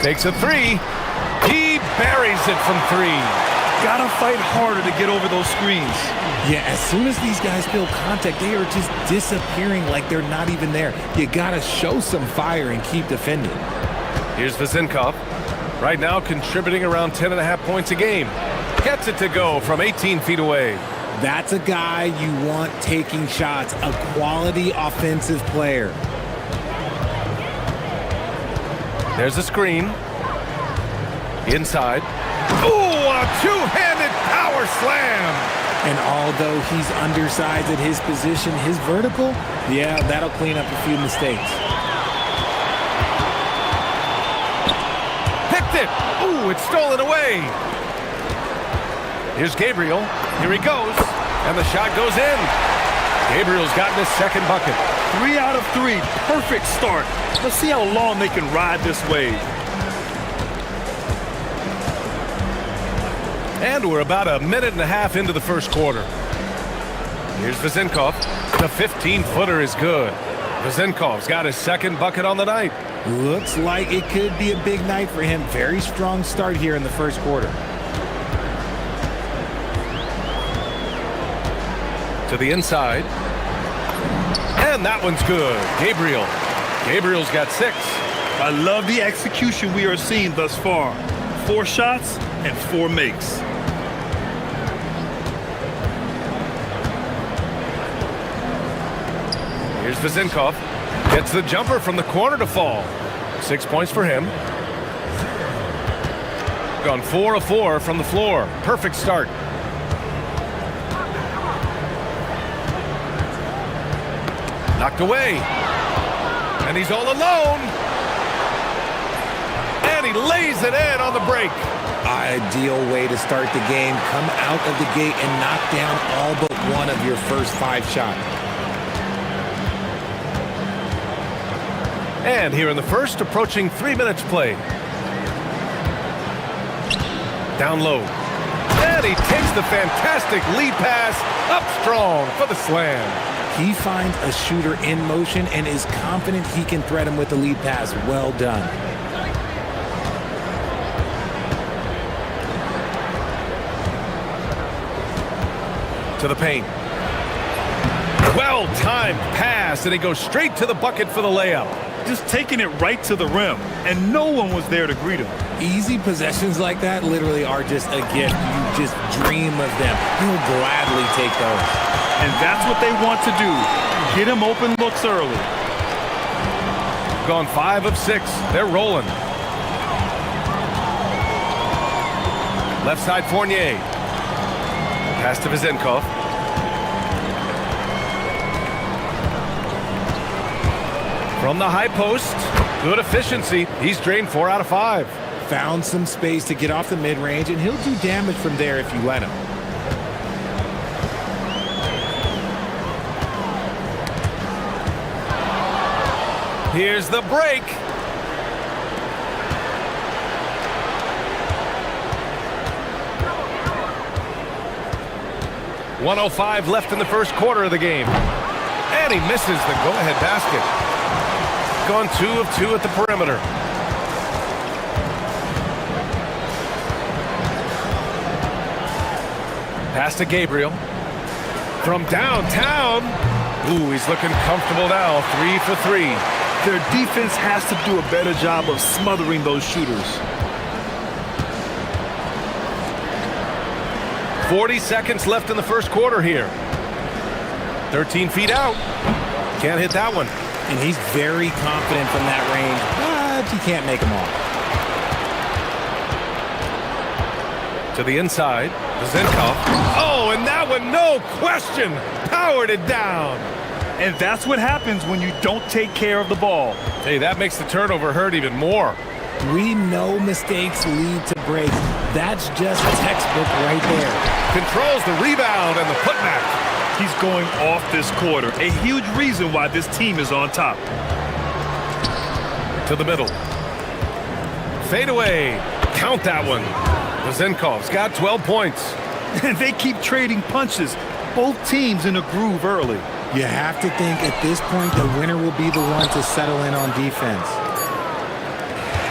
Takes a three. He buries it from three. Gotta fight harder to get over those screens. Yeah, as soon as these guys feel contact, they are just disappearing like they're not even there. You gotta show some fire and keep defending. Here's Vezenkov. Right now contributing around 10.5 points a game. Gets it to go from 18 feet away. That's a guy you want taking shots, a quality offensive player. There's a screen. Inside. Ooh, a two-handed power slam. And although he's undersized at his position, his vertical, yeah, that'll clean up a few mistakes. Picked it. Ooh, it's stolen away. Here's Gabriel. Here he goes. And the shot goes in. Gabriel's gotten his second bucket. 3 out of 3. Perfect start. Let's see how long they can ride this wave. And we're about a minute and a half into the first quarter. Here's Vezenkov. The 15-footer is good. Vezenkov's got his second bucket on the night. Looks like it could be a big night for him. Very strong start here in the first quarter. To the inside. And that one's good. Gabriel. Gabriel's got 6. I love the execution we are seeing thus far. 4 shots and 4 makes. Here's Vezenkov. Gets the jumper from the corner to fall. 6 points for him. Gone 4 of 4 from the floor. Perfect start. Knocked away. And he's all alone. And he lays it in on the break. Ideal way to start the game. Come out of the gate and knock down all but one of your first 5 shots. And here in the first, approaching 3 minutes played. Down low. And he takes the fantastic lead pass up strong for the slam. He finds a shooter in motion and is confident he can thread him with the lead pass. Well done. To the paint. Well-timed pass, and he goes straight to the bucket for the layup. Just taking it right to the rim, and no one was there to greet him. Easy possessions like that literally are just a gift. You just dream of them. He'll gladly take those. And that's what they want to do. Get him open looks early. Gone 5 of 6. They're rolling. Left side Fournier. Pass to Vezenkov. From the high post, good efficiency. He's drained 4 out of 5. Found some space to get off the mid-range, and he'll do damage from there if you let him. Here's the break. .105 left in the first quarter of the game. And he misses the go-ahead basket. Gone 2 of 2 at the perimeter. Pass to Gabriel. From downtown. Ooh, he's looking comfortable now. 3 for 3. Their defense has to do a better job of smothering those shooters. 40 seconds left in the first quarter here. 13 feet out. Can't hit that one. And he's very confident from that range, but you can't make him off. To the inside, Vezenkov. Oh, and that one, no question, powered it down. And that's what happens when you don't take care of the ball. Hey, that makes the turnover hurt even more. We know mistakes lead to breaks. That's just textbook right there. Controls the rebound and the putback. He's going off this quarter. A huge reason why this team is on top. To the middle. Fade away. Count that one. Vezinkov's got 12 points. And they keep trading punches. Both teams in a groove early. You have to think at this point the winner will be the one to settle in on defense.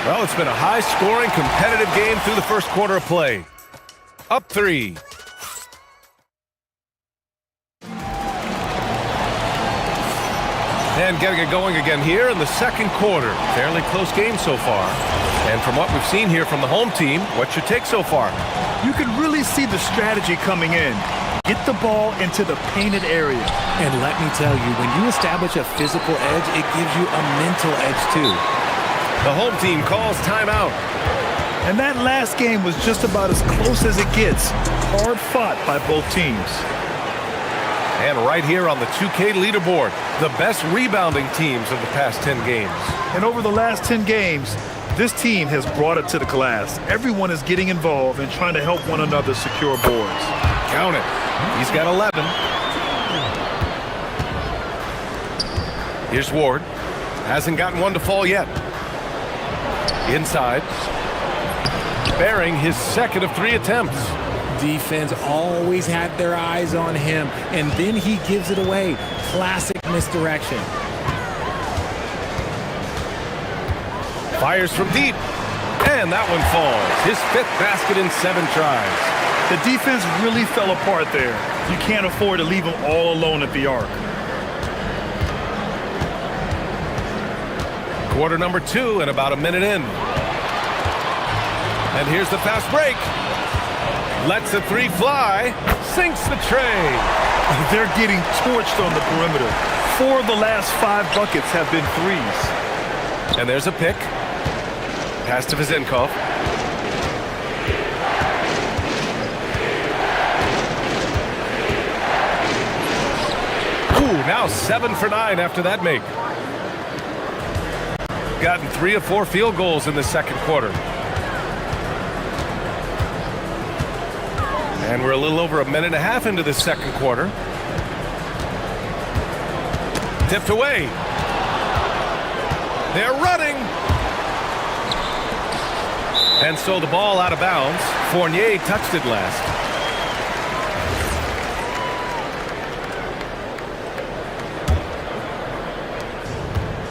Well, it's been a high-scoring, competitive game through the first quarter of play. Up 3. And getting it going again here in the second quarter. Fairly close game so far. And from what we've seen here from the home team, what's your take so far? You can really see the strategy coming in. Get the ball into the painted area. And let me tell you, when you establish a physical edge, it gives you a mental edge too. The home team calls timeout. And that last game was just about as close as it gets. Hard fought by both teams. And right here on the 2K leaderboard, the best rebounding teams of the past 10 games. And over the last 10 games, this team has brought it to the glass. Everyone is getting involved and trying to help one another secure boards. Count it. He's got 11. Here's Ward. Hasn't gotten one to fall yet. Inside. Bearing his second of 3 attempts. Defense always had their eyes on him, and then he gives it away. Classic misdirection. Fires from deep, and that one falls. His 5th basket in 7 tries. The defense really fell apart there. You can't afford to leave them all alone at the arc. Quarter number 2 and about a minute in. And here's the fast break. Lets the 3 fly. Sinks the tray. They're getting torched on the perimeter. 4 of the last 5 buckets have been threes. And there's a pick. Pass to Vezinkov. Ooh, now 7 for 9 after that make. Gotten 3 of 4 field goals in the second quarter. And we're a little over a minute and a half into the second quarter. Tipped away. They're running. And so the ball out of bounds. Fournier touched it last.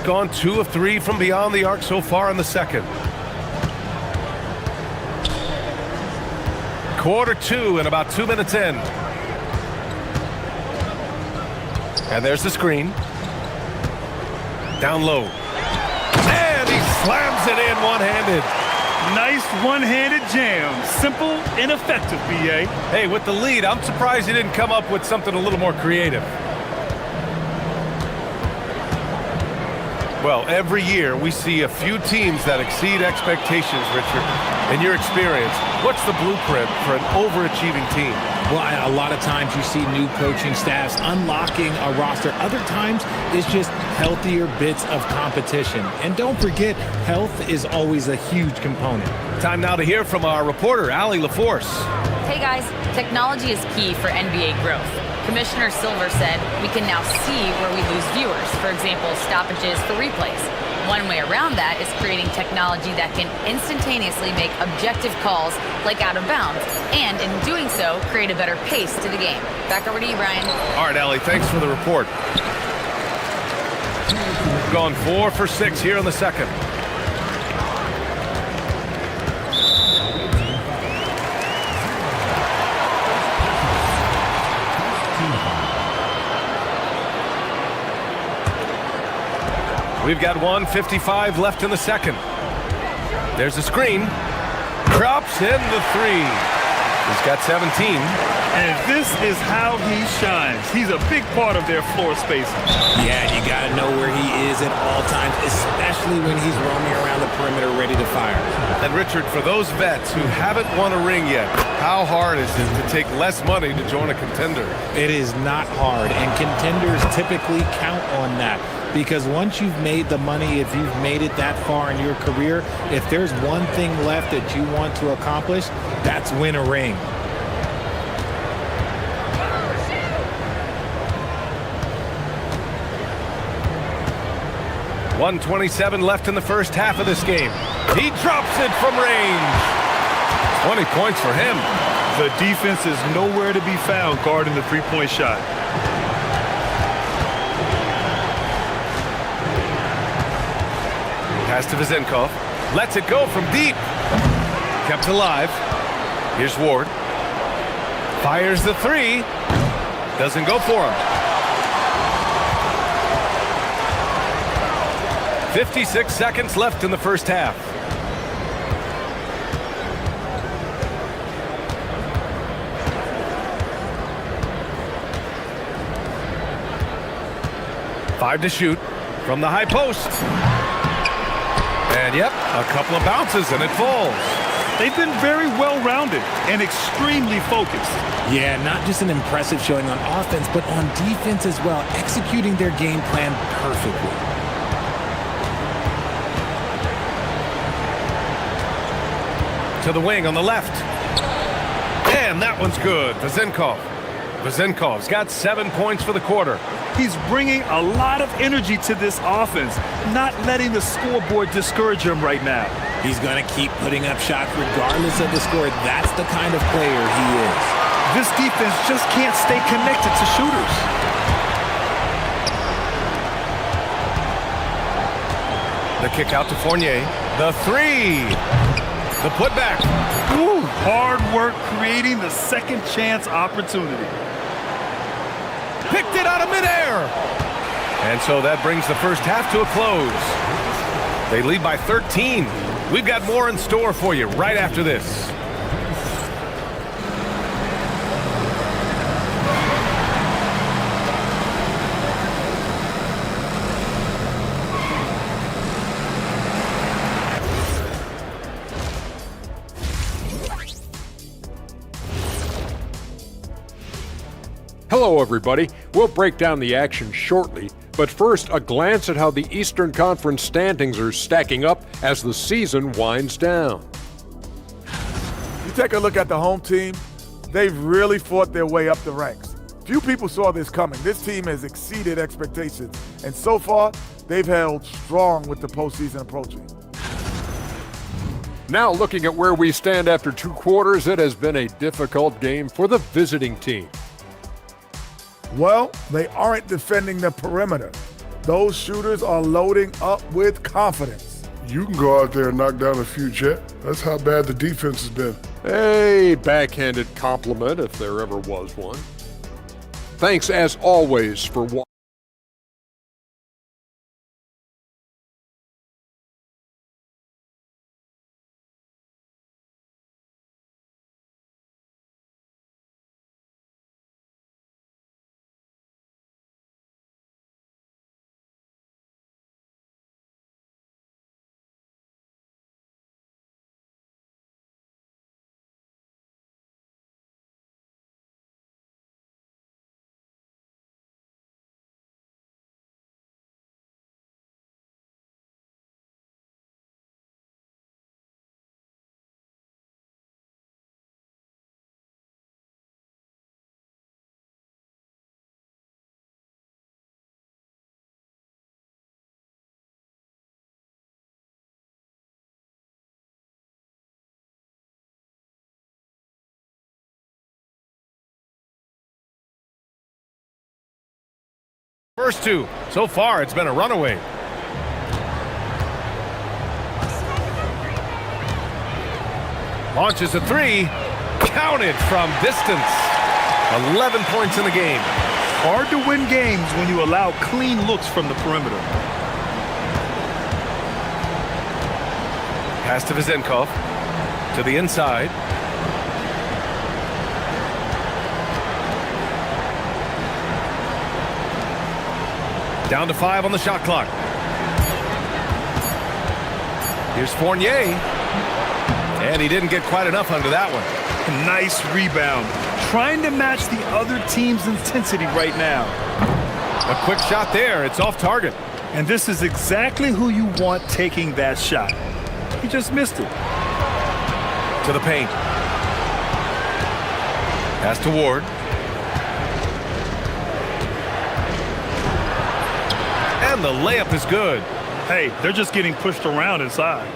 Gone 2 of 3 from beyond the arc so far in the second. Quarter 2 and about 2 minutes in. And there's the screen. Down low. And he slams it in one-handed. Nice one-handed jam. Simple and effective, B.A. Hey, with the lead, I'm surprised he didn't come up with something a little more creative. Well, every year we see a few teams that exceed expectations, Richard. In your experience, what's the blueprint for an overachieving team? Well, a lot of times you see new coaching staffs unlocking a roster. Other times it's just healthier bits of competition. And don't forget, health is always a huge component. Time now to hear from our reporter, Allie LaForce. Hey guys, technology is key for NBA growth. Commissioner Silver said we can now see where we lose viewers, for example, stoppages for replays. One way around that is creating technology that can instantaneously make objective calls like out of bounds, and in doing so, create a better pace to the game. Back over to you, Brian. All right, Allie, thanks for the report. Gone 4 for 6 here in the second. We've got 1:55 left in the second. There's a screen. Drops in the 3. He's got 17. And this is how he shines. He's a big part of their floor spacing. Yeah, you got to know where he is at all times, especially when he's roaming around the perimeter ready to fire. And Richard, for those vets who haven't won a ring yet, how hard is it to take less money to join a contender? It is not hard, and contenders typically count on that. because once you've made the money, if you've made it that far in your career, if there's one thing left that you want to accomplish, that's win a ring. .127 left in the first half of this game. He drops it from range. 20 points for him. The defense is nowhere to be found guarding the three-point shot. Pass to Vezenkov. Lets it go from deep. Kept alive. Here's Ward. Fires the three. Doesn't go for him. 56 seconds left in the first half. Five to shoot from the high post. And yep, a couple of bounces and it falls. They've been very well-rounded and extremely focused. Yeah, not just an impressive showing on offense, but on defense as well, executing their game plan perfectly. To the wing on the left. And that one's good. Vezenkov's got 7 points for the quarter. He's bringing a lot of energy to this offense, not letting the scoreboard discourage him right now. He's going to keep putting up shots regardless of the score. That's the kind of player he is. This defense just can't stay connected to shooters. The kick out to Fournier. The three. The putback. Ooh, hard work creating the second chance opportunity. Picked it out of midair. And so that brings the first half to a close. They lead by 13. We've got more in store for you right after this. Hello, everybody. We'll break down the action shortly, but first, a glance at how the Eastern Conference standings are stacking up as the season winds down. You take a look at the home team, they've really fought their way up the ranks. Few people saw this coming. This team has exceeded expectations, and so far, they've held strong with the postseason approaching. Now, looking at where we stand after 2 quarters, it has been a difficult game for the visiting team. Well, they aren't defending the perimeter. Those shooters are loading up with confidence. You can go out there and knock down a few, Chet. That's how bad the defense has been. A backhanded compliment, if there ever was one. Thanks, as always, for watching. First two. So far, it's been a runaway. Launches a three. Counted from distance. 11 points in the game. Hard to win games when you allow clean looks from the perimeter. Pass to Vezenkov. To the inside. Down to 5 on the shot clock. Here's Fournier. And he didn't get quite enough under that one. Nice rebound. Trying to match the other team's intensity right now. A quick shot there. It's off target. And this is exactly who you want taking that shot. He just missed it. To the paint. Pass to Ward. And the layup is good. Hey, they're just getting pushed around inside.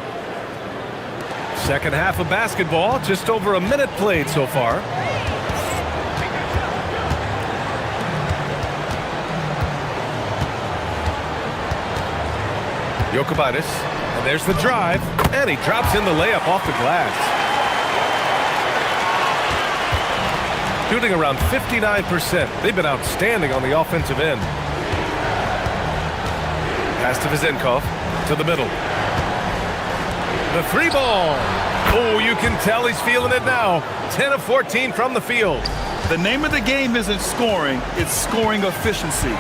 Second half of basketball, just over a minute played so far. Jokubaitis, and there's the drive, and he drops in the layup off the glass. Shooting around 59%. They've been outstanding on the offensive end. Pass to Vezenkov, to the middle. The three ball. Oh, you can tell he's feeling it now. 10 of 14 from the field. The name of the game isn't scoring, it's scoring efficiency.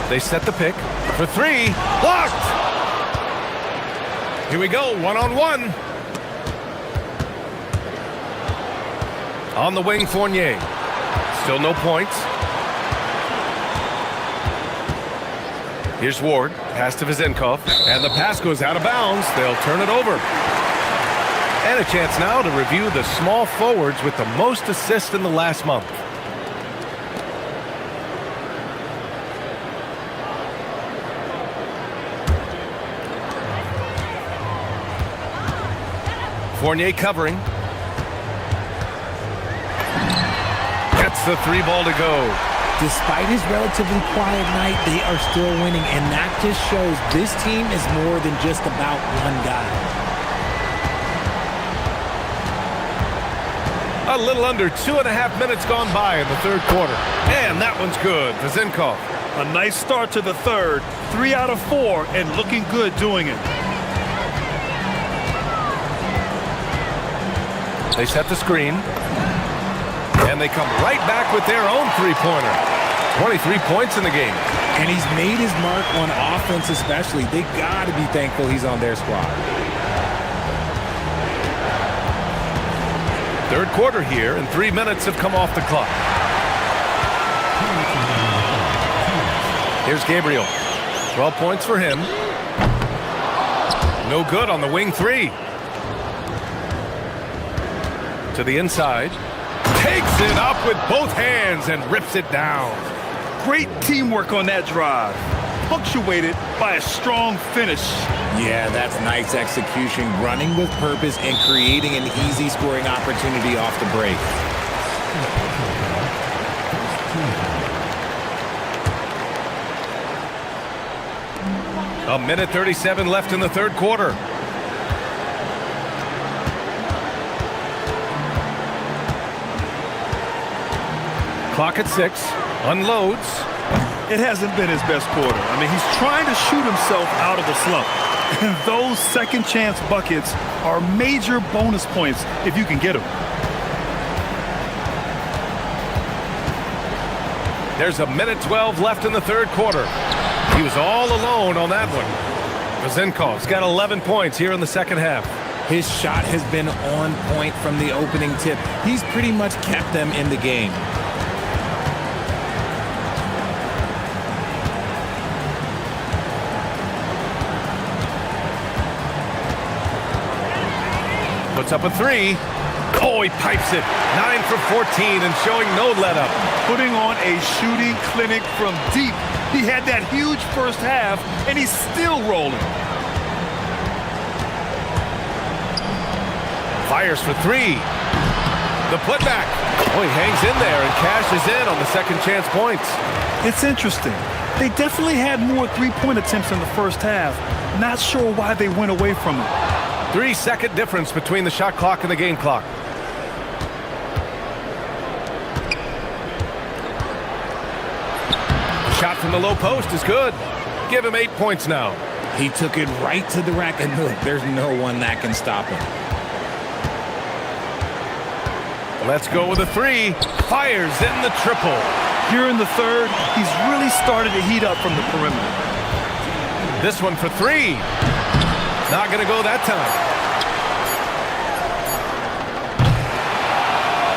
They set the pick for three. Blocked! Here we go, one-on-one. On the wing, Fournier. Still no points. Here's Ward. Pass to Vezenkov. And the pass goes out of bounds. They'll turn it over. And a chance now to review the small forwards with the most assists in the last month. Fournier covering. Gets the three ball to go. Despite his relatively quiet night, they are still winning, and that just shows this team is more than just about one guy. A little under 2.5 minutes gone by in the third quarter. And that one's good. Vezenkov. A nice start to the third. 3 out of 4 and looking good doing it. They set the screen. And they come right back with their own three-pointer. 23 points in the game. And he's made his mark on offense especially. They got to be thankful he's on their squad. Third quarter here, and 3 minutes have come off the clock. Here's Gabriel. 12 points for him. No good on the wing three. To the inside. Takes it up with both hands and rips it down. Great teamwork on that drive. Punctuated by a strong finish. Yeah, that's nice execution, running with purpose and creating an easy scoring opportunity off the break. A minute 37 left in the third quarter. Clock at 6. Unloads. It hasn't been his best quarter. I mean, he's trying to shoot himself out of the slump. And those second chance buckets are major bonus points if you can get them. There's a minute 12 left in the third quarter. He was all alone on that one. Vezenkov's got 11 points here in the second half. His shot has been on point from the opening tip. He's pretty much kept them in the game. Puts up a three. Oh, he pipes it. 9 for 14 and showing no let-up. Putting on a shooting clinic from deep. He had that huge first half, and he's still rolling. Fires for three. The putback. Oh, he hangs in there and cashes in on the second chance points. It's interesting. They definitely had more three-point attempts in the first half. Not sure why they went away from it. 3-second difference between the shot clock and the game clock. The shot from the low post is good. Give him 8 points now. He took it right to the rack, and look, there's no one that can stop him. Let's go with a three. Fires in the triple. Here in the third, he's really started to heat up from the perimeter. This one for three. Not going to go that time.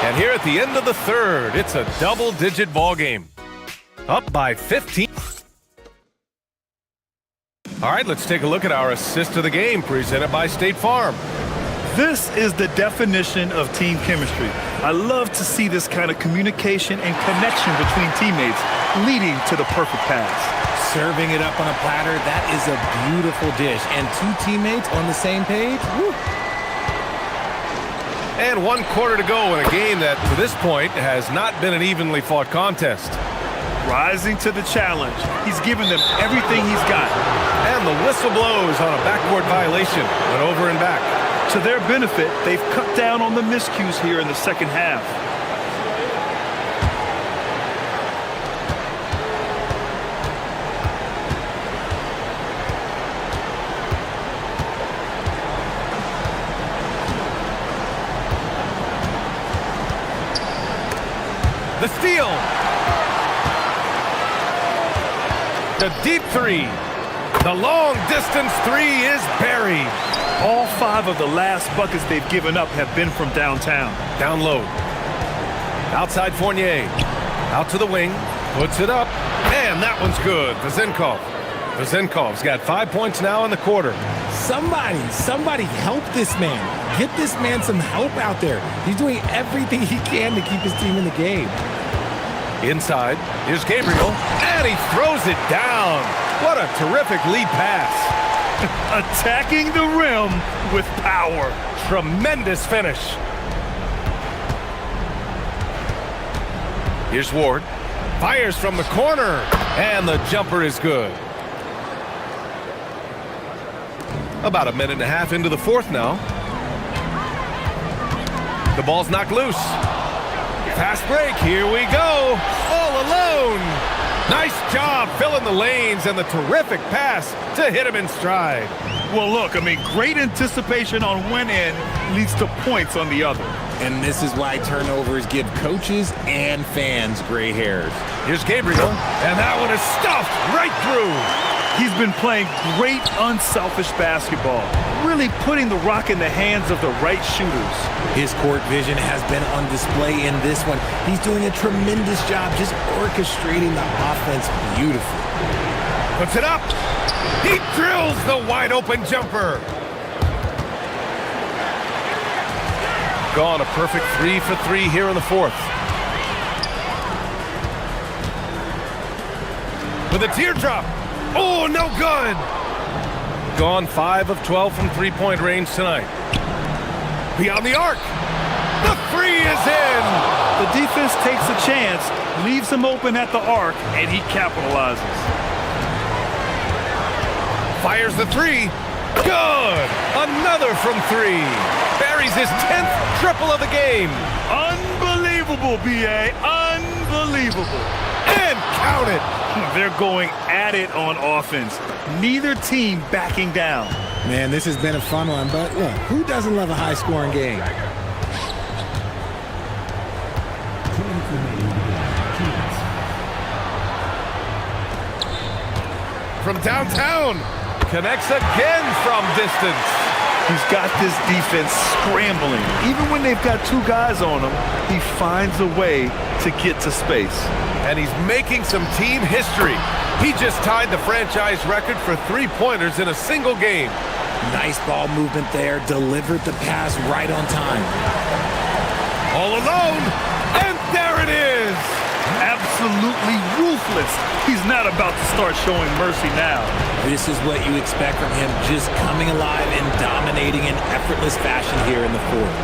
And here at the end of the third, it's a double-digit ball game. Up by 15. All right, let's take a look at our assist of the game presented by State Farm. This is the definition of team chemistry. I love to see this kind of communication and connection between teammates leading to the perfect pass. Serving it up on a platter, that is a beautiful dish. And two teammates on the same page, woo. And 1 quarter to go in a game that, to this point, has not been an evenly fought contest. Rising to the challenge. He's given them everything he's got. And the whistle blows on a backcourt violation. Went over and back. To their benefit, they've cut down on the miscues here in the second half. The steal. The deep three. The long distance three is buried. All 5 of the last buckets they've given up have been from downtown. Down low. Outside Fournier. Out to the wing. Puts it up. And that one's good. Vezenkov. Vezenkov's got 5 points now in the quarter. Somebody help this man. Get this man some help out there. He's doing everything he can to keep his team in the game. Inside, here's Gabriel, and he throws it down. What a terrific lead pass. Attacking the rim with power. Tremendous finish. Here's Ward. Fires from the corner, and the jumper is good. About a minute and a half into the fourth now. The ball's knocked loose. Fast break, here we go. All alone. Nice job filling the lanes and the terrific pass to hit him in stride. Well, look, great anticipation on one end leads to points on the other. And this is why turnovers give coaches and fans gray hairs. Here's Gabriel, and that one is stuffed right through. He's been playing great unselfish basketball, really putting the rock in the hands of the right shooters. His court vision has been on display in this one. He's doing a tremendous job just orchestrating the offense beautifully. Puts it up. He drills the wide open jumper. Gone a perfect 3 for 3 here in the fourth. With a teardrop. Oh, no good. Gone 5 of 12 from three-point range tonight. Beyond the arc. The three is in. The defense takes a chance, leaves him open at the arc, and he capitalizes. Fires the three. Good. Another from 3. Buries his 10th triple of the game. Unbelievable, B.A. Unbelievable. And count it. They're going at it on offense. Neither team backing down. Man, this has been a fun one, but look, who doesn't love a high-scoring game? From downtown. Connects again from distance. He's got this defense scrambling. Even when they've got 2 guys on him, he finds a way to get to space. And he's making some team history. He just tied the franchise record for three-pointers in a single game. Nice ball movement there. Delivered the pass right on time. All alone. And there it is. Absolutely ruthless. He's not about to start showing mercy now. This is what you expect from him, just coming alive and dominating in effortless fashion here in the fourth.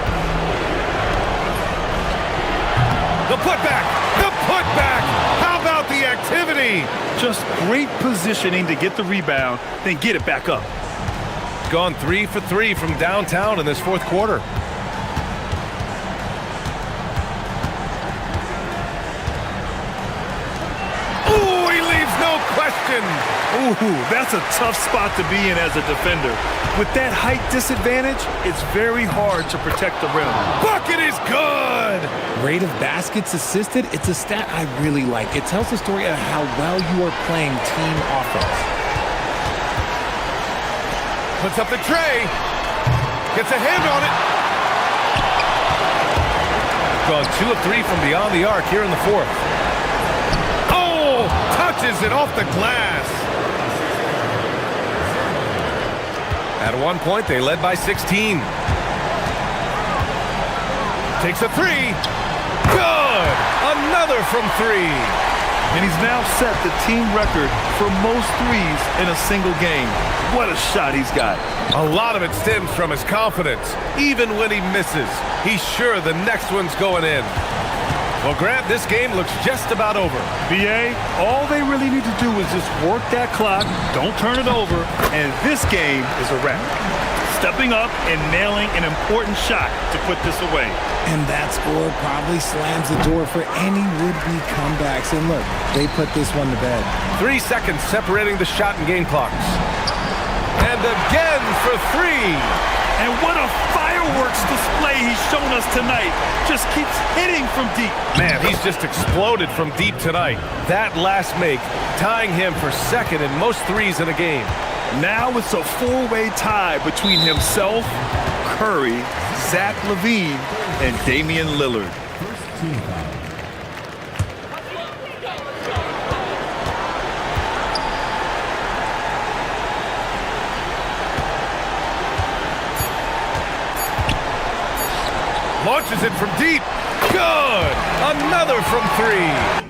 The putback! The putback! How about the activity? Just great positioning to get the rebound, then get it back up. Gone 3 for 3 from downtown in this fourth quarter. Ooh, he leaves no question. Ooh, that's a tough spot to be in as a defender. With that height disadvantage, it's very hard to protect the rim. Bucket is good! Rate of baskets assisted, it's a stat I really like. It tells the story of how well you are playing team offense. Puts up the tray. Gets a hand on it. Gone 2 of 3 from beyond the arc here in the fourth. Oh, Launches it off the glass. At one point, they led by 16. Takes a three. Good! Another from three. And he's now set the team record for most threes in a single game. What a shot he's got. A lot of it stems from his confidence. Even when he misses, he's sure the next one's going in. Well, Grant, this game looks just about over. BA, all they really need to do is just work that clock, don't turn it over, and this game is a wrap. Stepping up and nailing an important shot to put this away. And that score probably slams the door for any would-be comebacks. And look, they put this one to bed. 3 seconds separating the shot and game clocks. And again for three. And what a fireworks display he's shown us tonight. Just keeps hitting from deep. Man, he's just exploded from deep tonight. That last make tying him for second in most threes in a game. Now it's a four-way tie between himself, Curry, Zach LaVine, and Damian Lillard. Launches it from deep. Good! Another from three.